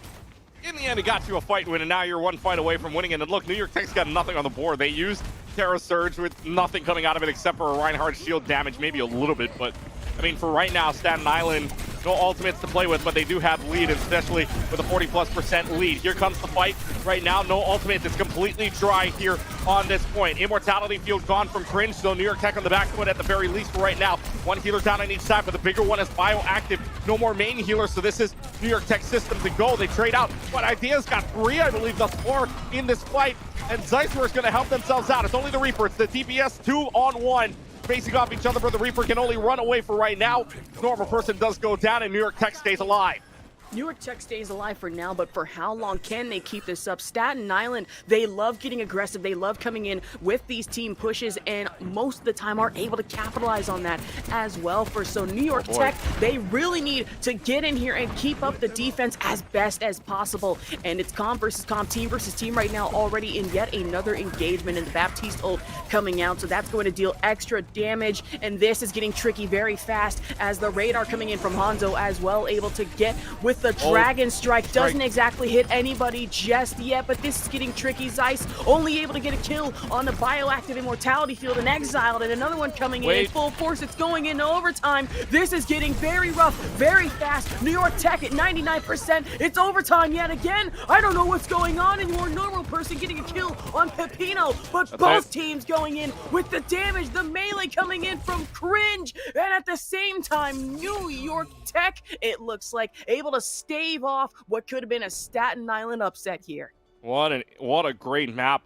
Speaker 16: in the end, it got you a fight win, and now you're 1 fight away from winning it. And look, New York Tech's got nothing on the board. They used Terra Surge with nothing coming out of it except for a Reinhardt shield damage, maybe a little bit. But, I mean, for right now, Staten Island, no ultimates to play with, but they do have lead, especially with a 40+% lead. Here comes the fight right now. No ultimates. It's completely dry here on this point. Immortality Field gone from Cringe, so New York Tech on the back foot at the very least for right now. 1 healer down on each side, but the bigger one is Bioactive. No more main healer, so this is New York Tech system to go. They trade out, but Idea's got 3, I believe, thus far in this fight, and Zeissmer is going to help themselves out. It's only the Reaper. It's the DPS 2-on-1. Facing off each other, but the Reaper can only run away for right now. Normal Person does go down, and New York Tech stays alive.
Speaker 14: New York Tech stays alive for now, but for how long can they keep this up? Staten Island, they love getting aggressive. They love coming in with these team pushes, and most of the time are able to capitalize on that as well. So New York Tech, they really need to get in here and keep up the defense as best as possible. And it's comp versus comp, team versus team right now, already in yet another engagement, and the Baptiste ult coming out, so that's going to deal extra damage. And this is getting tricky very fast as the radar coming in from Hanzo as well, able to get with the Dragon Strike. Doesn't exactly hit anybody just yet, but this is getting tricky. Zeiss only able to get a kill on the Bioactive Immortality Field and Exiled, and another one coming in full force. It's going into overtime. This is getting very rough, very fast. New York Tech at 99%. It's overtime yet again. I don't know what's going on, and your Normal Person getting a kill on Pepino, but both teams going in with the damage, the melee coming in from Cringe, and at the same time, New York Tech, it looks like, able to stave off what could have been a Staten Island upset here.
Speaker 16: What a great map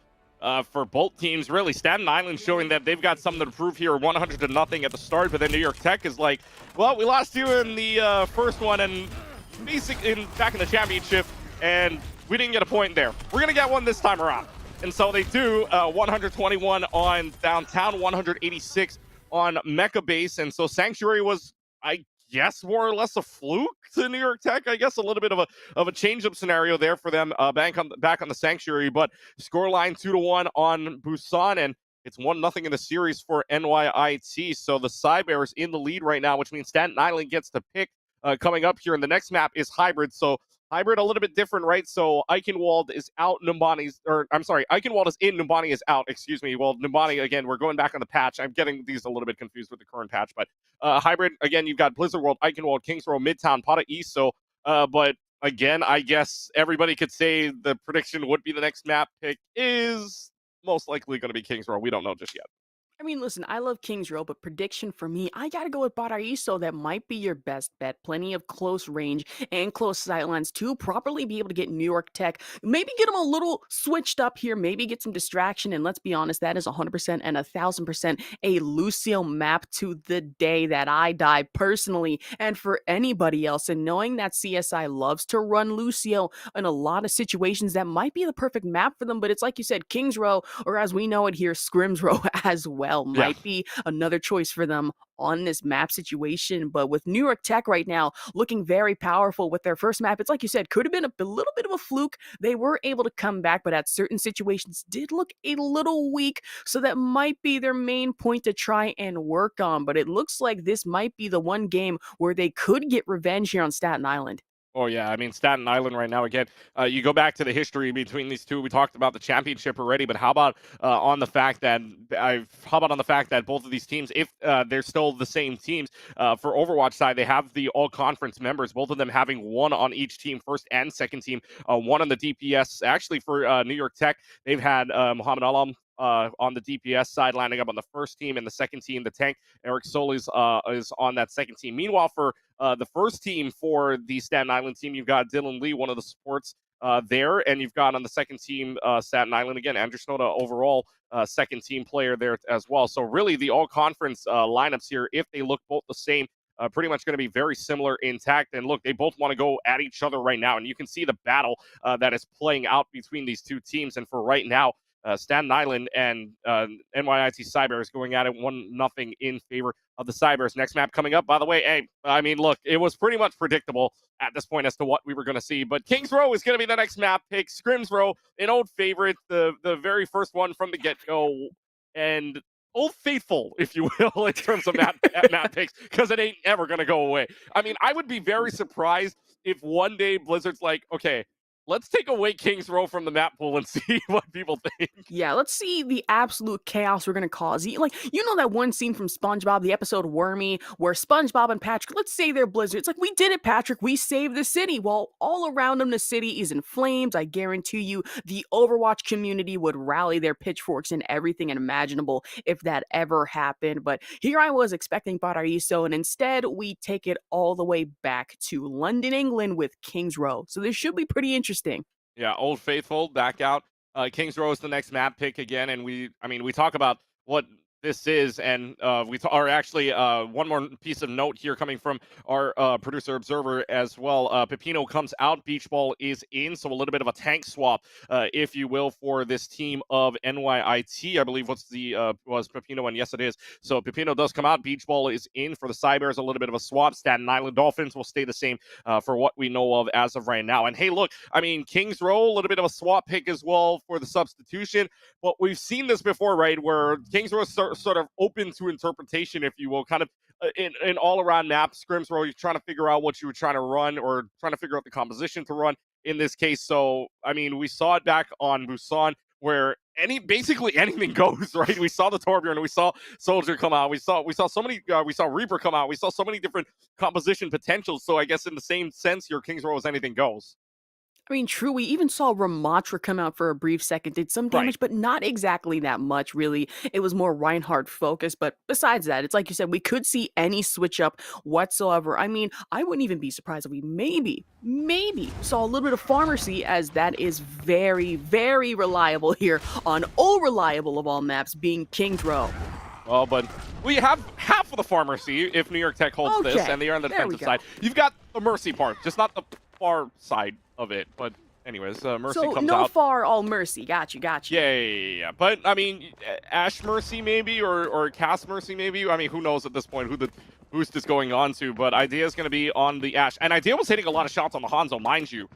Speaker 16: for both teams. Really, Staten Island showing that they've got something to prove here, 100-0 at the start, but then New York Tech is like, well, we lost you in the first one, and basically back in the championship, and we didn't get a point there. We're going to get one this time around. And so they do 121 on downtown, 186 on Mecca base. And so Sanctuary was, I guess, more or less a fluke to New York Tech. I guess a little bit of a change-up scenario there for them back on the Sanctuary. But scoreline 2-1 on Busan, and it's 1-0 in the series for NYIT. So the Cybears in the lead right now, which means Staten Island gets to pick coming up here. And the next map is Hybrid. So Hybrid a little bit different, right? So Eichenwald is out, Eichenwald is in, Numbani is out, excuse me. Well, Numbani, again, we're going back on the patch. I'm getting these a little bit confused with the current patch, but Hybrid, again, you've got Blizzard World, Eichenwald, Kings Row, Midtown, Pata East. So, but again, I guess everybody could say the prediction would be the next map pick is most likely going to be Kings Row. We don't know just yet.
Speaker 14: I mean, listen, I love Kings Row, but prediction for me, I gotta go with Baraiso. That might be your best bet. Plenty of close range and close sightlines to properly be able to get New York Tech. Maybe get them a little switched up here. Maybe get some distraction. And let's be honest, that is 100% and 1,000% a Lucio map to the day that I die personally. And for anybody else, and knowing that CSI loves to run Lucio in a lot of situations, that might be the perfect map for them. But it's like you said, Kings Row, or as we know it here, Scrims Row as well. Might be another choice for them on this map situation. But with New York Tech right now looking very powerful with their first map, it's like you said, could have been a little bit of a fluke. They were able to come back, but at certain situations did look a little weak. So that might be their main point to try and work on. But it looks like this might be the one game where they could get revenge here on Staten Island.
Speaker 16: Oh, yeah. I mean, Staten Island right now, again, you go back to the history between these two. We talked about the championship already, but how about on the fact that both of these teams, if they're still the same teams, for Overwatch side, they have the all-conference members, both of them having one on each team, first and second team, one on the DPS. Actually, for New York Tech, they've had Muhammad Alam on the DPS side, lining up on the first team, and the second team, the tank, Eric Solis is on that second team. Meanwhile, for the first team for the Staten Island team, you've got Dylan Lee, one of the supports there, and you've got on the second team, Staten Island, again, Andrew Snowda, overall second team player there as well. So really, the all-conference lineups here, if they look both the same, pretty much going to be very similar intact. And look, they both want to go at each other right now, and you can see the battle that is playing out between these two teams. And for right now, Staten Island and NYIT Cybears going at it 1-0 in favor of the Cybears. Next map coming up, by the way, hey, I mean, look, it was pretty much predictable at this point as to what we were going to see, but Kings Row is going to be the next map pick. Scrims Row, an old favorite, the very first one from the get-go, and Old Faithful, if you will, in terms of map picks, because it ain't ever going to go away. I mean, I would be very surprised if one day Blizzard's like, okay, let's take away Kings Row from the map pool and see what people think.
Speaker 14: Yeah, let's see the absolute chaos we're going to cause. Like, you know that one scene from SpongeBob, the episode Wormy, where SpongeBob and Patrick, let's say they're Blizzard. It's like, we did it, Patrick. We saved the city. Well, all around them, the city is in flames. I guarantee you the Overwatch community would rally their pitchforks and everything imaginable if that ever happened. But here I was expecting Paraiso, and instead we take it all the way back to London, England with Kings Row. So this should be pretty interesting.
Speaker 16: Yeah, Old Faithful back out. Kings Row is the next map pick again, and we talk about what this is, and one more piece of note here coming from our producer Observer as well. Pepino comes out, Beach Ball is in, so a little bit of a tank swap, if you will, for this team of NYIT. I believe was Pepino, and yes, it is. So Pepino does come out, Beach Ball is in for the Cybears, a little bit of a swap. Staten Island Dolphins will stay the same for what we know of as of right now. And hey, look, I mean, Kings Row, a little bit of a swap pick as well for the substitution, but we've seen this before, right, where Kings Row sort of open to interpretation, if you will, kind of in all-around map. Scrims Row, you're trying to figure out what you were trying to run, or trying to figure out the composition to run in this case. So, I mean, we saw it back on Busan, where basically anything goes, right? We saw the Torbjorn, we saw Soldier come out, we saw so many, we saw Reaper come out, we saw so many different composition potentials. So I guess in the same sense, your Kings Row is anything goes.
Speaker 14: I mean, true, we even saw Ramatra come out for a brief second, did some damage, but not exactly that much, really. It was more Reinhardt focused, but besides that, it's like you said, we could see any switch up whatsoever. I mean, I wouldn't even be surprised if we maybe saw a little bit of Pharmacy, as that is very, very reliable here on reliable of all maps, being Kings Row.
Speaker 16: Well, but we have half of the Pharmacy if New York Tech holds this, and they are on the defensive side. You've got the Mercy part, just not the far side of it, but anyways, Mercy
Speaker 14: So
Speaker 16: comes
Speaker 14: no
Speaker 16: out.
Speaker 14: far all Mercy. Got you.
Speaker 16: Yeah. But I mean, Ash Mercy maybe, or Cass Mercy maybe. I mean, who knows at this point who the boost is going on to? But Idea is going to be on the Ash, and Idea was hitting a lot of shots on the Hanzo, mind you,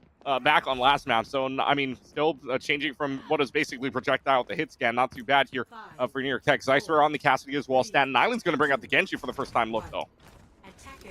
Speaker 16: back on last map. So I mean, still changing from what is basically projectile to hit scan. Not too bad here for New York Tech. Zeisler on the Cassidy as well. Staten Island's going to bring out the Genji for the first time look though.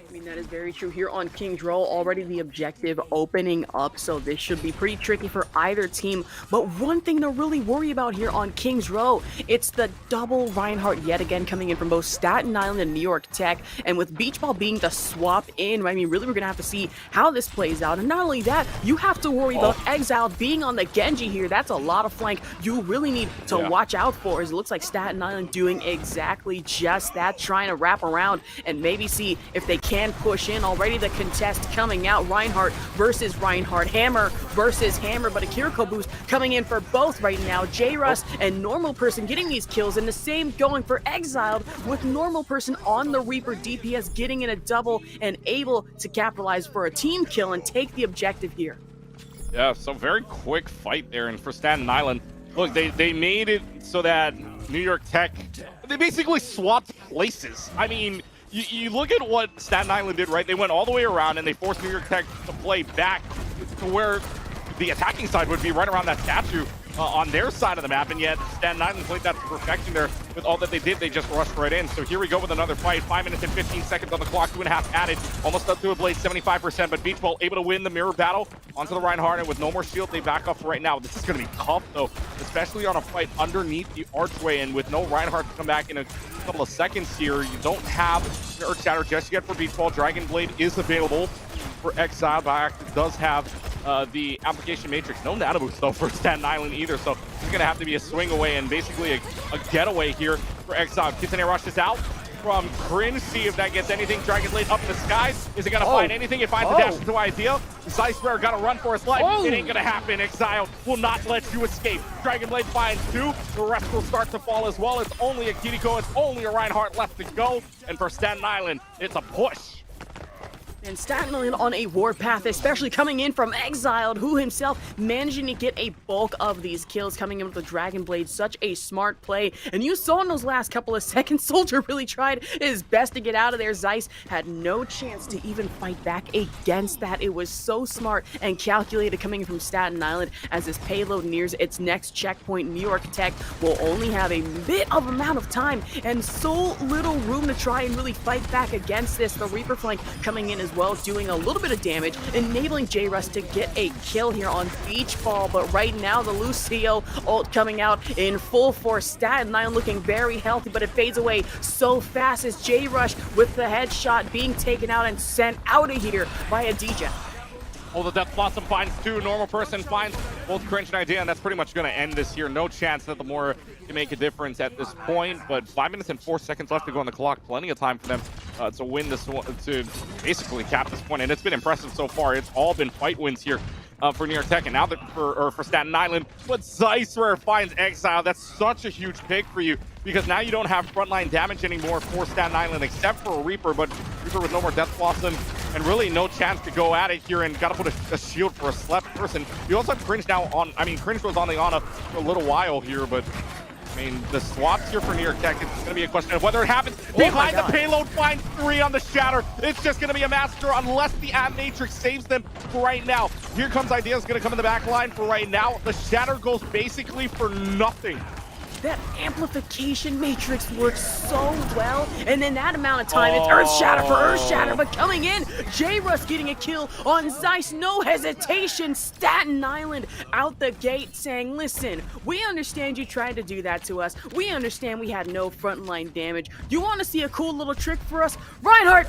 Speaker 14: I mean, that is very true here on King's Row. Already the objective opening up, so this should be pretty tricky for either team. But one thing to really worry about here on King's Row, it's the double Reinhardt yet again coming in from both Staten Island and New York Tech. And with Beach Ball being the swap in, I mean, really we're going to have to see how this plays out. And not only that, you have to worry about Exiled being on the Genji here. That's a lot of flank you really need to watch out for, as it looks like Staten Island doing exactly just that, trying to wrap around and maybe see if they can push in. Already the contest coming out, Reinhardt versus Reinhardt, Hammer versus Hammer, but a Kiriko boost coming in for both right now. J-Russ and Normal Person getting these kills, and the same going for Exiled, with Normal Person on the Reaper DPS getting in a double and able to capitalize for a team kill and take the objective here.
Speaker 16: Yeah, so very quick fight there, and for Staten Island, look, they made it so that New York Tech, they basically swapped places. I mean, you look at what Staten Island did, right? They went all the way around and they forced New York Tech to play back to where the attacking side would be right around that statue on their side of the map, and yet Staten Island played that to perfection there. With all that they did, they just rushed right in. So here we go with another fight. 5 minutes and 15 seconds on the clock, 2.5 added, almost up to a Blaze, 75%, but Beach Ball able to win the mirror battle onto the Reinhardt, and with no more shield, they back off right now. This is going to be tough, though, especially on a fight underneath the archway, and with no Reinhardt to come back in a couple of seconds here, you don't have Earth Shatter just yet for Beach Ball. Dragon Blade is available for Exile, but does have the application matrix. No nano boost though for Staten Island either, so it's gonna have to be a swing away and basically a getaway here for Exile. Kitsune rushes out from Cringe, see if that gets anything. Dragon Blade up in the skies. Is it gonna find anything? It finds a dash into Idea. Zeisler gotta run for his life. It ain't gonna happen. Exile will not let you escape. Dragon Blade finds 2. The rest will start to fall as well. It's only a Kiriko, it's only a Reinhardt left to go. And for Staten Island, it's a push.
Speaker 14: And Staten Island on a warpath, especially coming in from Exiled, who himself managing to get a bulk of these kills, coming in with the Dragon Blade. Such a smart play. And you saw in those last couple of seconds, Soldier really tried his best to get out of there. Zeiss had no chance to even fight back against that. It was so smart and calculated coming from Staten Island. As this payload nears its next checkpoint, New York Tech will only have a bit of amount of time and so little room to try and really fight back against this. The Reaper flank coming in as well, doing a little bit of damage, enabling J-Russ to get a kill here on Beach Ball. But right now, the Lucio ult coming out in full force. Staten Island looking very healthy, but it fades away so fast as J-Rush with the headshot being taken out and sent out of here by a DJ.
Speaker 16: Oh, the Death Blossom finds 2. Normal Person finds both Cringe and Idea, and that's pretty much going to end this here. No chance that the more can make a difference at this point, but 5 minutes and 4 seconds left to go on the clock. Plenty of time for them to win this one, to basically cap this point, and it's been impressive so far. It's all been fight wins here for New York Tech, and now that for Staten Island, but Zeisler finds Exile. That's such a huge pick for you, because now you don't have frontline damage anymore for Staten Island, except for a Reaper, but Reaper with no more Death Blossom, and really no chance to go at it here, and gotta put a shield for a slept person. You also have Cringe now on, I mean, Cringe was on the Ana for a little while here, but I mean, the swaps here for New York Tech, it's going to be a question of whether it happens. Behind the payload finds 3 on the Shatter. It's just going to be a massacre unless the App Matrix saves them for right now. Here comes Idea's going to come in the back line for right now. The Shatter goes basically for nothing.
Speaker 14: That amplification matrix works so well, and in that amount of time, it's Earth Shatter for Earth Shatter, but coming in, J-Russ getting a kill on Zeiss, no hesitation. Staten Island out the gate saying, listen, we understand you tried to do that to us. We understand we had no frontline damage. You want to see a cool little trick for us? Reinhardt,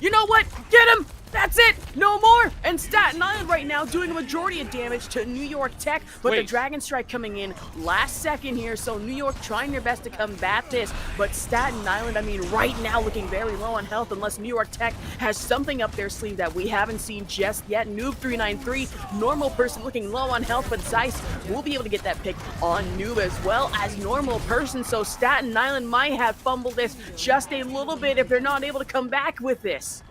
Speaker 14: you know what? Get him! That's it! No more! And Staten Island right now doing a majority of damage to New York Tech, but the Dragon Strike coming in last second here, so New York trying their best to combat this, but Staten Island, I mean, right now looking very low on health unless New York Tech has something up their sleeve that we haven't seen just yet. Noob393, Normal Person looking low on health, but Zeiss will be able to get that pick on Noob as well as Normal Person, so Staten Island might have fumbled this just a little bit if they're not able to come back with this.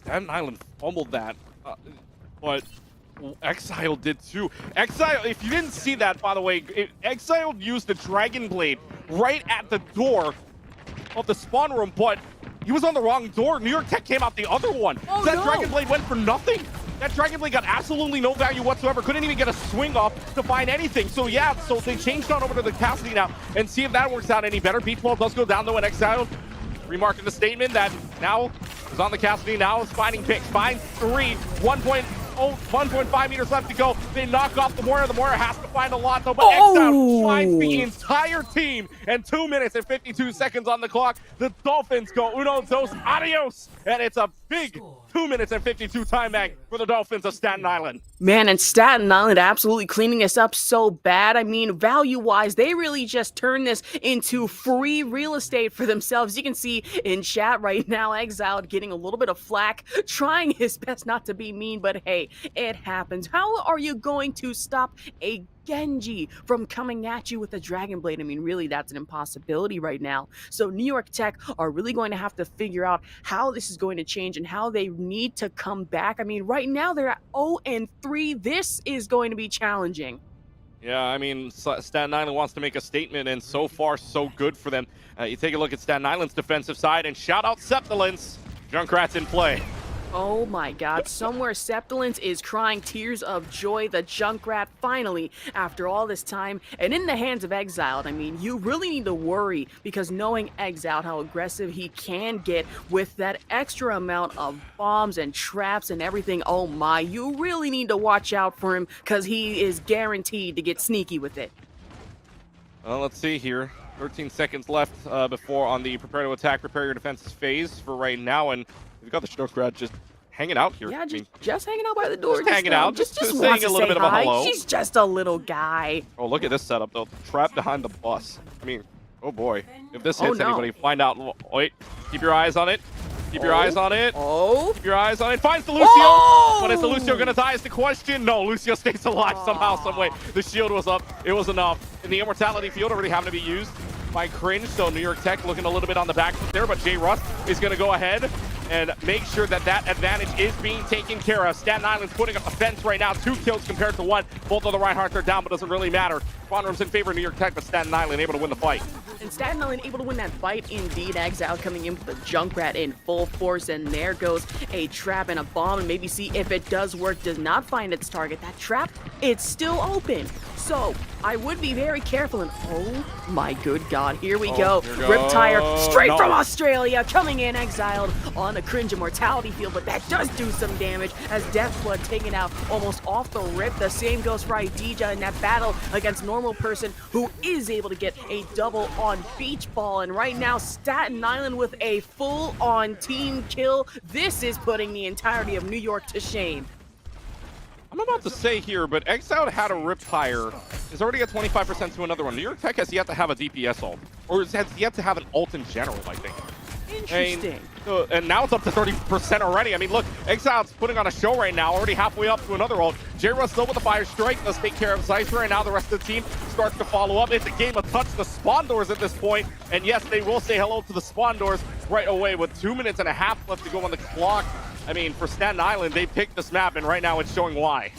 Speaker 16: Staten Island fumbled that, but Exile did too. Exile, if you didn't see that, by the way, Exile used the Dragon Blade right at the door of the spawn room, but he was on the wrong door. New York Tech came out the other one.
Speaker 14: Oh,
Speaker 16: That
Speaker 14: no.
Speaker 16: Dragon Blade went for nothing. That Dragon Blade got absolutely no value whatsoever. Couldn't even get a swing off to find anything. So yeah, so they changed on over to the Cassidy now and see if that works out any better. B12 does go down though in Exile. Remarking the statement that now is on the Cassidy, now is finding picks. Finds 3, 1.5 meters left to go. They knock off the Moira. The Moira has to find a lot though, but Exile finds the entire team and 2 minutes and 52 seconds on the clock. The Dolphins go uno, dos, adios, and it's a big 2 minutes and 52 time bank for the Dolphins of Staten Island.
Speaker 14: Man, and Staten Island absolutely cleaning us up so bad. I mean, value-wise, they really just turned this into free real estate for themselves. You can see in chat right now, Exiled getting a little bit of flack, trying his best not to be mean, but hey, it happens. How are you going to stop a Genji from coming at you with a Dragon Blade? I mean, really, that's an impossibility right now. So New York Tech are really going to have to figure out how this is going to change and how they need to come back. I mean, right now they're at 0-3. This is going to be challenging.
Speaker 16: Yeah, I mean, Staten Island wants to make a statement, and so far, so good for them. You take a look at Staten Island's defensive side, and shout out Septilence. Junkrat's in play.
Speaker 14: Oh my god, somewhere Septilence is crying tears of joy. The Junkrat finally, after all this time, and in the hands of Exiled. I mean, you really need to worry because knowing Exiled, how aggressive he can get with that extra amount of bombs and traps and everything, oh my, you really need to watch out for him because he is guaranteed to get sneaky with it.
Speaker 16: Well, let's see here. 13 seconds left before on the prepare to attack, prepare your defenses phase for right now, and we've got the Junkrat just hanging out here.
Speaker 14: Yeah, just hanging out by the door.
Speaker 16: Just hanging out. Just
Speaker 14: wants
Speaker 16: saying
Speaker 14: to
Speaker 16: a little
Speaker 14: say
Speaker 16: bit of a
Speaker 14: hi.
Speaker 16: hello.
Speaker 14: She's just a little guy.
Speaker 16: Oh, look at this setup, though. Trapped behind the bus. I mean, oh boy. If this hits
Speaker 14: no.
Speaker 16: anybody, find out. Wait, keep your eyes on it. Keep your eyes on it. Keep your eyes on it. Finds the Lucio. But is the Lucio going to die is the question. No, Lucio stays alive somehow, some way. The shield was up. It was enough. And the immortality field already happened to be used by Cringe. So New York Tech looking a little bit on the back foot there. But J. Russ is going to go ahead and make sure that that advantage is being taken care of. Staten Island's putting up a fence right now. 2 kills compared to 1. Both of the Reinhardts are down, but doesn't really matter. Spawn room's in favor of New York Tech, but Staten Island able to win the fight.
Speaker 14: And Staten Island able to win that fight indeed. Exile coming in with the Junkrat in full force, and there goes a trap and a bomb, and maybe see if it does work. Does not find its target. That trap, it's still open. So I would be very careful, and oh my good god, here we go. Riptire straight from Australia coming in, Exiled on a Cringe immortality field, but that does do some damage as Deathblood taken out almost off the rip. The same goes for Idija in that battle against Normal Person, who is able to get a double on Beach Ball, and right now Staten Island with a full-on team kill. This is putting the entirety of New York to shame.
Speaker 16: I'm about to say here, but Exiled had a Riptire. Is already at 25% to another one. New York Tech has yet to have a DPS ult, or has yet to have an ult in general, I think.
Speaker 14: Interesting.
Speaker 16: And now it's up to 30% already. I mean, look, Exile's putting on a show right now, already halfway up to another ult. J-Russ still with the fire strike, does take care of Cypher, and now the rest of the team starts to follow up. It's a game of touch the spawn doors at this point, and yes, they will say hello to the spawn doors right away with 2 minutes and a half left to go on the clock. I mean, for Staten Island, they picked this map, and right now it's showing why.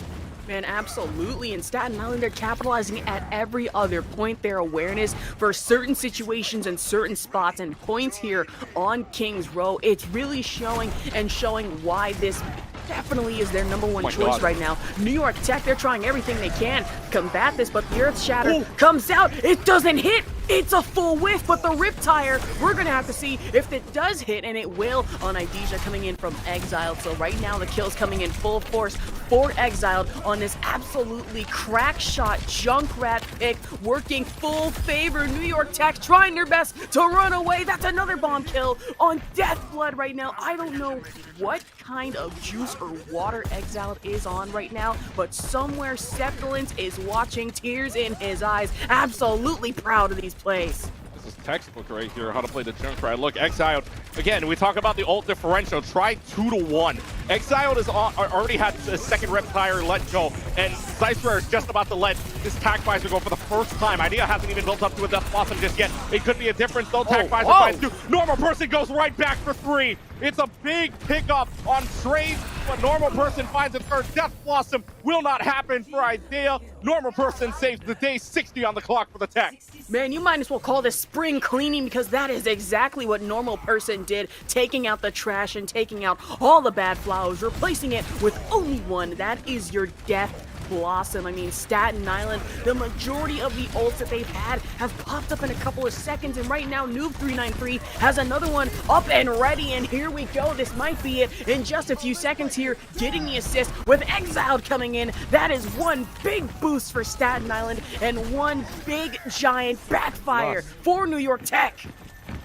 Speaker 14: Man, absolutely. And Staten Island, they're capitalizing at every other point. Their awareness for certain situations and certain spots and points here on King's Row. It's really showing why this definitely is their number one choice right now. New York Tech, they're trying everything they can to combat this, but the Earth Shatter comes out. It doesn't hit. It's a full whiff, but the Riptire, we're going to have to see if it does hit, and it will on Idija coming in from Exiled. So right now the kill's coming in full force for Exiled on this absolutely crack shot Junkrat pick, working full favor. New York Tech trying their best to run away. That's another bomb kill on Deathblood right now. I don't know what kind of juice or water Exiled is on right now, but somewhere Septilence is watching, tears in his eyes, absolutely proud of these plays.
Speaker 16: This is textbook right here, how to play the Junkrat. Look, Exiled, again, we talk about the ult differential. Try 2 to 1. Exiled has already had a second rep tire let go, and Zeisler is just about to let this Tac Visor go for the first time. Idea hasn't even built up to a Death Blossom just yet. It could be a difference though. Tac Visor finds 2. Normal Person goes right back for 3. It's a big pickup on trades, but Normal Person finds a third. Death Blossom will not happen for Idea. Normal Person saves the day. 60 on the clock for the Tech.
Speaker 14: Man, you might as well call this spring cleaning, because that is exactly what Normal Person did, taking out the trash and taking out all the bad flowers, replacing it with only one. That is your Death Blossom. I mean, Staten Island, the majority of the ults that they've had have popped up in a couple of seconds, and right now Noob393 has another one up and ready, and here we go. This might be it in just a few seconds here, getting the assist with Exiled coming in. That is one big boost for Staten Island and one big giant backfire for New York Tech.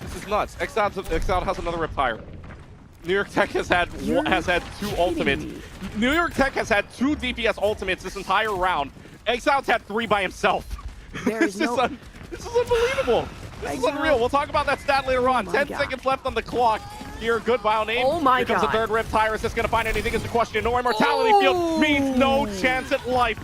Speaker 16: This is nuts. Exiled has another rip tire. New York Tech has had 2 ultimates. New York Tech has had 2 DPS ultimates this entire round. Exile's had 3 by himself. This is unbelievable. This is unreal. We'll talk about that stat later on. 10 seconds left on the clock. Here, good bio name.
Speaker 14: Oh my
Speaker 16: God. Here comes the third rip tire. Is this going to find anything is the question. No immortality field means no chance at life.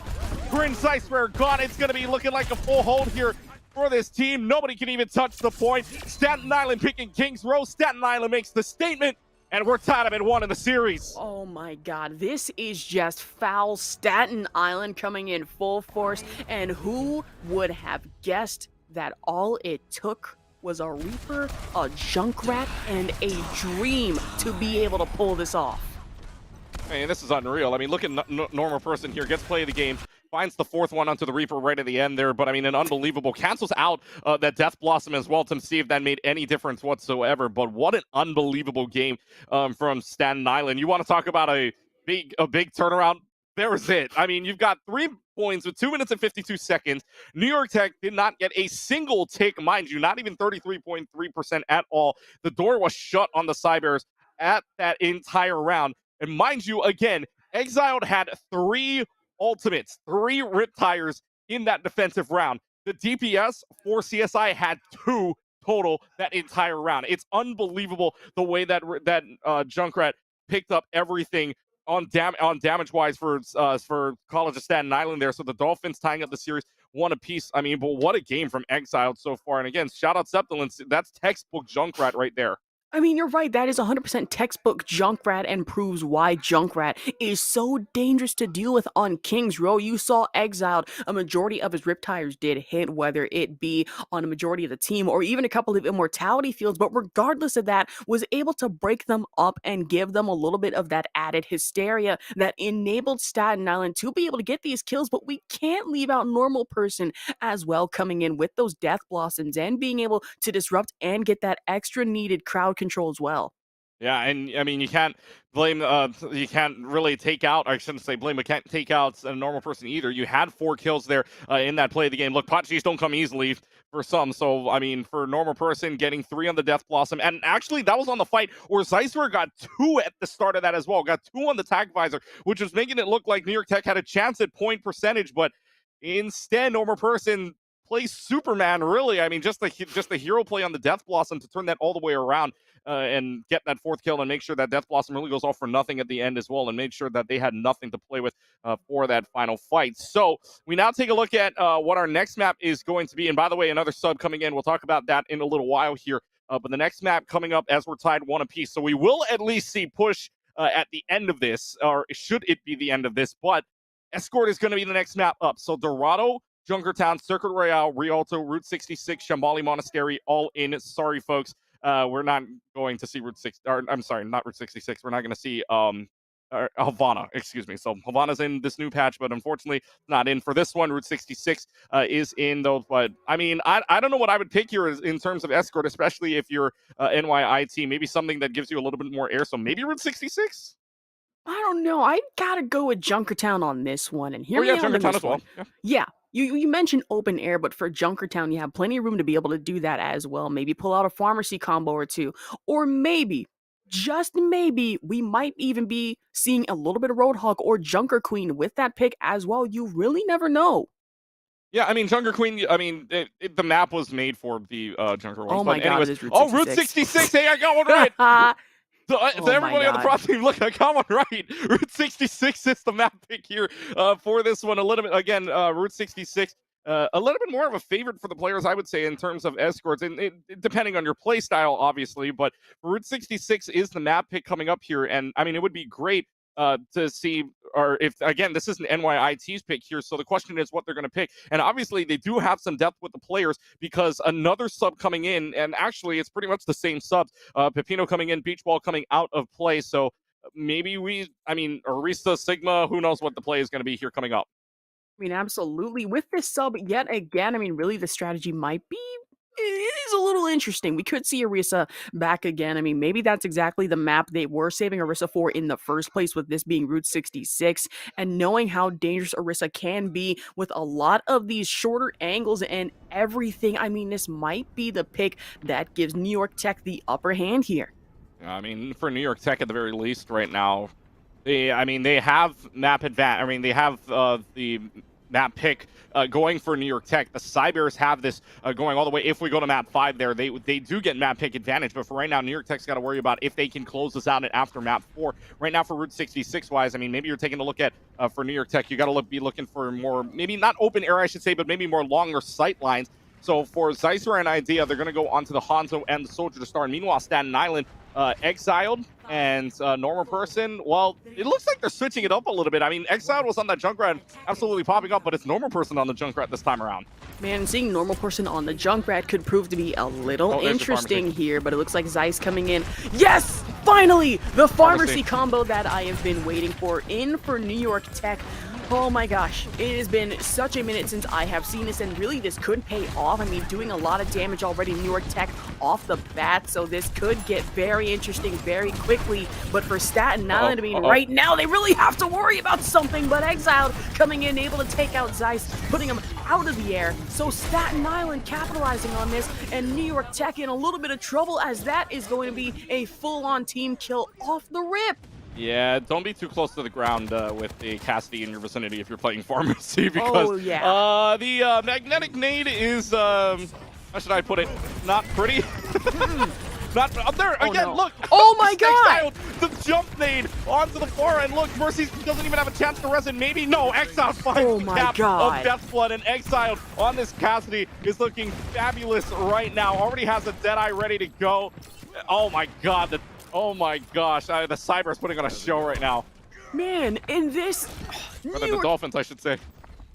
Speaker 16: Grin Zeisler gone. It's going to be looking like a full hold here for this team. Nobody can even touch the point. Staten Island picking Kings Row. Staten Island makes the statement. And we're tied up at 1 in the series.
Speaker 14: Oh my God, this is just foul. Staten Island coming in full force. And who would have guessed that all it took was a Reaper, a Junkrat, and a Dream to be able to pull this off?
Speaker 16: I mean, this is unreal. I mean, look at Normal Person here. Gets play of the game. Finds the 4th one onto the Reaper right at the end there, but I mean, an unbelievable. Cancels out that Death Blossom as well to see if that made any difference whatsoever, but what an unbelievable game from Staten Island. You want to talk about a big turnaround? There's it. I mean, you've got 3 points with 2 minutes and 52 seconds. New York Tech did not get a single tick, mind you, not even 33.3% at all. The door was shut on the Cybears at that entire round. And mind you, again, Exiled had 3 ultimates, 3 rip tires in that defensive round. The DPS for CSI had 2 total that entire round. It's unbelievable the way that Junkrat picked up everything on damage wise for College of Staten Island there. So the Dolphins tying up the series 1 apiece. I mean, but what a game from Exiled so far. And again, shout out Septilence. That's textbook Junkrat right there.
Speaker 14: I mean, you're right. That is 100% textbook Junkrat and proves why Junkrat is so dangerous to deal with on Kings Row. You saw Exiled. A majority of his rip tires did hit, whether it be on a majority of the team or even a couple of immortality fields. But regardless of that, was able to break them up and give them a little bit of that added hysteria that enabled Staten Island to be able to get these kills. But we can't leave out Normal Person as well, coming in with those Death Blossoms and being able to disrupt and get that extra needed crowd control as well.
Speaker 16: Yeah, and I mean, you can't blame, you can't really take out, I shouldn't say blame, but can't take out a Normal Person either. You had 4 kills there in that play of the game. Look, pot cheese don't come easily for some, so I mean, for Normal Person getting 3 on the Death Blossom, and actually that was on the fight where Zeisler got 2 at the start of that as well, got 2 on the Tac Visor, which was making it look like New York Tech had a chance at point percentage, but instead, Normal Person plays Superman, really. I mean, just the hero play on the Death Blossom to turn that all the way around and get that 4th kill and make sure that Death Blossom really goes all for nothing at the end as well and made sure that they had nothing to play with for that final fight. So we now take a look at what our next map is going to be. And by the way, another sub coming in. We'll talk about that in a little while here. But the next map coming up as we're tied 1 apiece. So we will at least see push at the end of this, or should it be the end of this, but Escort is going to be the next map up. So Dorado, Junkertown, Circuit Royale, Rialto, Route 66, Shambali Monastery, all in. Sorry, folks. We're not going to see Route 6, or I'm sorry, not Route 66. We're not going to see Havana, excuse me. So Havana's in this new patch, but unfortunately not in for this one. Route 66 is in though. But I mean, I don't know what I would pick here in terms of Escort, especially if you're NYIT. Maybe something that gives you a little bit more air. So maybe Route 66?
Speaker 14: I don't know. I gotta go with Junkertown on this one. And here we are.
Speaker 16: Junkertown as well.
Speaker 14: Yeah. You mentioned open air, but for Junkertown, you have plenty of room to be able to do that as well. Maybe pull out a pharmacy combo or 2. Or maybe, just maybe, we might even be seeing a little bit of Roadhog or Junker Queen with that pick as well. You really never know.
Speaker 16: Yeah, I mean, Junker Queen, I mean, the map was made for the Junker ones.
Speaker 14: Oh my God,
Speaker 16: anyways,
Speaker 14: it is Route 66.
Speaker 16: Route 66. Hey, I got one right. So, so everybody on the pro team, look, I got one right. Route 66 is the map pick here for this one. A little bit, again, Route 66. A little bit more of a favorite for the players, I would say, in terms of escorts, and depending on your play style, obviously. But Route 66 is the map pick coming up here, and I mean, it would be great to see, or if, again, this is an NYIT's pick here, so the question is what they're going to pick. And obviously, they do have some depth with the players because another sub coming in, and actually, it's pretty much the same subs. Pepino coming in, Beach Ball coming out of play, so maybe Arista, Sigma, who knows what the play is going to be here coming up.
Speaker 14: I mean, absolutely. With this sub, yet again, I mean, really, the strategy might be, it is a little interesting. We could see Arisa back again. I mean, maybe that's exactly the map they were saving Arisa for in the first place, with this being Route 66, and knowing how dangerous Arisa can be with a lot of these shorter angles and everything. I mean, this might be the pick that gives New York Tech the upper hand here.
Speaker 16: I mean, for New York Tech at the very least right now, they have map advantage. I mean, they have the map pick going for New York Tech. The Cybers have this going all the way. If we go to map 5 there, they do get map pick advantage. But for right now, New York Tech's got to worry about if they can close this out after map 4. Right now, for Route 66 wise, I mean, maybe you're taking a look at for New York Tech, you got to be looking for more, maybe not open air, I should say, but maybe more longer sight lines. So for Zeisser and Idea, they're going to go onto the Hanzo and the Soldier to start. Meanwhile, Staten Island, Exiled and Normal Person, well, it looks like they're switching it up a little bit. I mean, Exiled was on that Junkrat absolutely popping up, but it's Normal Person on the Junkrat this time around.
Speaker 14: Man, seeing Normal Person on the Junkrat could prove to be a little interesting here, but it looks like Zeiss coming in. Yes! Finally! The pharmacy combo that I have been waiting for in for New York Tech. Oh my gosh, it has been such a minute since I have seen this, and really this could pay off. I mean, doing a lot of damage already, New York Tech off the bat, so this could get very interesting very quickly. But for Staten Island, I mean, right now they really have to worry about something, but Exiled coming in, able to take out Zeiss, putting him out of the air. So Staten Island capitalizing on this, and New York Tech in a little bit of trouble, as that is going to be a full-on team kill off the rip.
Speaker 16: Yeah, don't be too close to the ground with the Cassidy in your vicinity if you're playing Pharmacy, because the magnetic nade is, how should I put it, not pretty. Not up there again. Look.
Speaker 14: Oh my god!
Speaker 16: The jump nade onto the far end. Look, Mercy doesn't even have a chance to res it. Maybe no. Exiled finds the cap of Death Flood, and Exiled on this Cassidy is looking fabulous right now. Already has a Deadeye ready to go. Oh my god. Oh my gosh, the Cyber is putting on a show right now.
Speaker 14: Man, in this...
Speaker 16: Or the Dolphins, I should say.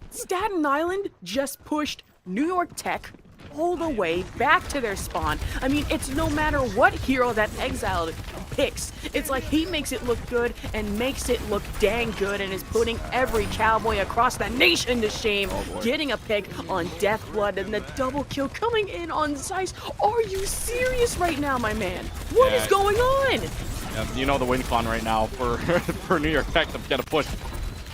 Speaker 14: Staten Island just pushed New York Tech all the way back to their spawn. I mean, it's no matter what hero that Exiled picks. It's like he makes it look good and makes it look dang good, and is putting every cowboy across the nation to shame. Getting a pick on Deathblood, and the double kill coming in on Zeiss. Are you serious right now, my man? What is going on?
Speaker 16: Yeah, you know the win con right now for New York Tech to get a push.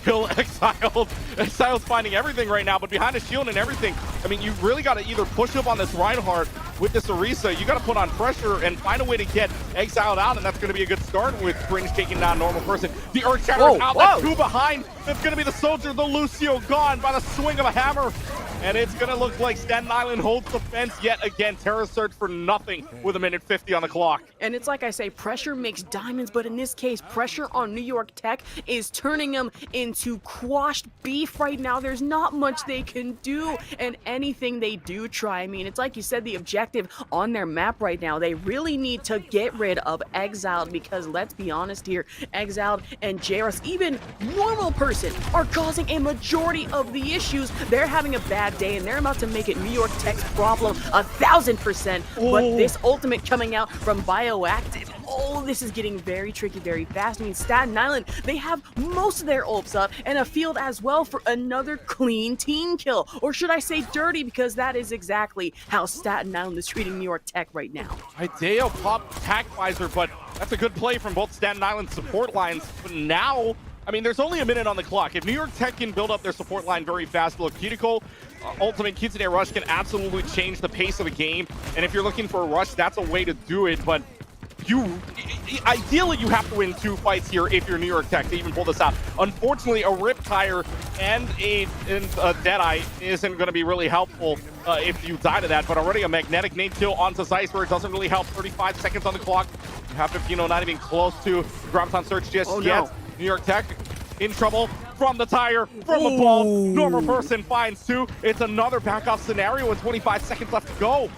Speaker 16: Kill Exiled. Exiled's finding everything right now, but behind the shield and everything, I mean, you really got to either push up on this Reinhardt with this Arisa. You got to put on pressure and find a way to get Exiled out, and that's going to be a good start with Fringe taking down Normal Person. The Earth Shatter's out, that's two behind. It's going to be the Soldier, the Lucio, gone by the swing of a hammer. And it's going to look like Staten Island holds the fence yet again. Terror Surge for nothing with 1:50 on the clock.
Speaker 14: And it's like I say, pressure makes diamonds, but in this case, pressure on New York Tech is turning them into quashed beef right now. There's not much they can do, and anything they do try, I mean, it's like you said, the objective on their map right now, they really need to get rid of Exiled, because let's be honest here, Exiled and JRS, even Normal Person, are causing a majority of the issues. They're having a bad day, and they're about to make it New York Tech's problem 1000%. But this ultimate coming out from Bioactive, this is getting very tricky very fast. I mean, Staten Island, they have most of their ults up, and a field as well for another clean team kill. Or should I say dirty, because that is exactly how Staten Island is treating New York Tech right now.
Speaker 16: Ideo popped Attack Visor, but that's a good play from both Staten Island support lines. But now, I mean, there's only a minute on the clock. If New York Tech can build up their support line very fast, look, Kiriko, Ultimate Kitsune Rush can absolutely change the pace of the game. And if you're looking for a rush, that's a way to do it. But ideally, you have to win 2 fights here if you're New York Tech to even pull this out. Unfortunately, a Rip Tire and a Deadeye isn't going to be really helpful if you die to that. But already a Magnetic Nade kill onto Zeiss, where it doesn't really help. 35 seconds on the clock. You have Pepino not even close to Graviton Surge just yet.
Speaker 14: No.
Speaker 16: New York Tech in trouble from the tire, from the ball. Normal person finds 2. It's another back-off scenario with 25 seconds left to go.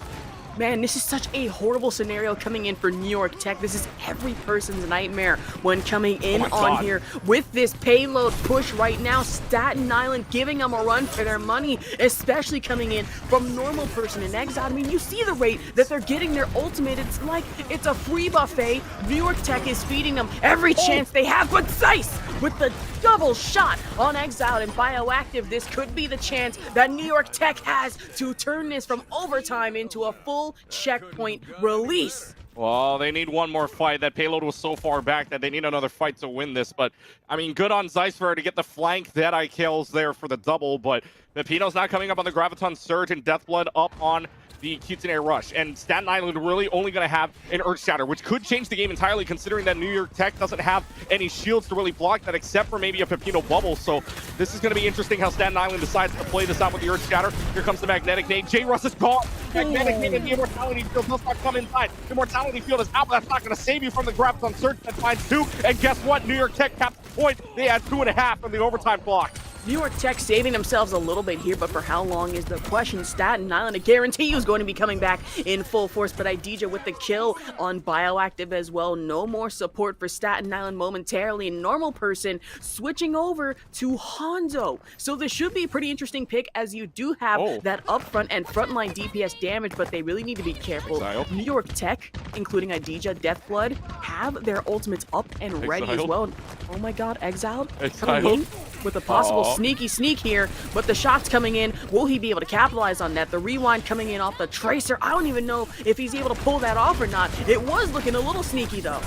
Speaker 14: Man, this is such a horrible scenario coming in for New York Tech. This is every person's nightmare when coming in on here with this payload push right now. Staten Island giving them a run for their money, especially coming in from normal person in Exile. I mean, you see the rate that they're getting their ultimate. It's like it's a free buffet. New York Tech is feeding them every chance they have, but Zeiss with the double shot on Exile and Bioactive. This could be the chance that New York Tech has to turn this from overtime into a full checkpoint release.
Speaker 16: Well, they need one more fight. That payload was so far back that they need another fight to win this. But, I mean, good on Zeiss for her to get the flank Deadeye kills there for the double. But Pepino's not coming up on the Graviton Surge and Deathblood up on the Kitsune Rush. And Staten Island really only going to have an Earth Shatter, which could change the game entirely considering that New York Tech doesn't have any shields to really block that except for maybe a Pepino bubble. So this is going to be interesting how Staten Island decides to play this out with the Earth Shatter. Here comes the Magnetic Nade. J-Russ is gone. Magnetic Nade and the Immortality Field does not come inside. The Immortality Field is out, but that's not going to save you from the Graviton Surge that finds 2. And guess what? New York Tech caps the point. They had 2.5 from the overtime block.
Speaker 14: New York Tech saving themselves a little bit here, but for how long is the question? Staten Island, I guarantee you, is going to be coming back in full force, but Idija with the kill on Bioactive as well. No more support for Staten Island momentarily. Normal person switching over to Hanzo. So this should be a pretty interesting pick as you do have that upfront and frontline DPS damage, but they really need to be careful. New York Tech, including Idija, Deathblood, have their ultimates up and ready as well. Oh my god, Exiled coming in with a possible sneaky sneak here, but the shots coming in, will he be able to capitalize on that? The rewind coming in off the Tracer, I don't even know if he's able to pull that off or not. It was looking a little sneaky though.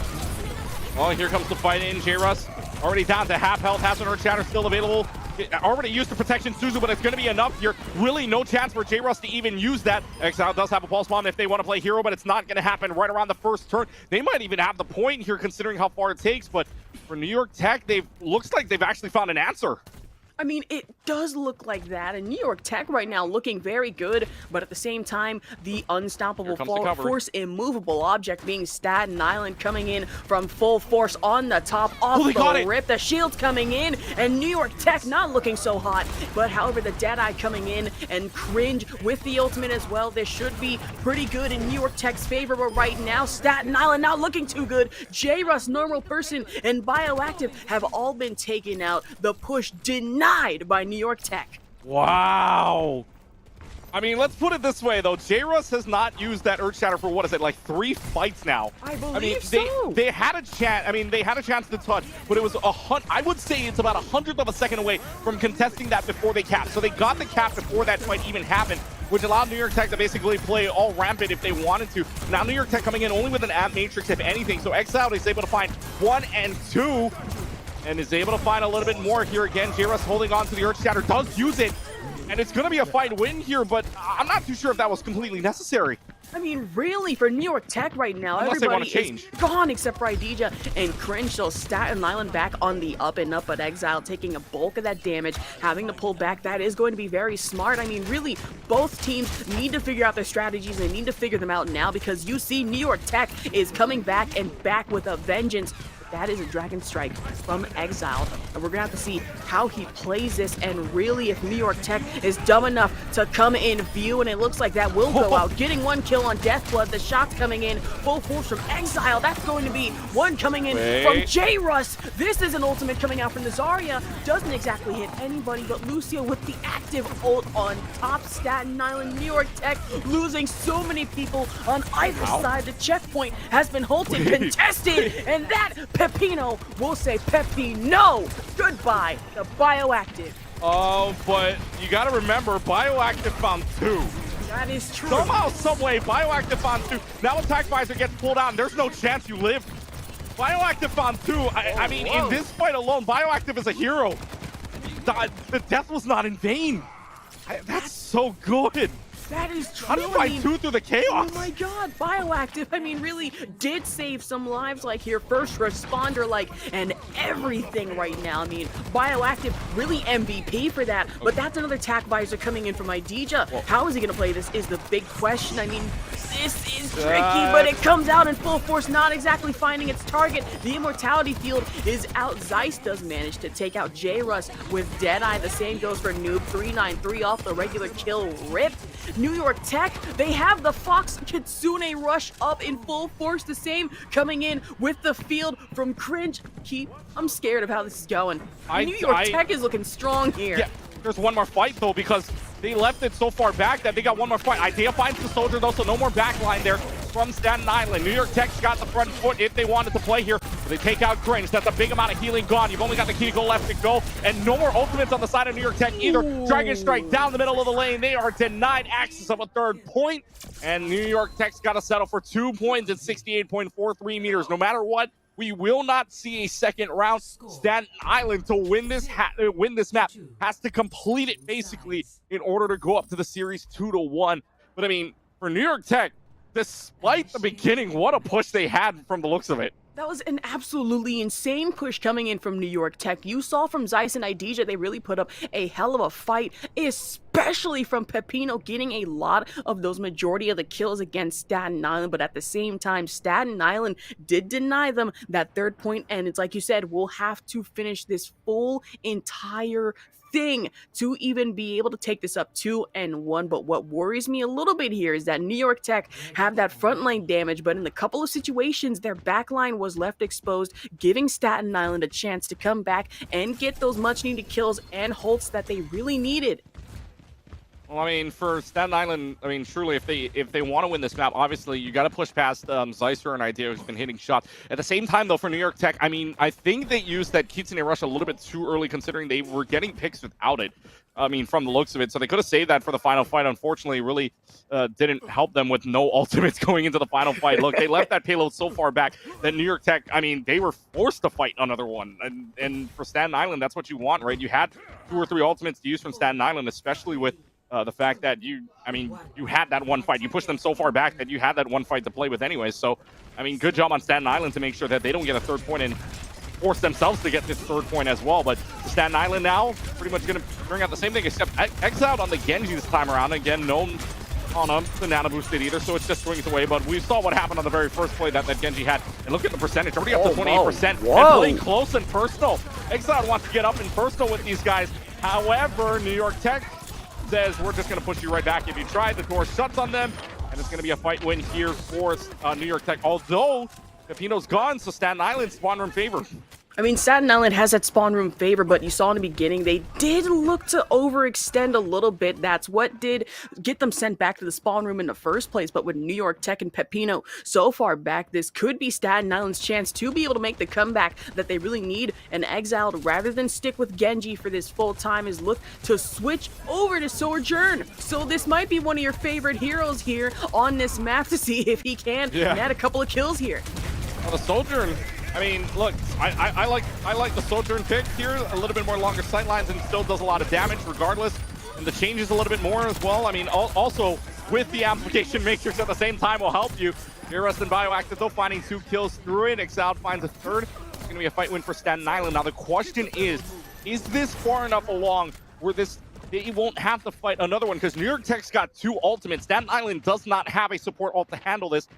Speaker 16: Well, here comes the fight in. J-Russ already down to half health, has an Earth Shatter still available. Already used the protection Suzu, but it's going to be enough here. Really no chance for J-Russ to even use that. Exile does have a pulse bomb if they want to play hero, but it's not going to happen right around the first turn. They might even have the point here considering how far it takes, but for New York Tech, looks like they've actually found an answer.
Speaker 14: I mean, it does look like that, and New York Tech right now looking very good, but at the same time, the unstoppable force immovable object being Staten Island coming in from full force on the top off the rip. The shield's coming in, and New York Tech not looking so hot, but however, the Deadeye coming in and Cringe with the ultimate as well. This should be pretty good in New York Tech's favor, but right now, Staten Island not looking too good. J-Russ, Normal Person, and Bioactive have all been taken out. The push denied by New York Tech.
Speaker 16: Wow. I mean, let's put it this way, though. J-Russ has not used that Earth Shatter for, what is it, like 3 fights now?
Speaker 14: I believe so.
Speaker 16: They had a chance. I mean, they had a chance to touch, but it was I would say it's about 100th of a second away from contesting that before they capped. So they got the cap before that fight even happened, which allowed New York Tech to basically play all rampant if they wanted to. Now New York Tech coming in only with an Amp Matrix, if anything. So Exile is able to find 1 and 2. And is able to find a little bit more here again. J-Russ holding on to the Earth Shatter, does use it. And it's going to be a fight win here, but I'm not too sure if that was completely necessary.
Speaker 14: I mean, really, for New York Tech right now,
Speaker 16: Unless
Speaker 14: everybody is gone except for Idija and Cringe. So Staten Island back on the up and up, but Exile taking a bulk of that damage, having to pull back. That is going to be very smart. I mean, really, both teams need to figure out their strategies. They need to figure them out now because you see New York Tech is coming back and back with a vengeance. That is a Dragon Strike from Exile, and we're gonna have to see how he plays this, and really if New York Tech is dumb enough to come in view, and it looks like that will go out. Getting 1 kill on Deathblood, the shots coming in, full force from Exile. That's going to be 1 coming in from J-Russ. This is an ultimate coming out from the Zarya. Doesn't exactly hit anybody, but Lucio with the active ult on top. Staten Island, New York Tech losing so many people on either side. The checkpoint has been halted, contested, and that Pepino will say Pepino. Goodbye, the Bioactive.
Speaker 16: Oh, but you got to remember, Bioactive found 2.
Speaker 14: That is true.
Speaker 16: Somehow, someway, Bioactive found 2. Now Attack Visor gets pulled out, and there's no chance you live. Bioactive found 2. I mean, in this fight alone, Bioactive is a hero. The death was not in vain. That's so good.
Speaker 14: That is true.
Speaker 16: How do you find 2 through the chaos?
Speaker 14: Oh my god, Bioactive, I mean, really did save some lives, like here, first responder, like, and everything right now. I mean, Bioactive, really MVP for that, but that's another tack visor coming in from Idija. How is he gonna play this is the big question. I mean, this is tricky, but it comes out in full force, not exactly finding its target. The Immortality Field is out. Zeiss does manage to take out J-Russ with Deadeye. The same goes for Noob 393 off the regular kill rip. New York Tech, they have the Fox Kitsune rush up in full force. The same coming in with the field from Cringe. I'm scared of how this is going. New York Tech is looking strong here.
Speaker 16: Yeah, there's one more fight though, because they left it so far back that they got one more fight. Idea finds the soldier though, so no more backline there from Staten Island. New York Tech's got the front foot if they wanted to play here. They take out Cringe. That's a big amount of healing gone. You've only got the Kiko left to go, and no more ultimates on the side of New York Tech either. Dragon Strike down the middle of the lane. They are denied access of a 3rd point, and New York Tech's got to settle for 2 points at 68.43 meters. No matter what, we will not see a second round. Staten Island, to win this map, has to complete it basically in order to go up to the series 2-1. But I mean, for New York Tech, despite the beginning, what a push they had from the looks of it.
Speaker 14: That was an absolutely insane push coming in from New York Tech. You saw from Zeiss and Idija, they really put up a hell of a fight, especially from Pepino getting a lot of those majority of the kills against Staten Island. But at the same time, Staten Island did deny them that 3rd point. And it's like you said, we'll have to finish this full entire thing to even be able to take this up 2-1. But what worries me a little bit here is that New York Tech have that front line damage, but in a couple of situations their back line was left exposed, giving Staten Island a chance to come back and get those much needed kills and holds that they really needed.
Speaker 16: Well, I mean, for Staten Island, I mean, truly, if they want to win this map, obviously you got to push past Zeisser and Idea, who's been hitting shots. At the same time, though, for New York Tech, I mean, I think they used that Kitsune rush a little bit too early, considering they were getting picks without it. I mean, from the looks of it, so they could have saved that for the final fight. Unfortunately, really didn't help them with no ultimates going into the final fight. Look, they left that payload so far back that New York Tech, I mean, they were forced to fight another one. And for Staten Island, that's what you want, right? You had 2 or 3 ultimates to use from Staten Island, especially with the fact that you had that one fight. You pushed them so far back that you had that one fight to play with anyways. So, I mean, good job on Staten Island to make sure that they don't get a 3rd point and force themselves to get this 3rd point as well. But Staten Island now pretty much going to bring out the same thing, except exiled on the Genji this time around. Again, no the nano boosted either, so it's just swings away. But we saw what happened on the very first play that Genji had. And look at the percentage, already up to 28%. And playing close and personal. Exiled wants to get up and personal with these guys. However, New York Tech says, we're just going to push you right back if you try. The door shuts on them, and it's going to be a fight win here for New York Tech. Although Pepino's gone, so Staten Island spawn room favor.
Speaker 14: I mean, Staten Island has that spawn room favor, but you saw in the beginning, they did look to overextend a little bit. That's what did get them sent back to the spawn room in the first place. But with New York Tech and Pepino so far back, this could be Staten Island's chance to be able to make the comeback that they really need. And Exiled, rather than stick with Genji for this full time, is look to switch over to Sojourn. So this might be one of your favorite heroes here on this map to see if he can add a couple of kills here.
Speaker 16: Well, the Sojourn, I mean, look, I like the Sojourn pick here. A little bit more longer sight lines and still does a lot of damage regardless. And the changes a little bit more as well. I mean, also with the amplification matrix at the same time will help you. J-Russ and Bioactive though finding 2 kills through it. Exiled finds a 3rd. It's going to be a fight win for Staten Island. Now the question is this far enough along where they won't have to fight another one? Because New York Tech's got 2 ultimates. Staten Island does not have a support ult to handle this.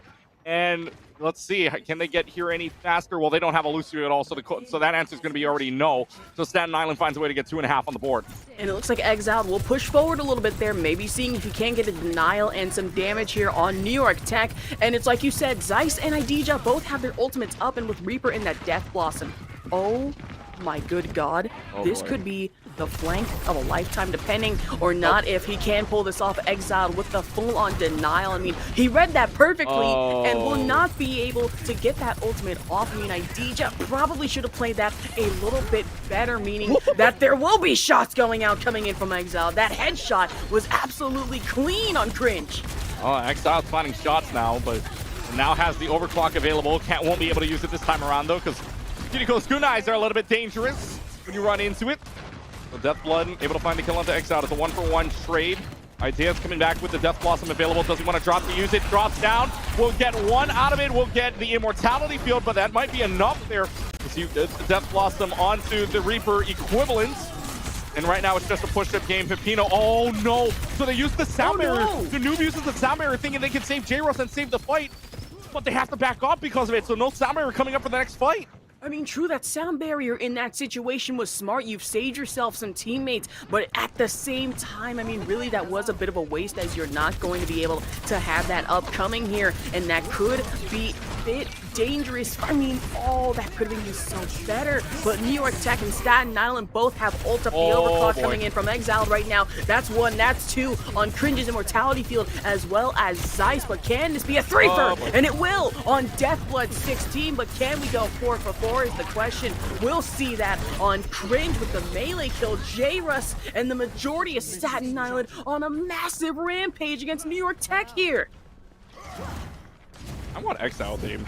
Speaker 16: And let's see, can they get here any faster? Well, they don't have a Lucio at all, so that answer is going to be already no. So Staten Island finds a way to get 2.5 on the board.
Speaker 14: And it looks like Exiled will push forward a little bit there, maybe seeing if he can get a denial and some damage here on New York Tech. And it's like you said, Zeiss and Idija both have their ultimates up, and with Reaper in that Death Blossom. Oh my good God. This could be the flank of a lifetime, depending or not if he can pull this off. Exiled with the full-on denial. I mean, he read that perfectly and will not be able to get that ultimate off. I mean, Idija probably should have played that a little bit better, meaning that there will be shots going out coming in from Exiled. That headshot was absolutely clean on Cringe.
Speaker 16: Oh, Exile's finding shots now, but now has the overclock available. Won't be able to use it this time around, though, because Kiriko's kunais are a little bit dangerous when you run into it. So Deathblood able to find the kill onto Exiled. It's a 1-for-1 trade. Idea's coming back with the Death Blossom available. Does he want to drop to use it? Drops down. We'll get one out of it. We'll get the Immortality Field, but that might be enough there to see the Death Blossom onto the Reaper equivalent. And right now it's just a push-up game. Pepino, oh no! So they use the sound barrier. The noob uses the sound barrier thinking they can save J-Russ and save the fight, but they have to back off because of it. So no sound barrier coming up for the next fight.
Speaker 14: I mean, true, that sound barrier in that situation was smart. You've saved yourself some teammates, but at the same time, I mean, really, that was a bit of a waste as you're not going to be able to have that upcoming here, and that could be a bit dangerous. I mean, oh, that could have been so better, but New York Tech and Staten Island both have ult up the overclock coming in from Exiled right now. That's one, that's two on Cringe's Immortality Field, as well as Zeiss, but can this be a threefer? And it will on Deathblood 16, but can we go 4 for 4 is the question. We'll see that on Cringe with the melee kill. J-Russ and the majority of Staten Island on a massive rampage against New York Tech here.
Speaker 16: I want Exile team.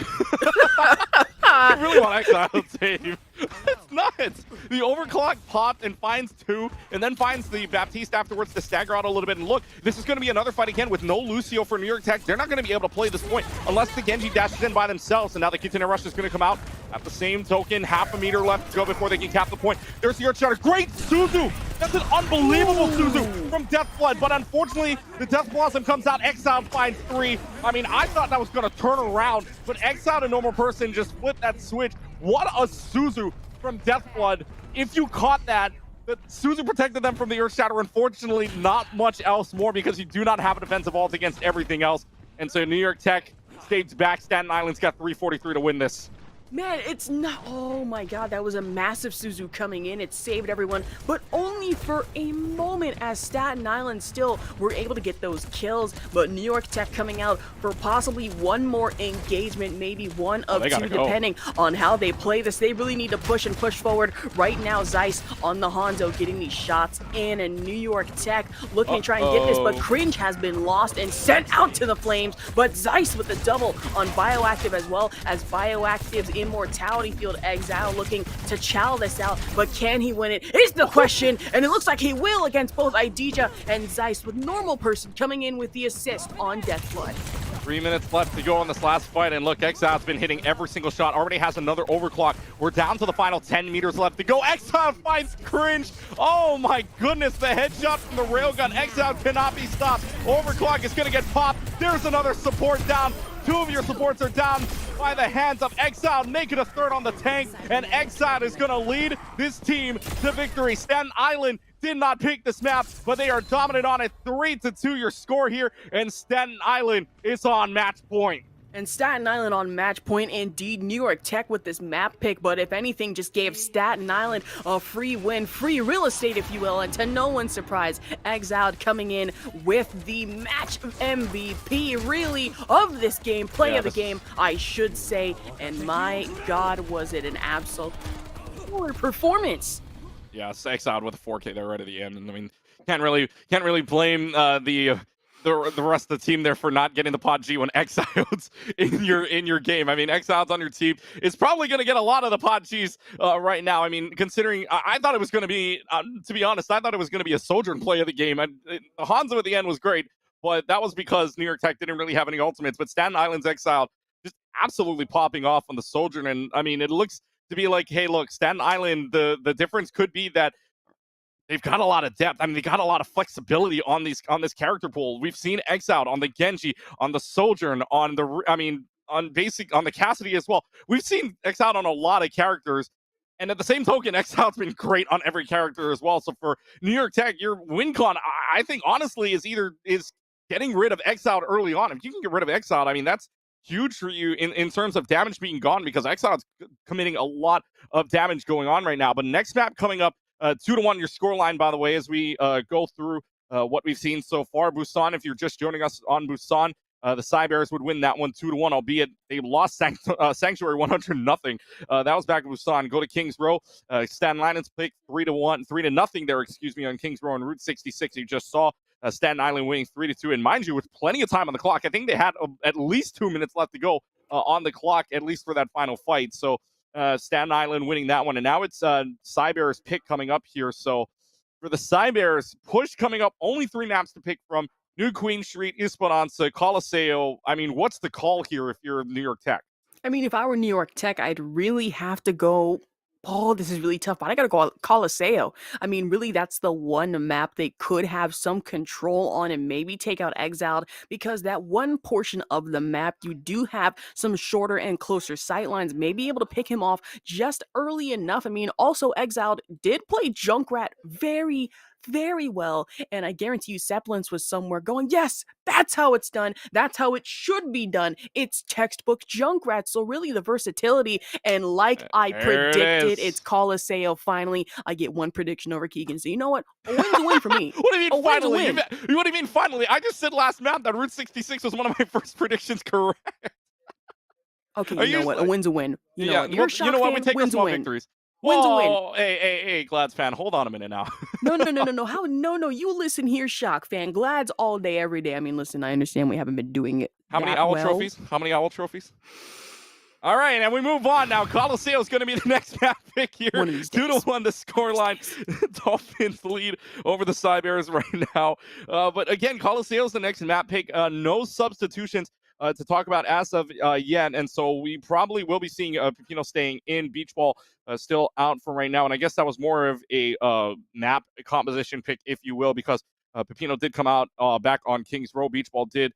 Speaker 16: I really want Exile team. It's nuts. The overclock popped and finds 2, and then finds the Baptiste afterwards to stagger out a little bit. And look, this is going to be another fight again with no Lucio for New York Tech. They're not going to be able to play this point unless the Genji dashes in by themselves. And now the Kitana Rush is going to come out. At the same token, half a meter left to go before they can cap the point. There's the Earth Shatter. Great Suzu! That's an unbelievable Suzu from Deathblood, but unfortunately, the Death Blossom comes out. Exile finds 3. I mean, I thought that was going to turn around, but Exile, a normal person, just flipped that switch. What a Suzu from Deathblood. If you caught that, the Suzu protected them from the Earth Shatter. Unfortunately, not much else more because you do not have a defensive ult against everything else. And so New York Tech stays back. Staten Island's got 343 to win this.
Speaker 14: Man, it's not. Oh my god, that was a massive Suzu coming in. It saved everyone, but only for a moment as Staten Island still were able to get those kills. But New York Tech coming out for possibly one more engagement, maybe one of 2, depending on how they play this. They really need to push and push forward. Right now, Zeiss on the Hanzo getting these shots in, and New York Tech looking to try and get this, but Cringe has been lost and sent out to the flames. But Zeiss with the double on Bioactive as well as Bioactive's Immortality Field. Exile looking to chow this out, but can he win it is the question, and it looks like he will against both Idija and Zeiss, with normal person coming in with the assist on Deathblood.
Speaker 16: 3 minutes left to go on this last fight, and look, Exile's been hitting every single shot, already has another overclock. We're down to the final 10 meters left to go. Exile finds Cringe. Oh my goodness, the headshot from the railgun. Exile cannot be stopped. Overclock is going to get popped. There's another support down. 2 of your supports are down by the hands of Exile, making a third on the tank, and Exile is going to lead this team to victory. Staten Island did not pick this map, but they are dominant on it. 3-2 your score here, and Staten Island is on match point.
Speaker 14: And Staten Island on match point. Indeed, New York Tech with this map pick, but if anything, just gave Staten Island a free win, free real estate, if you will, and to no one's surprise, Exiled coming in with the match MVP, really, of this game, play of the game, I should say, and my God, was it an absolute performance.
Speaker 16: Yeah, Exiled with a 4K there right at the end, and I mean, can't really blame the rest of the team there for not getting the pod G when Exiled's in your game. I mean, Exiled's on your team is probably going to get a lot of the pod Gs right now. I mean, considering I thought it was going to be, to be honest, I thought it was going to be a Sojourn play of the game. Hanzo at the end was great, but that was because New York Tech didn't really have any ultimates. But Staten Island's Exiled just absolutely popping off on the Sojourn, and I mean, it looks to be like, hey, look, Staten Island, the difference could be that they've got a lot of depth. I mean, they got a lot of flexibility on this character pool. We've seen Exiled on the Genji, on the Sojourn, on the Cassidy as well. We've seen Exiled on a lot of characters, and at the same token, Exiled's been great on every character as well. So for New York Tech, your win con, I think honestly is getting rid of Exiled early on. If you can get rid of Exiled, I mean, that's huge for you in terms of damage being gone, because Exile's committing a lot of damage going on right now. But next map coming up, 2-1 your scoreline, by the way, as we go through what we've seen so far. Busan, if you're just joining us on Busan, the Cybears would win that one 2-1, albeit they lost Sanctuary 100-0. That was back in Busan. Go to Kings Row. Staten Island's pick 3-0 there, on Kings Row on Route 66. You just saw Staten Island winning 3-2, and mind you, with plenty of time on the clock. I think they had at least 2 minutes left to go on the clock, at least for that final fight. So Staten Island winning that one, and now it's Cybear's pick coming up here. So for the Cybears. Push coming up, only 3 maps to pick from. New Queen Street, Esperanza, Coliseo. I mean, what's the call here if you're New York Tech?
Speaker 14: I mean, if I were New York Tech, I'd really have to go. Oh, this is really tough, but I gotta go Coliseo. I mean, really, that's the one map they could have some control on and maybe take out Exiled, because that one portion of the map, you do have some shorter and closer sight lines, maybe able to pick him off just early enough. I mean, also, Exiled did play Junkrat very well, and I guarantee you Zeppelins was somewhere going, yes, that's how it's done, that's how it should be done, it's textbook Junkrat. So really the versatility, and like I predicted, it's Coliseo. Finally, I get one prediction over Keegan, so you know what, a win's a win for me.
Speaker 16: What do you mean finally?
Speaker 14: Win.
Speaker 16: What do you mean finally? I just said last map that Route 66 was one of my first predictions correct.
Speaker 14: Okay, you know what, a win's a win. You know what, you're a Shock fan,
Speaker 16: we take
Speaker 14: win's
Speaker 16: small
Speaker 14: a win.
Speaker 16: victories.
Speaker 14: Wins a win.
Speaker 16: Oh, hey, Glads fan, hold on a minute now.
Speaker 14: No. How? No. You listen here, Shock fan. Glads all day, every day. I mean, listen, I understand we haven't been doing it.
Speaker 16: How many owl trophies? How many owl trophies? All right, and we move on now. Coliseo is going to be the next map pick here. 2-1 the scoreline. Dolphins lead over the Cybears right now. But again, Coliseo is the next map pick. No substitutions to talk about as of yet, and so we probably will be seeing Pepino staying in. Beach Ball still out for right now, and I guess that was more of a map composition pick, if you will, because Pepino did come out back on Kings Row. Beach Ball did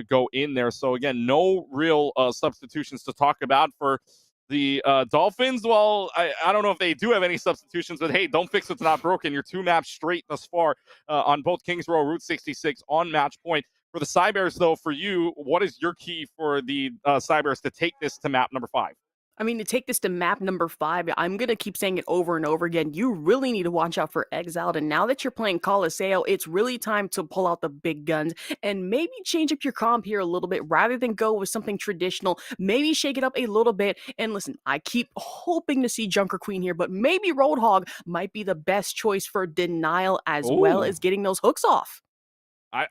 Speaker 16: go in there, so again, no real substitutions to talk about for the Dolphins. Well, I don't know if they do have any substitutions, but hey, don't fix what's not broken. You're 2 maps straight thus far on both Kings Row, Route 66 on match point. For the Cybears, though, for you, what is your key for the Cybears to take this to map number 5?
Speaker 14: I mean, to take this to map number 5, I'm going to keep saying it over and over again. You really need to watch out for Exiled. And now that you're playing Coliseo, it's really time to pull out the big guns and maybe change up your comp here a little bit rather than go with something traditional. Maybe shake it up a little bit. And listen, I keep hoping to see Junker Queen here, but maybe Roadhog might be the best choice for denial as well as getting those hooks off.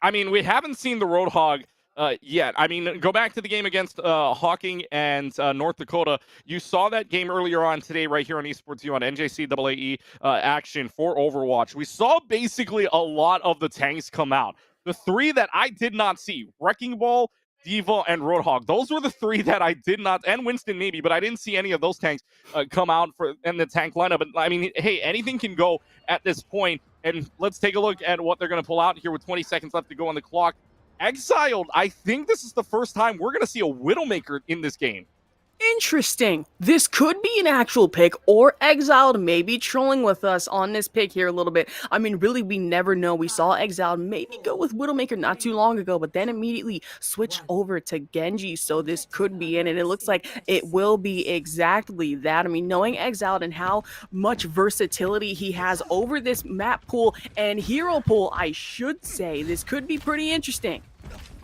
Speaker 16: I mean, we haven't seen the Roadhog yet. I mean, go back to the game against Hocking and North Dakota. You saw that game earlier on today right here on Esports U on NJCAAE action for Overwatch. We saw basically a lot of the tanks come out. The 3 that I did not see, Wrecking Ball, Diva, and Roadhog. Those were the 3 that I did not, and Winston maybe, but I didn't see any of those tanks come out in the tank lineup. But I mean, hey, anything can go at this point. And let's take a look at what they're going to pull out here with 20 seconds left to go on the clock. Exiled, I think this is the first time we're going to see a Widowmaker in this game.
Speaker 14: Interesting. This could be an actual pick, or Exiled maybe trolling with us on this pick here a little bit. I mean, really, we never know. We saw Exiled maybe go with Widowmaker not too long ago, but then immediately switched over to Genji, so this could be in, and it looks like it will be exactly that. I mean, knowing Exiled and how much versatility he has over this map pool and hero pool, I should say, this could be pretty interesting.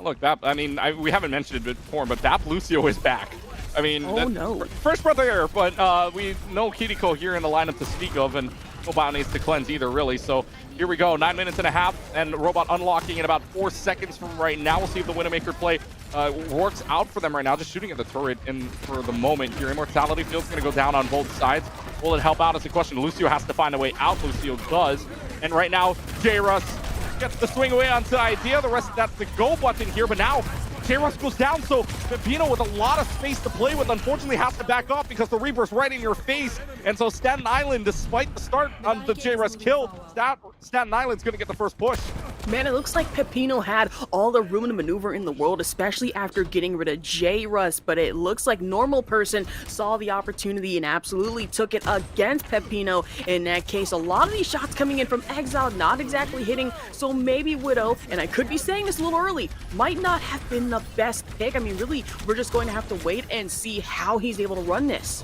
Speaker 16: Look, I mean, we haven't mentioned it before, but Bap Lucio is back. I mean, first breath of air, but we no Kiriko here in the lineup to speak of, and Robot needs to cleanse either, really. So here we go, 9 minutes and a half, and Robot unlocking in about 4 seconds from right now. We'll see if the Widowmaker play works out for them right now, just shooting at the turret. And for the moment here, Immortality Field's going to go down on both sides. Will it help out is the question. Lucio has to find a way out. Lucio does. And right now, J-Russ gets the swing away onto Idea. The rest, that's the go button here, but now J-Russ goes down, so Pepino with a lot of space to play with, unfortunately has to back off because the Reaper's right in your face. And so Staten Island, despite the start on the J-Russ kill, Staten Island's going to get the first push.
Speaker 14: Man, it looks like Pepino had all the room to maneuver in the world, especially after getting rid of J-Russ, but it looks like Normal Person saw the opportunity and absolutely took it against Pepino. In that case, a lot of these shots coming in from Exile, not exactly hitting, so maybe Widow, and I could be saying this a little early, might not have been the best pick. I mean, really, we're just going to have to wait and see how he's able to run this.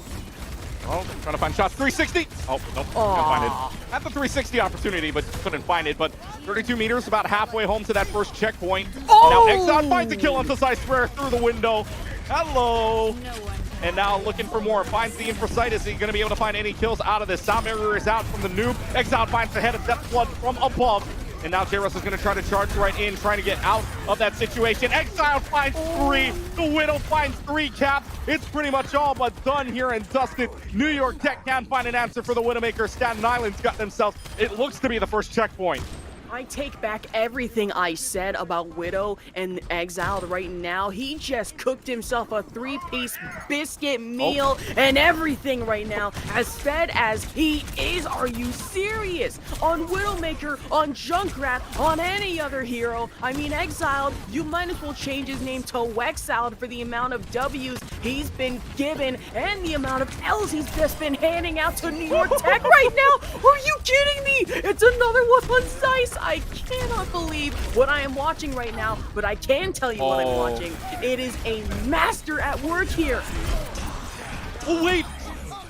Speaker 16: Oh, trying to find shots. 360. Oh, nope. Couldn't find it. Had the 360 opportunity, but couldn't find it. But 32 meters, about halfway home to that first checkpoint. Now Exile finds a kill on Sci Square through the window. Hello. And now looking for more. Finds the Imprecise. Is he going to be able to find any kills out of this? Sound barrier is out from the noob. Exile finds the head of Death Flood from above. And now J-Russ is going to try to charge right in, trying to get out of that situation. Exile finds 3. The Widow finds 3 caps. It's pretty much all but done here and dusted. New York Tech can't find an answer for the Widowmaker. Staten Island's got themselves, it looks to be the first checkpoint.
Speaker 14: I take back everything I said about Widow and Exiled right now. He just cooked himself a 3-piece biscuit meal and everything right now. As fed as he is, are you serious? On Widowmaker, on Junkrat, on any other hero. I mean, Exiled, you might as well change his name to Wexiled for the amount of W's he's been given and the amount of L's he's just been handing out to New York Tech right now. Are you kidding me? It's another one on Zeiss. I cannot believe what I am watching right now, but I can tell you what I'm watching. It is a master at work here.
Speaker 16: Oh, wait.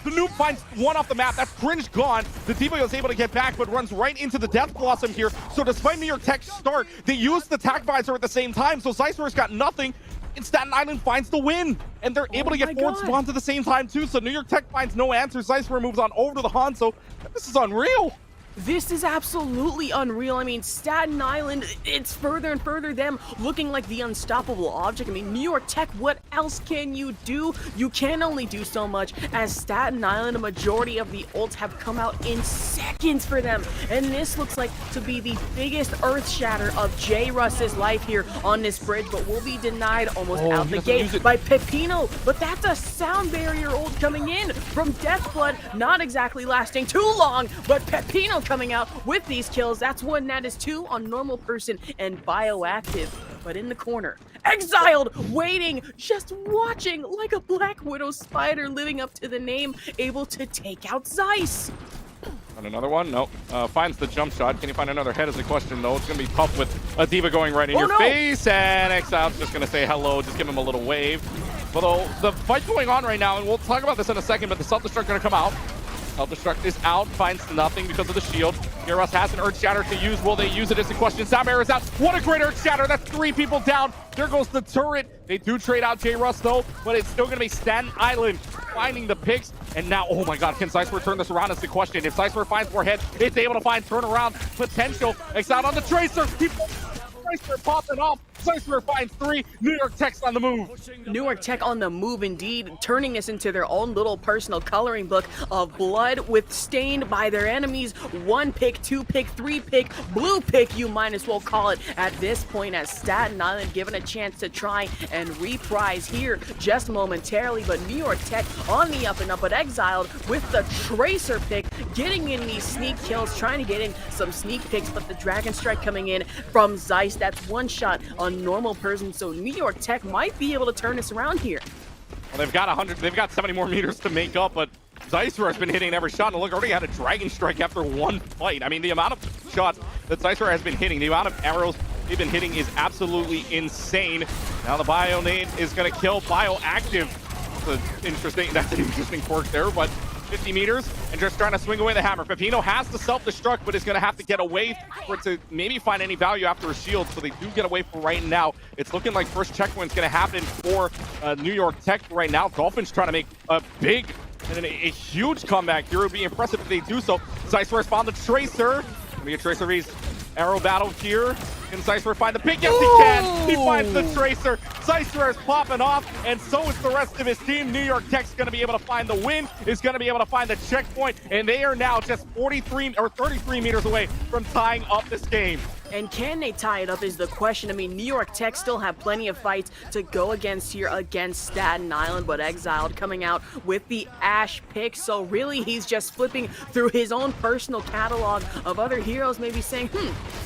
Speaker 16: The noob finds 1 off the map. That's Cringe gone. The Diva is able to get back, but runs right into the Death Blossom here. So despite New York Tech's start, they used the Tac Visor at the same time. So Zeiswer's got nothing. And Staten Island finds the win. And they're able to get forward spawns at the same time, too. So New York Tech finds no answer. Zeiswer moves on over to the Hanzo. This is unreal.
Speaker 14: This is absolutely unreal. I mean, Staten Island, it's further and further them looking like the unstoppable object. I mean, New York Tech, what else can you do? You can only do so much. As Staten Island, a majority of the ults have come out in seconds for them. And this looks like to be the biggest earth shatter of J-Russ's life here on this bridge, but will be denied almost out the gate by Pepino. But that's a sound barrier ult coming in from Deathblood, not exactly lasting too long, but Pepino coming out with these kills. That's 1, that is 2 on Normal Person and Bioactive. But in the corner, Exiled, waiting, just watching like a Black Widow spider living up to the name, able to take out Zeiss.
Speaker 16: And another one? Nope. Finds the jump shot. Can you find another head is the question, though. It's going to be tough with a Diva going right in your face. And Exile's just going to say hello. Just give him a little wave. Although the fight going on right now, and we'll talk about this in a second, but the self-destruct going to come out. Self-destruct is out, finds nothing because of the shield. J-Russ has an Earth Shatter to use. Will they use it is the question. Sound Barrier is out. What a great Earth Shatter. That's 3 people down. There goes the turret. They do trade out J-Russ, though, but it's still going to be Staten Island finding the picks. And now, oh my god, can Zeiswer turn this around is the question. If Zeiswer finds more head, it's able to find turnaround potential. It's out on the Tracer. Tracer popping off. Zeiswer finds 3. New York Tech's on the move.
Speaker 14: New York Tech on the move indeed, turning this into their own little personal coloring book of blood with stained by their enemies. 1 pick, 2 pick, 3 pick, blue pick, you might as well call it at this point, as Staten Island given a chance to try and reprise here just momentarily. But New York Tech on the up and up, but Exiled with the Tracer pick, getting in these sneak kills, trying to get in some sneak picks, but the Dragon Strike coming in from Zeiss. That's 1 shot on Normal Person, so New York Tech might be able to turn this around here.
Speaker 16: Well, they've got 100, they've got 70 more meters to make up, but Zeiswer has been hitting every shot, and look, already had a Dragon Strike after 1 fight. I mean, the amount of shots that Zeiswer has been hitting, the amount of arrows they've been hitting is absolutely insane. Now the Bio Nade is going to kill Bioactive. That's an interesting quirk there, but 50 meters and just trying to swing away the hammer. Pepino has the self-destruct, but is going to have to get away for it to maybe find any value after a shield, so they do get away for right now. It's looking like first checkpoint's going to happen for New York Tech right now. Dolphins trying to make a big and a huge comeback here. It would be impressive if they do so. Zeiswer's found the Tracer. Gonna be a Tracer vs arrow battle here. Can Zeiswer find the pick? Yes, he can. He finds the Tracer. Zeiswer is popping off, and so is the rest of his team. New York Tech's going to be able to find the win, is going to be able to find the checkpoint, and they are now just 43 or 33 meters away from tying up this game.
Speaker 14: And can they tie it up is the question. I mean, New York Tech still have plenty of fights to go against here against Staten Island, but Exiled coming out with the Ash pick. So really, he's just flipping through his own personal catalog of other heroes, maybe saying,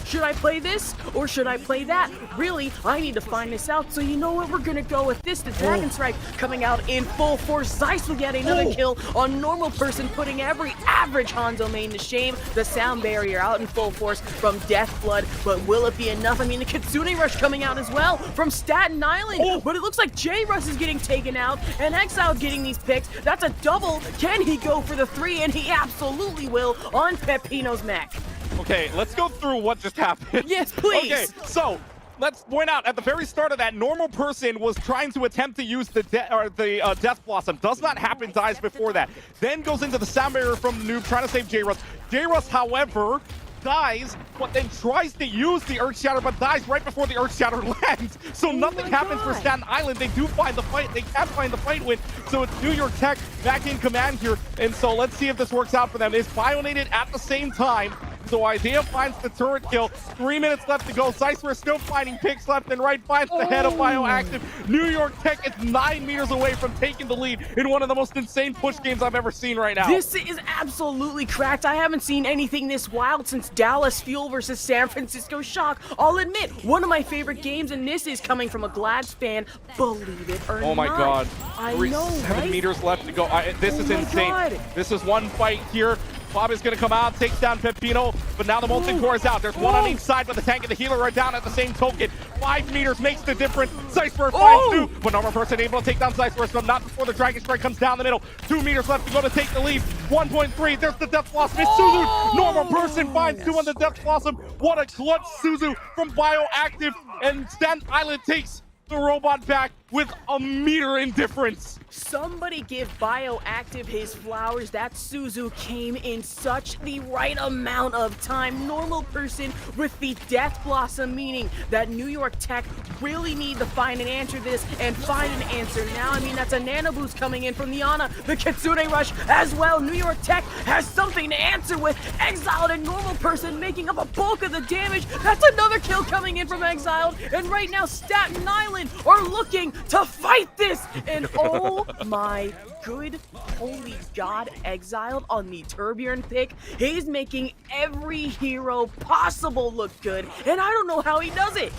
Speaker 14: should I play this or should I play that? Really, I need to find this out. So you know what? We're going to go with this. The Dragon Strike coming out in full force. Zeiss will get another kill on Normal Person, putting every average Hanzo main to shame. The Sound Barrier out in full force from Deathblood. But will it be enough? I mean, the Kitsune Rush coming out as well from Staten Island. But it looks like J-Russ is getting taken out and Exile getting these picks. That's a double. Can he go for the 3? And he absolutely will on Pepino's mech.
Speaker 16: Okay, let's go through what just happened.
Speaker 14: Yes, please.
Speaker 16: Okay, so let's point out at the very start of that, Normal Person was trying to attempt to use the Death Blossom. Does not happen, dies before that. Then goes into the Sound Barrier from the noob, trying to save J-Russ. J-Russ, however, dies, but then tries to use the Earth Shatter, but dies right before the Earth Shatter lands. So nothing happens for Staten Island. They do find the fight. They can find the fight win. So it's New York Tech back in command here. And so let's see if this works out for them. It's Bionated at the same time. So Isaiah finds the turret kill. 3 minutes left to go. Cypher is still finding picks left and right. Finds the head of Bioactive. New York Tech is 9 meters away from taking the lead in one of the most insane push games I've ever seen right now.
Speaker 14: This is absolutely cracked. I haven't seen anything this wild since Dallas Fuel versus San Francisco Shock. I'll admit, one of my favorite games, and this is coming from a Glads fan, believe it or not.
Speaker 16: Oh my god.
Speaker 14: I know,
Speaker 16: 7 meters left to go. This is insane.
Speaker 14: God.
Speaker 16: This is one fight here. Bob is going to come out, takes down Pepino, but now the Molten Core is out. There's one on each side, but the tank and the healer are down at the same token. 5 meters makes the difference. Cypher finds 2, but normal person able to take down Cypher, but not before the Dragon Strike comes down the middle. 2 meters left to go to take the lead. 1.3, there's the Death Blossom. It's Suzu. Normal person finds 2 on the Death Blossom. What a clutch Suzu from Bioactive, and Staten Island takes the robot back with a meter in difference.
Speaker 14: Somebody give Bioactive his flowers. That Suzu came in such the right amount of time. Normal person with the Death Blossom, meaning that New York Tech really need to find an answer to this and find an answer now. I mean, that's a Nano Boost coming in from the Ana, the Kitsune Rush as well. New York Tech has something to answer with. Exiled and Normal person making up a bulk of the damage. That's another kill coming in from Exiled. And right now, Staten Island are looking to fight this. And oh my good holy god, Exiled on the Turbulent pick. He's making every hero possible look good, and I don't know how he does it.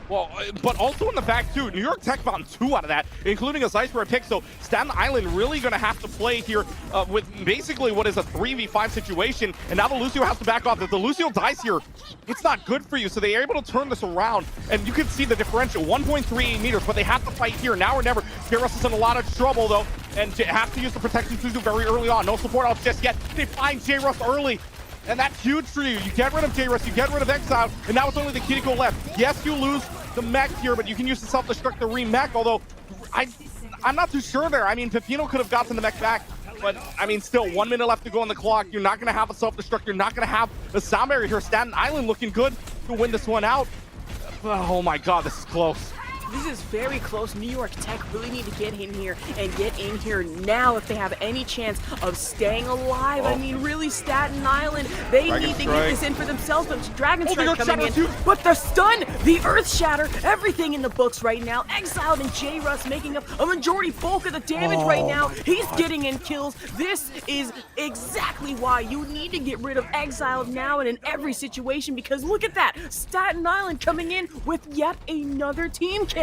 Speaker 16: Well, but also in the fact too, New York Tech found 2 out of that, including a Cypher pick. So Staten Island really going to have to play here with basically what is a 3v5 situation. And now the Lucio has to back off. If the Lucio dies here, it's not good for you. So they are able to turn this around. And you can see the differential, 1.38 meters, but they have to fight here now or never. Jairus is in a lot of trouble though, and have to use the protection Suzu very early on. No support off just yet. They find Jairus early. And that's huge for you. You get rid of Jairus, you get rid of Exile, and now it's only the Kiriko left. Yes, you lose the mech here, but you can use the self-destruct to re-mech, although I'm not too sure there. I mean, Pepino could have gotten the mech back, but I mean, still 1 minute left to go on the clock. You're not going to have a self-destruct. You're not going to have a sound barrier here. Staten Island looking good to win this one out. Oh my god, this is close.
Speaker 14: This is very close. New York Tech really need to get in here and get in here now if they have any chance of staying alive. I mean, really, Staten Island, they need to get this in for themselves, but Dragon Strike coming in. But the stun, the Earth Shatter, everything in the books right now. Exiled and J-Russ making up a majority bulk of the damage right now. He's getting in kills. This is exactly why you need to get rid of Exiled now and in every situation, because look at that. Staten Island coming in with yet another team kill.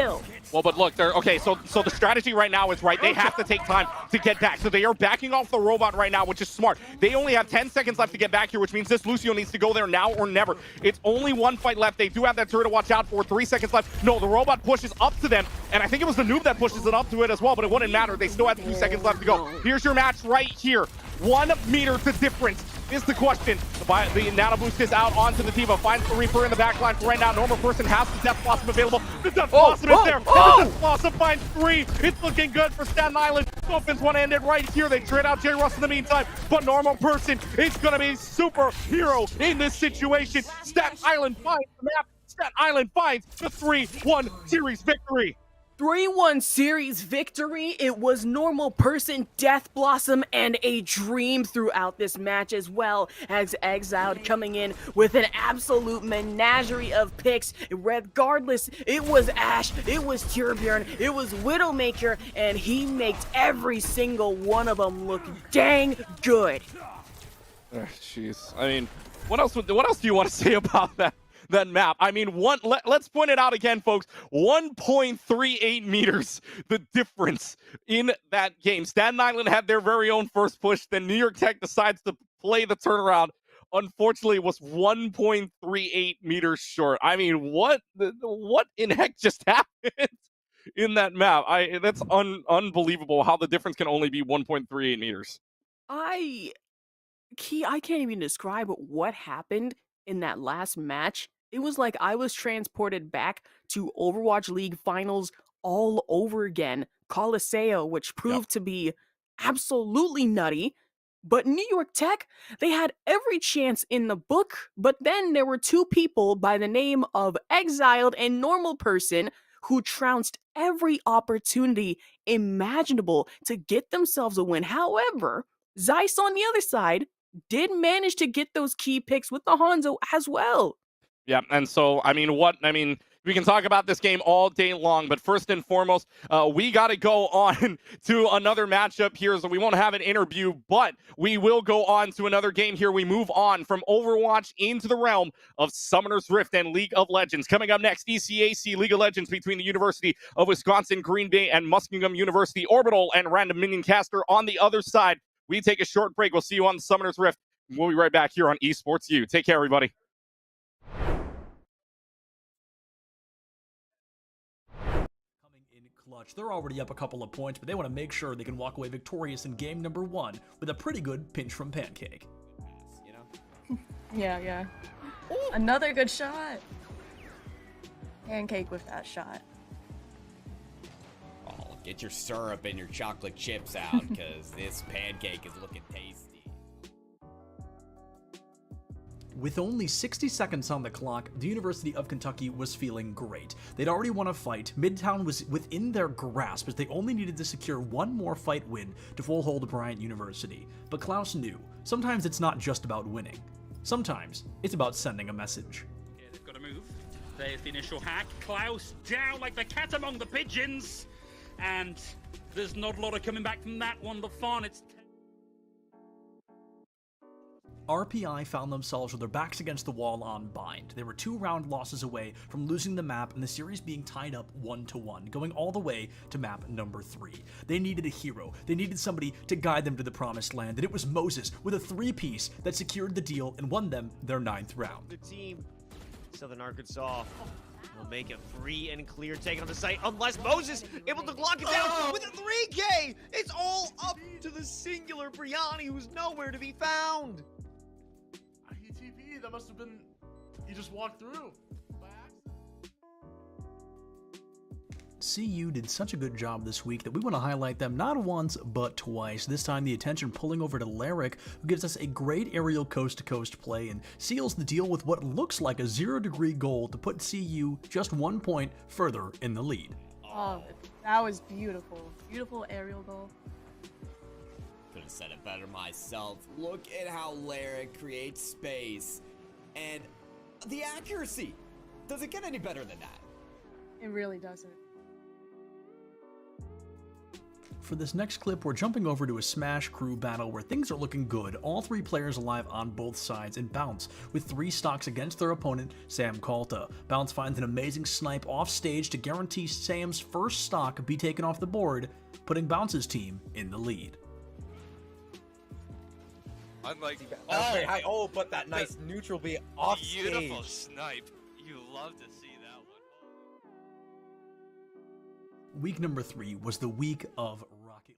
Speaker 16: Well, but look, they're okay. So the strategy right now is right. They have to take time to get back. So they are backing off the robot right now, which is smart. They only have 10 seconds left to get back here, which means this Lucio needs to go there now or never. It's only 1 fight left. They do have that turret to watch out for. 3 seconds left. No, the robot pushes up to them, and I think it was the noob that pushes it up to it as well, but it wouldn't matter. They still have 2 seconds left to go. Here's your match right here. 1 meter to difference is the question. The Nano Boost is out onto the Diva. Finds the Reaper in the backline for right now. Normal person has the Death Blossom available. The Death Blossom is there. And the Death Blossom finds 3. It's looking good for Staten Island. Dolphins want to end it right here. They trade out J-Russ in the meantime. But Normal person is going to be superhero in this situation. Staten Island finds the map. Staten Island finds the 3-1 series victory.
Speaker 14: 3-1 series victory. It was Normal person, Death Blossom, and a Dream throughout this match, as well as Exiled coming in with an absolute menagerie of picks. Regardless, it was Ash, it was Turbjorn, it was Widowmaker, and he makes every single one of them look dang good.
Speaker 16: Jeez. I mean, what else do you want to say about that map? I mean, let's point it out again, folks. 1.38 meters, the difference in that game. Staten Island had their very own first push, then New York Tech decides to play the turnaround. Unfortunately, it was 1.38 meters short. I mean, what in heck just happened in that map? That's unbelievable how the difference can only be 1.38 meters.
Speaker 14: I can't even describe what happened in that last match. It was like I was transported back to Overwatch League finals all over again. Coliseum, which proved to be absolutely nutty. But New York Tech, they had every chance in the book, but then there were two people by the name of Exiled and Normal Person who trounced every opportunity imaginable to get themselves a win. However, Zeiss on the other side did manage to get those key picks with the Hanzo as well.
Speaker 16: Yeah, and so, we can talk about this game all day long, but first and foremost, we got to go on to another matchup here, so we won't have an interview, but we will go on to another game here. We move on from Overwatch into the realm of Summoner's Rift and League of Legends. Coming up next, ECAC League of Legends between the University of Wisconsin, Green Bay, and Muskingum University. Orbital and Random Minion Caster on the other side. We take a short break. We'll see you on Summoner's Rift. We'll be right back here on Esports U. Take care, everybody.
Speaker 2: Clutch. They're already up a couple of points, but they want to make sure they can walk away victorious in game number 1 with a pretty good pinch from Pancake.
Speaker 10: Yeah. Ooh. Another good shot. Pancake with that shot.
Speaker 11: Oh, get your syrup and your chocolate chips out, because this pancake is looking tasty.
Speaker 2: With only 60 seconds on the clock, the University of Kentucky was feeling great. They'd already won a fight, Midtown was within their grasp as they only needed to secure one more fight win to full hold Bryant University. But Klaus knew, sometimes it's not just about winning. Sometimes it's about sending a message.
Speaker 12: Yeah, they've got to move. There's the initial hack. Klaus down like the cat among the pigeons. And there's not a lot of coming back from that one. The Fawn, it's...
Speaker 2: RPI found themselves with their backs against the wall on Bind. They were 2-round losses away from losing the map and the series being tied up 1-1, going all the way to map number 3. They needed a hero. They needed somebody to guide them to the promised land, and it was Moses with a 3-piece that secured the deal and won them their 9th round.
Speaker 15: The team, Southern Arkansas, will make a free and clear take on the site unless Moses able to lock it down with a 3K. It's all up to the singular Briani, who's nowhere to be found.
Speaker 18: That must have been, he just walked through.
Speaker 2: CU did such a good job this week that we want to highlight them not once, but twice. This time the attention pulling over to Lyric, who gives us a great aerial coast-to-coast play and seals the deal with what looks like a 0-degree goal to put CU just 1 point further in the lead.
Speaker 10: Oh, that was beautiful. Beautiful aerial goal.
Speaker 11: Could have said it better myself. Look at how Lyric creates space. And the accuracy. Does it get any better than that?
Speaker 10: It really doesn't.
Speaker 2: For this next clip, we're jumping over to a Smash crew battle where things are looking good. All 3 players alive on both sides, and Bounce with 3 stocks against their opponent, Sam Kalta. Bounce finds an amazing snipe off stage to guarantee Sam's first stock be taken off the board, putting Bounce's team in the lead.
Speaker 19: Unlike
Speaker 21: very high. Oh, but that nice neutral B off
Speaker 19: beautiful
Speaker 21: stage.
Speaker 19: Snipe. You love to see that one.
Speaker 2: Week number 3 was the week of Rocket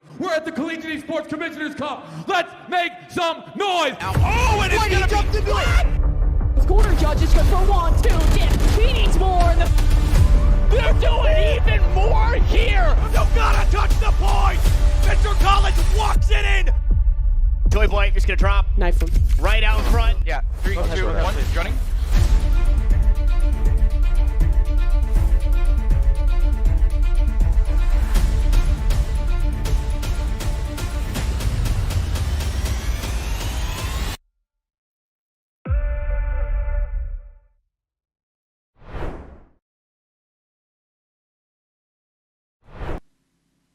Speaker 9: League. We're at the Collegiate Esports Commissioners Cup. Let's make some noise.
Speaker 15: Oh, and it's gonna
Speaker 9: jumped into
Speaker 15: it.
Speaker 10: Corner judges go for 1, 2, yeah, he needs more.
Speaker 9: They're doing even more here.
Speaker 15: You gotta touch the point. Mr. College walks it in. Toy Boy, just gonna drop.
Speaker 14: Knife him.
Speaker 15: Right out in front.
Speaker 22: Yeah, 3, 2, 1, running.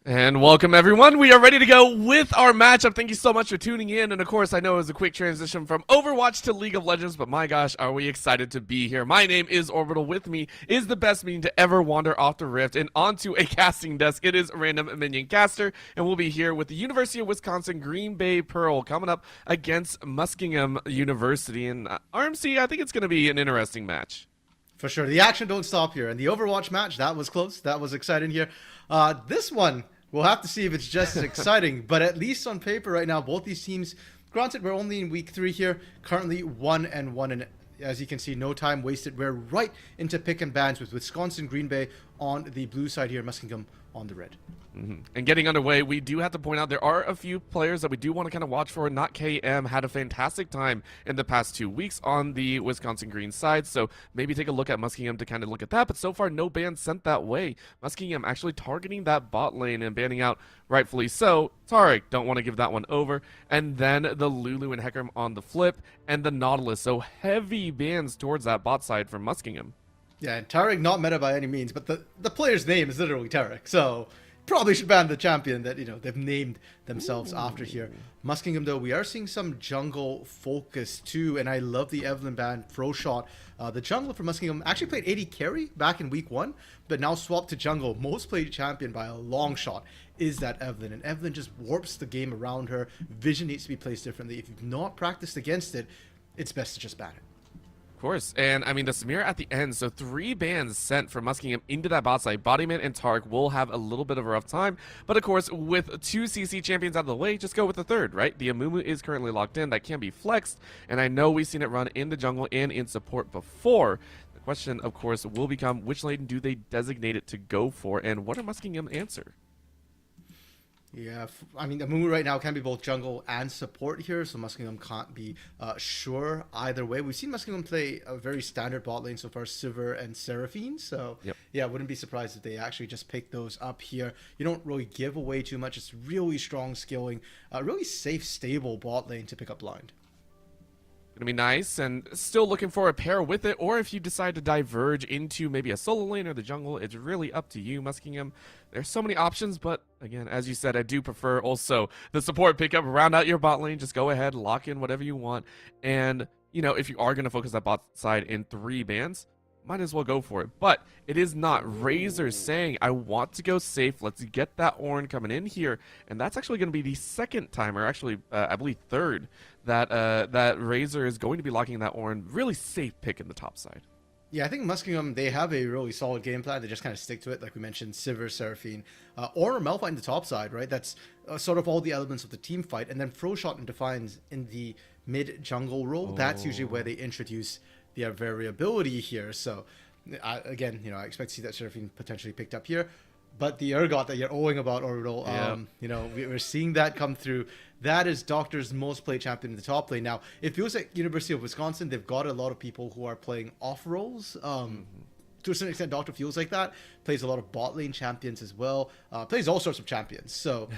Speaker 23: And welcome everyone. We are ready to go with our matchup. Thank you so much for tuning in. And of course, I know it was a quick transition from Overwatch to League of Legends, but my gosh, are we excited to be here. My name is Orbital. With me is the best minion to ever wander off the Rift and onto a casting desk. It is Random Minion Caster, and we'll be here with the University of Wisconsin Green Bay Pearl coming up against Muskingum University. And RMC, I think it's going to be an interesting match.
Speaker 24: For sure. The action don't stop here. And the Overwatch match, that was close. That was exciting here. This one, we'll have to see if it's just as exciting. But at least on paper right now, both these teams, granted, we're only in week 3 here, currently 1-1 in as you can see, no time wasted. We're right into pick and bans with Wisconsin, Green Bay on the blue side here, Muskingum on the red.
Speaker 23: And getting underway, we do have to point out there are a few players that we do want to kind of watch for. Not KM had a fantastic time in the past 2 weeks on the Wisconsin Green side, so maybe take a look at Muskingum to kind of look at that. But so far, no ban sent that way. Muskingum actually targeting that bot lane and banning out, rightfully so. Tarek, don't want to give that one over. And then the Lulu and Hecarim on the flip, and the Nautilus. So heavy bans towards that bot side from Muskingum.
Speaker 24: Yeah, and Tarek not meta by any means, but the player's name is literally Tarek, so probably should ban the champion that, they've named themselves after here. Muskingum, though, we are seeing some jungle focus too, and I love the Evelyn ban throw shot. The jungler for Muskingum actually played AD carry back in week 1, but now swapped to jungle. Most played champion by a long shot is that Evelyn, and Evelyn just warps the game around her. Vision needs to be placed differently. If you've not practiced against it, it's best to just ban it.
Speaker 23: Of course, and I mean the Samira at the end, so 3 bans sent from Muskingum into that bot side. Bodyman and Tark will have a little bit of a rough time, but of course with 2 CC champions out of the way, just go with the third, right? The Amumu is currently locked in, that can be flexed, and I know we've seen it run in the jungle and in support before. The question, of course, will become which lane do they designate it to go for, and what are Muskingum answer?
Speaker 24: Yeah, I mean, the Amumu right now can be both jungle and support here, so Muskingum can't be sure either way. We've seen Muskingum play a very standard bot lane so far, Sivir and Seraphine, so yeah, wouldn't be surprised if they actually just pick those up here. You don't really give away too much. It's really strong skilling, really safe, stable bot lane to pick up blind.
Speaker 23: Gonna be nice, and still looking for a pair with it, or if you decide to diverge into maybe a solo lane or the jungle, it's really up to you, Muskingum. There's so many options, but again, as you said, I do prefer also the support pickup, round out your bot lane, just go ahead, lock in whatever you want, and if you are gonna focus that bot side in 3 bans, might as well go for it. But it is not. Razor saying, I want to go safe. Let's get that Ornn coming in here. And that's actually going to be the second time, or actually, I believe third, that Razor is going to be locking that Ornn. Really safe pick in the top side.
Speaker 24: Yeah, I think Muskingum, they have a really solid game plan. They just kind of stick to it. Like we mentioned, Sivir, Seraphine, Ornn or Malphite in the top side, right? That's sort of all the elements of the team fight. And then Froshot and Defines in the mid-jungle role. That's usually where they introduce their variability here. So again, I expect to see that Seraphine potentially picked up here, but the Urgot that you're owing about, Orbital, we're seeing that come through. That is Doctor's most played champion in the top lane. Now it feels like University of Wisconsin, they've got a lot of people who are playing off roles. To a certain extent, Doctor feels like that. Plays a lot of bot lane champions as well. Plays all sorts of champions. So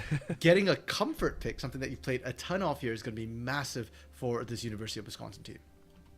Speaker 24: getting a comfort pick, something that you've played a ton of here, is going to be massive for this University of Wisconsin team.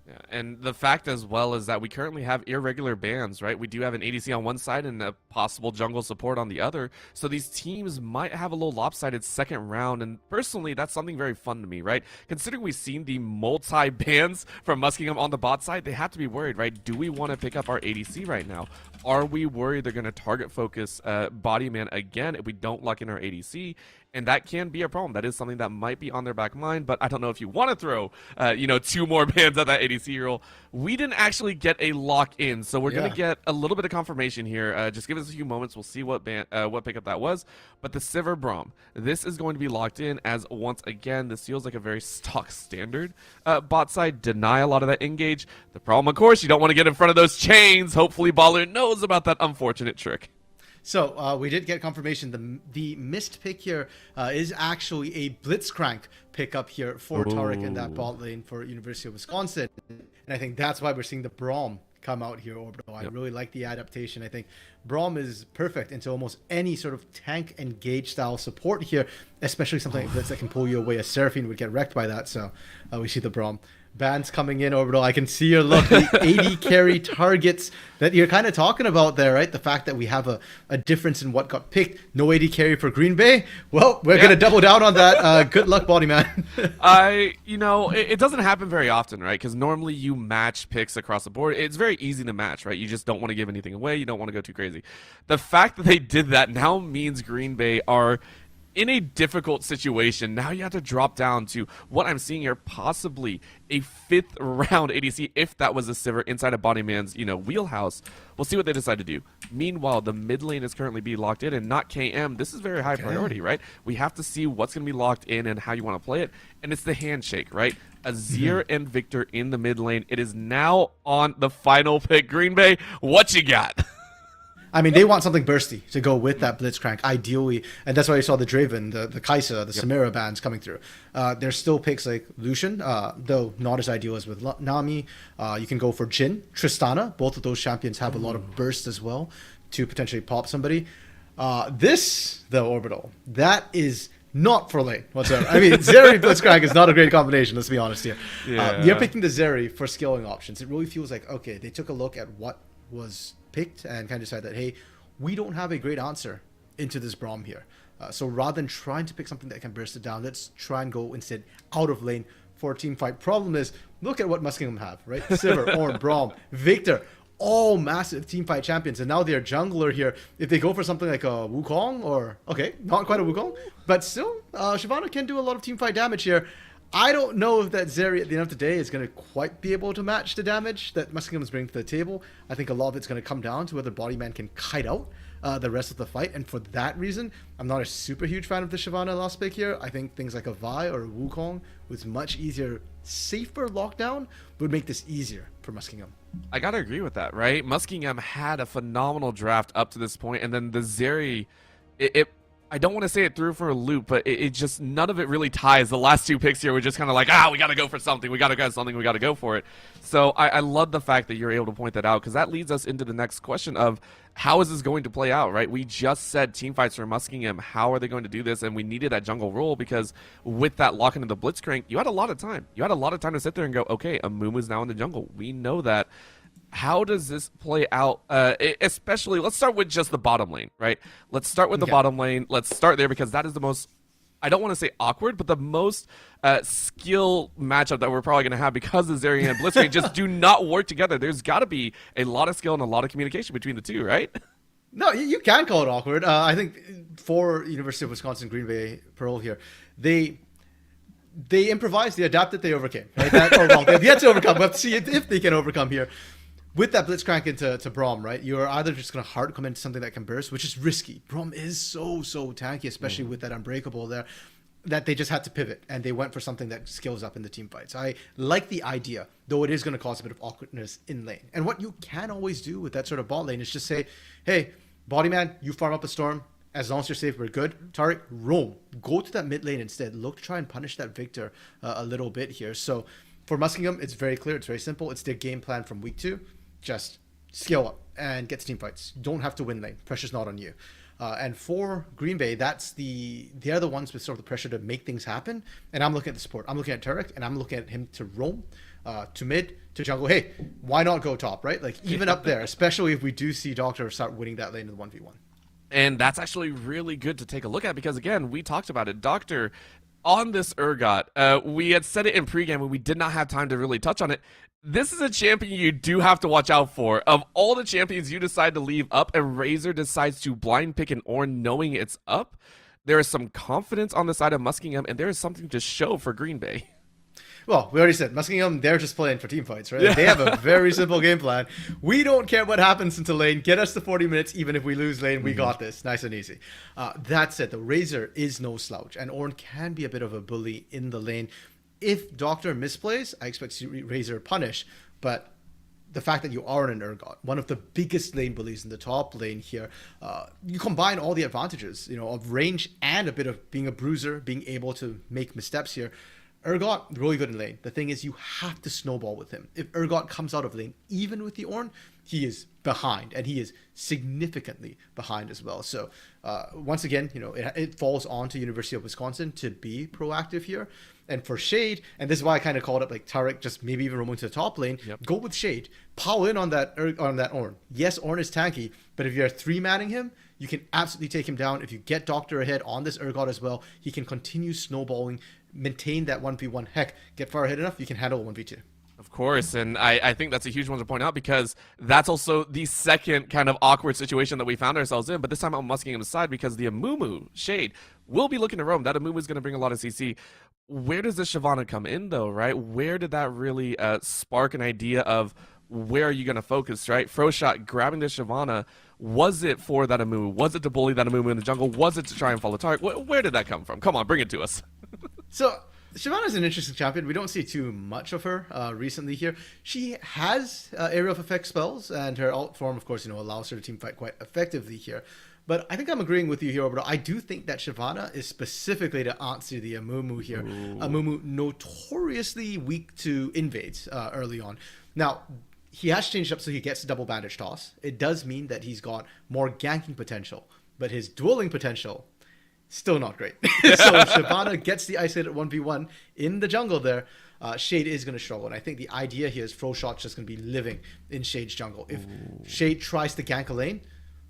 Speaker 23: Yeah, and the fact as well is that we currently have irregular bans, right? We do have an ADC on one side and a possible jungle support on the other. So these teams might have a little lopsided second round. And personally, that's something very fun to me, right? Considering we've seen the multi-bans from Muskingum on the bot side, they have to be worried, right? Do we want to pick up our ADC right now? Are we worried they're going to target focus Bodyman again if we don't lock in our ADC? And that can be a problem. That is something that might be on their back mind, but I don't know if you want to throw, 2 more bans at that ADC roll. We didn't actually get a lock in, so we're going to get a little bit of confirmation here. Just give us a few moments. We'll see what pickup that was. But the Sivir Braum, this is going to be locked in as once again, this feels like a very stock standard bot side. Deny a lot of that engage. The problem, of course, you don't want to get in front of those chains. Hopefully Baller knows about that unfortunate trick.
Speaker 24: So we did get confirmation. The missed pick here is actually a Blitzcrank pickup here for Tarek in that bot lane for University of Wisconsin. And I think that's why we're seeing the Braum come out here, Orbital. I really like the adaptation. I think Braum is perfect into almost any sort of tank engage style support here, especially something like Blitz that can pull you away. A Seraphine would get wrecked by that. So we see the Braum. Bans coming in, Orbital. I can see your look. The 80 carry targets that you're kind of talking about there, right? The fact that we have a difference in what got picked. No 80 carry for Green Bay. Well, we're going to double down on that. Good luck, Bodyman.
Speaker 23: It doesn't happen very often, right? Because normally you match picks across the board. It's very easy to match, right? You just don't want to give anything away. You don't want to go too crazy. The fact that they did that now means Green Bay are in a difficult situation, now you have to drop down to what I'm seeing here, possibly a 5th round ADC if that was a Sivir inside of Bodyman's, wheelhouse. We'll see what they decide to do. Meanwhile, the mid lane is currently being locked in and not KM. This is very high priority, right? We have to see what's going to be locked in and how you want to play it. And it's the handshake, right? Azir and Victor in the mid lane. It is now on the final pick. Green Bay, what you got?
Speaker 24: I mean, they want something bursty to go with that Blitzcrank, ideally. And that's why you saw the Draven, the Kai'Sa, the Samira bans coming through. There's still picks like Lucian, though not as ideal as with Nami. You can go for Jhin, Tristana. Both of those champions have a lot of burst as well to potentially pop somebody. This, the Orbital, that is not for lane whatsoever. I mean, Zeri Blitzcrank is not a great combination, let's be honest here. You're picking the Zeri for scaling options. It really feels like, okay, they took a look at what was picked and kind of decided that, hey, we don't have a great answer into this Braum here. So rather than trying to pick something that can burst it down, let's try and go instead out of lane for a team fight. Problem is, look at what Muskingum have, right? Sivir, Ornn, Braum, Victor, all massive team fight champions. And now their jungler here, if they go for something like a Wukong or, okay, not quite a Wukong, but still, Shyvana can do a lot of team fight damage here. I don't know if that Zeri at the end of the day is going to quite be able to match the damage that Muskingum is bringing to the table. I think a lot of it's going to come down to whether Bodyman can kite out the rest of the fight. And for that reason, I'm not a super huge fan of the Shyvana last pick here. I think things like a Vi or a Wukong with much easier, safer lockdown would make this easier for Muskingum.
Speaker 23: I got to agree with that, right? Muskingum had a phenomenal draft up to this point, and then the Zeri, I don't want to say it threw for a loop, but it just, none of it really ties. The last 2 picks here were just kind of like, we got to go for something. We got to go something. We got to go for it. So I love the fact that you're able to point that out, because that leads us into the next question of how is this going to play out, right? We just said team fights for Muskingum. How are they going to do this? And we needed that jungle role, because with that lock into the Blitzcrank, you had a lot of time. You had a lot of time to sit there and go, okay, Amumu's now in the jungle. We know that. How does this play out? Especially, let's start with just the bottom lane, right? Let's start with the bottom lane. Let's start there, because that is the most, I don't want to say awkward, but the most skill matchup that we're probably going to have, because the Zeri and Blitzcrank just do not work together. There's got to be a lot of skill and a lot of communication between the two, right?
Speaker 24: No, you can call it awkward. I think for University of Wisconsin Green Bay Pearl here, they improvised, they adapted, they overcame. Right? They've yet to overcome. We'll see if they can overcome here. With that Blitzcrank into Braum, right? You're either just going to hard come into something that can burst, which is risky. Braum is so tanky, especially with that Unbreakable there, that they just had to pivot, and they went for something that scales up in the team fights. I like the idea, though it is going to cause a bit of awkwardness in lane. And what you can always do with that sort of bot lane is just say, hey, Bodyman, you farm up a storm. As long as you're safe, we're good. Tariq, roam. Go to that mid lane instead. Look to try and punish that Victor a little bit here. So for Muskingum, it's very clear. It's very simple. It's their game plan from week 2. Just scale up and get to team fights. You don't have to win lane. Pressure's not on you. And for Green Bay, they're the ones with sort of the pressure to make things happen. And I'm looking at the support. I'm looking at Tarek, and I'm looking at him to roam, to mid, to jungle. Hey, why not go top, right? Like, even up there, especially if we do see Doctor start winning that lane in the 1v1.
Speaker 23: And that's actually really good to take a look at, because, again, we talked about it. Doctor, on this Urgot, we had said it in pregame, and we did not have time to really touch on it. This is a champion you do have to watch out for. Of all the champions you decide to leave up, and Razor decides to blind pick an Ornn knowing it's up, there is some confidence on the side of Muskingum, and there is something to show for Green Bay.
Speaker 24: Well, we already said, Muskingum, they're just playing for team fights, right? Yeah. They have a very simple game plan. We don't care what happens into lane. Get us to 40 minutes, even if we lose lane, we got this. Nice and easy. That said, the Razor is no slouch, and Ornn can be a bit of a bully in the lane. If Doctor misplays, I expect to see Razor punish, but the fact that you are in an Urgot, one of the biggest lane bullies in the top lane here, you combine all the advantages, of range and a bit of being a bruiser, being able to make missteps here. Urgot, really good in lane. The thing is, you have to snowball with him. If Urgot comes out of lane, even with the Ornn, he is behind, and he is significantly behind as well. So once again, it falls on to University of Wisconsin to be proactive here. And for Shade, and this is why I kind of called it like Tarek, just maybe even roaming to the top lane, go with Shade. Power in on that Ornn. Yes, Ornn is tanky, but if you're 3-manning him, you can absolutely take him down. If you get Doctor ahead on this Urgot as well, he can continue snowballing, maintain that 1v1. Heck, get far ahead enough, you can handle 1v2.
Speaker 23: course, and I think that's a huge one to point out because that's also the second kind of awkward situation that we found ourselves in, but this time on Muskingum's side because the Amumu Shade will be looking to roam. That Amumu is going to bring a lot of CC. Where does this Shyvana come in, though, right? Where did that really spark an idea of where are you going to focus, right? Froshot grabbing the Shyvana, was it for that Amumu? Was it to bully that Amumu in the jungle? Was it to try and follow target? Where did that come from? Come on, bring it to us.
Speaker 24: So Shyvana's an interesting champion. We don't see too much of her recently here. She has area of effect spells, and her alt form, of course, allows her to team fight quite effectively here. But I think I'm agreeing with you here, Roberto. I do think that Shyvana is specifically to answer the Amumu here.
Speaker 23: Ooh.
Speaker 24: Amumu notoriously weak to invades early on. Now, he has changed up so he gets a double bandage toss. It does mean that he's got more ganking potential, but his dueling potential, still not great. So if Shyvana gets the isolated 1v1 in the jungle there, Shade is going to struggle. And I think the idea here is Froshot's just going to be living in Shade's jungle. If Shade tries to gank a lane,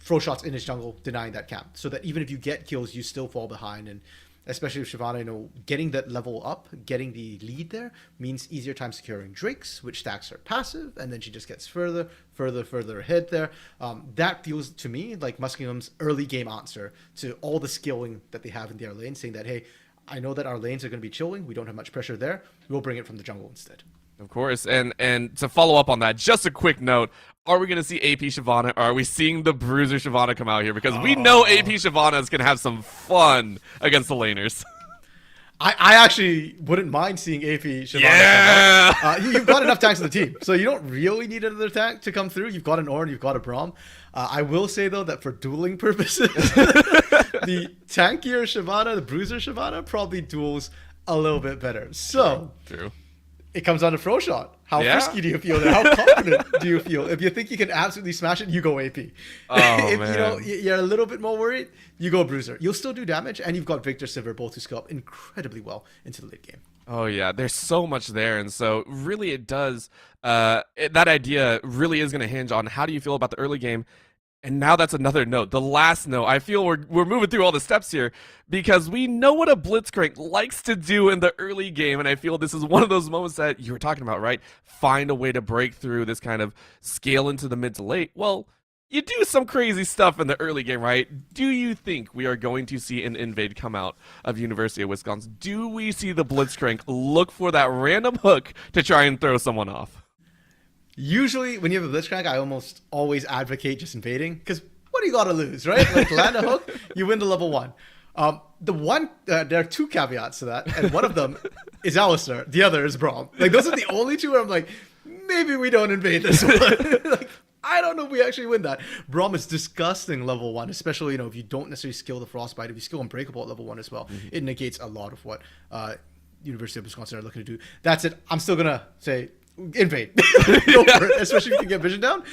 Speaker 24: Froshot's in his jungle denying that camp. So that even if you get kills, you still fall behind. And especially with Shyvana, getting that level up, getting the lead there means easier time securing Drakes, which stacks her passive, and then she just gets further ahead there. That feels to me like Muskingum's early game answer to all the skilling that they have in their lane, saying that, hey, I know that our lanes are going to be chilling, we don't have much pressure there, we'll bring it from the jungle instead.
Speaker 23: Of course, and to follow up on that, just a quick note, are we going to see AP Shyvana, or are we seeing the Bruiser Shyvana come out here? Because we know AP Shyvana is going to have some fun against the laners.
Speaker 24: I actually wouldn't mind seeing AP Shyvana come out. You've got enough tanks on the team, so you don't really need another tank to come through. You've got an Ornn, you've got a Braum. I will say, though, that for dueling purposes, the tankier Shyvana, the Bruiser Shyvana, probably duels a little bit better. So,
Speaker 23: True.
Speaker 24: It comes down to Froshot. How frisky do you feel there? How confident do you feel? If you think you can absolutely smash it, you go AP. If
Speaker 23: man.
Speaker 24: You're a little bit more worried, you go Bruiser. You'll still do damage, and you've got Victor Sivir both who skill up incredibly well into the late game.
Speaker 23: Oh yeah, there's so much there, and so really it does. That idea really is going to hinge on how do you feel about the early game. And now that's another note. The last note. I feel we're moving through all the steps here because we know what a Blitzcrank likes to do in the early game, and I feel this is one of those moments that you were talking about, right? Find a way to break through this kind of scale into the mid to late. Well, you do some crazy stuff in the early game, right? Do you think we are going to see an invade come out of University of Wisconsin? Do we see the Blitzcrank look for that random hook to try and throw someone off?
Speaker 24: Usually, when you have a Blitzcrank, I almost always advocate just invading, because what do you got to lose, right? Like, land a hook, you win the level 1. There are 2 caveats to that, and one of them is Alistar, the other is Braum. Like, those are the only 2 where I'm like, maybe we don't invade this one. Like, I don't know if we actually win that. Braum is disgusting level 1, especially, if you don't necessarily skill the Frostbite, if you skill Unbreakable at level 1 as well, it negates a lot of what University of Wisconsin are looking to do. That's it. I'm still going to say, invade. Go for it, especially if you can get vision down.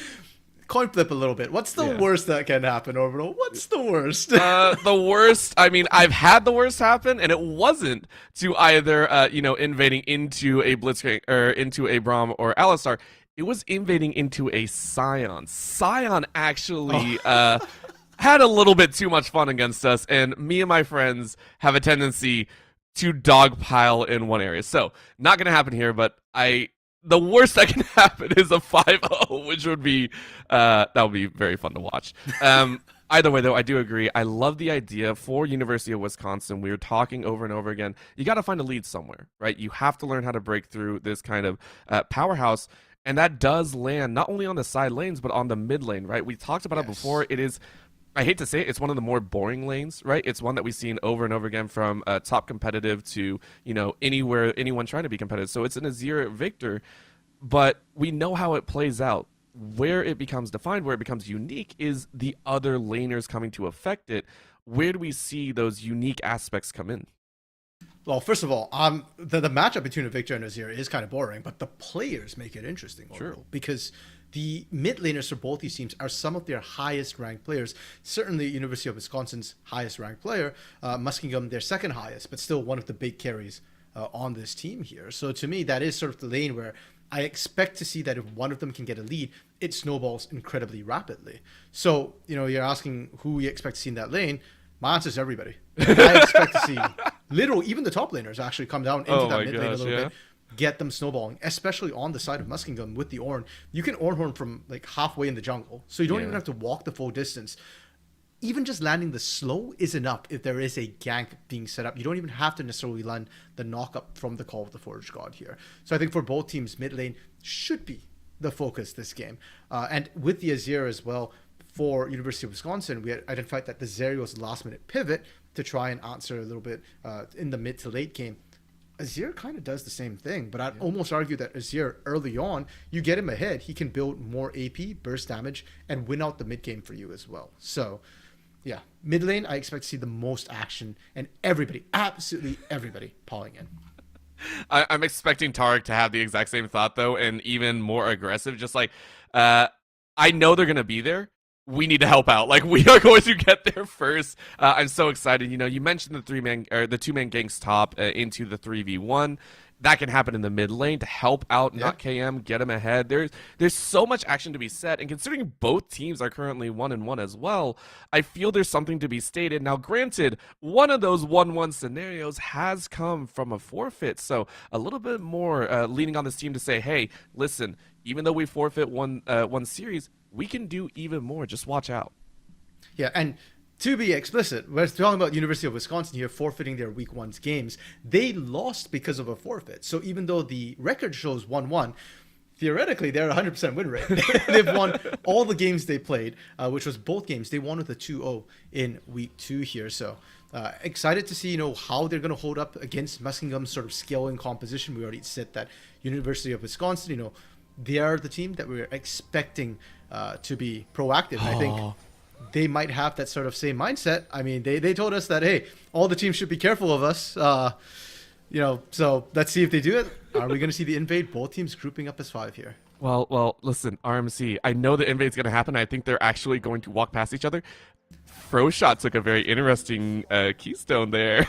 Speaker 24: Coin flip a little bit. What's the worst that can happen, Orbital? What's the worst?
Speaker 23: The worst, I mean, I've had the worst happen, and it wasn't to either, invading into a Blitzcrank or into a Braum or Alistar. It was invading into a Scion. Scion actually had a little bit too much fun against us, and me and my friends have a tendency to dogpile in one area. So, not going to happen here, but the worst that can happen is a 5-0, which would be that would be very fun to watch. Either way, though, I do agree. I love the idea for University of Wisconsin. We were talking over and over again. You got to find a lead somewhere, right? You have to learn how to break through this kind of powerhouse, and that does land not only on the side lanes but on the mid lane, right? We talked about it before. It is. I hate to say it, it's one of the more boring lanes, right? It's one that we've seen over and over again from top competitive to, anywhere, anyone trying to be competitive. So it's an Azir Victor, but we know how it plays out. Where it becomes defined, where it becomes unique is the other laners coming to affect it. Where do we see those unique aspects come in?
Speaker 24: Well, first of all, the matchup between a Victor and Azir is kind of boring, but the players make it interesting.
Speaker 23: True.
Speaker 24: Because the mid laners for both these teams are some of their highest ranked players. Certainly University of Wisconsin's highest ranked player, Muskingum, their second highest, but still one of the big carries on this team here. So to me, that is sort of the lane where I expect to see that if one of them can get a lead, it snowballs incredibly rapidly. So, you're asking who you expect to see in that lane. My answer is everybody. I expect to see literally even the top laners actually come down into that mid lane a little bit. get them snowballing, especially on the side of Muskingum with the Ornn. You can Ornhorn from like halfway in the jungle, so you don't even have to walk the full distance. Even just landing the slow is enough if there is a gank being set up. You don't even have to necessarily land the knock-up from the Call of the Forge God here. So I think for both teams, mid lane should be the focus this game. And with the Azir as well, for University of Wisconsin, we had identified that the Zeri was the last-minute pivot to try and answer a little bit in the mid to late game. Azir kind of does the same thing, but I'd almost argue that Azir, early on, you get him ahead, he can build more AP, burst damage, and win out the mid game for you as well. So yeah, mid lane, I expect to see the most action and everybody, absolutely everybody, piling in.
Speaker 23: I'm expecting Tarek to have the exact same thought, though, and even more aggressive. Just like, I know they're going to be there. We need to help out. Like, we are going to get there first. I'm so excited. You know, you mentioned the 2-man ganks top into the 3v1. That can happen in the mid lane to help out, not KM, get him ahead. There's so much action to be set, and considering both teams are currently 1-1 as well, I feel there's something to be stated. Now, granted, one of those 1-1 scenarios has come from a forfeit, so a little bit more leaning on this team to say, hey, listen, even though we forfeit one series, we can do even more. Just watch out.
Speaker 24: Yeah, and to be explicit, we're talking about University of Wisconsin here forfeiting their Week 1's games. They lost because of a forfeit. So even though the record shows 1-1, theoretically, they're 100% win rate. They've won all the games they played, which was both games. They won with a 2-0 in Week 2 here. So excited to see, you know, how they're going to hold up against Muskingum's sort of skill and composition. We already said that University of Wisconsin, you know, they are the team that we're expecting to be proactive. And I think they might have that sort of same mindset. I mean, they told us that, hey, all the teams should be careful of us. You know, so let's see if they do it. Are we going to see the invade? Both teams grouping up as 5 here.
Speaker 23: Well, listen, RMC, I know the invade's going to happen. I think they're actually going to walk past each other. Froshot took a very interesting keystone there.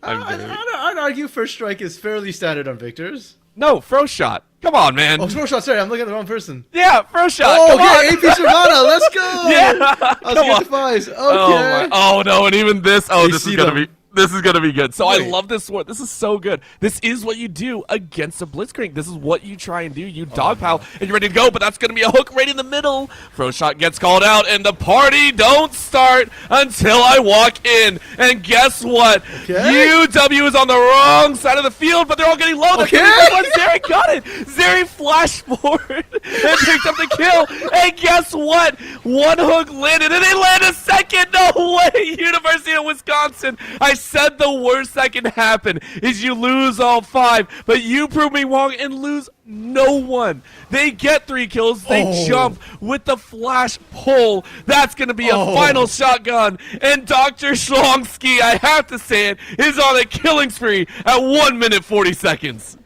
Speaker 24: I'd argue First Strike is fairly standard on Victors.
Speaker 23: No, Froshot. Come on, man.
Speaker 24: Oh, Froshot, sorry, I'm looking at the wrong person.
Speaker 23: Yeah, Froshot.
Speaker 24: Oh, okay, AP Servana, let's go.
Speaker 23: Yeah,
Speaker 24: come on. Okay.
Speaker 23: Oh, no, and even this. Oh,
Speaker 24: They
Speaker 23: this is
Speaker 24: see
Speaker 23: going to
Speaker 24: them.
Speaker 23: be... This is going to be good. So
Speaker 24: Wait.
Speaker 23: I love this one. This is so good. This is what you do against a Blitzcrank. This is what you try and do. You dogpile and you're ready to go, but that's going to be a hook right in the middle. Froshot gets called out, and the party don't start until I walk in. And guess what? UW is on the wrong side of the field, but they're all getting low. Zeri got it. Zeri flashed forward and picked up the kill. And guess what? One hook landed, and they land a second. No way. University of Wisconsin. I said the worst that can happen is you lose all 5, but you prove me wrong and lose no one. They get 3 kills. They jump with the flash pull. That's going to be a final shotgun. And Dr. Schlongski, I have to say it, is on a killing spree at 1 minute 40 seconds.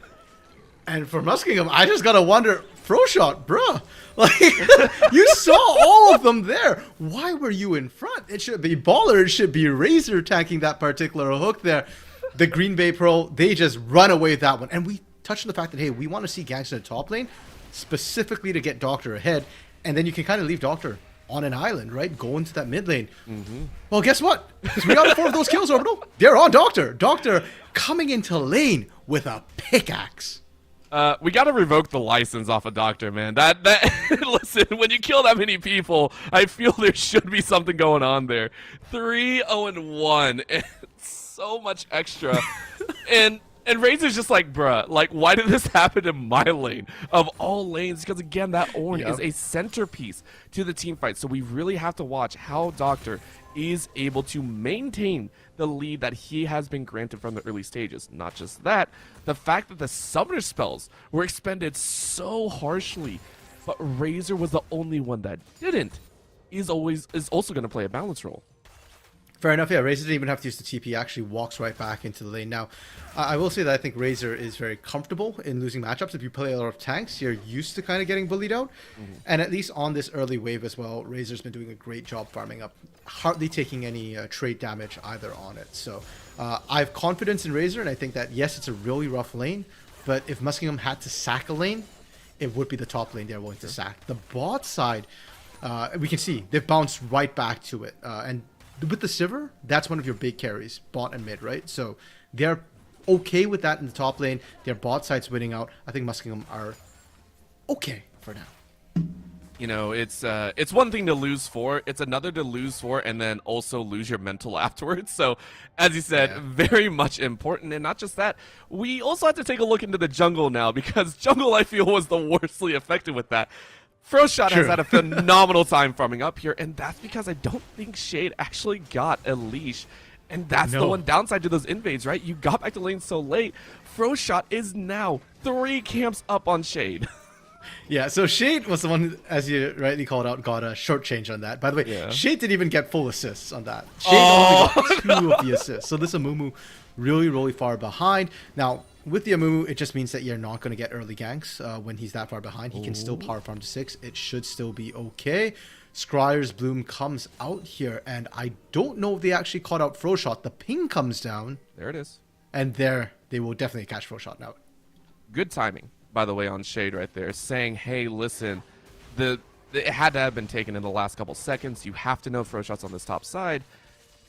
Speaker 24: And for Muskingum, I just got to wonder, Froshot, bruh. Like, you saw all of them there. Why were you in front? It should be Baller. It should be Razor attacking that particular hook there. The Green Bay Pro, they just run away with that one. And we touched on the fact that, hey, we want to see ganks in the top lane, specifically to get Doctor ahead. And then you can kind of leave Doctor on an island, right? Go into that mid lane. Well, guess what? 3 out of 4 of those kills, Orbital, they're on Doctor. Doctor coming into lane with a pickaxe.
Speaker 23: We gotta revoke the license off a Doctor, man. That listen, when you kill that many people, I feel there should be something going on there. 3-0-1, and so much extra, and Razor's just like, bruh, like, why did this happen in my lane of all lanes? Because again, that Ornn is a centerpiece to the team fight, so we really have to watch how Doctor is able to maintain the lead that he has been granted from the early stages. Not just that, the fact that the summoner spells were expended so harshly, but Razor was the only one that didn't, is also going to play a balance role.
Speaker 24: Fair enough, yeah. Razor didn't even have to use the TP, actually walks right back into the lane. Now, I will say that I think Razor is very comfortable in losing matchups. If you play a lot of tanks, you're used to kind of getting bullied out. And at least on this early wave as well, Razor's been doing a great job farming up, hardly taking any trade damage either on it. So I have confidence in Razor, and I think that, yes, it's a really rough lane, but if Muskingum had to sack a lane, it would be the top lane they're willing to sack. The bot side, we can see, they've bounced right back to it. And with the Sivir, that's one of your big carries, bot and mid, right? So they're okay with that in the top lane. Their bot side's winning out. I think Muskingum are okay for now.
Speaker 23: You know, it's one thing to lose for, it's another to lose for, and then also lose your mental afterwards. So, as you said, very much important. And not just that, we also have to take a look into the jungle now, because jungle, I feel, was the worstly affected with that. Frostshot has had a phenomenal time farming up here, and that's because I don't think Shade actually got a leash. And that's the one downside to those invades, right? You got back to lane so late. Frostshot is now 3 camps up on Shade.
Speaker 24: Yeah, so Shade was the one, as you rightly called out, got a short change on that. By the way, Shade didn't even get full assists on that. Shade only got 2 of the assists. So this Amumu really, really far behind. Now, with the Amumu, it just means that you're not going to get early ganks when he's that far behind. He can still power farm to 6. It should still be okay. Scryer's Bloom comes out here, and I don't know if they actually caught out Frostshot. The ping comes down.
Speaker 23: There it is.
Speaker 24: And there, they will definitely catch Frostshot now.
Speaker 23: Good timing, by the way, on Shade right there, saying, hey, listen, it had to have been taken in the last couple seconds. You have to know Frostshot's on this top side.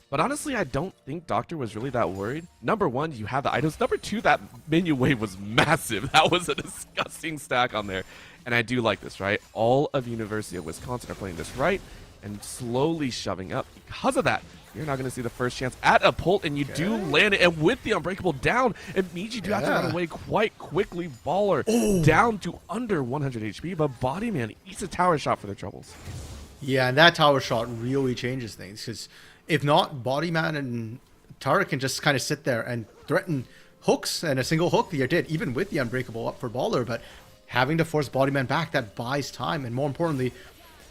Speaker 23: But honestly, I don't think Doctor was really that worried. Number 1, you have the items. Number 2, that minion wave was massive. That was a disgusting stack on there. And I do like this, right? All of University of Wisconsin are playing this right and slowly shoving up. Because of that, you're not going to see the first chance at a pull, and you do land it. And with the Unbreakable down, it means you do have to run away quite quickly. Baller down to under 100 HP, but Bodyman eats a tower shot for their troubles.
Speaker 24: Yeah, and that tower shot really changes things, because if not, Bodyman and Tarek can just kind of sit there and threaten hooks, and a single hook you're dead, even with the Unbreakable up for Baller. But having to force Bodyman back, that buys time, and more importantly,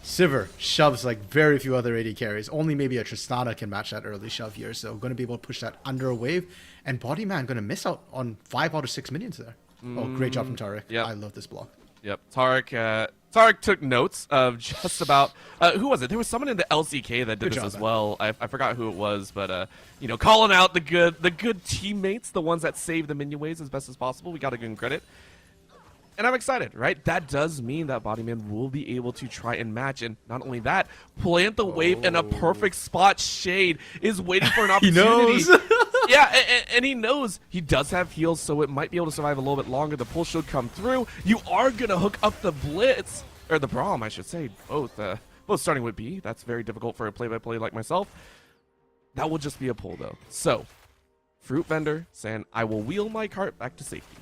Speaker 24: Sivir shoves like very few other AD carries. Only maybe a Tristana can match that early shove here, so going to be able to push that under a wave, and Bodyman going to miss out on 5 out of 6 minions there. Oh, great job from Tarek. I love this block.
Speaker 23: Yep, Tarek took notes of just about who was it? There was someone in the LCK that did this as well. I forgot who it was, but you know, calling out the good teammates, the ones that save the minion waves as best as possible. We got to give him credit. And I'm excited, right? That does mean that Bodyman will be able to try and match, and not only that, plant the wave in a perfect spot. Shade is waiting for an opportunity.
Speaker 24: He knows.
Speaker 23: Yeah, and he knows he does have heals, so it might be able to survive a little bit longer. The pull should come through. You are going to hook up the Blitz, or the Braum, I should say, both starting with B. That's very difficult for a play-by-play like myself. That will just be a pull, though. So, Fruit Vendor saying, I will wheel my cart back to safety.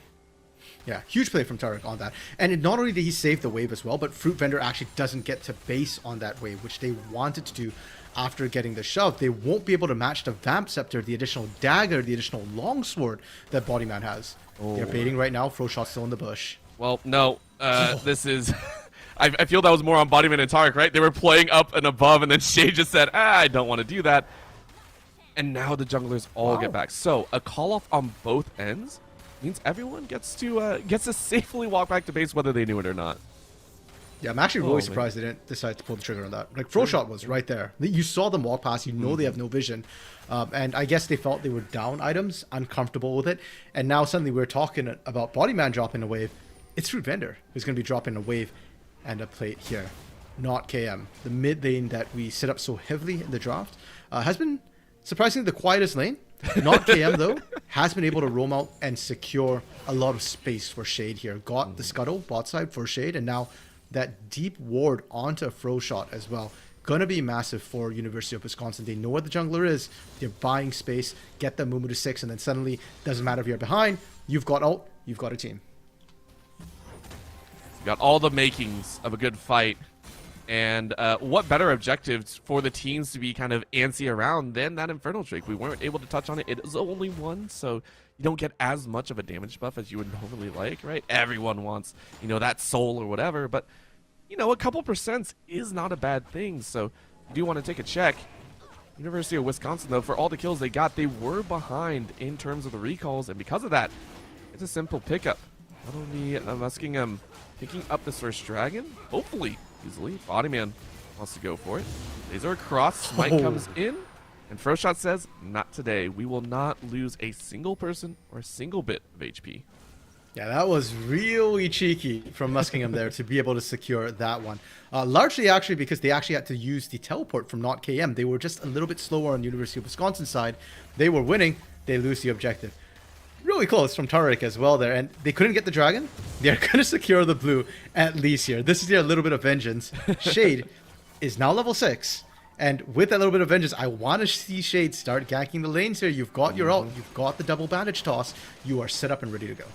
Speaker 24: Yeah, huge play from Tarek on that. And not only did he save the wave as well, but Fruit Vendor actually doesn't get to base on that wave, which they wanted to do after getting the shove. They won't be able to match the Vamp Scepter, the additional dagger, the additional longsword that Bodyman has. They're baiting right now. Frostshot's still in the bush.
Speaker 23: Well, no. This is... I feel that was more on Bodyman and Tarek, right? They were playing up and above, and then Shade just said, I don't want to do that. And now the junglers all get back. So, a call-off on both ends means everyone gets to safely walk back to base, whether they knew it or not.
Speaker 24: Yeah, I'm actually really surprised they didn't decide to pull the trigger on that. Like, Frostshot was right there. You saw them walk past. You know they have no vision. And I guess they felt they were down items, uncomfortable with it. And now suddenly we're talking about Bodyman dropping a wave. It's Fruit Vendor who's going to be dropping a wave and a plate here. Not KM. The mid lane that we set up so heavily in the draft has been surprisingly the quietest lane. Not KM, though, has been able to roam out and secure a lot of space for Shade here. Got the scuttle bot side for Shade, and now that deep ward onto a Frostshot as well. Gonna be massive for University of Wisconsin. They know where the jungler is. They're buying space, get the Mumu to 6, and then suddenly, doesn't matter if you're behind, you've got ult, you've got a team.
Speaker 23: You got all the makings of a good fight. And what better objectives for the teams to be kind of antsy around than that Infernal Drake? We weren't able to touch on it. It is only one, so you don't get as much of a damage buff as you would normally like, right? Everyone wants, you know, that soul or whatever, but, you know, a couple percents is not a bad thing, so you do want to take a check. University of Wisconsin, though, for all the kills they got, they were behind in terms of the recalls, and because of that, it's a simple pickup. Not only Muskingum picking up this first dragon, hopefully easily. Bodyman wants to go for it. Laser across, Smite comes in, and Frostshot says, not today. We will not lose a single person or a single bit of HP.
Speaker 24: Yeah, that was really cheeky from Muskingum there to be able to secure that one. Largely actually because they actually had to use the teleport from not KM. They were just a little bit slower on University of Wisconsin side. They were winning. They lose the objective. really close from Tarek as well there, and they couldn't get the dragon. They're going to secure the blue at least here. This is their little bit of vengeance. Shade is now level 6, and with that little bit of vengeance, I want to see Shade start ganking the lanes here. You've got your ult, you've got the double bandage toss, you are set up and ready to go.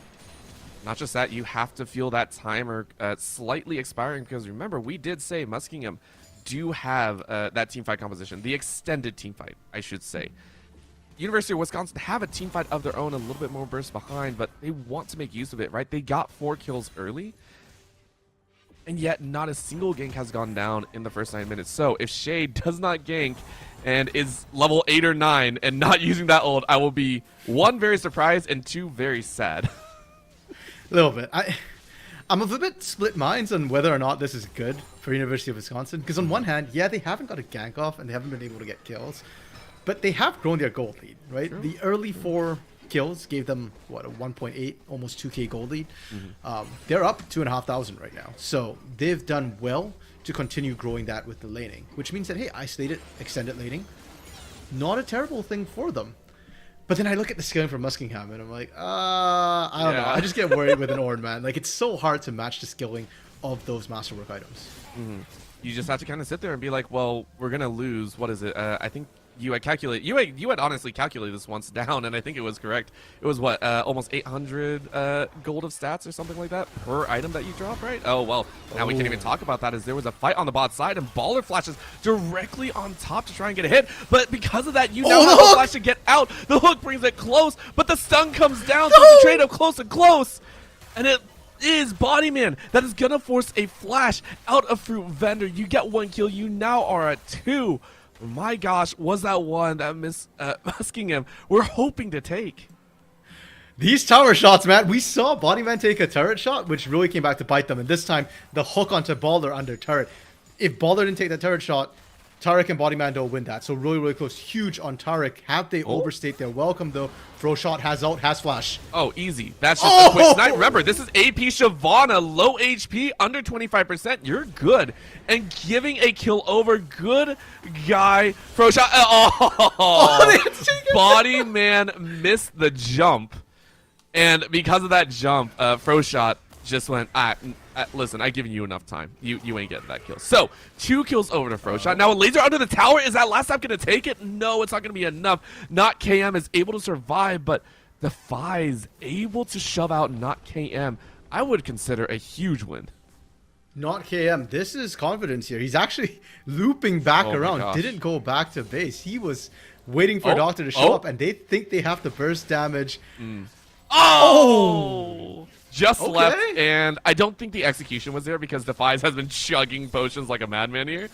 Speaker 23: Not just that, you have to feel that timer slightly expiring, because remember, we did say Muskingum do have that teamfight composition, the extended teamfight, I should say. University of Wisconsin have a teamfight of their own, a little bit more burst behind, but they want to make use of it, right? They got 4 kills early, and yet not a single gank has gone down in the first 9 minutes. So if Shade does not gank and is level 8 or 9 and not using that ult, I will be 1, very surprised, and 2, very sad.
Speaker 24: A little bit. I'm of a bit split minds on whether or not this is good for University of Wisconsin, because on one hand, yeah, they haven't got a gank off and they haven't been able to get kills, but they have grown their gold lead, right? True. The early 4 kills gave them, what, a 1.8, almost 2k gold lead. They're up 2,500 right now. So they've done well to continue growing that with the laning, which means that, hey, isolated, extended laning, not a terrible thing for them. But then I look at the skilling for Muskingum and I'm like, I don't know. I just get worried with an Ornn, man. Like, it's so hard to match the skilling of those masterwork items.
Speaker 23: You just have to kind of sit there and be like, well, we're going to lose, what is it? I think you had honestly calculated this once down, and I think it was correct. It was what, almost 800 gold of stats or something like that per item that you drop, right? Oh, well, now we can't even talk about that, as there was a fight on the bot side, and Baller flashes directly on top to try and get a hit. But because of that, you now have a flash to get out. The hook brings it close, but the stun comes down, so it's a trade up close and close. And it is Bodyman that is going to force a flash out of Fruit Vendor. You get 1 kill. You now are at 2. My gosh, was that one that Muskingum we're hoping to take?
Speaker 24: These tower shots, man. We saw Bodyman take a turret shot, which really came back to bite them. And this time, the hook onto Baller under turret. If Baller didn't take that turret shot, Tarek and Bodyman don't win that. So really, really close. Huge on Tarek. Have they overstayed their welcome, though? Shot has ult, has flash.
Speaker 23: Oh, easy. That's just a quick snipe. Remember, this is AP Shyvana. Low HP, under 25%. You're good. And giving a kill over. Good guy. Shot. Bodyman missed the jump. And because of that jump, Shot just went, listen, I've given you enough time. You ain't getting that kill. So, 2 kills over to Froshot. Now, a laser under the tower. Is that last stop going to take it? No, it's not going to be enough. Not KM is able to survive, but the Fi's able to shove out Not KM. I would consider a huge win.
Speaker 24: Not KM. This is confidence here. He's actually looping back around. Didn't go back to base. He was waiting for Doctor to show up, and they think they have the burst damage.
Speaker 23: Just left, and I don't think the execution was there because Defies has been chugging potions like a madman here.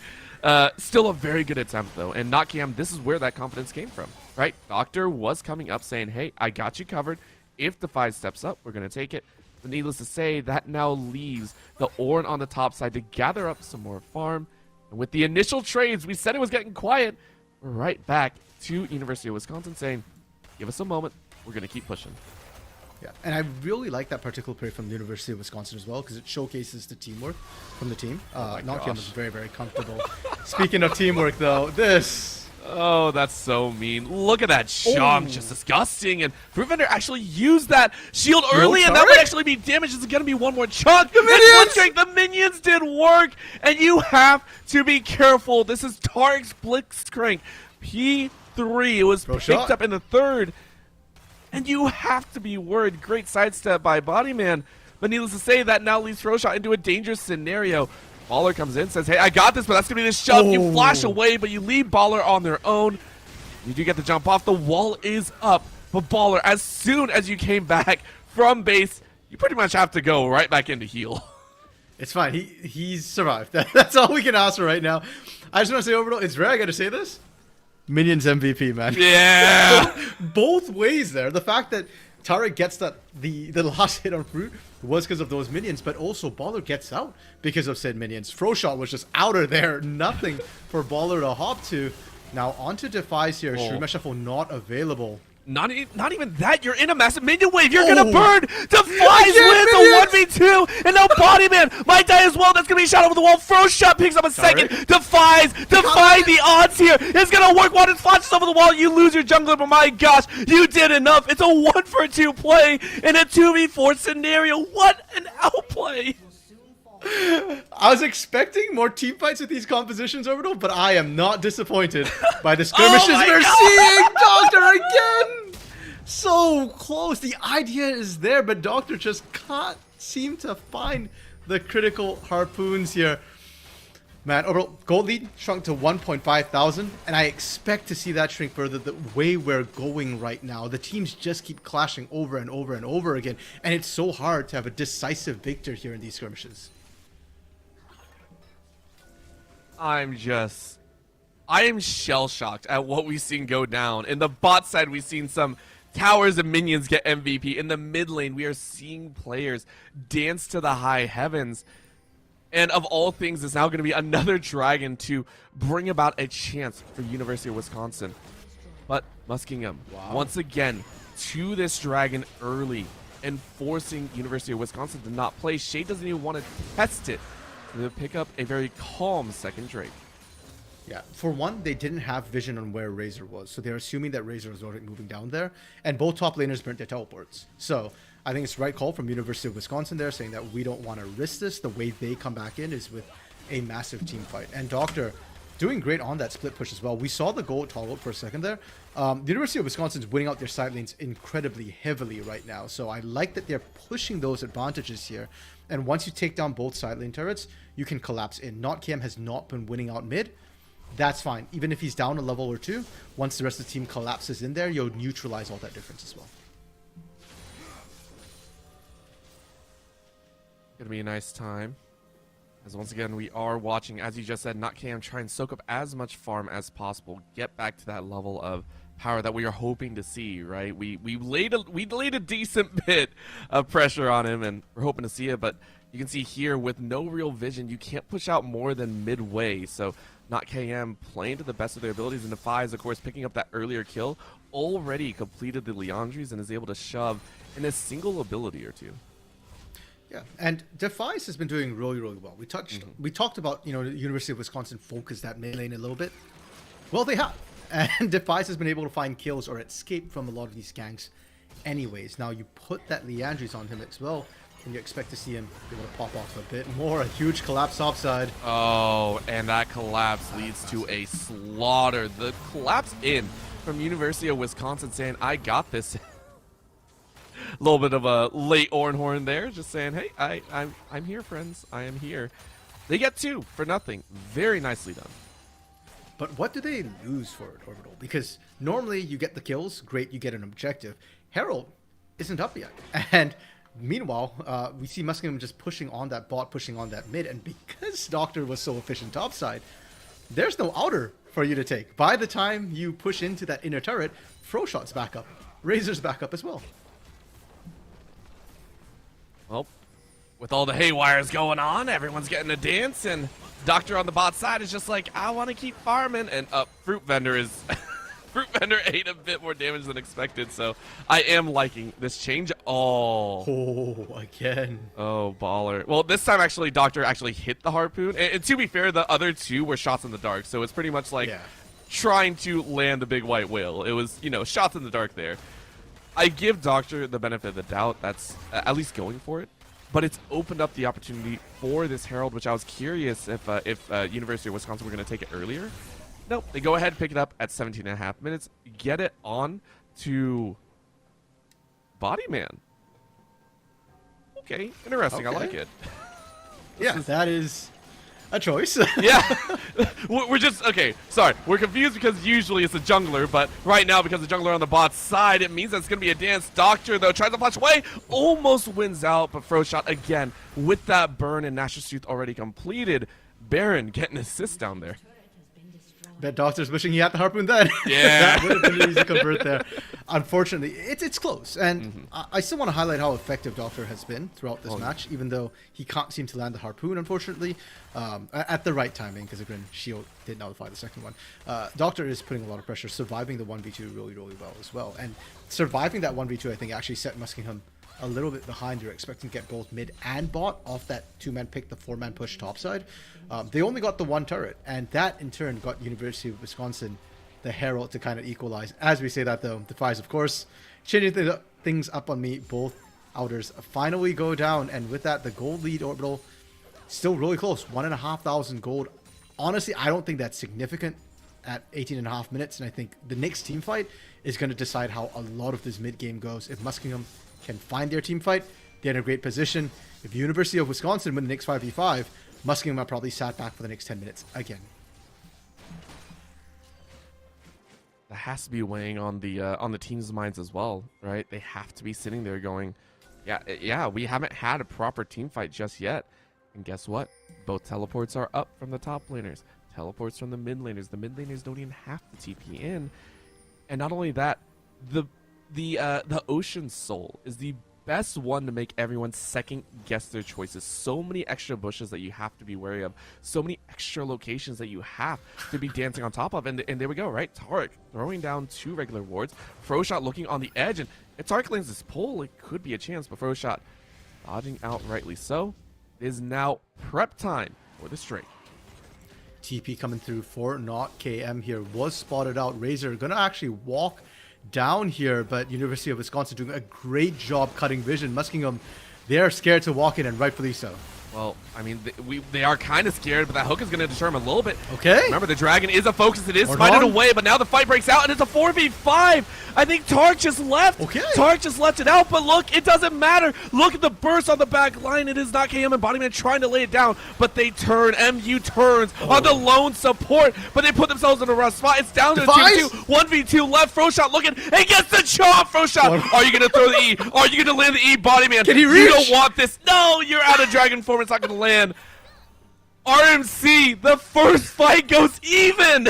Speaker 23: Still a very good attempt, though. And not KM, this is where that confidence came from, right? Doctor was coming up saying, hey, I got you covered. If Defies steps up, we're going to take it. But needless to say, that now leaves the Ornn on the top side to gather up some more farm. And with the initial trades, we said it was getting quiet. We're right back to University of Wisconsin saying, give us a moment. We're going to keep pushing.
Speaker 24: Yeah, and I really like that particular play from the University of Wisconsin as well, because it showcases the teamwork from the team. Nokian was very, very comfortable. Speaking of teamwork, though, this...
Speaker 23: Oh, that's so mean. Look at that chunk. Just disgusting. And Fruit Vendor actually used that shield early, and that would actually be damage. It's going to be one more chunk. The minions did work, and you have to be careful. This is Tarek's Blitzcrank. P3. It was picked up in the 3rd. And you have to be worried. Great sidestep by Bodyman. But needless to say, that now leads Froshot into a dangerous scenario. Baller comes in, says, hey, I got this, but that's going to be the shove. You flash away, but you leave Baller on their own. You do get the jump off. The wall is up. But Baller, as soon as you came back from base, you pretty much have to go right back into heal.
Speaker 24: It's fine. He's survived. That's all we can ask for right now. I just want to say, overall, it's rare I got to say this. Minions MVP, man.
Speaker 23: Yeah.
Speaker 24: Both ways there. The fact that Tarek gets the last hit on Fruit was because of those minions, but also Baller gets out because of said minions. Froshot was just out of there. Nothing for Baller to hop to. Now onto Defies here. Shriemer Shuffle not available.
Speaker 23: Not even that. You're in a massive minion wave. You're gonna burn. Defies wins a 1v2, and now Bodyman might die as well. That's gonna be a shot over the wall. First shot picks up a second. Defies the odds here. It's gonna work. One flashes over the wall. You lose your jungler, but my gosh, you did enough. It's a 1-for-2 play in a 2v4 scenario. What an outplay!
Speaker 24: I was expecting more team fights with these compositions, Orbital, but I am not disappointed by the skirmishes we're seeing. Doctor again! So close. The idea is there, but Doctor just can't seem to find the critical harpoons here. Man, Orbital, gold lead shrunk to 1.5 thousand, and I expect to see that shrink further the way we're going right now. The teams just keep clashing over and over and over again, and it's so hard to have a decisive victory here in these skirmishes.
Speaker 23: I am shell-shocked at what we've seen go down. In the bot side, we've seen some towers and minions get MVP. In the mid lane, we are seeing players dance to the high heavens. And of all things, it's now going to be another dragon to bring about a chance for University of Wisconsin. But Muskingum, once again, to this dragon early and forcing University of Wisconsin to not play. Shade doesn't even want to test it. To pick up a very calm second Drake.
Speaker 24: Yeah, for one, they didn't have vision on where Razor was, so they're assuming that Razor was already moving down there, and both top laners burnt their teleports. So I think it's the right call from University of Wisconsin there, saying that we don't want to risk this. The way they come back in is with a massive team fight. And Doctor doing great on that split push as well. We saw the goal toggle out for a second there. The University of Wisconsin is winning out their side lanes incredibly heavily right now, so I like that they're pushing those advantages here. And once you take down both side lane turrets, you can collapse in. NotKM has not been winning out mid. That's fine. Even if he's down a level or two, once the rest of the team collapses in there, you'll neutralize all that difference as well.
Speaker 23: Gonna be a nice time. As once again, we are watching, as you just said, NotKM try and soak up as much farm as possible. Get back to that level of power that we are hoping to see, right? We laid a decent bit of pressure on him, and we're hoping to see it, but you can see here with no real vision, you can't push out more than midway. So NotKM playing to the best of their abilities, and Defies, of course, picking up that earlier kill, already completed the Leandries and is able to shove in a single ability or two.
Speaker 24: Yeah, and Defies has been doing really, really well. We talked about, the University of Wisconsin focused that mid lane a little bit. Well, they have. And Defies has been able to find kills or escape from a lot of these ganks anyways. Now you put that Leandries on him as well, and you expect to see him be able to pop off a bit more. A huge collapse offside.
Speaker 23: Oh, and that collapse leads to a slaughter. The collapse in from University of Wisconsin saying, I got this. A little bit of a late Ornhorn there, just saying, hey, I'm here, friends. I am here. They get 2 for nothing. Very nicely done.
Speaker 24: But what do they lose for it, Orbital? Because normally you get the kills, great, you get an objective. Herald isn't up yet. And meanwhile, we see Muskingum just pushing on that bot, pushing on that mid. And because Doctor was so efficient topside, there's no outer for you to take. By the time you push into that inner turret, Froshot's back up. Razor's back up as well.
Speaker 23: Well, with all the haywires going on, everyone's getting a dance, and Doctor on the bot side is just like, I want to keep farming, and Fruit Vendor is Fruit Vendor ate a bit more damage than expected, so I am liking this change.
Speaker 24: Oh, again.
Speaker 23: Oh, baller. Well, this time actually Doctor actually hit the harpoon, and to be fair, the other 2 were shots in the dark, so it's pretty much like trying to land the big white whale. It was, shots in the dark there. I give Doctor the benefit of the doubt. That's at least going for it. But it's opened up the opportunity for this Herald, which I was curious if University of Wisconsin were going to take it earlier. Nope. They go ahead and pick it up at 17.5 minutes. Get it on to Bodyman. Okay. Interesting. Okay. I like it.
Speaker 24: Yeah, that is a choice.
Speaker 23: Yeah. We're just, okay, sorry. We're confused because usually it's a jungler, but right now because the jungler on the bot side, it means that it's going to be a dance. Doctor, though, tries to flash away, almost wins out, but Froshot again with that burn and Nash's Truth already completed. Baron getting assist down there.
Speaker 24: Bet Doctor's wishing he had the harpoon then.
Speaker 23: Yeah.
Speaker 24: That would have been an easy convert there. unfortunately, it's close. And I still want to highlight how effective Doctor has been throughout this match, even though he can't seem to land the harpoon, unfortunately, at the right timing, because again, Shield did nullify the second one. Doctor is putting a lot of pressure, surviving the 1v2 really, really well as well. And surviving that 1v2, I think, actually set Muskingum a little bit behind. You're expecting to get both mid and bot off that 2-man pick, the 4-man push topside. They only got the 1 turret, and that in turn got University of Wisconsin the Herald to kind of equalize. As we say that though, Defies, of course, changing things up on me. Both outers finally go down, and with that, the gold lead Orbital still really close, 1,500 gold. Honestly, I don't think that's significant at 18.5 minutes, and I think the next team fight is going to decide how a lot of this mid game goes. If Muskingum can find their team fight, they're in a great position. If University of Wisconsin win the next 5v5, Muskingum are probably sat back for the next 10 minutes again.
Speaker 23: That has to be weighing on the team's minds as well, right? They have to be sitting there going, yeah, we haven't had a proper team fight just yet. And guess what? Both teleports are up from the top laners. Teleports from the mid laners. The mid laners don't even have to TP in. And not only that, the Ocean Soul is the best one to make everyone second guess their choices. So many extra bushes that you have to be wary of. So many extra locations that you have to be dancing on top of. And there we go, right? Taric throwing down 2 regular wards. Froshot looking on the edge. And if Taric lands this pull, it could be a chance. But Froshot dodging out rightly so. It is now prep time for the straight.
Speaker 24: TP coming through for not KM here. Was spotted out. Razor gonna actually walk down here, but University of Wisconsin doing a great job cutting vision. Muskingum, they're scared to walk in, and rightfully so.
Speaker 23: Well, I mean, they are kind of scared, but that hook is going to determine a little bit.
Speaker 24: Okay.
Speaker 23: Remember, the dragon is a focus. It is smited away, but now the fight breaks out, and it's a 4v5. I think Tark just left.
Speaker 24: Okay.
Speaker 23: Tark just left it out, but look, it doesn't matter. Look at the burst on the back line. It is not KM and Bodyman trying to lay it down, but they turn. MU turns on the lone support, but they put themselves in a rough spot. It's down to a 2v2. 1v2 left. Froshot looking. He gets the chop. Froshot, are you going to throw the E? Are you going to land the E, Bodyman?
Speaker 24: Can he reach?
Speaker 23: You don't want this. No, you're out of dragon form. It's not going to land. RMC, the first fight goes even.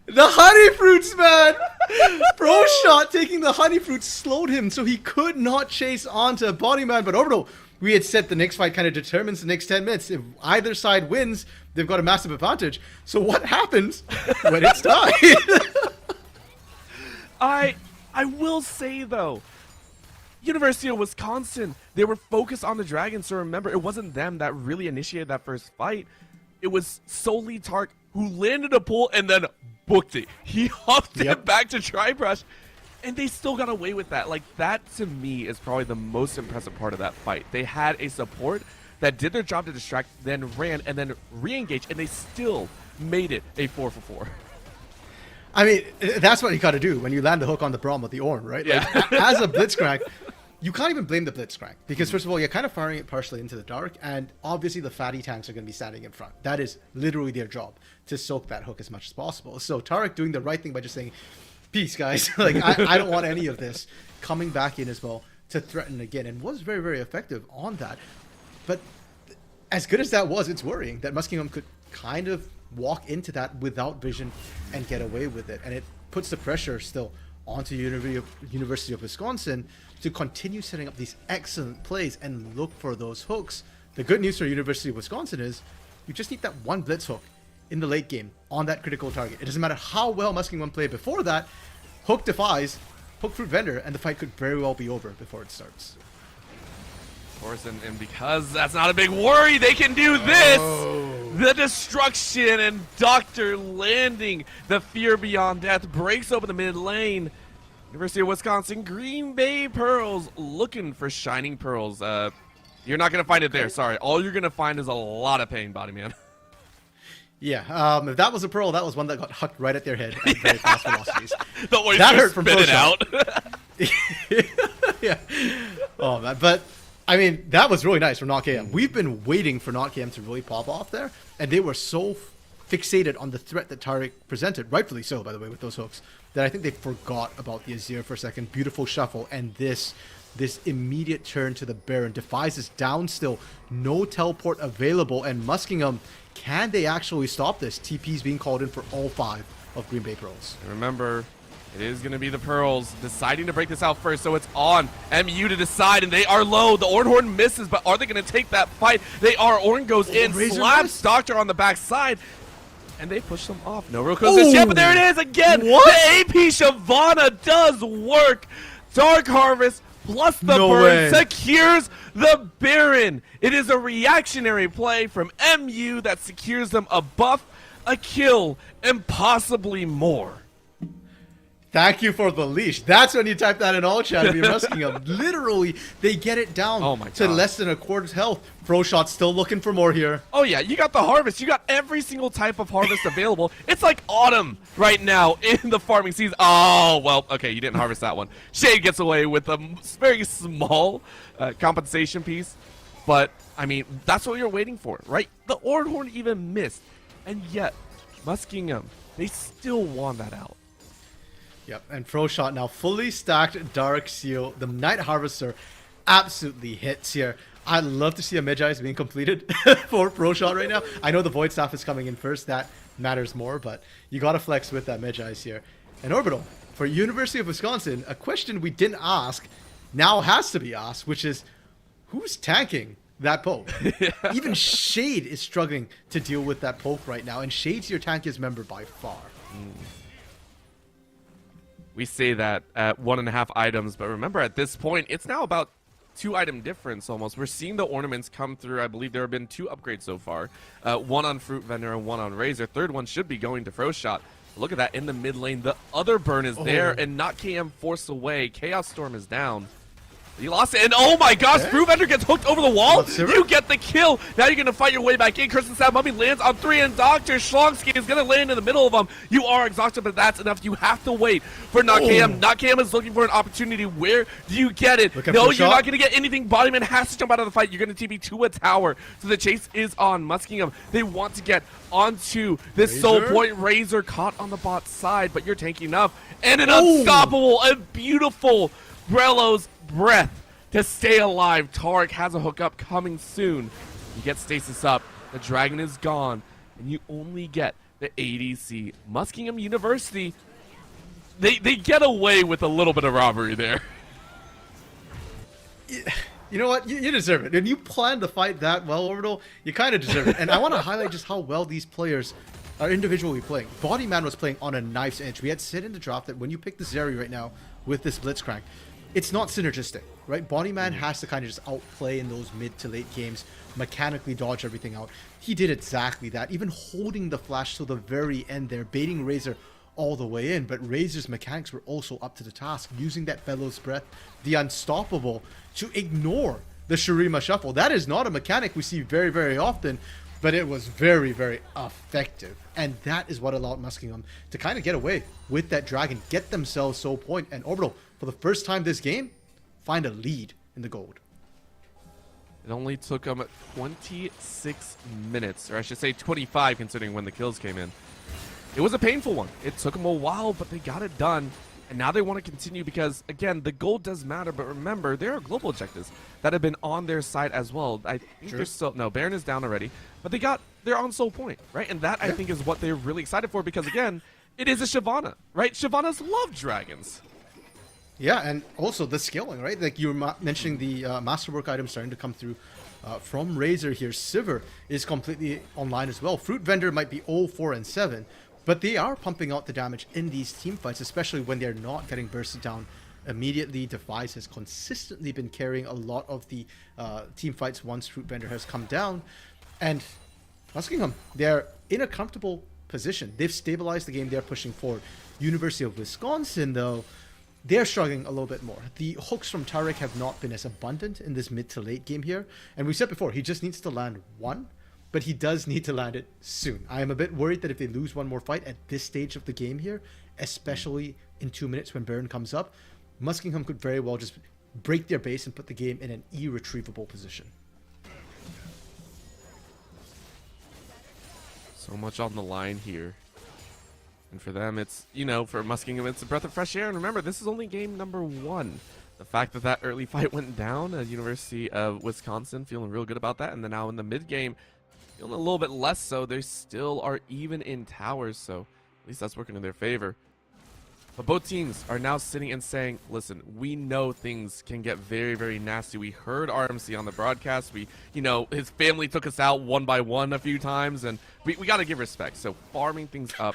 Speaker 24: The honey fruits, man. Pro shot taking the honey fruits slowed him, so he could not chase onto Bodyman. But Orbital, we had said the next fight kind of determines the next 10 minutes. If either side wins, they've got a massive advantage. So what happens when it's tied?
Speaker 23: I will say though, University of Wisconsin, they were focused on the dragon, so remember, it wasn't them that really initiated that first fight. It was solely Tark who landed a pull and then booked it. He hopped it back to Tribrush, and they still got away with that. Like, that to me is probably the most impressive part of that fight. They had a support that did their job to distract, then ran, and then re-engaged, and they still made it a 4-for-4.
Speaker 24: I mean, that's what you got to do when you land the hook on the Braum with the Ornn, right?
Speaker 23: Yeah.
Speaker 24: Like, as a Blitzcrank, you can't even blame the Blitzcrank because, first of all, you're kind of firing it partially into the dark, and obviously the fatty tanks are going to be standing in front. That is literally their job, to soak that hook as much as possible. So Taric doing the right thing by just saying, peace, guys. Like, I don't want any of this. Coming back in as well to threaten again, and was very, very effective on that. But as good as that was, it's worrying that Muskingum could kind of walk into that without vision and get away with it. And it puts the pressure still onto University of Wisconsin to continue setting up these excellent plays and look for those hooks. The good news for University of Wisconsin is you just need that one blitz hook in the late game on that critical target. It doesn't matter how well Muskingum played before that, hook defies, hook fruit vendor, and the fight could very well be over before it starts.
Speaker 23: Of course, and because that's not a big worry, they can do this! The destruction, and Doctor landing the Fear Beyond Death, breaks open the mid lane. University of Wisconsin, Green Bay Pearls, looking for Shining Pearls. You're not going to find it there, sorry. All you're going to find is a lot of pain, Bodyman.
Speaker 24: Yeah, if that was a Pearl, that was one that got hucked right at their head at very fast velocities.
Speaker 23: That hurt from it out.
Speaker 24: Yeah. Oh, man. But, I mean, that was really nice for Not KM. We've been waiting for Not KM to really pop off there, and they were so fixated on the threat that Taric presented, rightfully so, by the way, with those hooks, that I think they forgot about the Azir for a second. Beautiful shuffle, and this immediate turn to the Baron. Defies is down still, no teleport available, and Muskingum, can they actually stop this? TP's being called in for all 5 of Green Bay Pearls.
Speaker 23: And remember, it is going to be the Pearls deciding to break this out first, so it's on MU to decide, and they are low. The Ornhorn misses, but are they going to take that fight? They are. Orn goes in, slaps Doctor on the backside, and they push them off. No real close yet, but there it is again. What? The AP Shyvana does work. Dark Harvest plus the burn secures the Baron. It is a reactionary play from MU that secures them a buff, a kill, and possibly more.
Speaker 24: Thank you for the leash. That's when you type that in all chat. If you're Muskingum, literally, they get it down to less than a quarter's health. ProShot's still looking for more here.
Speaker 23: Oh yeah, you got the harvest. You got every single type of harvest available. It's like autumn right now in the farming season. Oh, well, okay, you didn't harvest that one. Shade gets away with a very small compensation piece. But, I mean, that's what you're waiting for, right? The Ornhorn even missed. And yet, Muskingum, they still won that out.
Speaker 24: Yep, and ProShot now fully stacked Dark Seal. The Night Harvester absolutely hits here. I'd love to see a Magi being completed for ProShot right now. I know the Void Staff is coming in first. That matters more, but you got to flex with that Magi here. And Orbital, for University of Wisconsin, a question we didn't ask now has to be asked, which is, who's tanking that poke? Even Shade is struggling to deal with that poke right now, and Shade's your tankiest member by far.
Speaker 23: We say that at 1.5 items, but remember at this point, it's now about 2 item difference almost. We're seeing the ornaments come through. I believe there have been 2 upgrades so far. 1 on Fruit Vendor and 1 on Razor. Third one should be going to ProShot. Look at that in the mid lane. The other burn is there and not KM forced away. Chaos Storm is down. He lost it, and oh my gosh, Fruit Vendor gets hooked over the wall. You get the kill. Now you're going to fight your way back in. Kirsten Stab Mummy lands on 3, and Dr. Schlongski is going to land in the middle of them. You are exhausted, but that's enough. You have to wait for NotKM. NotKM is looking for an opportunity. Where do you get it? No, you're not going to get anything. Bodyman has to jump out of the fight. You're going to TP to a tower. So the chase is on Muskingum. They want to get onto this Soul Point. Razor caught on the bot side, but you're tanking enough. And an unstoppable, a beautiful Brelo's Breath to stay alive. Tarek has a hookup coming soon. You get stasis up, the dragon is gone, and you only get the ADC. Muskingum University, they get away with a little bit of robbery there.
Speaker 24: You know what? You deserve it. And you planned the fight that well, Orbital, you kind of deserve it. And I want to highlight just how well these players are individually playing. Bodyman was playing on a knife's edge. We had said in the draft that when you pick the Zeri right now with this Blitzcrank, it's not synergistic, right? Bodyman has to kind of just outplay in those mid to late games, mechanically dodge everything out. He did exactly that, even holding the flash till the very end there, baiting Razor all the way in. But Razor's mechanics were also up to the task, using that Bellows Breath, the Unstoppable, to ignore the Shurima Shuffle. That is not a mechanic we see very, very often, but it was very, very effective. And that is what allowed Muskingum to kind of get away with that dragon, get themselves Soul Point, and Orbital, for the first time this game, find a lead in the gold.
Speaker 23: It only took them 26 minutes, or I should say 25 considering when the kills came in. It was a painful one. It took them a while, but they got it done. And now they want to continue because, again, the gold does matter. But remember, there are global objectives that have been on their side as well. I think they're still... No, Baron is down already. But they're on Soul Point, right? And that, I think, is what they're really excited for because, again, it is a Shyvana, right? Shyvanas love dragons.
Speaker 24: Yeah, and also the skilling, right? Like you were mentioning the masterwork items starting to come through from Razor here. Sivir is completely online as well. Fruit Vendor might be 0, 4, and 7, but they are pumping out the damage in these team fights, especially when they're not getting bursted down immediately. Device has consistently been carrying a lot of the team fights once Fruit Vendor has come down. And Muskingum, they're in a comfortable position. They've stabilized the game. They're pushing forward. University of Wisconsin, though, they're struggling a little bit more. The hooks from Tarek have not been as abundant in this mid to late game here. And we said before, he just needs to land one, but he does need to land it soon. I am a bit worried that if they lose one more fight at this stage of the game here, especially in 2 minutes when Baron comes up, Muskingum could very well just break their base and put the game in an irretrievable position.
Speaker 23: So much on the line here. And for them, it's, you know, for Muskingum, it's a breath of fresh air. And remember, this is only game number 1. The fact that that early fight went down at University of Wisconsin, feeling real good about that. And then now in the mid game, feeling a little bit less so. They still are even in towers. So At least that's working in their favor. But both teams are now sitting and saying, listen, we know things can get very, very nasty. We heard RMC on the broadcast. His family took us out one by one a few times, and we got to give respect. So farming things up.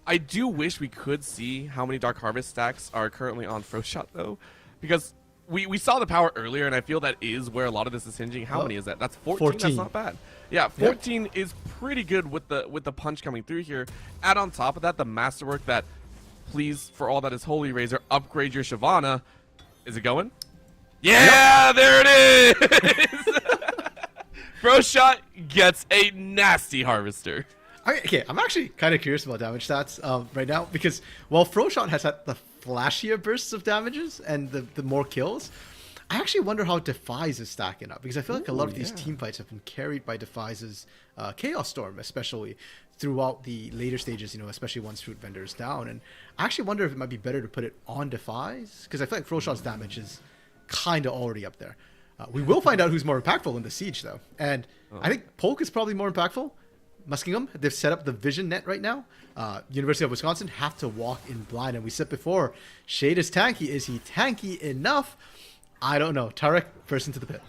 Speaker 23: I do wish we could see how many Dark Harvest stacks are currently on Froshot, though, because we saw the power earlier, and I feel that is where a lot of this is hinging. How many is that? That's 14. That's not bad. Yeah, 14 is pretty good with the punch coming through here. Add on top of that the masterwork that, please, for all that is Holy Razor, upgrade your Shyvana. Is it going? Yeah, there it is! Froshot gets a nasty Harvester.
Speaker 24: Okay, I'm actually kind of curious about damage stats right now, because while Froshot has had the flashier bursts of damages and the more kills, I actually wonder how Defies is stacking up, because I feel like a lot of these team fights have been carried by Defies' Chaos Storm, especially throughout the later stages, especially once Fruit Vendor is down. And I actually wonder if it might be better to put it on Defies, because I feel like Froshot's damage is kind of already up there. We will find out who's more impactful in the Siege, though. And I think Polk is probably more impactful. Muskingum, they've set up the vision net right now. University of Wisconsin have to walk in blind. And we said before, Shade is tanky. Is he tanky enough? I don't know. Tarek, first into the pit.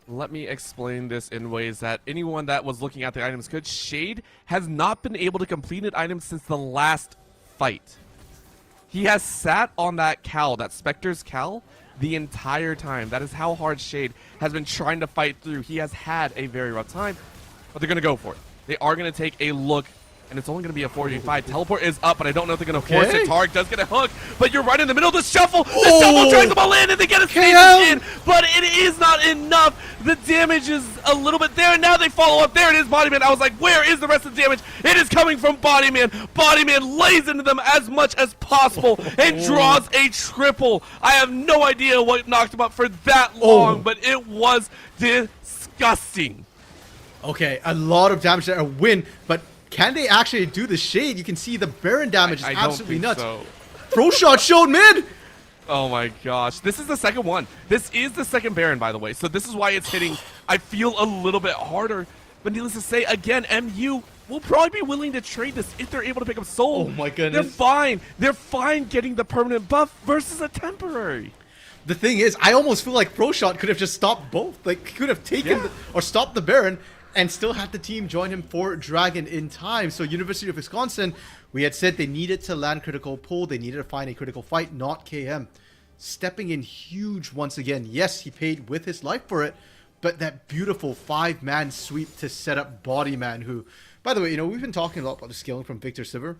Speaker 23: Let me explain this in ways that anyone that was looking at the items could. Shade has not been able to complete an item since the last fight. He has sat on that cowl, that Spectre's cowl, the entire time. That is how hard Shade has been trying to fight through. He has had a very rough time, but they're going to go for it. They are going to take a look, and it's only going to be a 4v5. Teleport is up, but I don't know if they're going to force it. Tarek does get a hook, but you're right in the middle of the shuffle. The shuffle drags them all in, and they get a stage in, but it is not enough. The damage is a little bit there, and now they follow up. There it is, Bodyman. I was like, where is the rest of the damage? It is coming from Bodyman. Bodyman lays into them as much as possible and draws a triple. I have no idea what knocked him up for that long, but it was disgusting.
Speaker 24: Okay, a lot of damage there, a win, but can they actually do the Shade? You can see the Baron damage is absolutely nuts.
Speaker 23: So.
Speaker 24: Froshot showed mid!
Speaker 23: Oh my gosh. This is the second one. This is the second Baron, by the way. So this is why it's hitting, I feel, a little bit harder. But needless to say, again, MU will probably be willing to trade this if they're able to pick up Soul.
Speaker 24: Oh my goodness.
Speaker 23: They're fine. They're fine getting the permanent buff versus a temporary.
Speaker 24: The thing is, I almost feel like Froshot could have just stopped both. Like, could have taken or stopped the Baron and still had the team join him for Dragon in time. So University of Wisconsin, we had said they needed to land critical pull. They needed to find a critical fight, not KM. Stepping in huge once again. Yes, he paid with his life for it, but that beautiful 5-man sweep to set up Bodyman, who, by the way, we've been talking a lot about the scaling from Victor Sivir.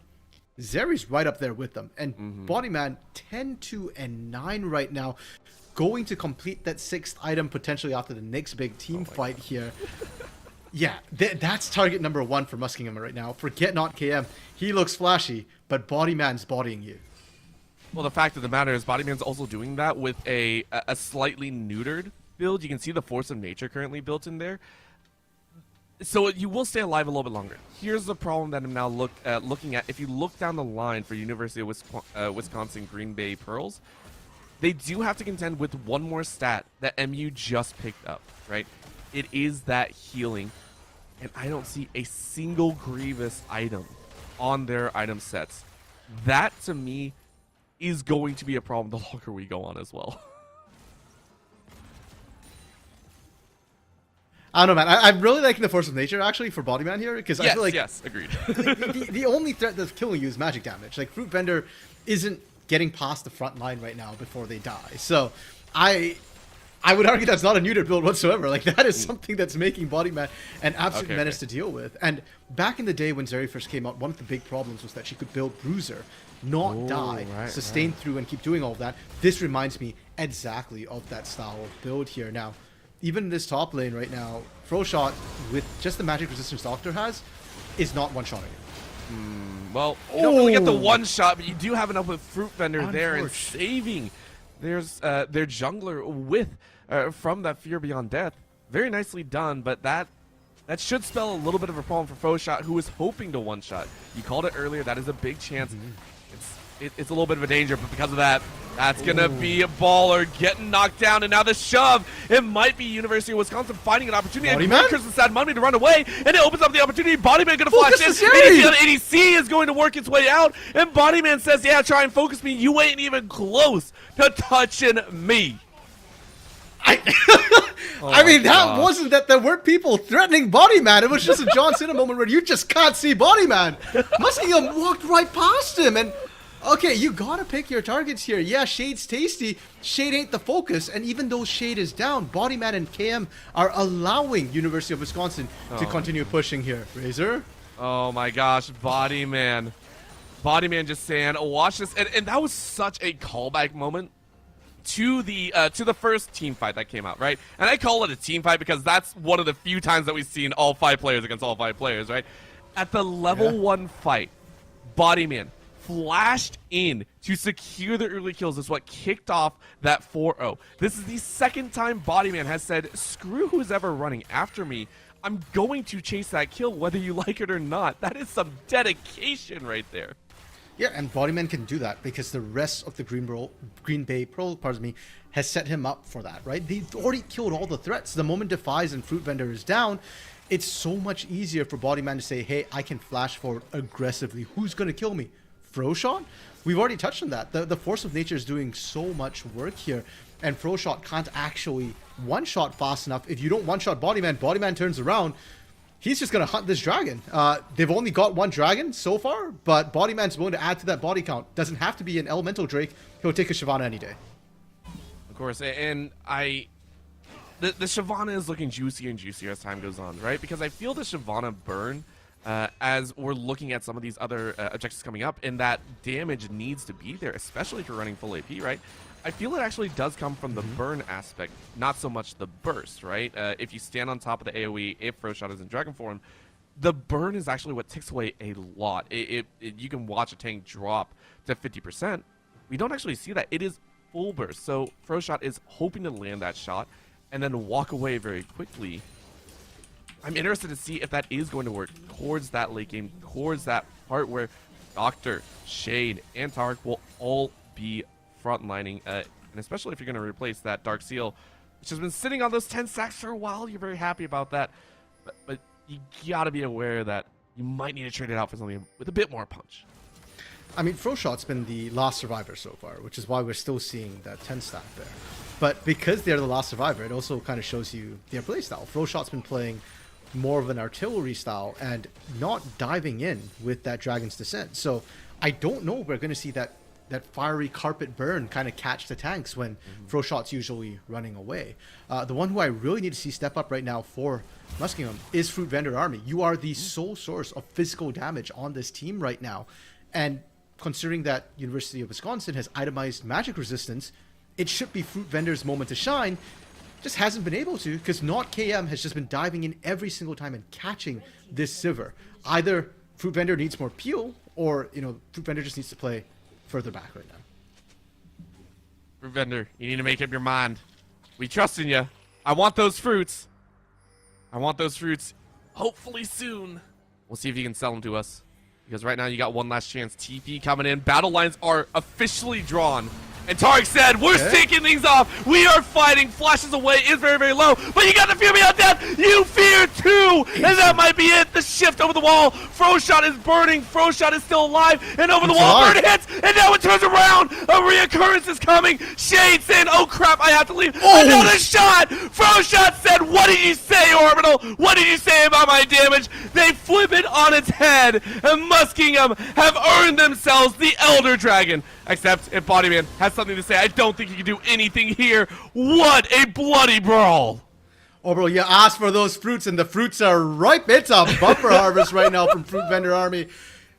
Speaker 24: Zeri's right up there with them. And Bodyman, 10-2-9 right now. Going to complete that 6th item potentially after the next big team fight here. Yeah, that's target number 1 for Muskingum right now. Forget not KM. He looks flashy, but Bodyman's bodying you.
Speaker 23: Well, the fact of the matter is Bodyman's also doing that with a slightly neutered build. You can see the Force of Nature currently built in there. So you will stay alive a little bit longer. Here's the problem that I'm now looking at. If you look down the line for University of Wisconsin Green Bay Pearls, they do have to contend with one more stat that MU just picked up, right? It is that healing. And I don't see a single Grievous item on their item sets. That, to me, is going to be a problem the longer we go on as well.
Speaker 24: I don't know, man. I'm really liking the Force of Nature, actually, for Bodyman here, because I feel like...
Speaker 23: Yes, agreed.
Speaker 24: the only threat that's killing you is magic damage. Like, Fruit Vendor isn't getting past the front line right now before they die. So, I would argue that's not a neutered build whatsoever. Like, that is something that's making Bodyman an absolute menace to deal with. And back in the day when Zeri first came out, one of the big problems was that she could build Bruiser, not die, sustain through, and keep doing all of that. This reminds me exactly of that style of build here. Now, even in this top lane right now, Froshot, with just the magic resistance Doctor has, is not one-shotting it.
Speaker 23: Well, you don't really get the one shot, but you do have enough with Fruit Vendor there and saving. There's their jungler with from that Fear Beyond Death. Very nicely done, but that should spell a little bit of a problem for Froshot, who is hoping to one-shot. You called it earlier. That is a big chance. it's a little bit of a danger, but because of that, that's going to be a baller getting knocked down, and now the shove. It might be University of Wisconsin finding an opportunity. And Chris had money to run away, and it opens up the opportunity. Bodyman going to flash in. NEC is going to work its way out, and Bodyman says, yeah, try and focus me. You ain't even close to touching me.
Speaker 24: I mean, that wasn't that there weren't people threatening Bodyman. It was just a John Cena moment where you just can't see Bodyman. Muskingum walked right past him, and okay, you gotta pick your targets here. Yeah, Shade's tasty. Shade ain't the focus, and even though Shade is down, Bodyman and KM are allowing University of Wisconsin to continue pushing here. Razor?
Speaker 23: Oh my gosh, Bodyman. Bodyman just saying, watch this. And that was such a callback moment to the first team fight that came out, right? And I call it a team fight because that's one of the few times that we've seen all 5 players against all 5 players, right? At the level 1 fight, Bodyman flashed in to secure the early kills. Is what kicked off that 4-0. This is the second time Bodyman has said, screw who's ever running after me. I'm going to chase that kill whether you like it or not. That is some dedication right there.
Speaker 24: Yeah, and Bodyman can do that because the rest of the Green Bay Pro, has set him up for that, right? They've already killed all the threats. The moment Defies and Fruit Vendor is down, it's so much easier for Bodyman to say, hey, I can flash forward aggressively. Who's going to kill me? Froshot? We've already touched on that. The Force of Nature is doing so much work here, and Froshot can't actually one-shot fast enough. If you don't one-shot Bodyman, Bodyman turns around, he's just going to hunt this dragon. They've only got 1 dragon so far, but Bodyman's willing to add to that body count. Doesn't have to be an Elemental Drake. He'll take a Shyvana any day.
Speaker 23: Of course, and the Shyvana is looking juicier and juicier as time goes on, right? Because I feel the Shyvana burn as we're looking at some of these other objectives coming up, and that damage needs to be there, especially if you're running full AP, right? I feel it actually does come from the burn aspect, not so much the burst, right? If you stand on top of the AoE, if Froshot is in Dragon form, the burn is actually what ticks away a lot. You can watch a tank drop to 50%. We don't actually see that. It is full burst, so Froshot is hoping to land that shot and then walk away very quickly. I'm interested to see if that is going to work towards that late game, towards that part where Doctor, Shade, and Tark will all be frontlining, and especially if you're going to replace that Dark Seal, which has been sitting on those 10 stacks for a while. You're very happy about that, but you gotta be aware that you might need to trade it out for something with a bit more punch.
Speaker 24: I mean, Froshot's been the last survivor so far, which is why we're still seeing that 10 stack there. But because they're the last survivor, it also kind of shows you their playstyle. Froshot's been playing more of an artillery style and not diving in with that Dragon's Descent. So I don't know if we're going to see that fiery carpet burn kind of catch the tanks when Froshot's usually running away. The one who I really need to see step up right now for Muskingum is Fruit Vendor Army. You are the sole source of physical damage on this team right now. And considering that University of Wisconsin has itemized magic resistance, it should be Fruit Vendor's moment to shine. Just hasn't been able to, because Not KM has just been diving in every single time and catching this Sivir. Either Fruit Vendor needs more peel, or Fruit Vendor just needs to play further back right now.
Speaker 23: Fruit Vendor, you need to make up your mind. We trust in you. I want those fruits. I want those fruits hopefully soon. We'll see if you can sell them to us, because right now you got one last chance. TP coming in. Battle lines are officially drawn. And Tarek said, we're taking things off. We are fighting. Flashes away is very, very low. But you got the Fear Beyond Death. You fear too. And that might be it. The shift over the wall. Froshot is burning. Froshot is still alive. And over the wall, burn hits. And now it turns around. A reoccurrence is coming. Shade saying, oh crap, I have to leave. Another shot. Froshot said, what did you say, Orbital? What did you say about my damage? They flip it on its head. And Muskingum have earned themselves the Elder Dragon. Except if Bodyman has something to say, I don't think he can do anything here. What a bloody brawl.
Speaker 24: Oh, bro, you asked for those fruits, and the fruits are ripe. It's a bumper harvest right now from Fruit Vendor Army.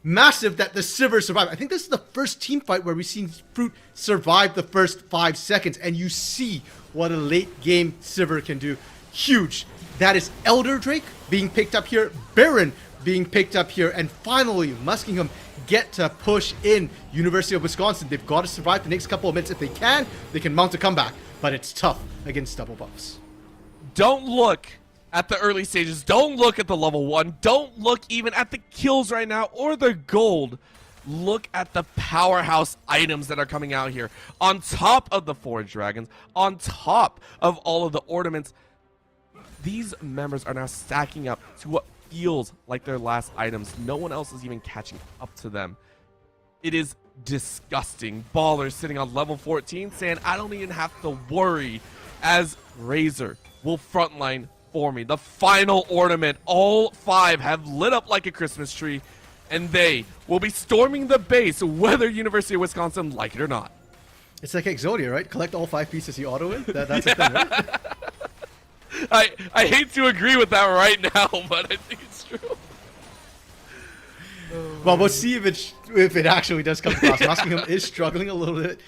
Speaker 24: Massive that the Sivir survived. I think this is the first team fight where we've seen Fruit survive the first 5 seconds, and you see what a late game Sivir can do. Huge. That is Elder Drake being picked up here, Baron being picked up here, and finally Muskingum get to push in University of Wisconsin. They've got to survive the next couple of minutes. If they can mount a comeback, but it's tough against double buffs.
Speaker 23: Don't look at the early stages. Don't look at the level 1. Don't look even at the kills right now or the gold. Look at the powerhouse items that are coming out here. On top of the 4 dragons, on top of all of the ornaments, these members are now stacking up to what feels like their last items. No one else is even catching up to them. It is disgusting. Ballers sitting on level 14 saying, I don't even have to worry, as Razor will frontline for me. The final ornament, all 5 have lit up like a Christmas tree, and they will be storming the base whether University of Wisconsin like it or not.
Speaker 24: It's like Exodia, right? Collect all 5 pieces you auto in. That's a thing, right?
Speaker 23: I hate to agree with that right now, but I think it's true.
Speaker 24: Well, we'll see if it actually does come across. Muskingum is struggling a little bit,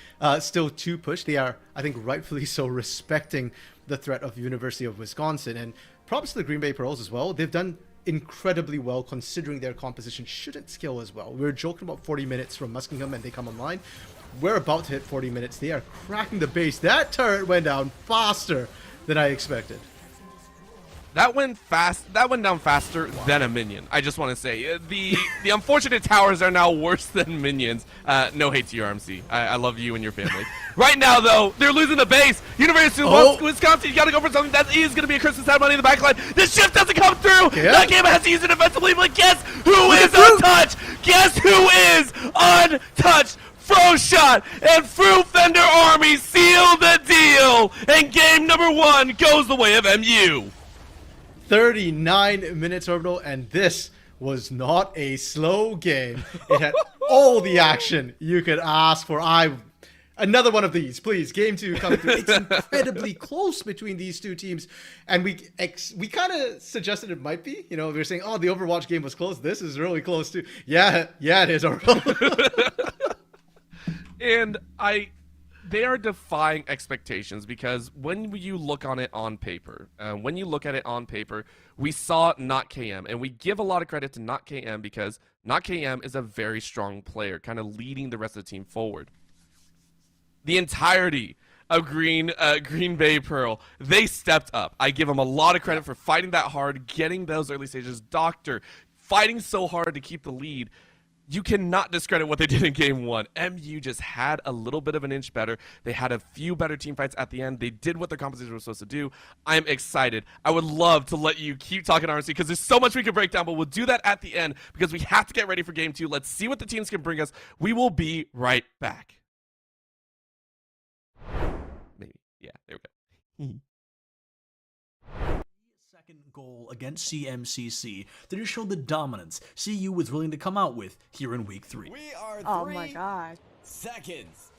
Speaker 24: still to push. They are, I think, rightfully so, respecting the threat of University of Wisconsin. And props to the Green Bay Pearls as well. They've done incredibly well considering their composition shouldn't scale as well. We were joking about 40 minutes from Muskingum and they come online. We're about to hit 40 minutes. They are cracking the base. That turret went down faster than I expected.
Speaker 23: That went fast. That went down faster than a minion. I just want to say the unfortunate towers are now worse than minions. No hate to your RMC. I love you and your family. Right now, though, they're losing the base. University of Wisconsin, you got to go for something that is going to be a Christmas time money in the backline. The shift doesn't come through.
Speaker 24: Yeah.
Speaker 23: That game has to use it defensively, but guess who is untouched? Guess who is untouched? Shot and Fruit Fender Army seal the deal, and game number 1 goes the way of MU.
Speaker 24: 39 minutes, Orbital, and this was not a slow game. It had all the action you could ask for. Another one of these, please. Game 2 coming through. It's incredibly close between these two teams, and we kind of suggested it might be. You know, we were saying, oh, the Overwatch game was close. This is really close too. Yeah, it is, Orbital.
Speaker 23: And they are defying expectations because when you look on it on paper, we saw Not KM, and we give a lot of credit to Not KM because Not KM is a very strong player, kind of leading the rest of the team forward. The entirety of Green Bay Pearl, they stepped up. I give them a lot of credit for fighting that hard, getting those early stages. Doctor, fighting so hard to keep the lead. You cannot discredit what they did in game 1. MU just had a little bit of an inch better. They had a few better team fights at the end. They did what their composition was supposed to do. I'm excited. I would love to let you keep talking RNC because there's so much we could break down, but we'll do that at the end because we have to get ready for game 2. Let's see what the teams can bring us. We will be right back. Maybe. Yeah, there we go.
Speaker 2: Second goal against CMCC that just showed the dominance CU was willing to come out with here in week 3.
Speaker 11: We are
Speaker 10: Oh my god.
Speaker 11: seconds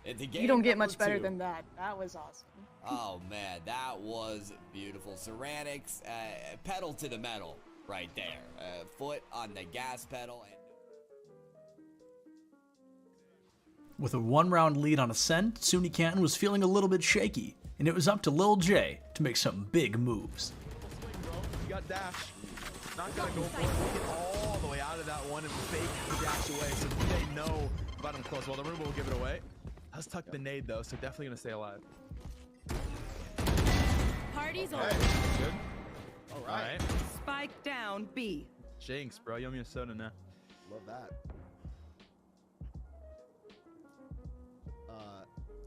Speaker 11: into game
Speaker 10: You don't get much
Speaker 11: number
Speaker 10: better
Speaker 11: 2.
Speaker 10: than that. That was awesome.
Speaker 11: Oh man, that was beautiful. Ceramics, pedal to the metal right there. Foot on the gas pedal.
Speaker 2: With a 1-round lead on Ascent, SUNY Canton was feeling a little bit shaky, and it was up to Lil J to make some big moves.
Speaker 1: You got dash. Not gonna go for it. We get all the way out of that one and fake the dash away. So they know about him close. Well, the Roomba will give it away. Let's tuck the nade though, so definitely gonna stay alive.
Speaker 3: Party's
Speaker 1: Okay.
Speaker 3: over.
Speaker 1: Good. All right.
Speaker 3: Spike down B.
Speaker 1: Jinx, bro. You owe me a soda now.
Speaker 13: Love that.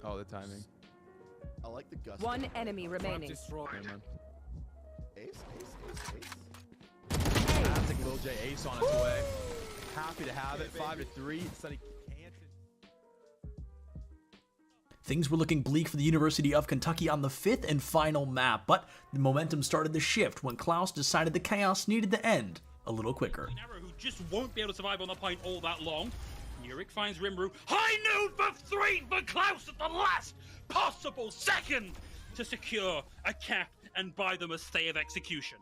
Speaker 1: Oh, the timing.
Speaker 13: I like the gust.
Speaker 3: One enemy remaining.
Speaker 13: Ace.
Speaker 1: Fantastic Lil J ace on its way. Happy to have it. 5-3. Sunny can't.
Speaker 2: Things were looking bleak for the University of Kentucky on the 5th and final map, but the momentum started to shift when Klaus decided the chaos needed to end a little quicker.
Speaker 12: Who just won't be able to survive on the point all that long. Nurik finds Rimru. High noon for 3 for Klaus at the last possible second to secure a cap and buy them a stay of execution.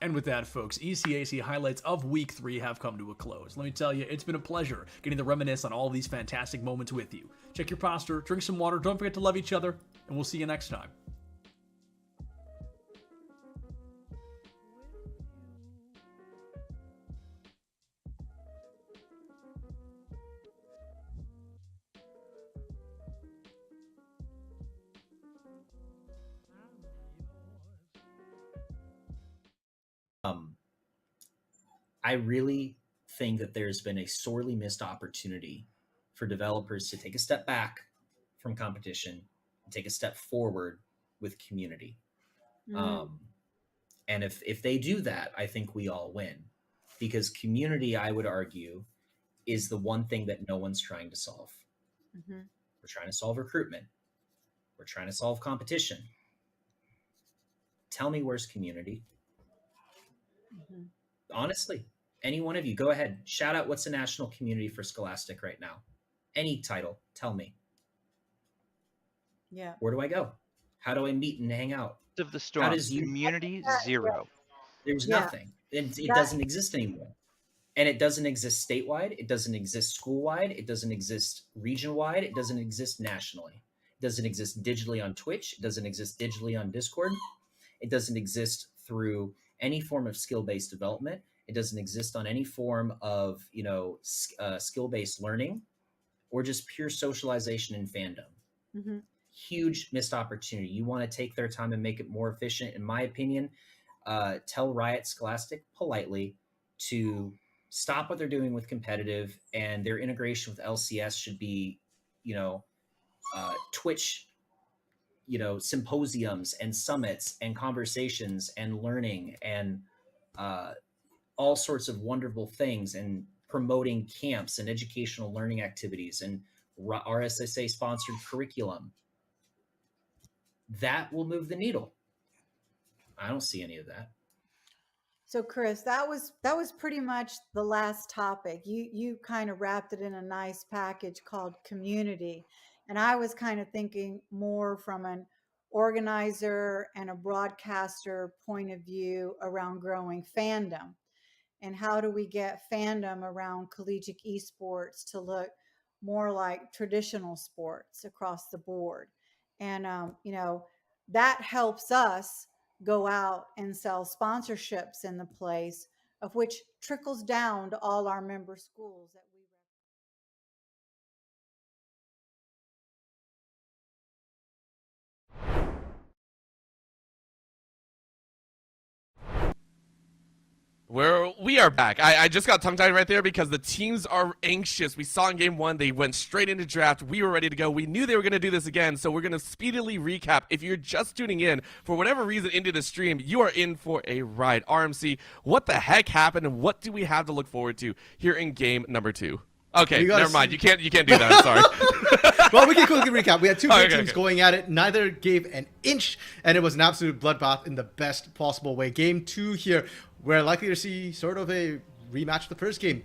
Speaker 2: And with that, folks, ECAC highlights of Week 3 have come to a close. Let me tell you, it's been a pleasure getting to reminisce on all these fantastic moments with you. Check your posture, drink some water, don't forget to love each other, and we'll see you next time.
Speaker 5: I really think that there's been a sorely missed opportunity for developers to take a step back from competition and take a step forward with community. And if they do that, I think we all win, because community, I would argue, is the one thing that no one's trying to solve. We're trying to solve recruitment. We're trying to solve competition. Tell me, where's community? Honestly, any one of you, go ahead. Shout out what's the national community for Scholastic right now. Any title, tell me.
Speaker 6: Yeah.
Speaker 5: Where do I go? How do I meet and hang out?
Speaker 8: Of the storm. Community, 0.
Speaker 5: There's nothing. It doesn't exist anymore. And it doesn't exist statewide. It doesn't exist school-wide. It doesn't exist region-wide. It doesn't exist nationally. It doesn't exist digitally on Twitch. It doesn't exist digitally on Discord. It doesn't exist through any form of skill-based development. It doesn't exist on any form of, skill-based learning or just pure socialization and fandom. Huge missed opportunity. You want to take their time and make it more efficient, in my opinion, tell Riot Scholastic politely to stop what they're doing with competitive, and their integration with LCS should be, Twitch, symposiums and summits and conversations and learning and all sorts of wonderful things, and promoting camps and educational learning activities and RSSA sponsored curriculum. That will move the needle. I don't see any of that.
Speaker 6: So Chris, that was pretty much the last topic. You kind of wrapped it in a nice package called community. And I was kind of thinking more from an organizer and a broadcaster point of view around growing fandom. And how do we get fandom around collegiate esports to look more like traditional sports across the board? And, that helps us go out and sell sponsorships in the place, of which trickles down to all our member schools that we
Speaker 23: We are back. I just got tongue-tied right there because the teams are anxious. We saw in game 1, they went straight into draft. We were ready to go. We knew they were going to do this again, so we're going to speedily recap. If you're just tuning in, for whatever reason, into the stream, you are in for a ride. RMC, what the heck happened, and what do we have to look forward to here in game number 2? Okay, never mind. You can't do that. I'm sorry.
Speaker 24: Well, we can quickly recap. We had two great teams going at it. Neither gave an inch, and it was an absolute bloodbath in the best possible way. Game 2 here, we're likely to see sort of a rematch of the first game.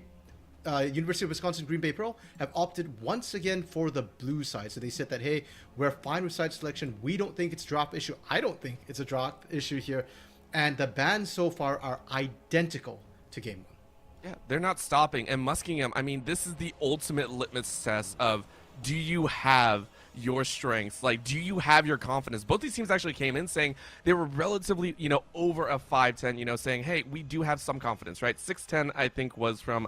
Speaker 24: University of Wisconsin Green Bay Pearl have opted once again for the blue side. So they said that, hey, we're fine with side selection. We don't think it's a drop issue. I don't think it's a drop issue here. And the bans so far are identical to game 1.
Speaker 23: Yeah, they're not stopping. And Muskingum, I mean, this is the ultimate litmus test of, do you have your strengths? Like, do you have your confidence? Both these teams actually came in saying they were relatively, over a 5-10, saying, hey, we do have some confidence, right? 6-10, I think, was from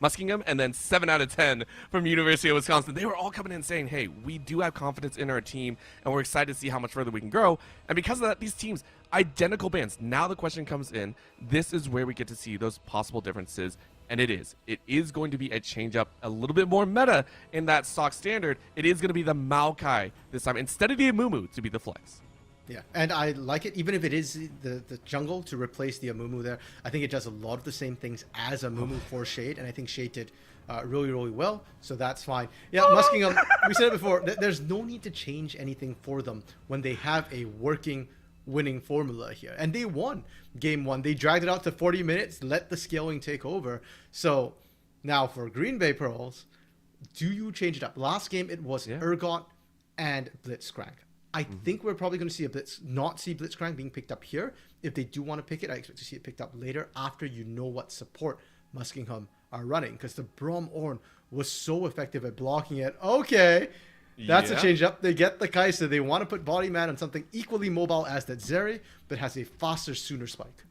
Speaker 23: Muskingum, and then 7 out of 10 from University of Wisconsin. They were all coming in saying, hey, we do have confidence in our team, and we're excited to see how much further we can grow. And because of that, these teams, identical bans. Now the question comes in, this is where we get to see those possible differences. And it is going to be a change up, a little bit more meta in that stock standard. It is going to be the Maokai this time, instead of the Amumu to be the flex.
Speaker 24: Yeah, and I like it, even if it is the jungle to replace the Amumu there. I think it does a lot of the same things as Amumu for Shade, and I think Shade did really, really well, so that's fine. Yeah, Muskingum, we said it before, there's no need to change anything for them when they have a working winning formula here, and they won game 1. They dragged it out to 40 minutes, let the scaling take over. So now for Green Bay Pearls, do you change it up? Last game it was Urgot and Blitzcrank. I think we're probably going to see not see Blitzcrank being picked up here. If they do want to pick it, I expect to see it picked up later after you know what support Muskingum are running, because the Braum Ornn was so effective at blocking it. Okay, that's a change up. They get the Kai'Sa. They want to put Body Man on something equally mobile as that Zeri, but has a faster, sooner spike.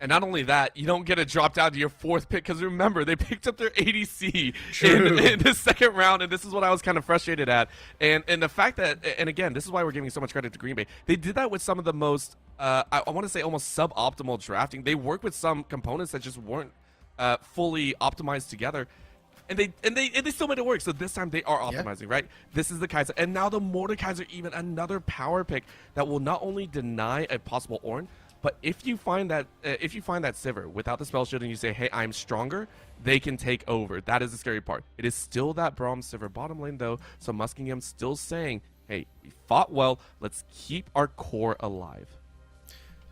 Speaker 23: And not only that, you don't get a drop down to your 4th pick, because remember, they picked up their ADC in the 2nd round, and this is what I was kind of frustrated at. And the fact that, and again, this is why we're giving so much credit to Green Bay. They did that with some of the most, I want to say almost suboptimal drafting. They worked with some components that just weren't fully optimized together. And they still made it work. So this time they are optimizing, right? This is the Kaiser, and now the Mordekaiser, even another power pick that will not only deny a possible Ornn, but if you find that Sivir without the spell shield and you say, hey, I'm stronger, they can take over. That is the scary part. It is still that Braum Sivir bottom lane though, so Muskingum still saying, hey, we fought well, let's keep our core alive.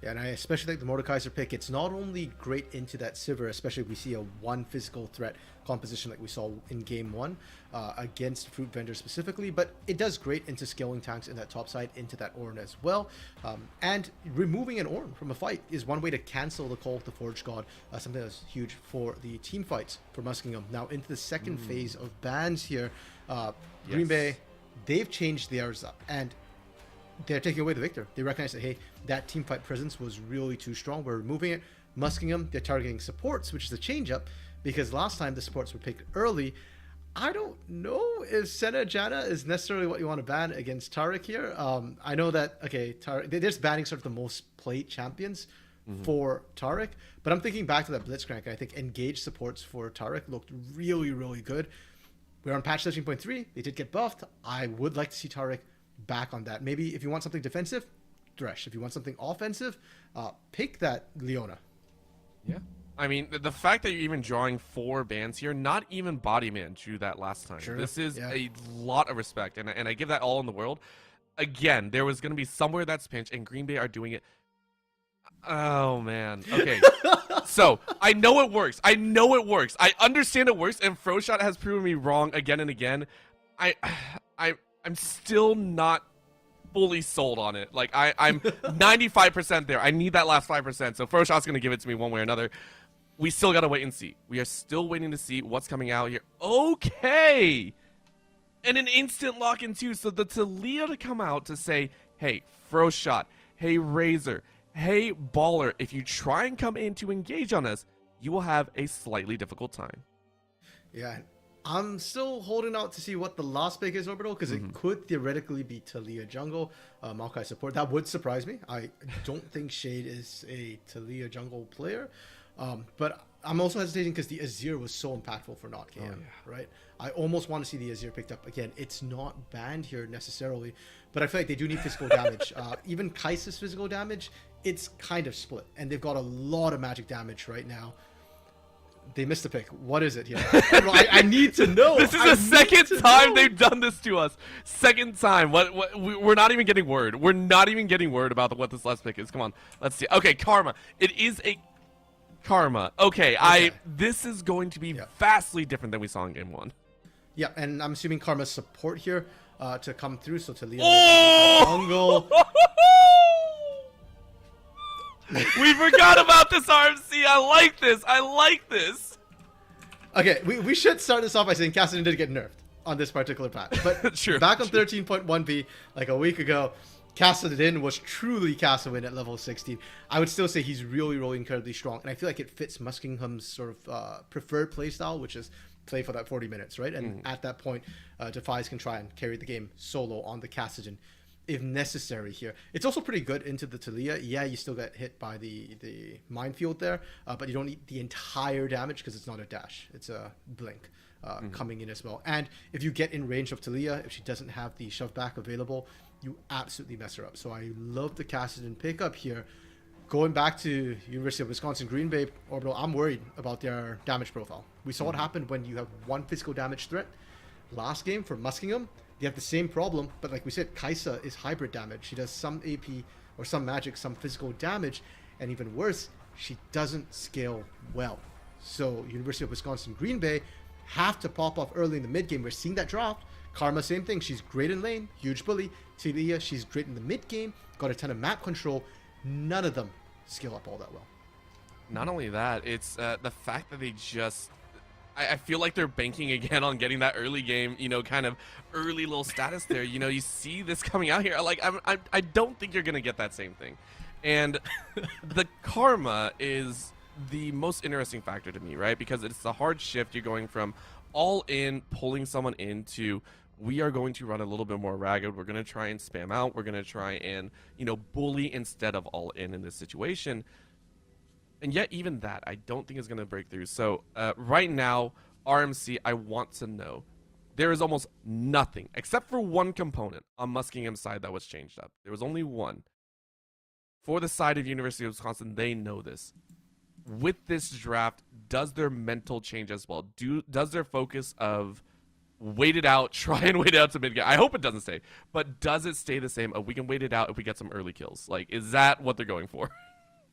Speaker 24: Yeah, and I especially like the Mordekaiser pick. It's not only great into that Sivir, especially if we see a one physical threat composition like we saw in game 1 against Fruit Vendor specifically, but it does great into scaling tanks in that top side into that Ornn as well. And removing an Ornn from a fight is one way to cancel the Call of the Forge God, something that's huge for the team fights for Muskingum. Now into the second phase of bans here, Green Bay, they've changed theirs up, and they're taking away the victor. They recognize that, hey, that team fight presence was really too strong. We're removing it. Muskingum, they're targeting supports, which is a change up, because last time the supports were picked early. I don't know if Senna Janna is necessarily what you want to ban against Taric here. I know that, okay, they're just banning sort of the most played champions for Taric, but I'm thinking back to that Blitzcrank, and I think engaged supports for Taric looked really, really good. We're on patch 13.3. They did get buffed. I would like to see Taric back on that. Maybe if you want something defensive, Thresh. If you want something offensive, pick that Leona.
Speaker 23: Yeah. I mean, the fact that you're even drawing 4 bans here, not even Bodyman drew that last time.
Speaker 24: Sure.
Speaker 23: This is a lot of respect, and I give that all in the world. Again, there was going to be somewhere that's pinch, and Green Bay are doing it. Oh, man. Okay. So, I know it works. I know it works. I understand it works, and Froshot has proven me wrong again and again. I'm still not fully sold on it. Like, I'm 95% there. I need that last 5%, so Froshot's going to give it to me one way or another. We still got to wait and see. We are still waiting to see what's coming out here. Okay! And an instant lock-in too, so the Taliyah to come out to say, hey, Froshot, hey, Razor, hey, Baller, if you try and come in to engage on us, you will have a slightly difficult time.
Speaker 24: Yeah, I'm still holding out to see what the last pick is, Orbital, because it could theoretically be Taliyah jungle, Maokai support. That would surprise me. I don't think Shade is a Taliyah jungle player, but I'm also hesitating because the Azir was so impactful for not KM, right? I almost want to see the Azir picked up. Again, it's not banned here necessarily, but I feel like they do need physical damage. Even Kai'Sa's physical damage, it's kind of split, and they've got a lot of magic damage right now. They missed the pick. What is it here? I need to know.
Speaker 23: This is the second time they've done this to us. Second time. We're not even getting word. We're not even getting word about what this last pick is. Come on. Let's see. Okay, Karma. It is a Karma. Okay. This is going to be vastly different than we saw in game 1.
Speaker 24: Yeah, and I'm assuming Karma's support here to come through. So Taliyah jungle.
Speaker 23: We forgot about this RMC. I like this. I like this.
Speaker 24: Okay, we should start this off by saying Kassadin did get nerfed on this particular patch. But back on 13.1b, like a week ago, Kassadin was truly Kassadin at level 16. I would still say he's really, really incredibly strong. And I feel like it fits Muskingum's sort of preferred playstyle, which is play for that 40 minutes, right? And at that point, Defies can try and carry the game solo on the Kassadin if necessary here. It's also pretty good into the Taliyah. Yeah, you still get hit by the minefield there, but you don't need the entire damage because it's not a dash. It's a blink coming in as well. And if you get in range of Taliyah, if she doesn't have the shove back available, you absolutely mess her up. So I love the Kassadin pickup here. Going back to University of Wisconsin Green Bay, Orbital, I'm worried about their damage profile. We saw what happened when you have one physical damage threat. Last game for Muskingum, they have the same problem, but like we said, Kai'Sa is hybrid damage. She does some AP or some magic, some physical damage, and even worse, she doesn't scale well. So University of Wisconsin Green Bay have to pop off early in the mid game. We're seeing that draft. Karma, same thing. She's great in lane, huge bully. Taliyah, she's great in the mid game, got a ton of map control. None of them scale up all that well.
Speaker 23: Not only that, it's the fact that they just... I feel like they're banking again on getting that early game, you know, kind of early little status there. You know, you see this coming out here. Like, I don't think you're going to get that same thing. And the Karma is the most interesting factor to me, right? Because it's a hard shift. You're going from all in, pulling someone into, we are going to run a little bit more ragged. We're going to try and spam out. We're going to try and, you know, bully instead of all in this situation. And yet even that, I don't think is going to break through. So right now, RMC, I want to know, there is almost nothing, except for one component on Muskingum's side that was changed up. There was only one. For the side of University of Wisconsin, they know this. With this draft, does their mental change as well? Does their focus of wait it out, try and wait it out to mid-game? I hope it doesn't stay, but does it stay the same? We can wait it out if we get some early kills. Like, is that what they're going for?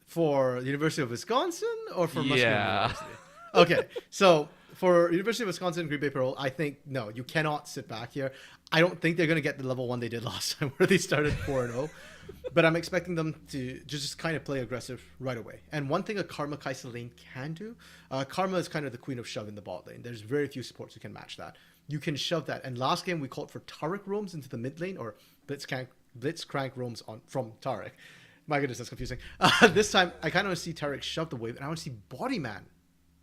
Speaker 24: For the University of Wisconsin or for Muskingum University? Okay, so for University of Wisconsin Green Bay Pearl, I think, no, you cannot sit back here. I don't think they're going to get the level 1 they did last time where they started 4-0. But I'm expecting them to just kind of play aggressive right away. And one thing a Karma Kaisa lane can do, Karma is kind of the queen of shove in the bot lane. There's very few supports who can match that. You can shove that. And last game we called for Taric roams into the mid lane, or Blitzcrank roams from Taric. My goodness, that's confusing. This time I kind of want to see Taric shove the wave, and I want to see Bodyman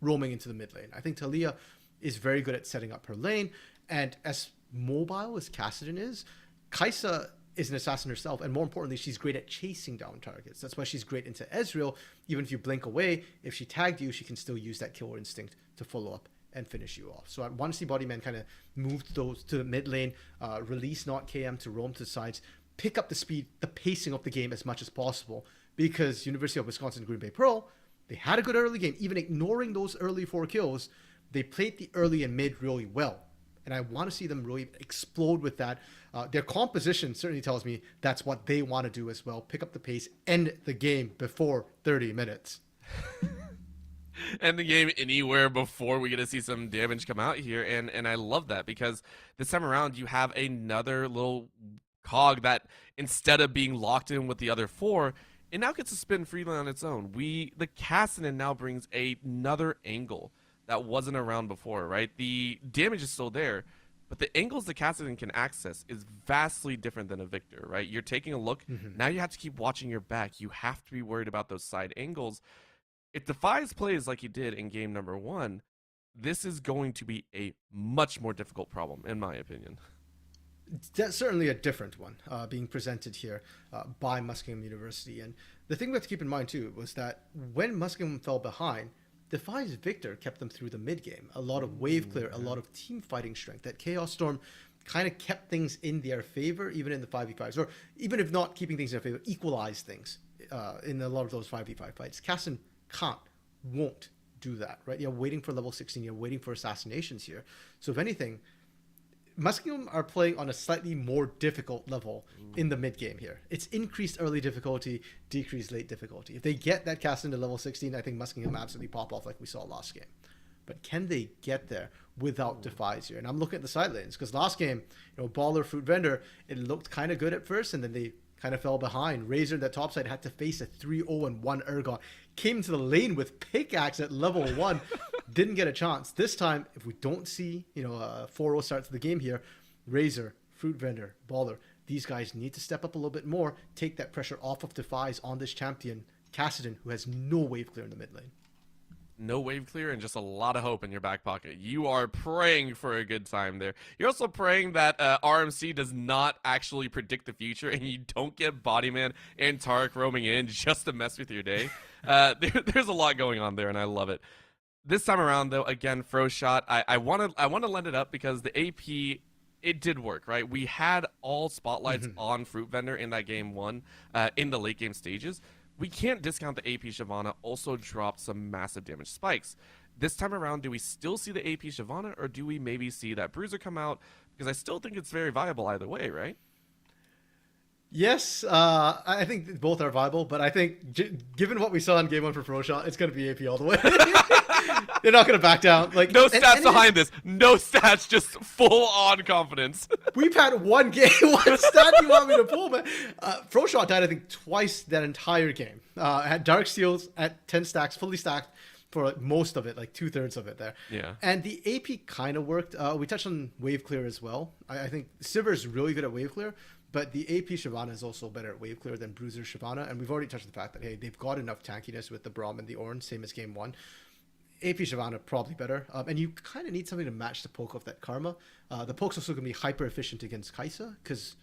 Speaker 24: roaming into the mid lane. I think Talia is very good at setting up her lane, and as mobile as Kassadin is, Kaisa is an assassin herself, and more importantly, she's great at chasing down targets. That's why she's great into Ezreal. Even if you blink away, if she tagged you, she can still use that killer instinct to follow up and finish you off. So I want to see Bodyman kind of move those to the mid lane, release not KM to roam to the sides, pick up the speed, the pacing of the game as much as possible, because University of Wisconsin Green Bay Pearl, they had a good early game. Even ignoring those early 4 kills, they played the early and mid really well. And I want to see them really explode with that. Their composition certainly tells me that's what they want to do as well. Pick up the pace, end the game before 30 minutes.
Speaker 23: End the game anywhere before we get to see some damage come out here. And I love that, because this time around you have another little cog that, instead of being locked in with the other 4, it now gets to spin freely on its own. The Kassadin now brings another angle that wasn't around before, right? The damage is still there, but the angles the Kassadin can access is vastly different than a Victor, right? You're taking a look, now you have to keep watching your back. You have to be worried about those side angles. If Defies plays like he did in game number 1, this is going to be a much more difficult problem, in my opinion.
Speaker 24: That's certainly a different one being presented here by Muskingum University. And the thing we have to keep in mind, too, was that when Muskingum fell behind, Defies Victor kept them through the mid game. A lot of wave clear, a lot of team fighting strength. That Chaos Storm kind of kept things in their favor, even in the 5v5s, or even if not keeping things in their favor, equalized things in a lot of those 5v5 fights. Kassadin won't do that, right? You're waiting for level 16, you're waiting for assassinations here. So if anything, Muskingum are playing on a slightly more difficult level in the mid game here. It's increased early difficulty, decreased late difficulty. If they get that cast into level 16, I think Muskingum absolutely pop off like we saw last game. But can they get there without Defies here? And I'm looking at the side lanes, because last game, Baller, Fruit Vendor, it looked kind of good at first, and then they kind of fell behind. Razor, that top side, had to face a 3-0 and 1 Ergon. Came to the lane with pickaxe at level 1. Didn't get a chance. This time, if we don't see, a 4-0 start to the game here, Razor, Fruit Vendor, Baller, these guys need to step up a little bit more, take that pressure off of Defies on this champion, Kassadin, who has no wave clear in the mid lane.
Speaker 23: No wave clear and just a lot of hope in your back pocket. You are praying for a good time there. You're also praying that RMC does not actually predict the future and you don't get Bodyman and Taric roaming in just to mess with your day. There's a lot going on there, and I love it. This time around, though, again, Froshot, I want to lend it up, because the AP, it did work, right? We had all spotlights on Fruit Vendor in that game 1 in the late game stages. We can't discount the AP Shyvana also dropped some massive damage spikes. This time around, do we still see the AP Shyvana, or do we maybe see that Bruiser come out? Because I still think it's very viable either way, right?
Speaker 24: Yes, I think both are viable, but I think given what we saw in game 1 for Froshot, it's going to be AP all the way. They're not going to back down. Like,
Speaker 23: no stats behind this. No stats, just full-on confidence.
Speaker 24: We've had one game. What stat do you want me to pull, man? Froshot died, I think, twice that entire game. Had Dark Steals at 10 stacks, fully stacked for most of it, like 2/3 of it there.
Speaker 23: Yeah.
Speaker 24: And the AP kind of worked. We touched on wave clear as well. I think Siver's really good at wave clear, but the AP Shyvana is also better at wave clear than Bruiser Shyvana. And we've already touched on the fact that, hey, they've got enough tankiness with the Braum and the Ornn, same as game 1. AP Shyvana probably better, and you kind of need something to match the poke of that Karma. The poke's also going to be hyper efficient against Kaisa, because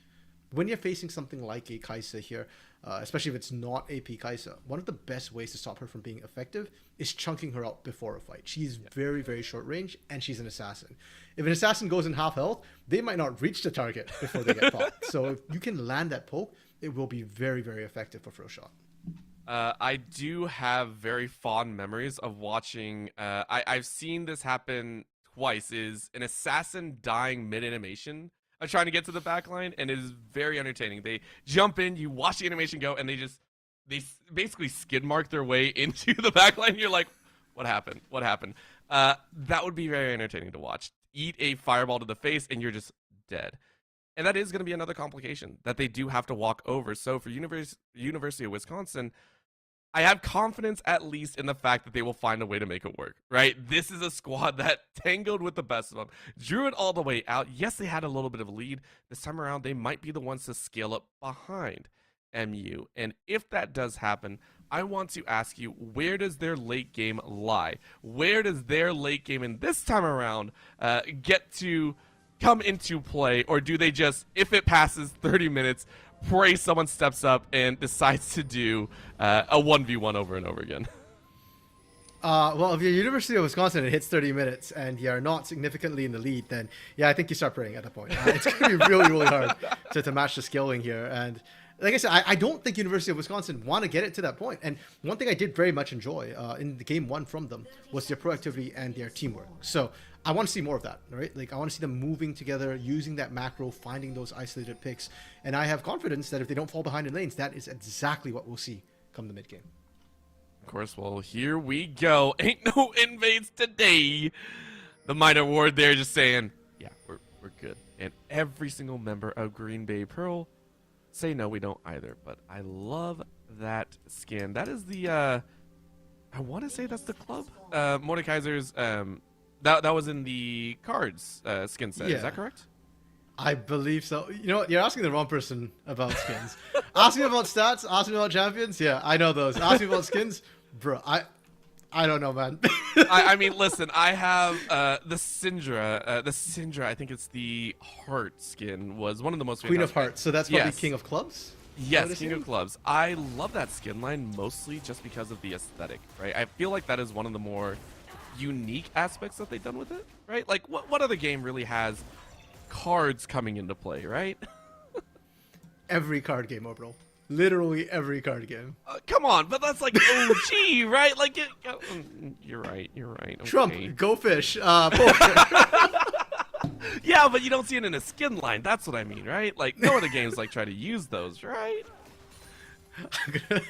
Speaker 24: when you're facing something like a Kai'Sa here, especially if it's not AP Kai'Sa, one of the best ways to stop her from being effective is chunking her out before a fight. She's very, very short range, and she's an assassin. If an assassin goes in half health, they might not reach the target before they get popped. So if you can land that poke, it will be very, very effective for Frostshot.
Speaker 23: I do have very fond memories of watching. I've seen this happen twice. Is an assassin dying mid-animation of trying to get to the back line, and it is very entertaining. They jump in, you watch the animation go, and they basically skid mark their way into the back line. You're like, what happened? What happened? That would be very entertaining to watch. Eat a fireball to the face, and you're just dead. And that is going to be another complication that they do have to walk over. So for University of Wisconsin, I have confidence at least in the fact that they will find a way to make it work, right? This is a squad that tangled with the best of them, drew it all the way out. Yes, they had a little bit of a lead. This time around, they might be the ones to scale up behind MU. And if that does happen, I want to ask you, where does their late game lie? Where does their late game in this time around get to come into play? Or do they just, if it passes 30 minutes, pray someone steps up and decides to do a 1v1 over and over again?
Speaker 24: Well, if you're University of Wisconsin and it hits 30 minutes and you're not significantly in the lead, then yeah, I think you start praying at that point. It's going to be really, really hard to match the scaling here. And like I said, I don't think University of Wisconsin want to get it to that point. And one thing I did very much enjoy in the game one from them was their proactivity and their teamwork. So I want to see more of that, right? Like, I want to see them moving together, using that macro, finding those isolated picks. And I have confidence that if they don't fall behind in lanes, that is exactly what we'll see come the mid game.
Speaker 23: Of course, well, here we go. Ain't no invades today. The minor ward there just saying, yeah, we're good. And every single member of Green Bay Pearl say no, we don't either. But I love that skin. That is the, I want to say that's the club. Mordekaiser's, that was in the cards skin set.
Speaker 24: Yeah.
Speaker 23: Is that correct?
Speaker 24: I believe so. You know what? You're asking the wrong person about skins. Ask me about stats. Ask me about champions. Yeah, I know those. Ask me about skins. Bro, I don't know, man.
Speaker 23: I mean, listen, I have the Syndra. The Syndra, I think it's the Heart skin, was one of the most
Speaker 24: Queen of Hearts. So that's probably
Speaker 23: yes.
Speaker 24: King of Clubs?
Speaker 23: Yes, King of Clubs. I love that skin line mostly just because of the aesthetic, right? I feel like that is one of the more unique aspects that they've done with it, right? Like, what other game really has cards coming into play, right?
Speaker 24: Every card game, bro. Literally every card game.
Speaker 23: Come on, but that's like OG, right? Like, you're right. Okay.
Speaker 24: Trump, go fish.
Speaker 23: Yeah, but you don't see it in a skin line. That's what I mean, right? Like, no other games like try to use those, right?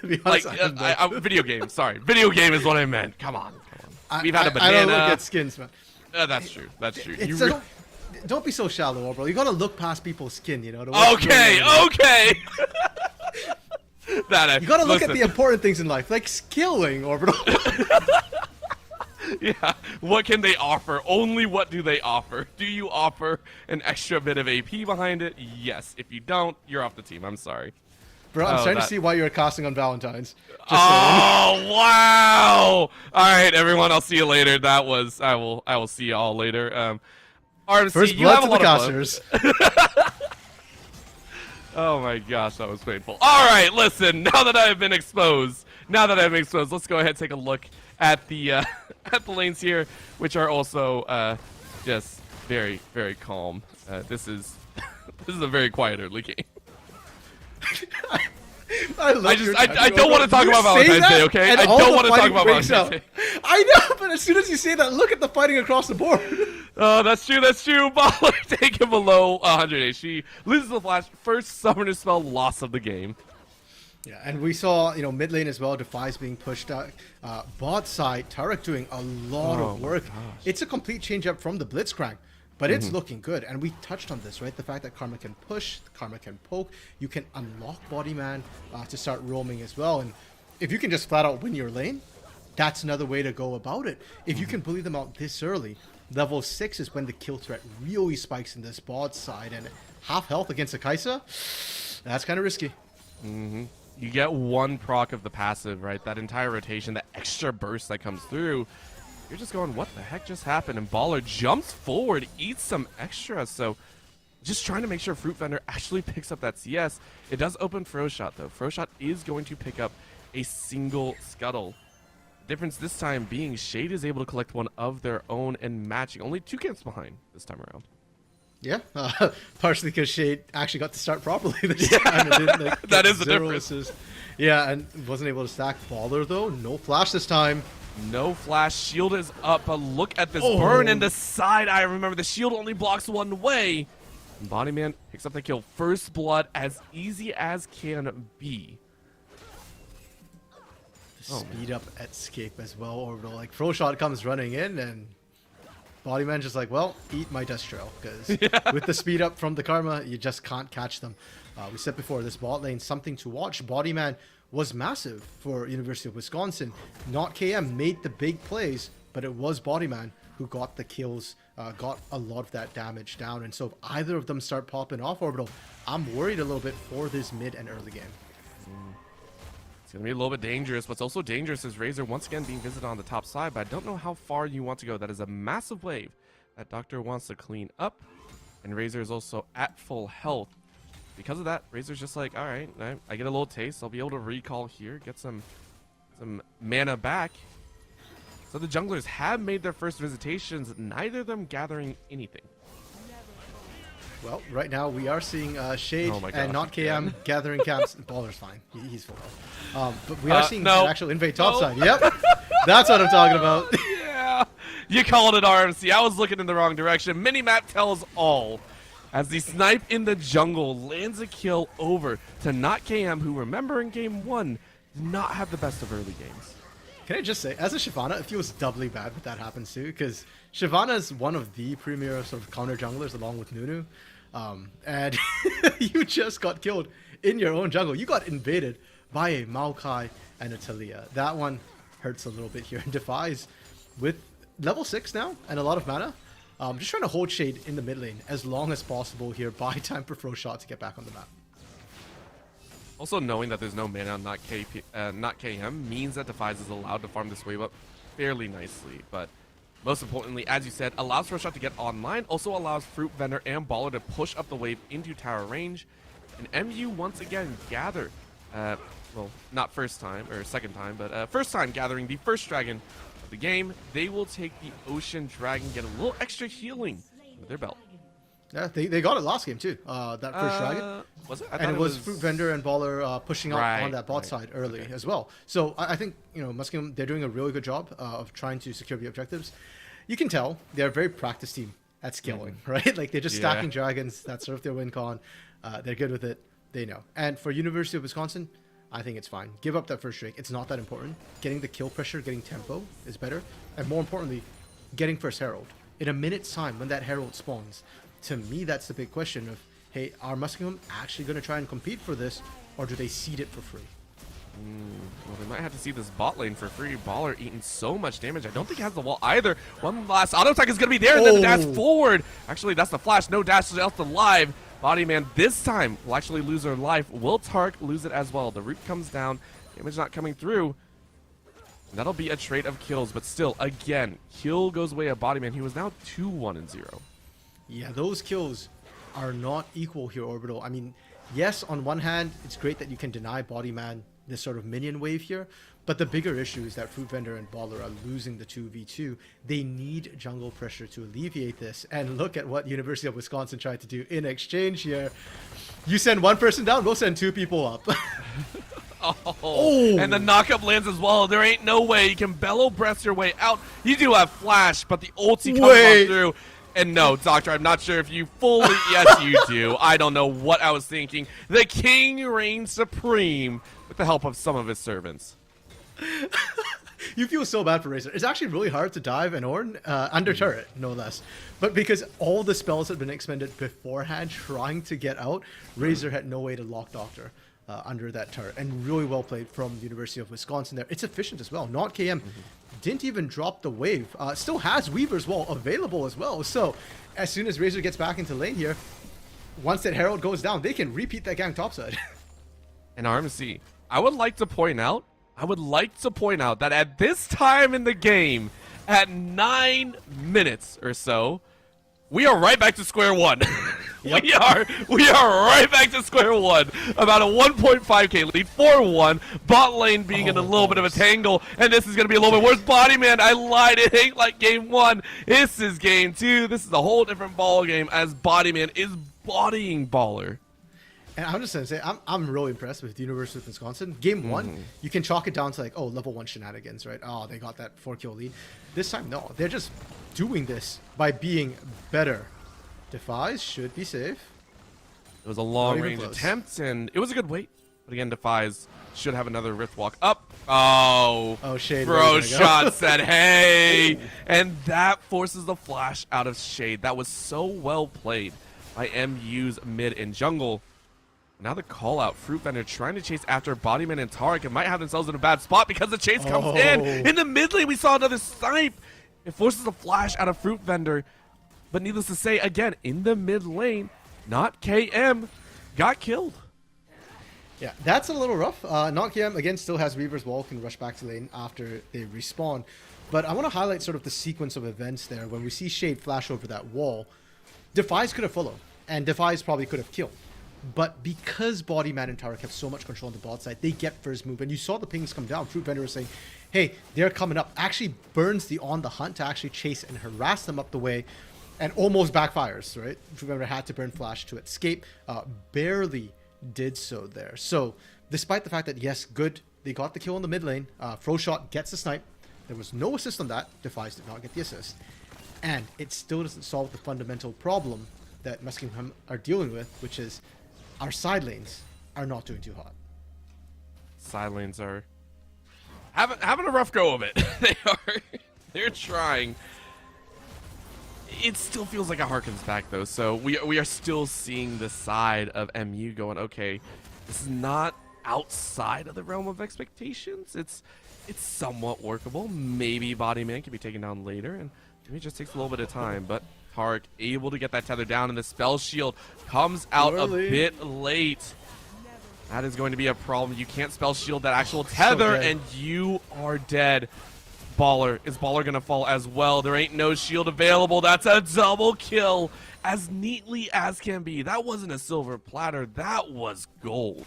Speaker 24: Be honest,
Speaker 23: like, video game. Sorry, video game is what I meant. Come on. We've had a banana.
Speaker 24: I don't look at skins, man.
Speaker 23: That's true.
Speaker 24: Don't be so shallow, bro. You gotta look past people's skin, you know.
Speaker 23: Okay.
Speaker 24: You gotta look at the important things in life, like skilling, Orbital.
Speaker 23: Yeah. What can they offer? Only what do they offer? Do you offer an extra bit of AP behind it? Yes. If you don't, you're off the team. I'm sorry.
Speaker 24: Bro, I'm starting to see why you're casting on Valentine's.
Speaker 23: Oh, wow! All right, everyone. I'll see you later. That was I will see you all later. RMC,
Speaker 24: First
Speaker 23: you have a
Speaker 24: blood
Speaker 23: lot
Speaker 24: to the
Speaker 23: of
Speaker 24: casters.
Speaker 23: Oh my gosh, that was painful. All right, listen. Now that I have been exposed, let's go ahead and take a look at the at the lanes here, which are also just very, very calm. This is a very quiet early game. I don't want to talk about Valentine's Day, okay? I don't want to talk about Valentine's Day.
Speaker 24: I know, but as soon as you say that, look at the fighting across the board.
Speaker 23: Oh, that's true. Baller taken below 100 HP. Loses the flash. First summoner spell loss of the game.
Speaker 24: Yeah, and we saw, mid lane as well, Defies being pushed out. Bot side, Tarek doing a lot of work. It's a complete change up from the Blitzcrank. But it's looking good, and we touched on this, right? The fact that Karma can push, Karma can poke, you can unlock Bodyman to start roaming as well. And if you can just flat out win your lane, that's another way to go about it. If you can bully them out this early, level 6 is when the kill threat really spikes in this bot side, and half health against a Kai'Sa, that's kind of risky.
Speaker 23: You get one proc of the passive, right? That entire rotation, that extra burst that comes through. You're just going, what the heck just happened? And Baller jumps forward, eats some extra. So just trying to make sure Fruit Vendor actually picks up that CS. It does open Froshot, though. Froshot is going to pick up a single scuttle. The difference this time being Shade is able to collect one of their own and matching. Only 2 camps behind this time around.
Speaker 24: Yeah, partially because Shade actually got to start properly this time. And didn't, like,
Speaker 23: that is the
Speaker 24: 0
Speaker 23: difference.
Speaker 24: assists. Yeah, and wasn't able to stack. Baller, though, no flash this time.
Speaker 23: No flash. Shield is up, but look at this burn in the side. I remember the shield only blocks one way. And Bodyman picks up the kill. First blood, as easy as can be.
Speaker 24: Speed up escape as well, Orbital. Like, Froshot comes running in, and Bodyman just like, well, eat my Dust Trail, because with the speed up from the Karma, you just can't catch them. We said before, this bot lane, something to watch. Bodyman was massive for University of Wisconsin. Not KM made the big plays, but it was Bodyman who got the kills, got a lot of that damage down. And so if either of them start popping off, Orbital, I'm worried a little bit for this mid and early game.
Speaker 23: It's going to be a little bit dangerous. What's also dangerous is Razor once again being visited on the top side, but I don't know how far you want to go. That is a massive wave that Doctor wants to clean up, and Razor is also at full health. Because of that, Razor's just like, all right, I get a little taste. I'll be able to recall here, get some mana back. So the junglers have made their first visitations, neither of them gathering anything.
Speaker 24: Well, right now we are seeing Shade and Not KM gathering camps. Baller's fine. He's full health. But we are seeing an actual invade topside. Yep. That's what I'm talking about.
Speaker 23: Yeah. You called it RMC. I was looking in the wrong direction. Minimap tells all. As the snipe in the jungle lands a kill over to Not KM, who, remember in game 1, did not have the best of early games.
Speaker 24: Can I just say, as a Shyvana, it feels doubly bad when that happens too, because Shyvana is one of the premier sort of counter junglers along with Nunu. And you just got killed in your own jungle. You got invaded by a Maokai and a Talia. That one hurts a little bit here. And Defies with level 6 now and a lot of mana. Just trying to hold Shade in the mid lane as long as possible here. Buy time for Froshot to get back on the map.
Speaker 23: Also, knowing that there's no mana on not KM means that Defies is allowed to farm this wave up fairly nicely. But most importantly, as you said, allows Froshot to get online, also allows Fruit Vendor and Baller to push up the wave into tower range. And MU once again gather, well, not first time, or second time, but first time gathering the first dragon of the game. They will take the Ocean Dragon, get a little extra healing with their belt.
Speaker 24: Yeah, they got it last game too, that first dragon.
Speaker 23: Was it?
Speaker 24: And it was Fruit Vendor and Baller pushing up on that bot side early as well. So I think, you know, Muskingum, they're doing a really good job of trying to secure the objectives. You can tell they're a very practiced team at scaling, right? Like, they're just stacking dragons. That's sort of their win con. They're good with it. They know. And for University of Wisconsin, I think it's fine. Give up that first drake. It's not that important. Getting the kill pressure, getting tempo is better. And more importantly, getting first Herald. In a minute's time, when that Herald spawns, to me, that's the big question of, hey, are Muskingum actually going to try and compete for this, or do they seed it for free?
Speaker 23: Well, they might have to see this bot lane for free. Baller eating so much damage. I don't think he has the wall either. One last auto attack is going to be there, and then the dash forward. Actually, that's the flash. No dash out to live. Bodyman this time will actually lose her life. Will Tark lose it as well? The root comes down. Damage not coming through. And that'll be a trade of kills, but still, again, kill goes away at Bodyman. He was now 2-1-0.
Speaker 24: Yeah, those kills are not equal here, Orbital. I mean, yes, on one hand, it's great that you can deny Bodyman this sort of minion wave here, but the bigger issue is that Fruit Vendor and Baller are losing the 2v2. They need jungle pressure to alleviate this, and look at what University of Wisconsin tried to do in exchange here. You send one person down, we'll send 2 people up.
Speaker 23: And the knockup lands as well. There ain't no way you can bellow breath your way out. You do have flash, but the ulti comes on through. And no, Doctor, I'm not sure if you fully... Yes, you do. I don't know what I was thinking. The king reigns supreme with the help of some of his servants.
Speaker 24: You feel so bad for Razor. It's actually really hard to dive an Ornn under turret, no less. But because all the spells had been expended beforehand trying to get out, Razor had no way to lock Doctor under that turret. And really well played from the University of Wisconsin there. It's efficient as well. Not KM didn't even drop the wave. Still has Weaver's Wall available as well. So as soon as Razor gets back into lane here, once that Herald goes down, they can repeat that gang topside.
Speaker 23: And RMC, I would like to point out that at this time in the game, at 9 minutes or so, we are right back to square one. We are right back to square one. About a 1.5k lead, 4-1. Bot lane being in a little bit of a tangle, and this is going to be a little bit worse. Body man, I lied. It ain't like game one. This is game two. This is a whole different ball game as Body man is bodying Baller.
Speaker 24: And I'm just going to say, I'm really impressed with the University of Wisconsin. Game one, you can chalk it down to like, oh, level 1 shenanigans, right? Oh, they got that 4-kill lead. This time, no. They're just doing this by being better. Defies should be safe.
Speaker 23: It was a long-range attempt, and it was a good wait. But again, Defies should have another Rift Walk up. Oh,
Speaker 24: Shade.
Speaker 23: Bro shot said, hey. And that forces the flash out of Shade. That was so well played by MU's mid and jungle. Now the call out, Fruit Vendor trying to chase after Bodyman and Tarek and might have themselves in a bad spot because the chase comes in the mid lane. We saw another snipe. It forces a flash out of Fruit Vendor. But needless to say, again, in the mid lane, not KM, got killed.
Speaker 24: Yeah, that's a little rough. Not KM, again, still has Reaver's Wall, can rush back to lane after they respawn. But I want to highlight sort of the sequence of events there. When we see Shade flash over that wall, Defies could have followed, and Defies probably could have killed. But because Bodyman and Tarek have so much control on the bot side, they get first move. And you saw the pings come down. Fruit Vendor was saying, hey, they're coming up. Actually burns the on the hunt to actually chase and harass them up the way. And almost backfires, right? Fruit Vendor had to burn flash to escape. Barely did so there. So despite the fact that, yes, good, they got the kill in the mid lane. Froshot gets the snipe. There was no assist on that. Defies did not get the assist. And it still doesn't solve the fundamental problem that Muskingum are dealing with, which is our side lanes are not doing too hot.
Speaker 23: Side lanes are having a rough go of it. They're trying. It still feels like it harkens back though. So we are still seeing the side of MU going, okay, this is not outside of the realm of expectations. It's somewhat workable. Maybe Bodyman can be taken down later, and maybe it just takes a little bit of time, but Tarek able to get that tether down, and the spell shield comes out a bit late. That is going to be a problem. You can't spell shield that actual tether, and you are dead. Baller. Is Baller going to fall as well? There ain't no shield available. That's a double kill as neatly as can be. That wasn't a silver platter. That was gold.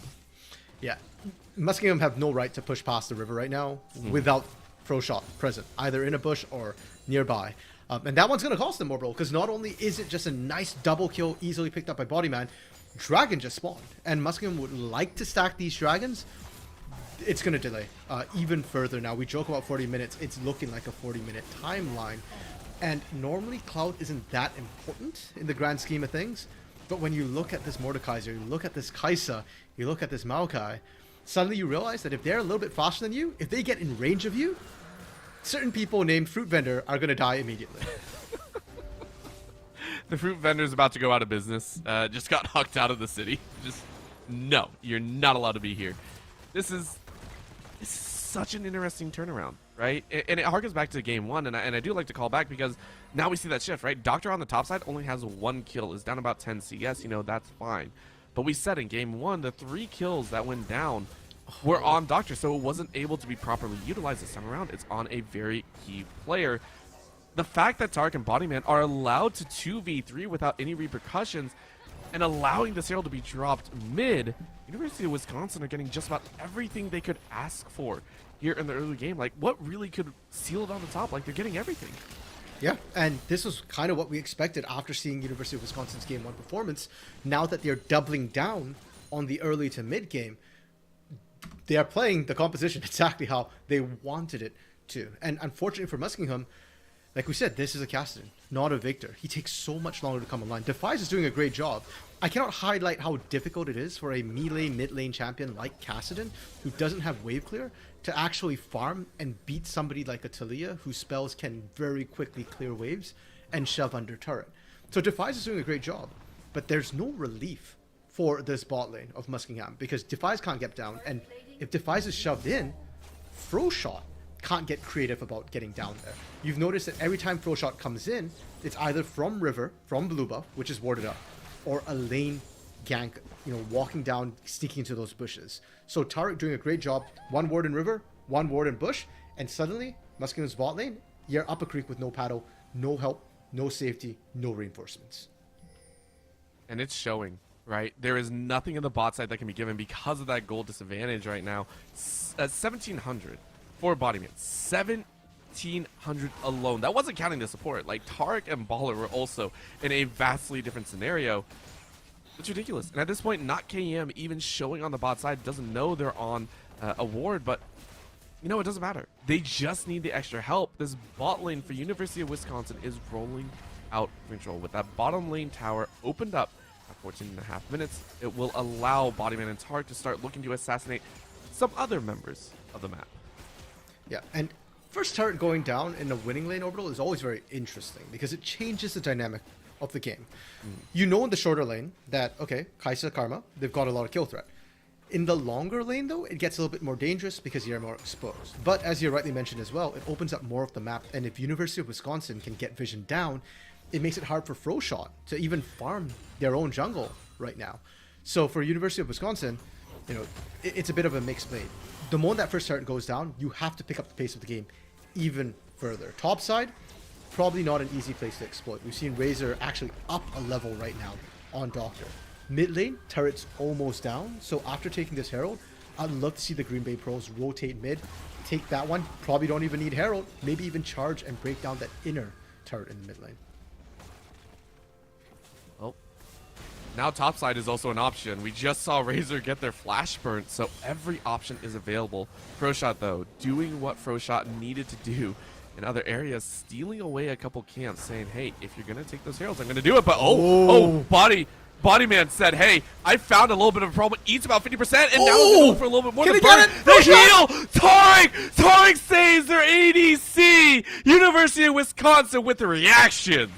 Speaker 24: Yeah. Muskingum have no right to push past the river right now without Froshot present, either in a bush or nearby. And that one's going to cost them more, bro, because not only is it just a nice double kill easily picked up by Bodyman, Dragon just spawned. And Muskingum would like to stack these Dragons. It's going to delay even further now. We joke about 40 minutes. It's looking like a 40-minute timeline. And normally Cloud isn't that important in the grand scheme of things. But when you look at this Mordekaiser, you look at this Kaisa, you look at this Maokai, suddenly you realize that if they're a little bit faster than you, if they get in range of you, certain people named Fruit Vendor are going to die immediately.
Speaker 23: The Fruit Vendor is about to go out of business. Just got hucked out of the city. Just, no, you're not allowed to be here. This is such an interesting turnaround, right? And it harkens back to game one, and I do like to call back because now we see that shift, right? Doctor on the top side only has 1 kill, is down about 10 CS, you know, that's fine. But we said in game one, the 3 kills that went down were on Doctor, so it wasn't able to be properly utilized this time around. It's on a very key player. The fact that Tarek and Bodyman are allowed to 2v3 without any repercussions and allowing this arrow to be dropped mid, University of Wisconsin are getting just about everything they could ask for here in the early game. Like, what really could seal it on the top? Like, they're getting everything.
Speaker 24: Yeah, and this was kind of what we expected after seeing University of Wisconsin's game one performance. Now that they're doubling down on the early to mid game, they are playing the composition exactly how they wanted it to. And unfortunately for Muskingum, like we said, this is a Cassidy, not a Victor. He takes so much longer to come online. Defies is doing a great job. I cannot highlight how difficult it is for a melee mid lane champion like Cassidy, who doesn't have wave clear, to actually farm and beat somebody like a Talia, whose spells can very quickly clear waves and shove under turret. So Defies is doing a great job, but there's no relief for this bot lane of Muskingum because Defies can't get down, and if Defies is shoved in, Froshot can't get creative about getting down there. You've noticed that every time Froshot comes in, it's either from river, from blue buff, which is warded up, or a lane gank, you know, walking down, sneaking into those bushes. So Tarek doing a great job, 1 ward in river, 1 ward in bush, and suddenly Muskingum's bot lane, you're up a creek with no paddle, no help, no safety, no reinforcements.
Speaker 23: and it's showing, right? There is nothing in the bot side that can be given because of that gold disadvantage right now. 1,700 for Bodyman. 1,700 alone. That wasn't counting the support. Like, Tarek and Baller were also in a vastly different scenario. It's ridiculous. And at this point, not KEM even showing on the bot side, doesn't know they're on a ward, but you know, it doesn't matter. They just need the extra help. This bot lane for University of Wisconsin is rolling out control. With that bottom lane tower opened up at 14.5 minutes, it will allow Bodyman and Tarek to start looking to assassinate some other members of the map.
Speaker 24: Yeah, and first turret going down in a winning lane orbital is always very interesting because it changes the dynamic of the game. You know in the shorter lane that, okay, Kaisa, Karma, they've got a lot of kill threat. In the longer lane, though, it gets a little bit more dangerous because you're more exposed. But as you rightly mentioned as well, it opens up more of the map. And if University of Wisconsin can get vision down, it makes it hard for Froshot to even farm their own jungle right now. So for University of Wisconsin, you know, it's a bit of a mixed blade. The moment that first turret goes down, you have to pick up the pace of the game even further. Top side, probably not an easy place to exploit. We've seen Razor actually up a level right now on Doctor. Mid lane, turret's almost down, so after taking this Herald, I'd love to see the Green Bay Pros rotate mid, take that one, probably don't even need Herald, maybe even charge and break down that inner turret in the mid lane.
Speaker 23: Well, now topside is also an option. We just saw Razor get their flash burnt, so every option is available. Froshot, though, doing what Froshot needed to do in other areas, stealing away a couple camps, saying, hey, if you're going to take those Heralds, I'm going to do it, but Bodyman said, hey, I found a little bit of a problem. Eats about 50%, and now he's going for a little bit more.
Speaker 24: Can
Speaker 23: The
Speaker 24: he get
Speaker 23: burn,
Speaker 24: it?
Speaker 23: the heal! Tarek saves their ADC! University of Wisconsin with the reactions.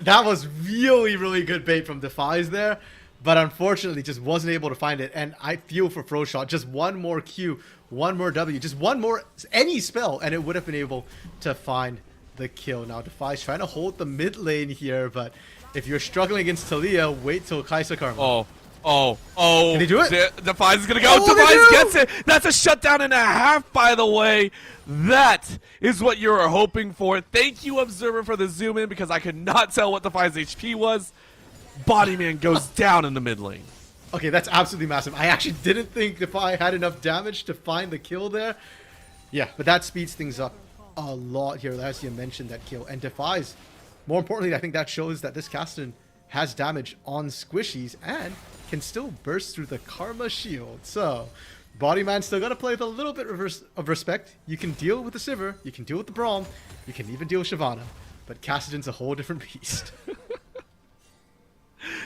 Speaker 24: That was really good bait from Defies there, but unfortunately just wasn't able to find it. And I feel for Froshot, just one more Q, one more W, just one more, any spell, and it would have been able to find the kill. Now Defies trying to hold the mid lane here, but if you're struggling against Talia, wait till Kaisa Karma.
Speaker 23: Can
Speaker 24: he do it?
Speaker 23: Defies is gonna go. Defies gets it. That's a shutdown and a half, by the way. That is what you were hoping for. Thank you, Observer, for the zoom in because I could not tell what Defies HP was. Bodyman goes down in the mid lane.
Speaker 24: Okay, that's absolutely massive. I actually didn't think Defy had enough damage to find the kill there. Yeah, but that speeds things up a lot here, as you mentioned, that kill. And Defy's, more importantly, I think that shows that this Caston has damage on squishies and can still burst through the Karma shield. So, Bodyman still got to play with a little bit of respect. You can deal with the Sivir, you can deal with the Braum, you can even deal with Shyvana, but Kassadin's a whole different beast.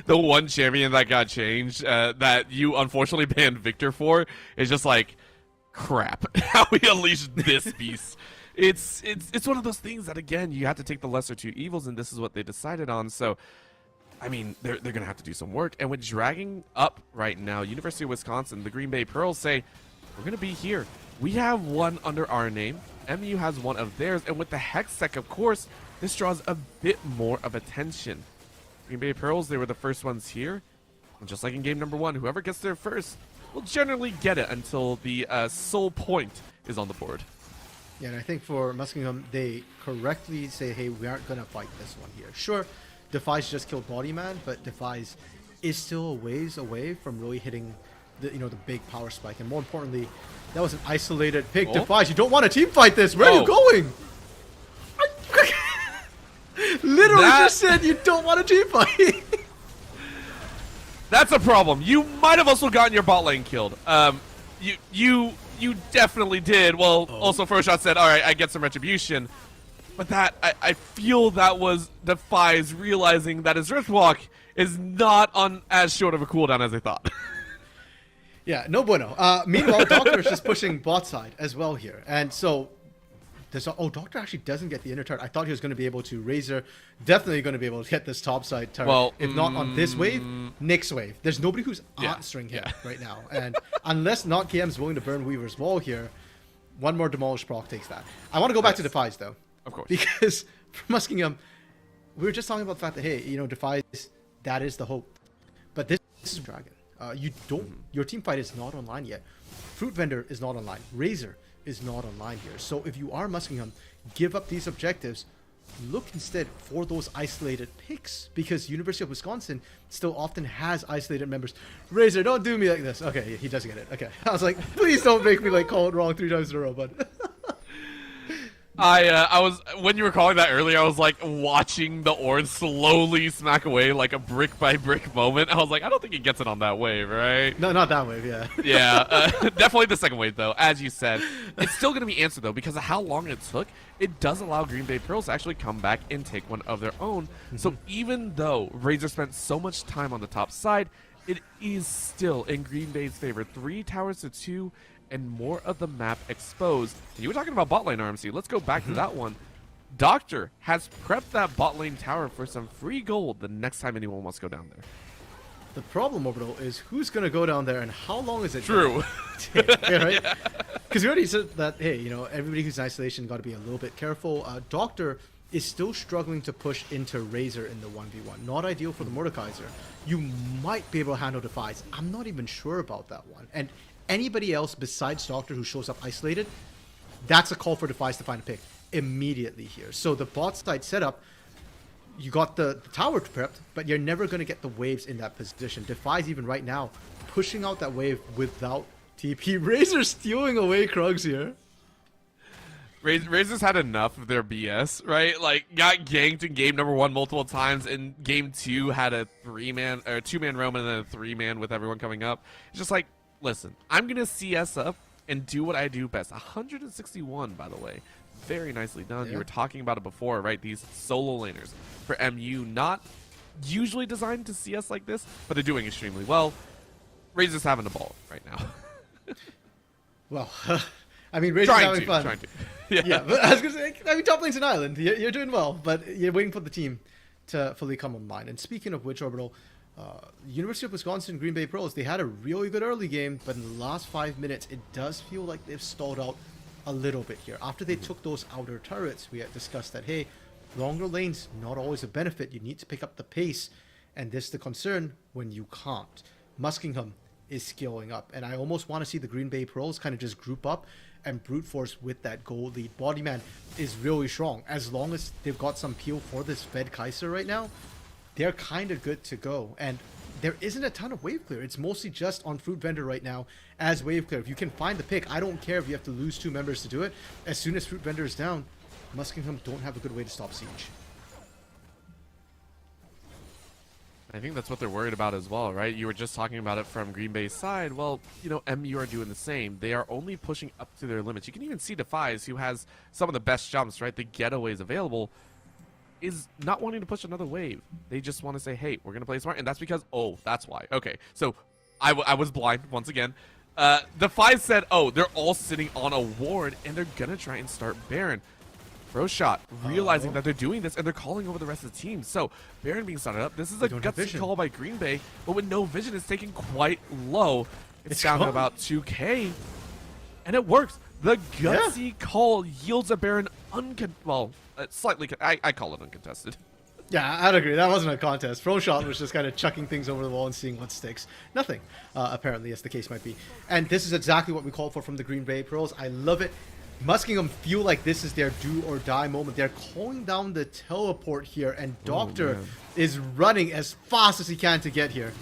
Speaker 23: The one champion that got changed that you unfortunately banned Victor for is just like, crap. How we unleashed this beast. It's one of those things that, again, you have to take the lesser two evils, and this is what they decided on. So, I mean, they're going to have to do some work. And with dragging up right now, University of Wisconsin, the Green Bay Pearls say, we're going to be here. We have one under our name. MU has one of theirs. And with the Hextech, of course, this draws a bit more of attention. Green Bay Pearls, they were the first ones here. And just like in game number one, whoever gets there first will generally get it until the sole point is on the board.
Speaker 24: Yeah, and I think for Muskingum, they correctly say, hey, we aren't going to fight this one here. Sure, Defies just killed Bodyman, but Defies is still a ways away from really hitting the big power spike. And more importantly, that was an isolated pick. Defies, you don't want to team fight this. Where are you going? Literally just said you don't want to team fight.
Speaker 23: That's a problem. You might have also gotten your bot lane killed. You definitely did. Well, also Froshot said, all right, I get some retribution. But that, I feel that was Defies realizing that his Riftwalk is not on as short of a cooldown as they thought.
Speaker 24: Yeah, no bueno. Meanwhile, Doctor is just pushing bot side as well here. And so, Doctor actually doesn't get the inner turret. I thought he was going to be able to. Razor definitely going to be able to get this top side turret. Well, if not on this wave, next wave. There's nobody who's answering him right now. And unless not KM's willing to burn Weaver's wall here, one more Demolish proc takes that. I want to go back to Defies, though.
Speaker 23: Of course.
Speaker 24: Because for Muskingum, we were just talking about the fact that, hey, Defies, that is the hope. But this is Dragon. Your team fight is not online yet. Fruit Vendor is not online. Razor is not online here. So if you are Muskingum, give up these objectives look instead for those isolated picks, because University of Wisconsin still often has isolated members. Razor, don't do me like this. Okay, he does get it. Okay. I was like, please don't make me like call it wrong 3 times in a row, but
Speaker 23: I was, when you were calling that earlier, I was like watching the orange slowly smack away like a brick by brick moment. I was like, I don't think he gets it on that wave, right?
Speaker 24: No, not that wave, yeah.
Speaker 23: Yeah, definitely the second wave though. As you said, it's still going to be answered though, because of how long it took. It does allow Green Bay Pearls to actually come back and take one of their own. So even though Razor spent so much time on the top side, it is still in Green Bay's favor. 3 towers to 2 and more of the map exposed. And you were talking about bot lane, RMC. Let's go back to that one. Doctor has prepped that bot lane tower for some free gold the next time anyone wants to go down there.
Speaker 24: The problem, Orbital, is who's going to go down there and how long is it
Speaker 23: True.
Speaker 24: Take, right? Because we already said that, hey, you know, everybody who's in isolation got to be a little bit careful. Doctor is still struggling to push into Razor in the 1v1. Not ideal for the Mordekaiser. You might be able to handle Defies. I'm not even sure about that one. And anybody else besides Doctor who shows up isolated, that's a call for Defies to find a pick immediately here. So the bot side setup, you got the tower prepped, but you're never going to get the waves in that position. Defies even right now pushing out that wave without TP. Razor stealing away Krugs here.
Speaker 23: Razor's had enough of their BS, right? Like, got ganked in game number 1 multiple times, and game 2 had a 2-man Roman and then a 3-man with everyone coming up. It's just like, listen, I'm going to CS up and do what I do best. 161, by the way. Very nicely done.
Speaker 24: Yeah.
Speaker 23: You were talking about it before, right? These solo laners for MU, not usually designed to CS like this, but they're doing extremely well. Razor's having the ball right now.
Speaker 24: Well, I mean, Razor's having fun.
Speaker 23: Trying to.
Speaker 24: Yeah, but I was going to say, I mean, top lane's an island. You're doing well, but you're waiting for the team to fully come online. And speaking of which, Orbital, University of Wisconsin Green Bay Pros, they had a really good early game, but in the last 5 minutes, it does feel like they've stalled out a little bit here. After they took those outer turrets, we had discussed that, hey, longer lanes, not always a benefit. You need to pick up the pace, and this is the concern when you can't. Muskingum is scaling up, and I almost want to see the Green Bay Pros kind of just group up and brute force with that gold lead. Bodyman is really strong. As long as they've got some peel for this Fed Kaiser right now, they're kind of good to go. And there isn't a ton of wave clear. It's mostly just on Fruit Vendor right now as wave clear. If you can find the pick, I don't care if you have to lose 2 members to do it. As soon as Fruit Vendor is down, Muskingum don't have a good way to stop siege.
Speaker 23: I think that's what they're worried about as well, right? You were just talking about it from Green Bay's side. Well, you know, MU are doing the same. They are only pushing up to their limits. You can even see Defies, who has some of the best jumps, right? The getaways available, is not wanting to push another wave. They just want to say, hey, we're going to play smart. And that's because, oh, that's why. Okay, so I was blind once again. Defies said, oh, they're all sitting on a ward, and they're going to try and start Baron. Shot, realizing that they're doing this, and they're calling over the rest of the team. So Baron being started up. This is a gutsy call by Green Bay, but with no vision, it's taken quite low. It's down to about 2K, and it works. The gutsy call yields a Baron slightly. I call it uncontested.
Speaker 24: Yeah, I'd agree. That wasn't a contest. Shot was just kind of chucking things over the wall and seeing what sticks. Nothing, apparently, as the case might be. And this is exactly what we called for from the Green Bay Pros. I love it. Muskingum feel like this is their do or die moment. They're calling down the teleport here, and Doctor is running as fast as he can to get here.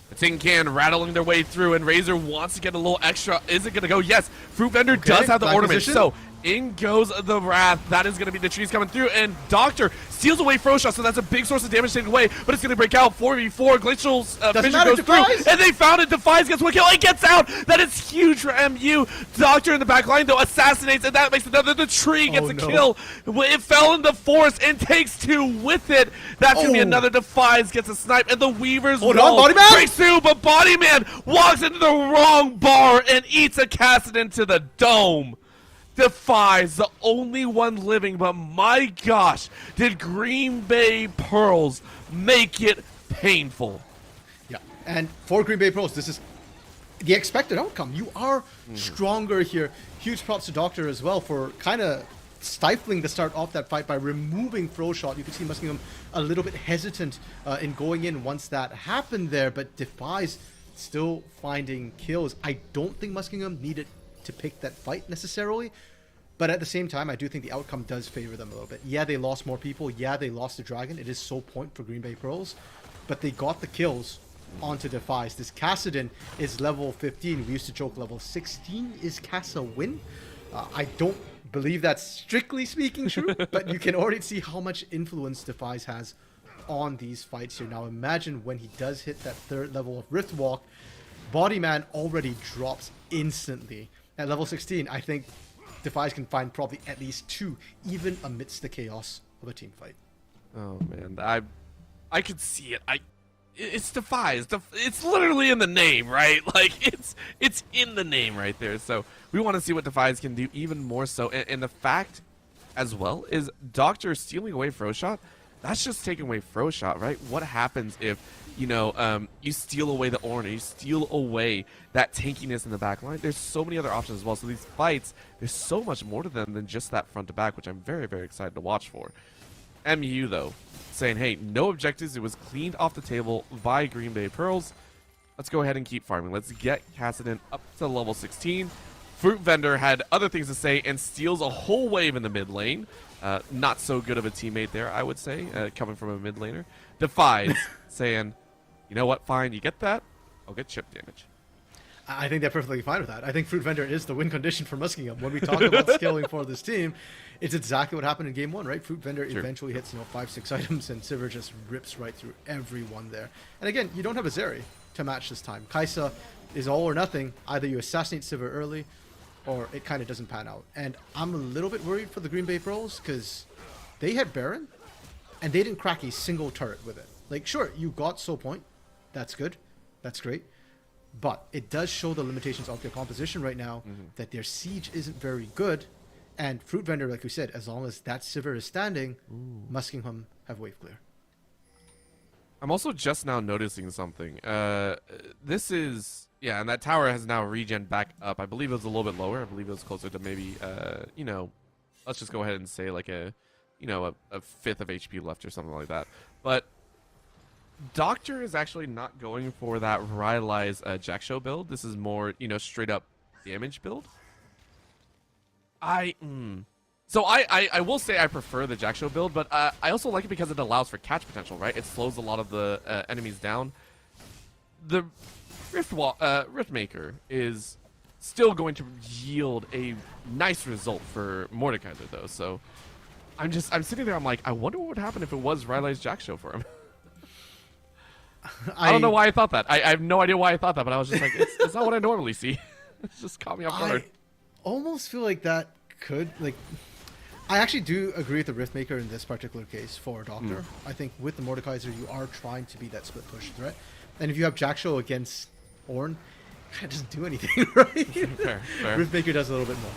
Speaker 23: The tin can rattling their way through, and Razor wants to get a little extra. Is it going to go? Yes. Fruit Vendor does have the ornament.
Speaker 24: Position.
Speaker 23: So in goes the Wrath. That is going to be the trees coming through, and Doctor steals away Shot, so that's a big source of damage taken away, but it's going to break out. 4v4. Glacial's vision goes through, and they found it. Defies gets 1 kill. It gets out. That is huge for MU. Doctor in the back line, though, assassinates, and that makes another. The tree gets a kill. It fell in the forest and takes 2 with it. That's going to be another. Defies gets a snipe, and the Weaver's breaks through, but Bodyman walks into the wrong bar and eats a Cassid into the dome. Defies, the only one living, but my gosh, did Green Bay Pearls make it painful.
Speaker 24: Yeah, and for Green Bay Pros, this is the expected outcome. You are stronger here. Huge props to Doctor as well for kind of stifling the start off that fight by removing Shot. You can see Muskingum a little bit hesitant in going in once that happened there, but Defies still finding kills. I don't think Muskingum needed to pick that fight necessarily, But at the same time, I do think the outcome does favor them a little bit. Yeah, they lost more people. Yeah, they lost the Dragon. It is so point for Green Bay Pearls. But they got the kills onto Defies. This Kassadin is level 15. We used to joke level 16 is Kassa win. I don't believe that's strictly speaking true, but you can already see how much influence Defies has on these fights here. Now imagine when he does hit that 3rd level of Rift Walk, Bodyman already drops instantly. At level 16, I think Defies can find probably at least 2, even amidst the chaos of a team fight.
Speaker 23: Oh man, I could see it. It's Defies. It's literally in the name, right? Like it's in the name right there. So we want to see what Defies can do even more so. And the fact as well is Doctor stealing away Froshot. That's just taking away Froshot, right? What happens if you steal away the Ornn, you steal away that tankiness in the back line? There's so many other options as well. So these fights, there's so much more to them than just that front to back, which I'm very, very excited to watch for. MU, though, saying, hey, no objectives. It was cleaned off the table by Green Bay Pearls. Let's go ahead and keep farming. Let's get Kassadin up to level 16. Fruit Vendor had other things to say and steals a whole wave in the mid lane. Not so good of a teammate there, I would say, coming from a mid laner. Defies saying, you know what, fine, you get that, I'll get chip damage.
Speaker 24: I think they're perfectly fine with that. I think Fruit Vendor is the win condition for Muskingum. When we talk about scaling for this team, it's exactly what happened in game 1, right? Fruit Vendor eventually hits 5-6 items, and Sivir just rips right through everyone there. And again, you don't have a Zeri to match this time. Kai'Sa is all or nothing. Either you assassinate Sivir early, or it kind of doesn't pan out. And I'm a little bit worried for the Green Bay Pearls, because they had Baron, and they didn't crack a single turret with it. Like, sure, you got Soul Point. That's good. That's great. But it does show the limitations of their composition right now, that their siege isn't very good. And Fruit Vendor, like we said, as long as that Sivir is standing, Muskingum have wave clear.
Speaker 23: I'm also just now noticing something. This is... Yeah, and that tower has now regen back up. I believe it was a little bit lower. I believe it was closer to maybe, let's just go ahead and say like a 5th of HP left or something like that. But Doctor is actually not going for that Rylai's Jack Show build. This is more, straight up damage build. So I will say I prefer the Jack Show build, but I also like it because it allows for catch potential, right? It slows a lot of the enemies down. The Riftmaker is still going to yield a nice result for Mordekaiser, though. So I'm sitting there, I'm like, I wonder what would happen if it was Rylai's Jack Show for him. I don't know why I thought that. I have no idea why I thought that, but I was just like, it's not what I normally see. It's just caught me off guard.
Speaker 24: I almost feel like that could, I actually do agree with the Riftmaker in this particular case for Doctor. I think with the Mordekaiser, you are trying to be that split push threat. And if you have Jack Show against Ornn, it doesn't do anything, right?
Speaker 23: Fair.
Speaker 24: Riftmaker does a little bit more.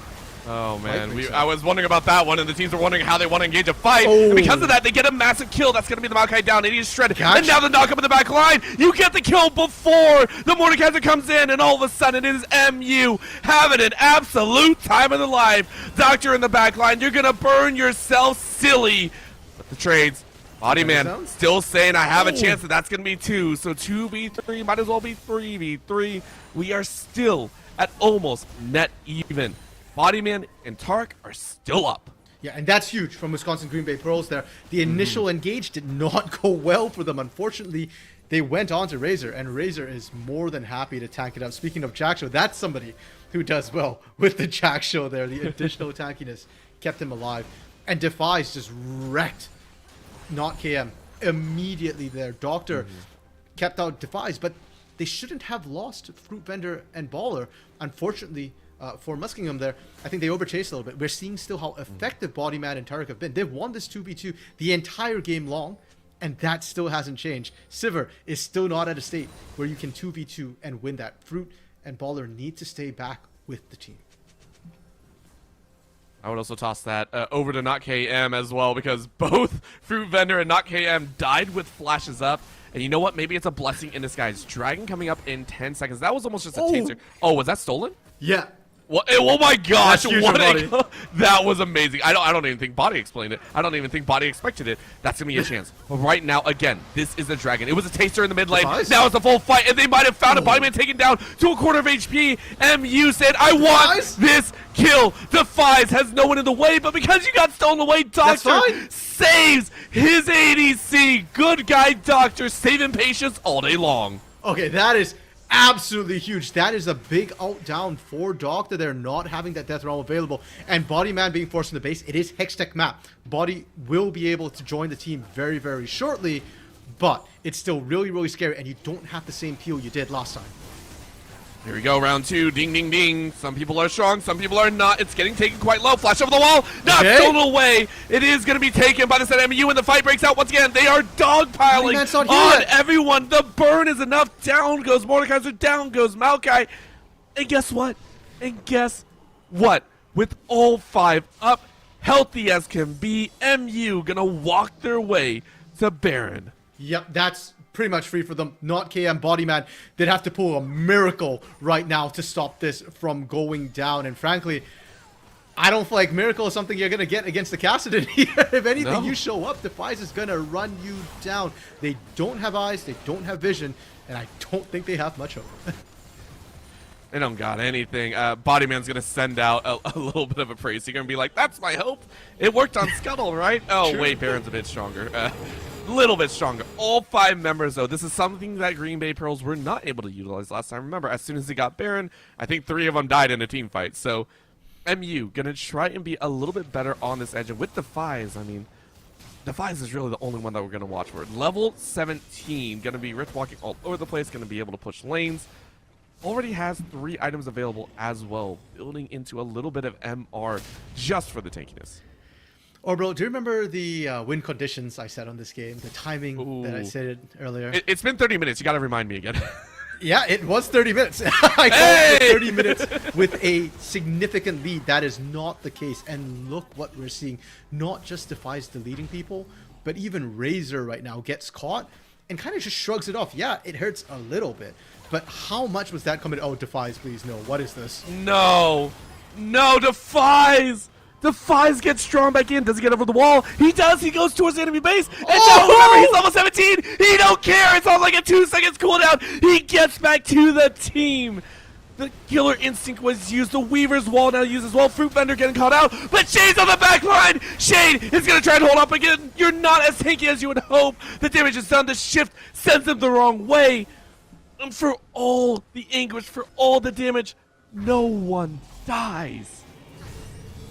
Speaker 23: Oh man, I was wondering about that one, and the teams were wondering how they want to engage a fight. And because of that, they get a massive kill. That's going to be the Maokai down. It is shredded. And now the knock up in the back line. You get the kill before the Mordekaiser comes in, and all of a sudden it is MU having an absolute time of their life. Doctor in the back line, you're going to burn yourself silly. But the trades, Bodyman still saying I have a chance, and that's going to be 2. So 2v3 might as well be 3v3. We are still at almost net even. Bodyman and Tark are still up.
Speaker 24: Yeah, and that's huge from Wisconsin Green Bay Pearls there. The initial engage did not go well for them. Unfortunately, they went on to Razor, and Razor is more than happy to tank it up. Speaking of Jack Show, that's somebody who does well with the Jack Show there. The additional tankiness kept him alive. And Defies just wrecked Not KM immediately there. Doctor kept out Defies, but they shouldn't have lost Fruit Vendor and Baller. Unfortunately, for Muskingum there, I think they overchased a little bit. We're seeing still how effective Bodyman and Tarek have been. They've won this 2v2 the entire game long, and that still hasn't changed. Sivir is still not at a state where you can 2v2 and win that. Fruit and Baller need to stay back with the team.
Speaker 23: I would also toss that over to Not KM as well, because both Fruit Vendor and Not KM died with flashes up. And you know what? Maybe it's a blessing in disguise. Dragon coming up in 10 seconds. That was almost just a taser. Oh, was that stolen?
Speaker 24: Yeah.
Speaker 23: What? Oh my gosh!
Speaker 24: That's huge
Speaker 23: What
Speaker 24: from Body.
Speaker 23: that was amazing. I don't even think Body explained it. I don't even think Body expected it. That's gonna be a chance. But right now, again, this is a dragon. It was a taster in the mid lane. Now it's a full fight, and they might have found a Bodyman taken down to a quarter of HP. MU said, "I want this kill." Defies has no one in the way, but because you got stolen away, Doctor saves his ADC. Good guy, Doctor, saving patience all day long.
Speaker 24: Okay, that is absolutely huge. That is a big out down for Doctor. They're not having that death realm available, and Bodyman being forced in the base. It is Hextech map. Body will be able to join the team very, very shortly, but it's still really, really scary, and you don't have the same peel you did last time.
Speaker 23: Here we go, round 2. Ding, ding, ding. Some people are strong, some people are not. It's getting taken quite low. Flash over the wall. Not stolen away. It is going to be taken by the set MU, and the fight breaks out once again. They are dogpiling on everyone. The burn is enough. Down goes Mordekaiser. Down goes Maokai. And guess what? With all 5 up, healthy as can be, MU going to walk their way to Baron.
Speaker 24: Yep, that's pretty much free for them. Not KM. Bodyman. They'd have to pull a miracle right now to stop this from going down. And frankly, I don't feel like miracle is something you're going to get against the Kassadin here. If anything, you show up, Defies is going to run you down. They don't have eyes. They don't have vision. And I don't think they have much hope.
Speaker 23: They don't got anything. Bodyman's going to send out a little bit of a praise. You're going to be like, that's my hope. It worked on Scuttle, right? Oh, wait, Baron's a bit stronger. Little bit stronger. All 5 members, though. This is something that Green Bay Pearls were not able to utilize last time. Remember, as soon as they got Baron, I think 3 of them died in a team fight. So, MU going to try and be a little bit better on this edge. And with Defies, I mean, Defies is really the only one that we're going to watch for. Level 17, going to be Rift walking all over the place, going to be able to push lanes. Already has 3 items available as well, building into a little bit of MR just for the tankiness.
Speaker 24: Or bro, do you remember the win conditions I said on this game? The timing that I said earlier?
Speaker 23: It's been 30 minutes. You got to remind me again.
Speaker 24: Yeah, it was 30 minutes. I called it 30 minutes with a significant lead. That is not the case. And look what we're seeing. Not just Defies deleting people, but even Razor right now gets caught and kind of just shrugs it off. Yeah, it hurts a little bit. But how much was that coming? Oh, Defies, please, no. What is this?
Speaker 23: No, Defies! Defies gets drawn back in. Does he get over the wall? He does. He goes towards the enemy base. And now, remember, he's level 17. He don't care. It's on like a 2 seconds cooldown. He gets back to the team. The killer instinct was used. The Weaver's wall now used as well. Fruit Vendor getting caught out. But Shane's on the back line. Shane is going to try and hold up again. You're not as tanky as you would hope. The damage is done. The shift sends him the wrong way. And for all the anguish, for all the damage, no one dies.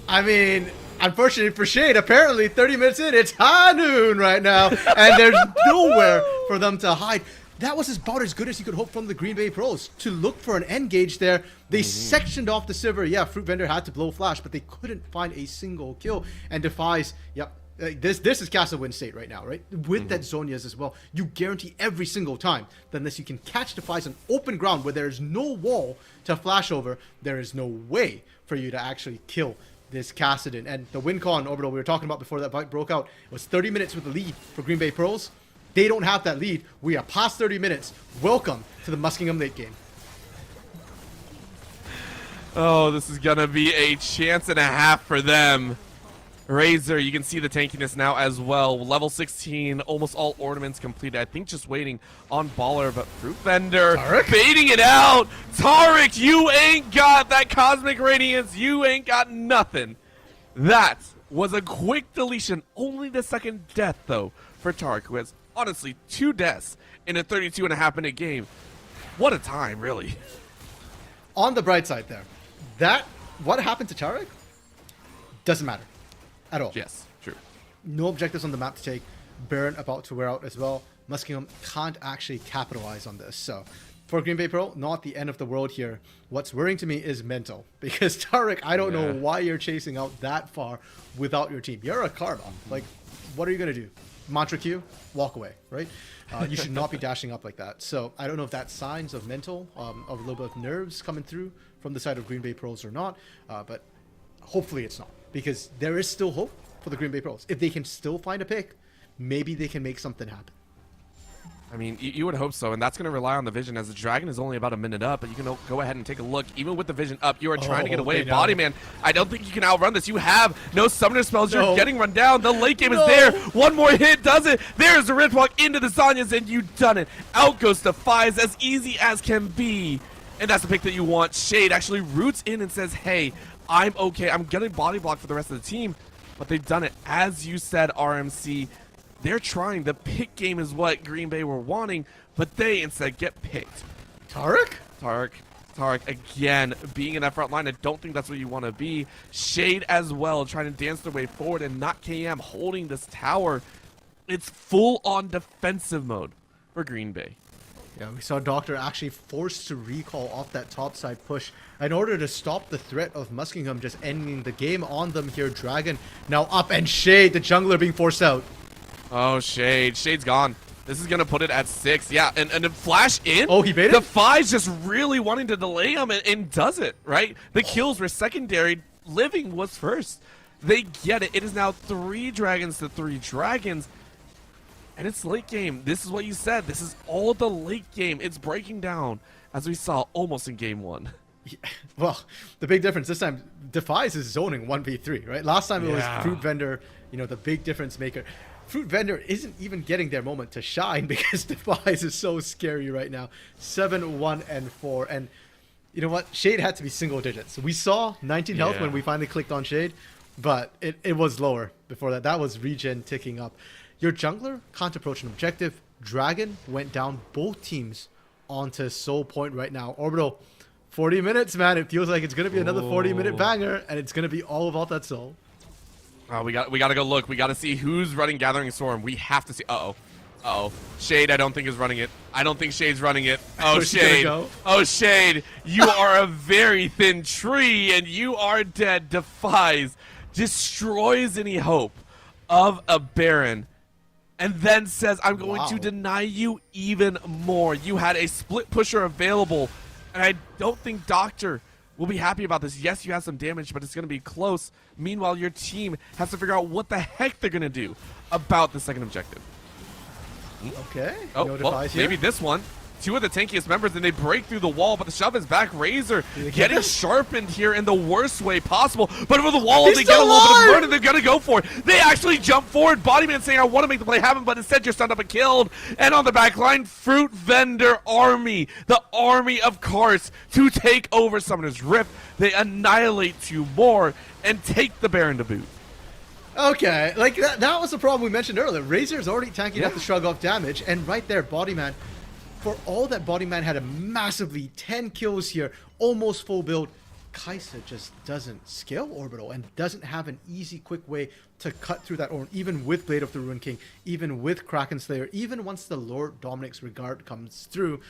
Speaker 24: I mean, unfortunately for Shade, apparently 30 minutes in, it's high noon right now, and there's nowhere for them to hide. That was about as good as you could hope from the Green Bay Pros. To look for an engage there, they sectioned off the Sivir. Yeah, Fruit Vendor had to blow Flash, but they couldn't find a single kill. And Defies, yep, this is Castle win state right now, right? With that Zonias as well, you guarantee every single time that unless you can catch Defies on open ground where there is no wall to flash over, there is no way for you to actually kill this Kassadin. And the win con orbital we were talking about before that fight broke out, it was 30 minutes with the lead for Green Bay Pearls. They don't have that lead. We are past 30 minutes. Welcome to the Muskingum late game.
Speaker 23: Oh, this is gonna be a chance and a half for them. Razor, you can see the tankiness now as well. Level 16, almost all ornaments completed. I think just waiting on Baller, but Fruit Vendor baiting it out. Tariq, you ain't got that Cosmic Radiance. You ain't got nothing. That was a quick deletion. Only the second death, though, for Tariq, who has, honestly, 2 deaths in a 32.5-minute game. What a time, really.
Speaker 24: On the bright side there, what happened to Tariq doesn't matter. At all.
Speaker 23: Yes, true.
Speaker 24: No objectives on the map to take. Baron about to wear out as well. Muskingum can't actually capitalize on this. So for Green Bay Pearl, not the end of the world here. What's worrying to me is mental. Because Tariq, I don't know why you're chasing out that far without your team. You're a Karma. Like, what are you going to do? Mantra Q? Walk away, right? You should not be dashing up like that. So I don't know if that's signs of mental, of a little bit of nerves coming through from the side of Green Bay Pearls or not. But hopefully it's not. Because there is still hope for the Green Bay Pearls. If they can still find a pick, maybe they can make something happen.
Speaker 23: I mean, you would hope so, and that's going to rely on the vision, as the Dragon is only about a minute up, but you can go ahead and take a look. Even with the vision up, you are trying to get away. Bodyman, I don't think you can outrun this. You have no summoner spells. You're getting run down. The late game is there. One more hit does it. There's the Rift Walk into the Zanyas, and you've done it. Out goes Defies, as easy as can be. And that's the pick that you want. Shade actually roots in and says, hey, I'm okay. I'm getting body blocked for the rest of the team, but they've done it. As you said, RMC, they're trying. The pick game is what Green Bay were wanting, but they instead get picked.
Speaker 24: Tarek again being in that front line. I don't think that's what you want to be. Shade as well, trying to dance their way forward, and not KM holding this tower. It's full on defensive mode for Green Bay. Yeah, we saw Doctor actually forced to recall off that topside push in order to stop the threat of Muskingum just ending the game on them here. Dragon now up, and Shade, the jungler, being forced out. Oh, Shade's gone. This is going to put it at 6. Yeah, and then flash in. Oh, he baited? Defies just really wanting to delay him and does it, right? The kills were secondary. Living was first. They get it. It is now 3 dragons to 3 dragons. And it's late game. This is what you said. This is all the late game. It's breaking down, as we saw almost in game 1. Yeah, well, the big difference this time, Defies is zoning 1v3, right? Last time it was Fruit Vendor, the big difference maker. Fruit Vendor isn't even getting their moment to shine because Defies is so scary right now. 7-1-4. And you know what? Shade had to be single digits. We saw 19 health when we finally clicked on Shade, but it was lower before that. That was regen ticking up. Your jungler can't approach an objective. Dragon went down both teams onto Soul Point right now. Orbital, 40 minutes, man. It feels like it's going to be another 40-minute banger, and it's going to be all about that soul. Oh, we got to go look. We got to see who's running Gathering Storm. We have to see. Uh-oh. Shade, I don't think is running it. I don't think Shade's running it. Oh, Shade. Oh, Shade. You are a very thin tree, and you are dead. Defies. Destroys any hope of a Baron. And then says, I'm going to deny you even more. You had a split pusher available, and I don't think Doctor will be happy about this. Yes, you have some damage, but it's going to be close. Meanwhile, your team has to figure out what the heck they're going to do about the second objective. Okay. Oh, no well, maybe this one. 2 of the tankiest members, and they break through the wall, but the shove is back. Razor getting sharpened here in the worst way possible. But over the wall, they get a little bit of burn, and they're going to go for it. They actually jump forward. Bodyman saying, I want to make the play happen, but instead you're stunned up and killed. And on the back line, Fruit Vendor Army, the army of carts to take over Summoner's Rift. They annihilate 2 more and take the Baron to boot. Okay, like that was the problem we mentioned earlier. Razor's already tanking up the shrug off damage, and right there, Bodyman, for all that Bodyman had a massively 10 kills here, almost full build, Kai'Sa just doesn't scale Orbital and doesn't have an easy, quick way to cut through that Ornn, even with Blade of the Ruined King, even with Kraken Slayer, even once the Lord Dominic's Regard comes through.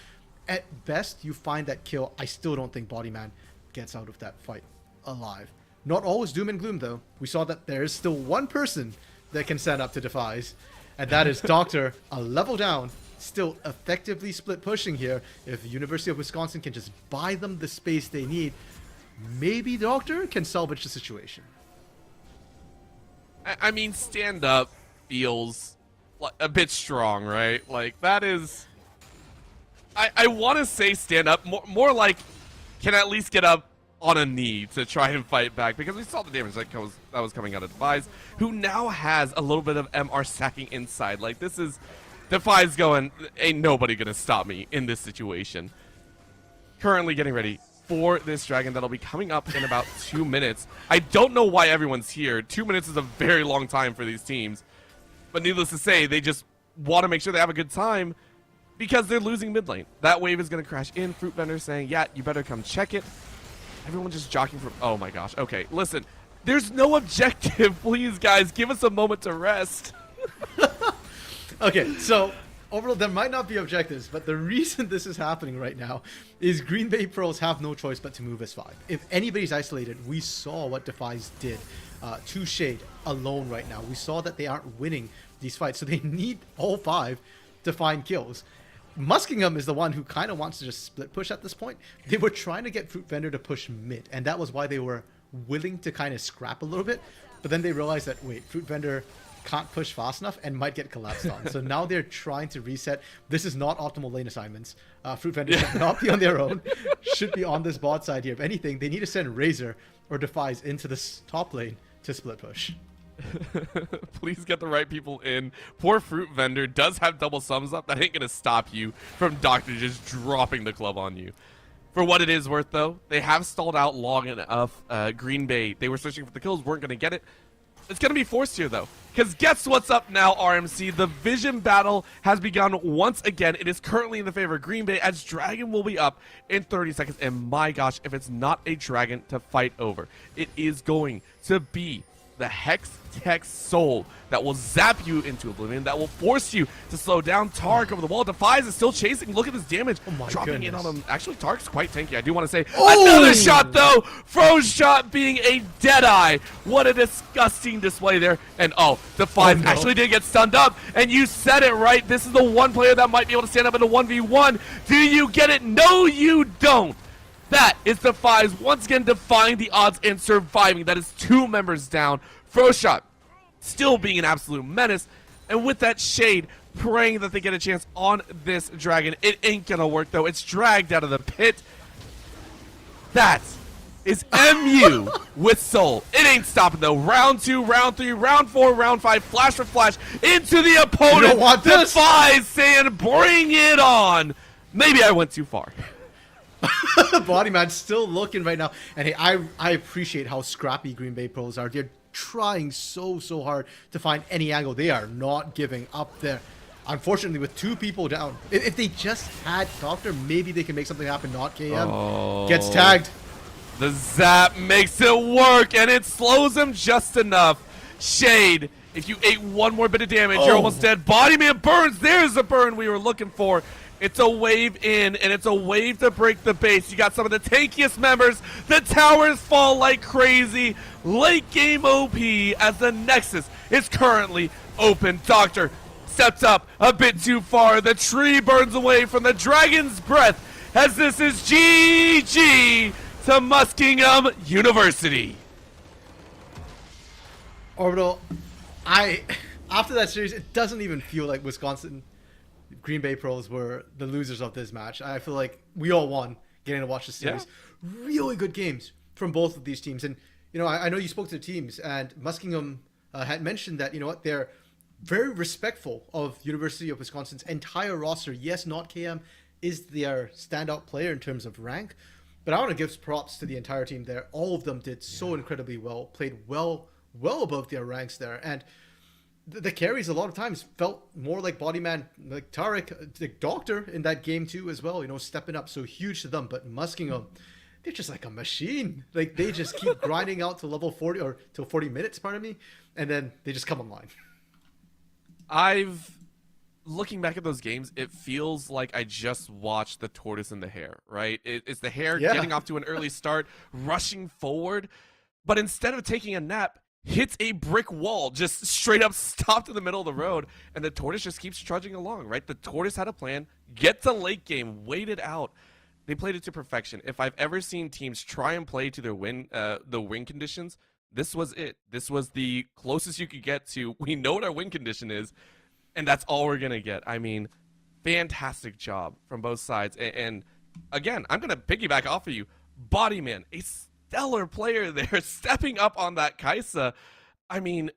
Speaker 24: At best, you find that kill. I still don't think Bodyman gets out of that fight alive. Not always doom and gloom, though. We saw that there is still one person that can stand up to Defies, and that is Doctor, a level down, still effectively split pushing here. If University of Wisconsin can just buy them the space they need, maybe Doctor can salvage the situation. I mean, stand up feels a bit strong, right? Like, that is... I want to say stand up, more like can at least get up on a knee to try and fight back, because we saw the damage that was coming out of Defies, who now has a little bit of MR stacking inside. Like, this is... Defies going, ain't nobody gonna stop me in this situation. Currently getting ready for this dragon that'll be coming up in about 2 minutes. I don't know why everyone's here. 2 minutes is a very long time for these teams. But needless to say, they just want to make sure they have a good time because they're losing mid lane. That wave is gonna crash in. Fruit Vendor saying, yeah, you better come check it. Everyone just jockeying for... Oh my gosh. Okay, listen. There's no objective. Please, guys, give us a moment to rest. Okay, so overall, there might not be objectives, but the reason this is happening right now is Green Bay Pros have no choice but to move S5. If anybody's isolated, we saw what Defies did to Shade alone right now. We saw that they aren't winning these fights, so they need all 5 to find kills. Muskingum is the one who kind of wants to just split push at this point. They were trying to get Fruit Vendor to push mid, and that was why they were willing to kind of scrap a little bit. But then they realized that, wait, Fruit Vendor can't push fast enough and might get collapsed on. So now they're trying to reset. This is not optimal lane assignments. Fruit Vendor should not be on their own. Should be on this bot side here. If anything, they need to send Razor or Defies into this top lane to split push.
Speaker 23: Please get the right people in. Poor Fruit Vendor does have double sums up. That ain't gonna stop you from Doctor just dropping the club on you. For what it is worth, though, they have stalled out long enough. Green Bay, they were searching for the kills, weren't gonna get it. It's going to be forced here, though, because guess what's up now, RMC? The Vision battle has begun once again. It is currently in the favor of Green Bay, as Dragon will be up in 30 seconds. And my gosh, if it's not a Dragon to fight over, it is going to be the Hex Tech Soul that will zap you into oblivion, that will force you to slow down. Tark over the wall. Defies is still chasing. Look at this damage. Dropping in on him. Actually, Tark's quite tanky. I do want to say another shot, though. Froze shot being a deadeye. What a disgusting display there. And Defies actually did get stunned up. And you said it right. This is the one player that might be able to stand up in a 1v1. Do you get it? No, you don't. That is Defies once again defying the odds and surviving. That is 2 members down. Froshot still being an absolute menace. And with that Shade praying that they get a chance on this Dragon. It ain't gonna work, though. It's dragged out of the pit. That is MU with Soul. It ain't stopping, though. Round 2, round 3, round 4, round 5. Flash for flash into the opponent. Defies saying, bring it on. Maybe I went too far.
Speaker 24: Bodyman still looking right now. And hey, I appreciate how scrappy Green Bay pros are. They're trying so hard to find any angle. They are not giving up there. Unfortunately, with 2 people down, if they just had Doctor, maybe they can make something happen. Not KM. Gets tagged.
Speaker 23: The zap makes it work, and it slows him just enough. Shade, if you ate one more bit of damage, you're almost dead. Bodyman burns. There's the burn we were looking for. It's a wave in, and it's a wave to break the base. You got some of the tankiest members. The towers fall like crazy. Late game OP as the Nexus is currently open. Doctor steps up a bit too far. The tree burns away from the Dragon's breath as this is GG to Muskingum University.
Speaker 24: Orbital, after that series, it doesn't even feel like Wisconsin Green Bay pros were the losers of this match. I feel like we all won getting to watch the series. Yeah. Really good games from both of these teams. And, I know you spoke to the teams, and Muskingum had mentioned that, they're very respectful of University of Wisconsin's entire roster. Yes, not KM is their standout player in terms of rank, but I want to give props to the entire team there. All of them did so incredibly well, played well above their ranks there. And the carries a lot of times felt more like Bodyman, like Tarek, the Doctor in that game too as well, stepping up. So huge to them. But Muskingum, they're just like a machine. Like they just keep grinding out to level 40 or till 40 minutes, pardon me, and then they just come online.
Speaker 23: Looking back at those games, it feels like I just watched the tortoise and the hare, right? It's the hare getting off to an early start, rushing forward, but instead of taking a nap, hits a brick wall, just straight up stopped in the middle of the road, and the tortoise just keeps trudging along, right? The tortoise had a plan, get to late game, wait it out. They played it to perfection. If I've ever seen teams try and play to their the win conditions, this was it. This was the closest you could get to, we know what our win condition is, and that's all we're going to get. I mean, fantastic job from both sides. And again, I'm going to piggyback off of you. Bodyman, a stellar player there, stepping up on that Kaisa. I mean,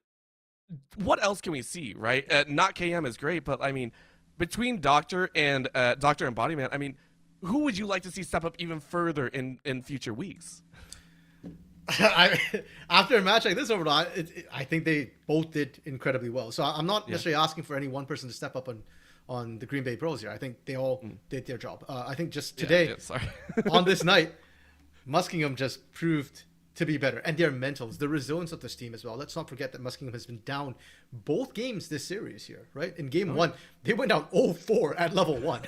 Speaker 23: what else can we see, right? Not KM is great, but I mean, between Doctor and Bodyman, I mean, who would you like to see step up even further in future weeks?
Speaker 24: After a match like this, overall, I think they both did incredibly well. So I'm not necessarily asking for any one person to step up on the Green Bay pros here. I think they all did their job. I think just today, on this night, Muskingum just proved to be better. And their mentals, the resilience of this team as well. Let's not forget that Muskingum has been down both games this series here, right? In game 1, they went down 0-4 at level 1.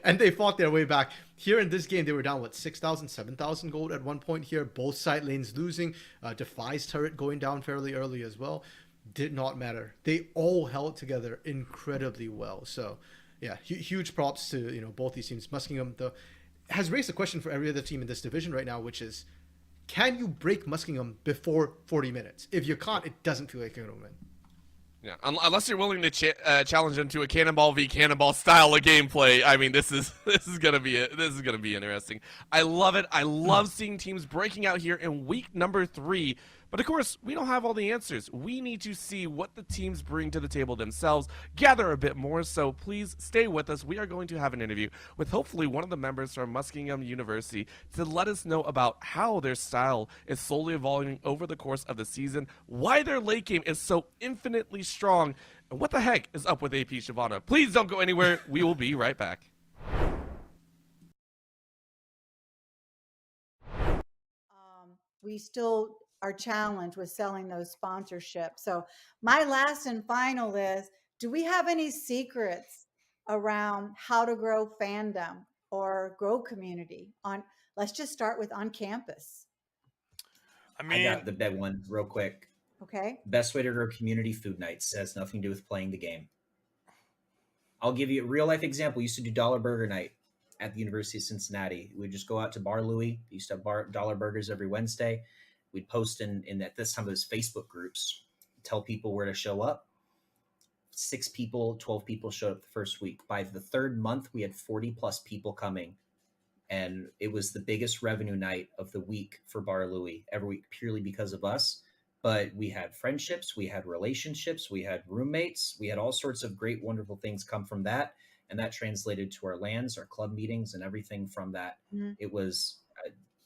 Speaker 24: And they fought their way back. Here in this game, they were down, 6,000, 7,000 gold at one point here. Both side lanes losing. Defies turret going down fairly early as well. Did not matter. They all held together incredibly well. So, yeah, huge props to both these teams. Muskingum, though, has raised a question for every other team in this division right now, which is, can you break Muskingum before 40 minutes? If you can't, it doesn't feel like you're going to win.
Speaker 23: Yeah, unless you're willing to challenge them to a Cannonball v Cannonball style of gameplay. I mean, this is gonna be interesting. I love it. I love seeing teams breaking out here in week number 3. But of course, we don't have all the answers. We need to see what the teams bring to the table themselves, gather a bit more, so please stay with us. We are going to have an interview with hopefully one of the members from Muskingum University to let us know about how their style is slowly evolving over the course of the season, why their late game is so infinitely strong, and what the heck is up with AP Shavana. Please don't go anywhere. We will be right back.
Speaker 6: We still are challenged with selling those sponsorships. So my last and final is, do we have any secrets around how to grow fandom or grow community let's just start with on campus.
Speaker 5: I got the big one real quick.
Speaker 6: Okay.
Speaker 5: Best way to grow community: food nights. It has nothing to do with playing the game. I'll give you a real life example. We used to do dollar burger night at the University of Cincinnati. We'd just go out to Bar Louie. We used to have dollar burgers every Wednesday. We'd post in at this time, those Facebook groups, tell people where to show up. 6 people, 12 people showed up the first week. By the 3rd month, we had 40 plus people coming. And it was the biggest revenue night of the week for Bar Louie every week, purely because of us. But we had friendships, we had relationships, we had roommates, we had all sorts of great, wonderful things come from that. And that translated to our LANs, our club meetings, and everything from that. Mm-hmm. It was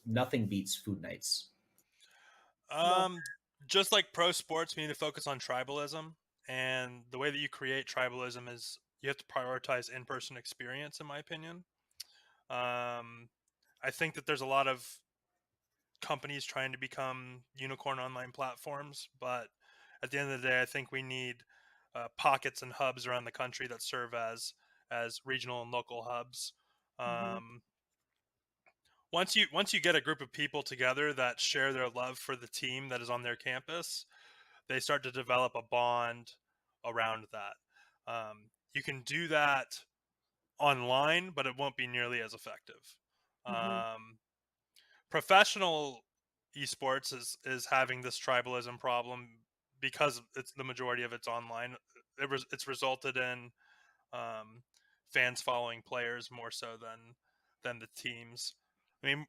Speaker 5: nothing beats food nights.
Speaker 4: Just like pro sports, we need to focus on tribalism. And the way that you create tribalism is you have to prioritize in-person experience, in my opinion. I think that there's a lot of companies trying to become unicorn online platforms, but at the end of the day, I think we need pockets and hubs around the country that serve as regional and local hubs. Once you get a group of people together that share their love for the team that is on their campus, they start to develop a bond around that. You can do that online, but it won't be nearly as effective. Professional esports is having this tribalism problem because it's the majority of it's online. It's resulted in fans following players more so than the teams. I mean,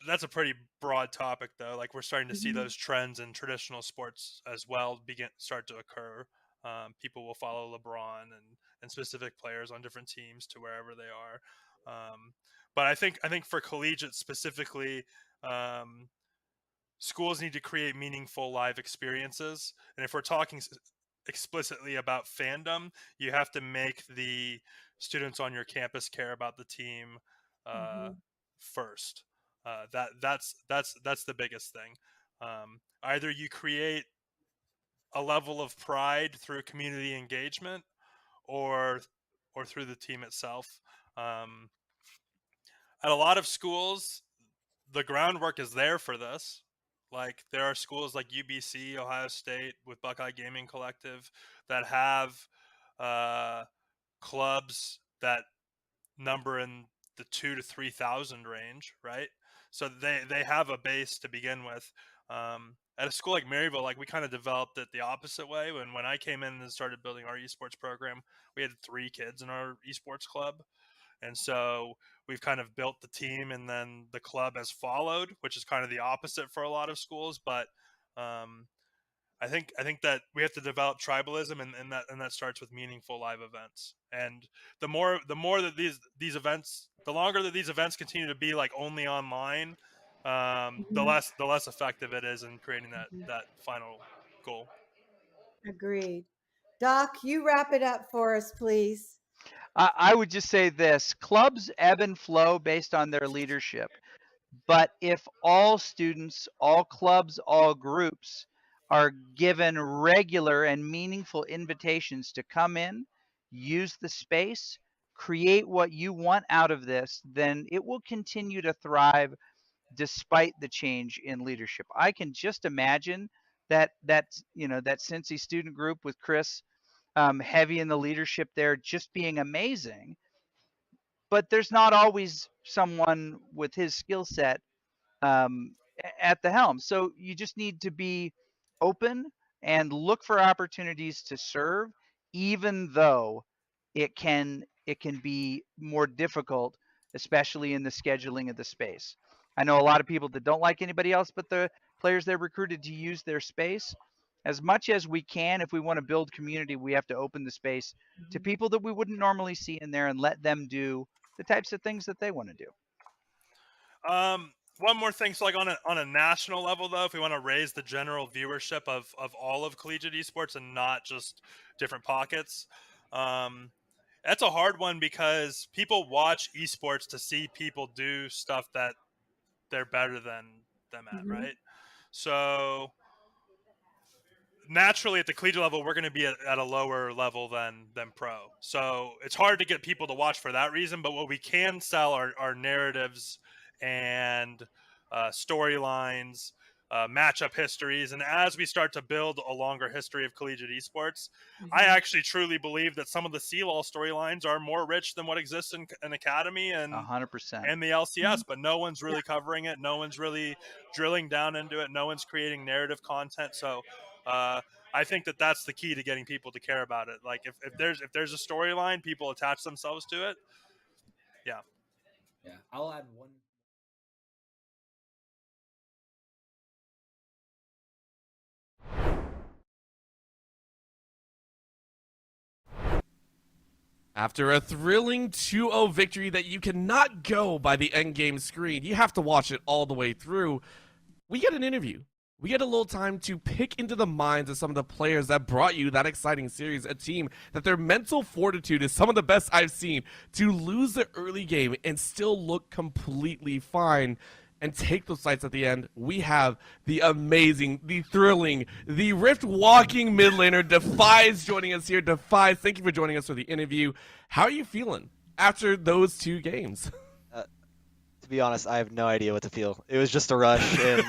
Speaker 4: that's a pretty broad topic, though. Like, we're starting to see those trends in traditional sports as well start to occur. People will follow LeBron and specific players on different teams to wherever they are. But I think for collegiate specifically, schools need to create meaningful live experiences. And if we're talking explicitly about fandom, you have to make the students on your campus care about the team first. That's the biggest thing. Either you create a level of pride through community engagement, or through the team itself. At a lot of schools, the groundwork is there for this. Like, there are schools like UBC, Ohio State, with Buckeye Gaming Collective that have clubs that number in the 2,000 to 3,000 range, right? So they have a base to begin with. At a school like Maryville, like, we kind of developed it the opposite way. When I came in and started building our esports program, we had 3 kids in our esports club. And so we've kind of built the team, and then the club has followed, which is kind of the opposite for a lot of schools. But I think that we have to develop tribalism, and that starts with meaningful live events. And the more that these events, the longer that these events continue to be like only online, the less effective it is in creating that final goal.
Speaker 6: Agreed. Doc, you wrap it up for us, please.
Speaker 7: I would just say this: clubs ebb and flow based on their leadership. But if all students, all clubs, all groups are given regular and meaningful invitations to come in, use the space, create what you want out of this, then it will continue to thrive despite the change in leadership. I can just imagine that Cincy student group with Chris, heavy in the leadership there, just being amazing. But there's not always someone with his skill set at the helm. So you just need to be open, and look for opportunities to serve, even though it can be more difficult, especially in the scheduling of the space. I know a lot of people that don't like anybody else but the players they recruited to use their space. As much as we can, if we want to build community, we have to open the space to people that we wouldn't normally see in there and let them do the types of things that they want to do.
Speaker 4: One more thing, so like on a national level though, if we want to raise the general viewership of all of collegiate esports and not just different pockets, that's a hard one because people watch esports to see people do stuff that they're better than them at, right? So naturally at the collegiate level, we're going to be at a lower level than pro. So it's hard to get people to watch for that reason, but what we can sell are narratives and storylines, matchup histories. And as we start to build a longer history of collegiate esports, I actually truly believe that some of the CLOL storylines are more rich than what exists in Academy and
Speaker 7: 100%.
Speaker 4: and the LCS, but no one's really covering it. No one's really drilling down into it. No one's creating narrative content. So I think that that's the key to getting people to care about it. Like if there's a storyline, people attach themselves to it. Yeah.
Speaker 5: Yeah. I'll add one.
Speaker 23: After a thrilling 2-0 victory that you cannot go by the endgame screen, you have to watch it all the way through, we get an interview. We get a little time to pick into the minds of some of the players that brought you that exciting series, a team that their mental fortitude is some of the best I've seen, to lose the early game and still look completely fine and take those sites at the end. We have the amazing, the thrilling, the Rift walking mid laner, Defies, joining us here. Defies, thank you for joining us for the interview. How are you feeling after those 2 games?
Speaker 16: To be honest, I have no idea what to feel. It was just a rush, and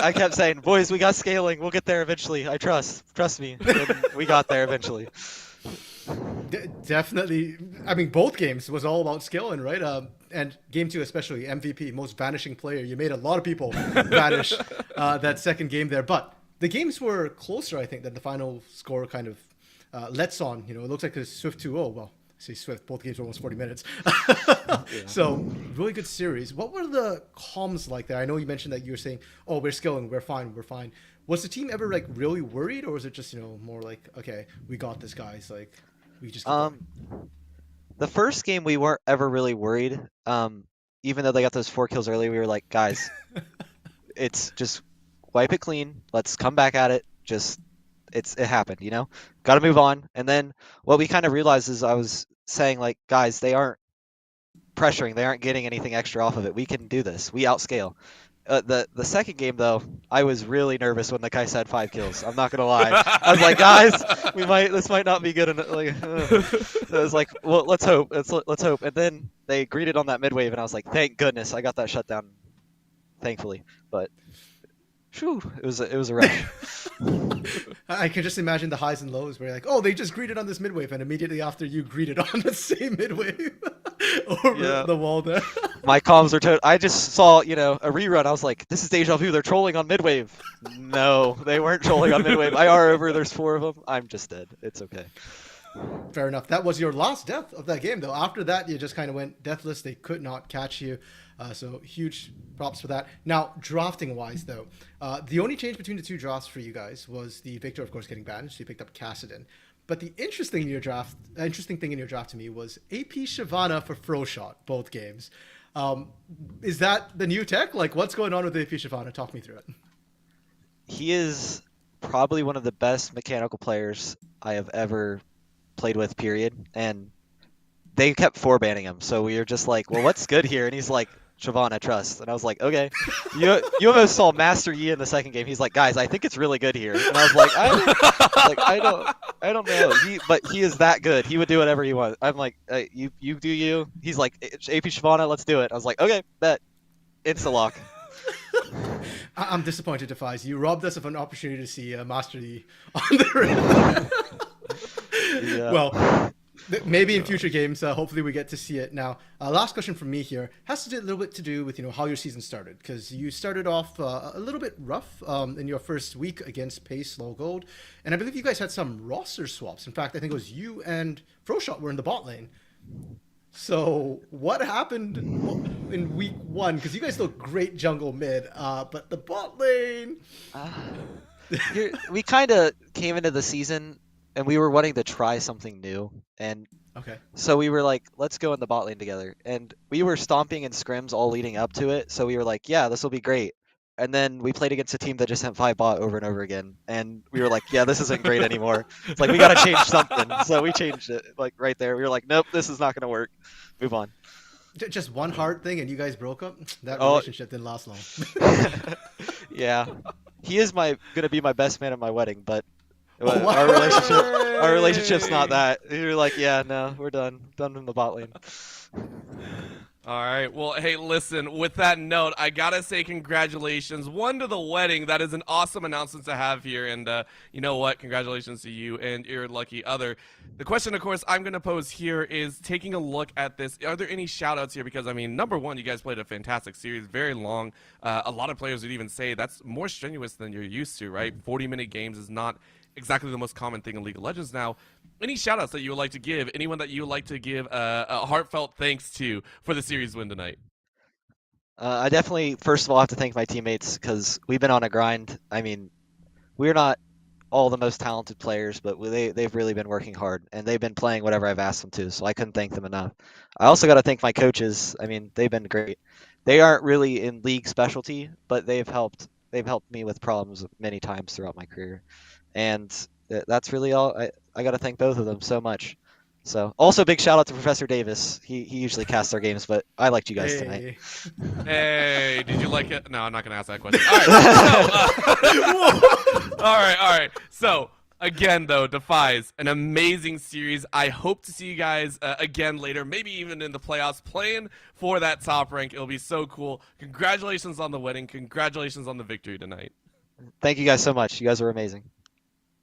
Speaker 16: I kept saying, boys, we got scaling. We'll get there eventually. I trust me. And we got there eventually.
Speaker 24: Definitely. I mean, both games was all about scaling, right? And game 2 especially, MVP, most vanishing player. You made a lot of people vanish that second game there. But the games were closer, I think, than the final score kind of lets on. You know, it looks like a Swift 2-0. Well, I say Swift, both games were almost 40 minutes. So, really good series. What were the comms like there? I know you mentioned that you were saying, oh, we're scaling, we're fine. Was the team ever, like, really worried? Or was it just, you know, more like, okay, we got this, guys. Like, we just keep going?
Speaker 16: The first game we weren't ever really worried. Even though they got those 4 kills early, we were like, guys, it's just wipe it clean. Let's come back at it. Just it happened, you know? Got to move on. And then what we kind of realized is I was saying, like, guys, they aren't pressuring. They aren't getting anything extra off of it. We can do this. We outscale. The second game, though, I was really nervous when the guy said 5 kills. I'm not gonna lie. I was like, guys, this might not be good. Like, I was like, well, let's hope. Let's hope. And then they greeted on that mid wave, and I was like, thank goodness I got that shut down, thankfully. But whew, it was a rush.
Speaker 24: I can just imagine the highs and lows where you're like, oh, they just greeted on this mid wave, and immediately after you greeted on the same mid wave over the wall there.
Speaker 16: My comms are I just saw, you know, a rerun. I was like, this is deja vu. They're trolling on midwave. No, they weren't trolling on midwave. IR over. There's 4 of them. I'm just dead. It's okay.
Speaker 24: Fair enough. That was your last death of that game, though. After that, you just kind of went deathless. They could not catch you. So huge props for that. Now, drafting-wise, though, the only change between the 2 drafts for you guys was the Victor, of course, getting banned. So you picked up Kassadin. But the interesting thing in your draft to me was AP Shyvana for Froshot, both games. Is that the new tech? Like, what's going on with AP Shyvana? Talk me through it.
Speaker 16: He is probably one of the best mechanical players I have ever played with, period. And they kept 4-banning him. So we were just like, well, what's good here? And he's like, Shyvana, trust. And I was like, okay. You almost saw Master Yi in the second game. He's like, guys, I think it's really good here. And I was like, I don't know. But he is that good. He would do whatever he wants. I'm like, you do you. He's like, AP Shyvana, let's do it. I was like, okay, bet. Insta-lock.
Speaker 24: I'm disappointed, Defies. You robbed us of an opportunity to see Master Yi on the ring.
Speaker 16: Yeah.
Speaker 24: Well, Maybe in future games, hopefully we get to see it. Now, last question from me here has to do a little bit to do with how your season started, because you started off a little bit rough in your first week against Pace Low Gold, and I believe you guys had some roster swaps. In fact, I think it was you and Froshot were in the bot lane. So what happened in week 1? Because you guys look great jungle mid, but the bot lane.
Speaker 16: We kind of came into the season and we were wanting to try something new, and so we were like, let's go in the bot lane together. And we were stomping in scrims all leading up to it, so we were like, yeah, this will be great. And then we played against a team that just sent 5 bot over and over again, and we were like, yeah, this isn't great anymore. It's like, we got to change something. So we changed it, like right there. We were like, nope, this is not going to work. Move on.
Speaker 24: Just one hard thing and you guys broke up? That relationship didn't last long.
Speaker 16: Yeah. He is gonna be my best man at my wedding, but our relationship's not that. You're like, yeah, no, we're done in the bot lane.
Speaker 23: All right. Well, hey, listen, with that note, I got to say congratulations. 1 to the wedding. That is an awesome announcement to have here. And you know what? Congratulations to you and your lucky other. The question, of course, I'm going to pose here is taking a look at this. Are there any shout outs here? Because, I mean, number one, you guys played a fantastic series, very long. A lot of players would even say that's more strenuous than you're used to, right? 40-minute games is not exactly the most common thing in League of Legends now. Any shout-outs that you would like to give? Anyone that you would like to give a heartfelt thanks to for the series win tonight?
Speaker 16: I definitely, first of all, have to thank my teammates because we've been on a grind. I mean, we're not all the most talented players, but they've really been working hard, and they've been playing whatever I've asked them to, so I couldn't thank them enough. I also got to thank my coaches. I mean, they've been great. They aren't really in league specialty, but they've helped me with problems many times throughout my career. And that's really all. I got to thank both of them so much. So also big shout out to Professor Davis. He usually casts our games, but I liked you guys tonight.
Speaker 23: Hey, did you like it? No, I'm not gonna ask that question. All right, all right. So again, though, Defies, an amazing series. I hope to see you guys again later, maybe even in the playoffs, playing for that top rank. It'll be so cool. Congratulations on the wedding. Congratulations on the victory tonight.
Speaker 16: Thank you guys so much. You guys are amazing.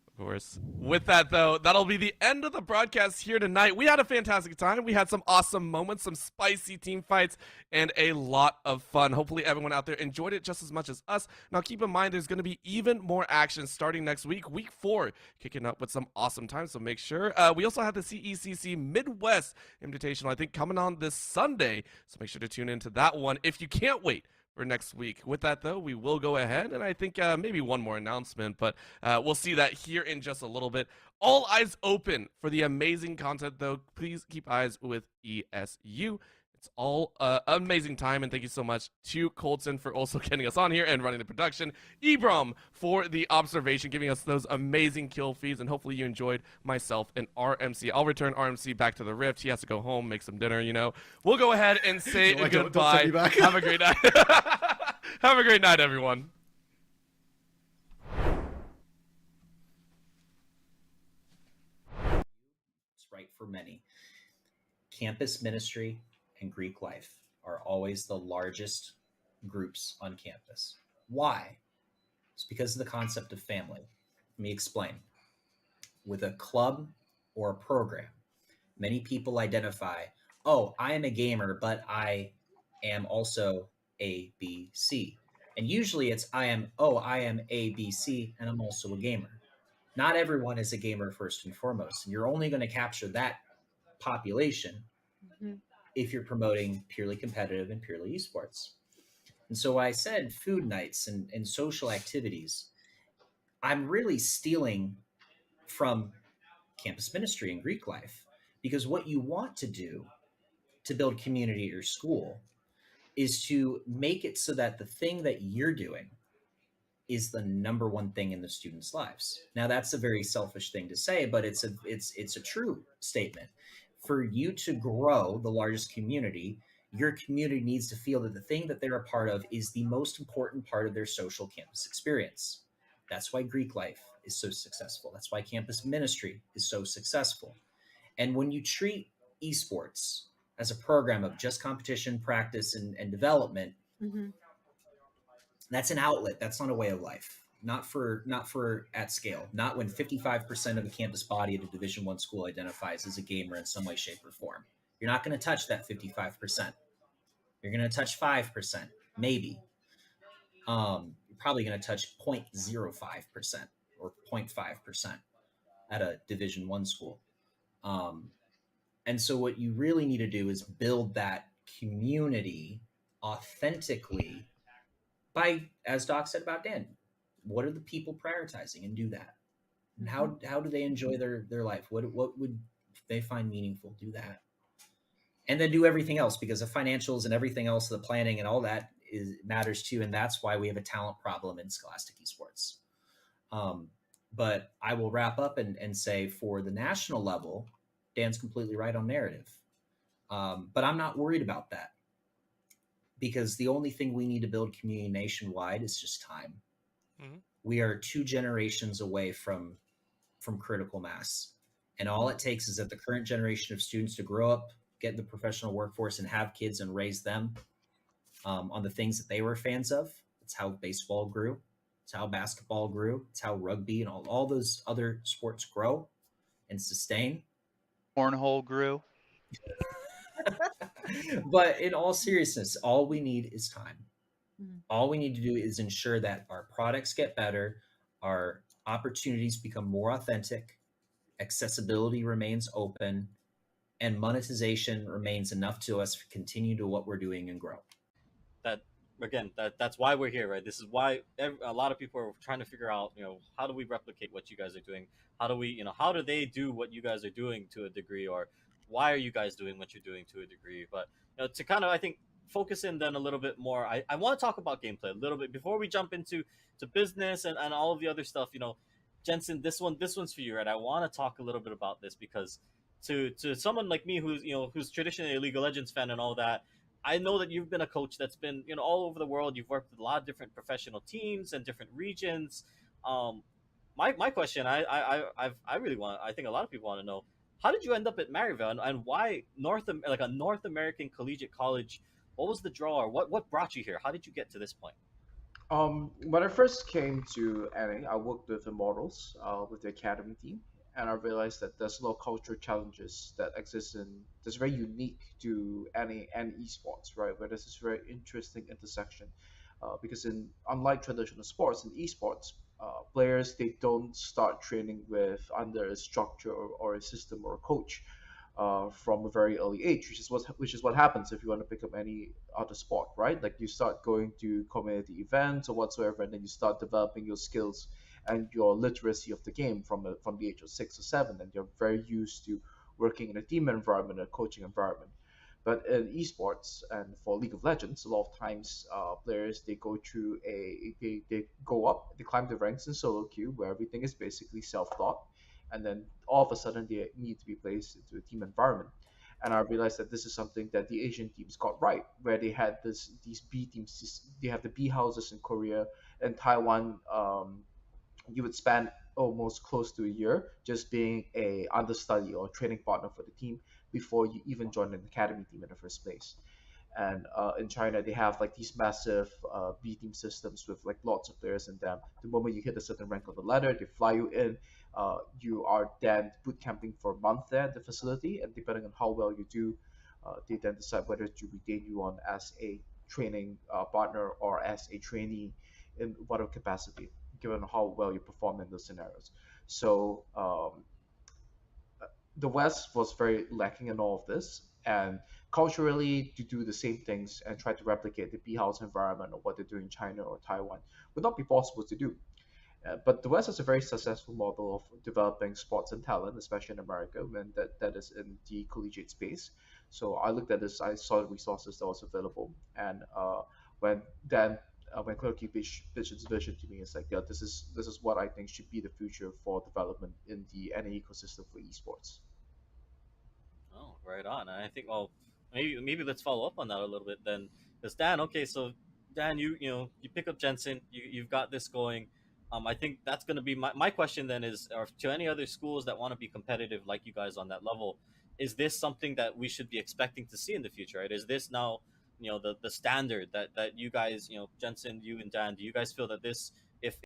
Speaker 23: Of course. With that, though, that'll be the end of the broadcast here tonight. We had a fantastic time. We had some awesome moments, some spicy team fights, and a lot of fun. Hopefully everyone out there enjoyed it just as much as us. Now, keep in mind, there's going to be even more action starting next week, week 4, kicking up with some awesome times, so make sure. We also have the CECC Midwest Invitational, I think, coming on this Sunday, so make sure to tune into that one if you can't wait for next week. With that, though, we will go ahead, and I think maybe one more announcement, but we'll see that here in just a little bit. All eyes open for the amazing content, though. Please keep eyes with ESU. It's all amazing time, and thank you so much to Colton for also getting us on here and running the production. Ebrom for the observation, giving us those amazing kill feeds, and hopefully you enjoyed myself and RMC. I'll return RMC back to the Rift. He has to go home, make some dinner, you know. We'll go ahead and say goodbye. Have a great night. Have a great night, everyone.
Speaker 5: It's right for many. Campus ministry and Greek life are always the largest groups on campus. Why? It's because of the concept of family. Let me explain. With a club or a program, many people identify, oh, I am a gamer, but I am also A, B, C. And usually it's I am A, B, C, and I'm also a gamer. Not everyone is a gamer first and foremost. And you're only going to capture that population if you're promoting purely competitive and purely esports. And so I said food nights and social activities, I'm really stealing from campus ministry and Greek life, because what you want to do to build community at your school is to make it so that the thing that you're doing is the number one thing in the students' lives. Now, that's a very selfish thing to say, but it's a true statement. For you to grow the largest community, your community needs to feel that the thing that they're a part of is the most important part of their social campus experience. That's why Greek life is so successful. That's why campus ministry is so successful. And when you treat esports as a program of just competition, practice, and development, that's an outlet. That's not a way of life. not for at scale, not when 55% of the campus body at a Division I school identifies as a gamer in some way, shape, or form. You're not going to touch that 55%. You're going to touch 5%, maybe. You're probably going to touch 0.05% or 0.5% at a Division I school. And so what you really need to do is build that community authentically by, as Doc said about Dan, what are the people prioritizing, and do that. And how do they enjoy their life? What would they find meaningful? Do that. And then do everything else, because the financials and everything else, the planning and all that matters too. And that's why we have a talent problem in Scholastic Esports. But I will wrap up and say, for the national level, Dan's completely right on narrative. But I'm not worried about that, because the only thing we need to build community nationwide is just time. Mm-hmm. We are 2 generations away from critical mass. And all it takes is that the current generation of students to grow up, get in the professional workforce, and have kids and raise them on the things that they were fans of. It's how baseball grew. It's how basketball grew. It's how rugby and all those other sports grow and sustain.
Speaker 7: Cornhole grew.
Speaker 5: But in all seriousness, all we need is time. All we need to do is ensure that our products get better, our opportunities become more authentic, accessibility remains open, and monetization remains enough to us to continue to what we're doing and grow.
Speaker 17: That's why we're here, right? This is why a lot of people are trying to figure out, how do we replicate what you guys are doing? How do we, how do they do what you guys are doing to a degree, or why are you guys doing what you're doing to a degree? But to kind of, I think, focus in then a little bit more, I want to talk about gameplay a little bit before we jump into business and all of the other stuff. Jensen, this one's for you, right? I want to talk a little bit about this, because to someone like me who's traditionally a League of Legends fan and all that, I know that you've been a coach that's been all over the world. You've worked with a lot of different professional teams and different regions. My question, I think a lot of people want to know, how did you end up at Maryville, and why a North American collegiate college? What was the draw, or what brought you here? How did you get to this point?
Speaker 18: When I first came to NA, I worked with Immortals, with the academy team, and I realized that there's a lot of cultural challenges that exist that's very unique to NA and esports, right? Where there's this very interesting intersection, because unlike traditional sports, in esports, players, they don't start training under a structure or a system or a coach. From a very early age, which is what happens if you want to pick up any other sport, right? Like, you start going to community events or whatsoever, and then you start developing your skills and your literacy of the game from the age of 6 or 7, and you're very used to working in a team environment, a coaching environment. But in esports and for League of Legends, a lot of times players, they go through they go up, they climb the ranks in solo queue, where everything is basically self-taught, and then all of a sudden they need to be placed into a team environment. And I realized that this is something that the Asian teams got right, where they had these B teams. They have the B houses in Korea and Taiwan. You would spend almost close to a year just being a understudy or training partner for the team before you even join an academy team in the first place. And in China, they have like these massive B team systems with like lots of players in them. The moment you hit a certain rank on the ladder, they fly you in. You are then boot camping for a month there at the facility, and depending on how well you do, they then decide whether to retain you on as a training partner or as a trainee in whatever capacity, given how well you perform in those scenarios. So the West was very lacking in all of this, and culturally, to do the same things and try to replicate the B house environment or what they do in China or Taiwan would not be possible to do. But the West has a very successful model of developing sports and talent, especially in America, and that is in the collegiate space. So I looked at this, I saw the resources that was available, and when Clerky pitched his vision to me, it's like, yeah, this is what I think should be the future for development in the NA ecosystem for esports.
Speaker 17: Oh, right on. And I think, well, maybe let's follow up on that a little bit then. Because Dan, okay, so Dan, you pick up Jensen, you've got this going. I think that's going to be my question then is, or to any other schools that want to be competitive like you guys on that level, is this something that we should be expecting to see in the future, right? Is this now, the standard that you guys, Jensen, you and Dan, do you guys feel that this, if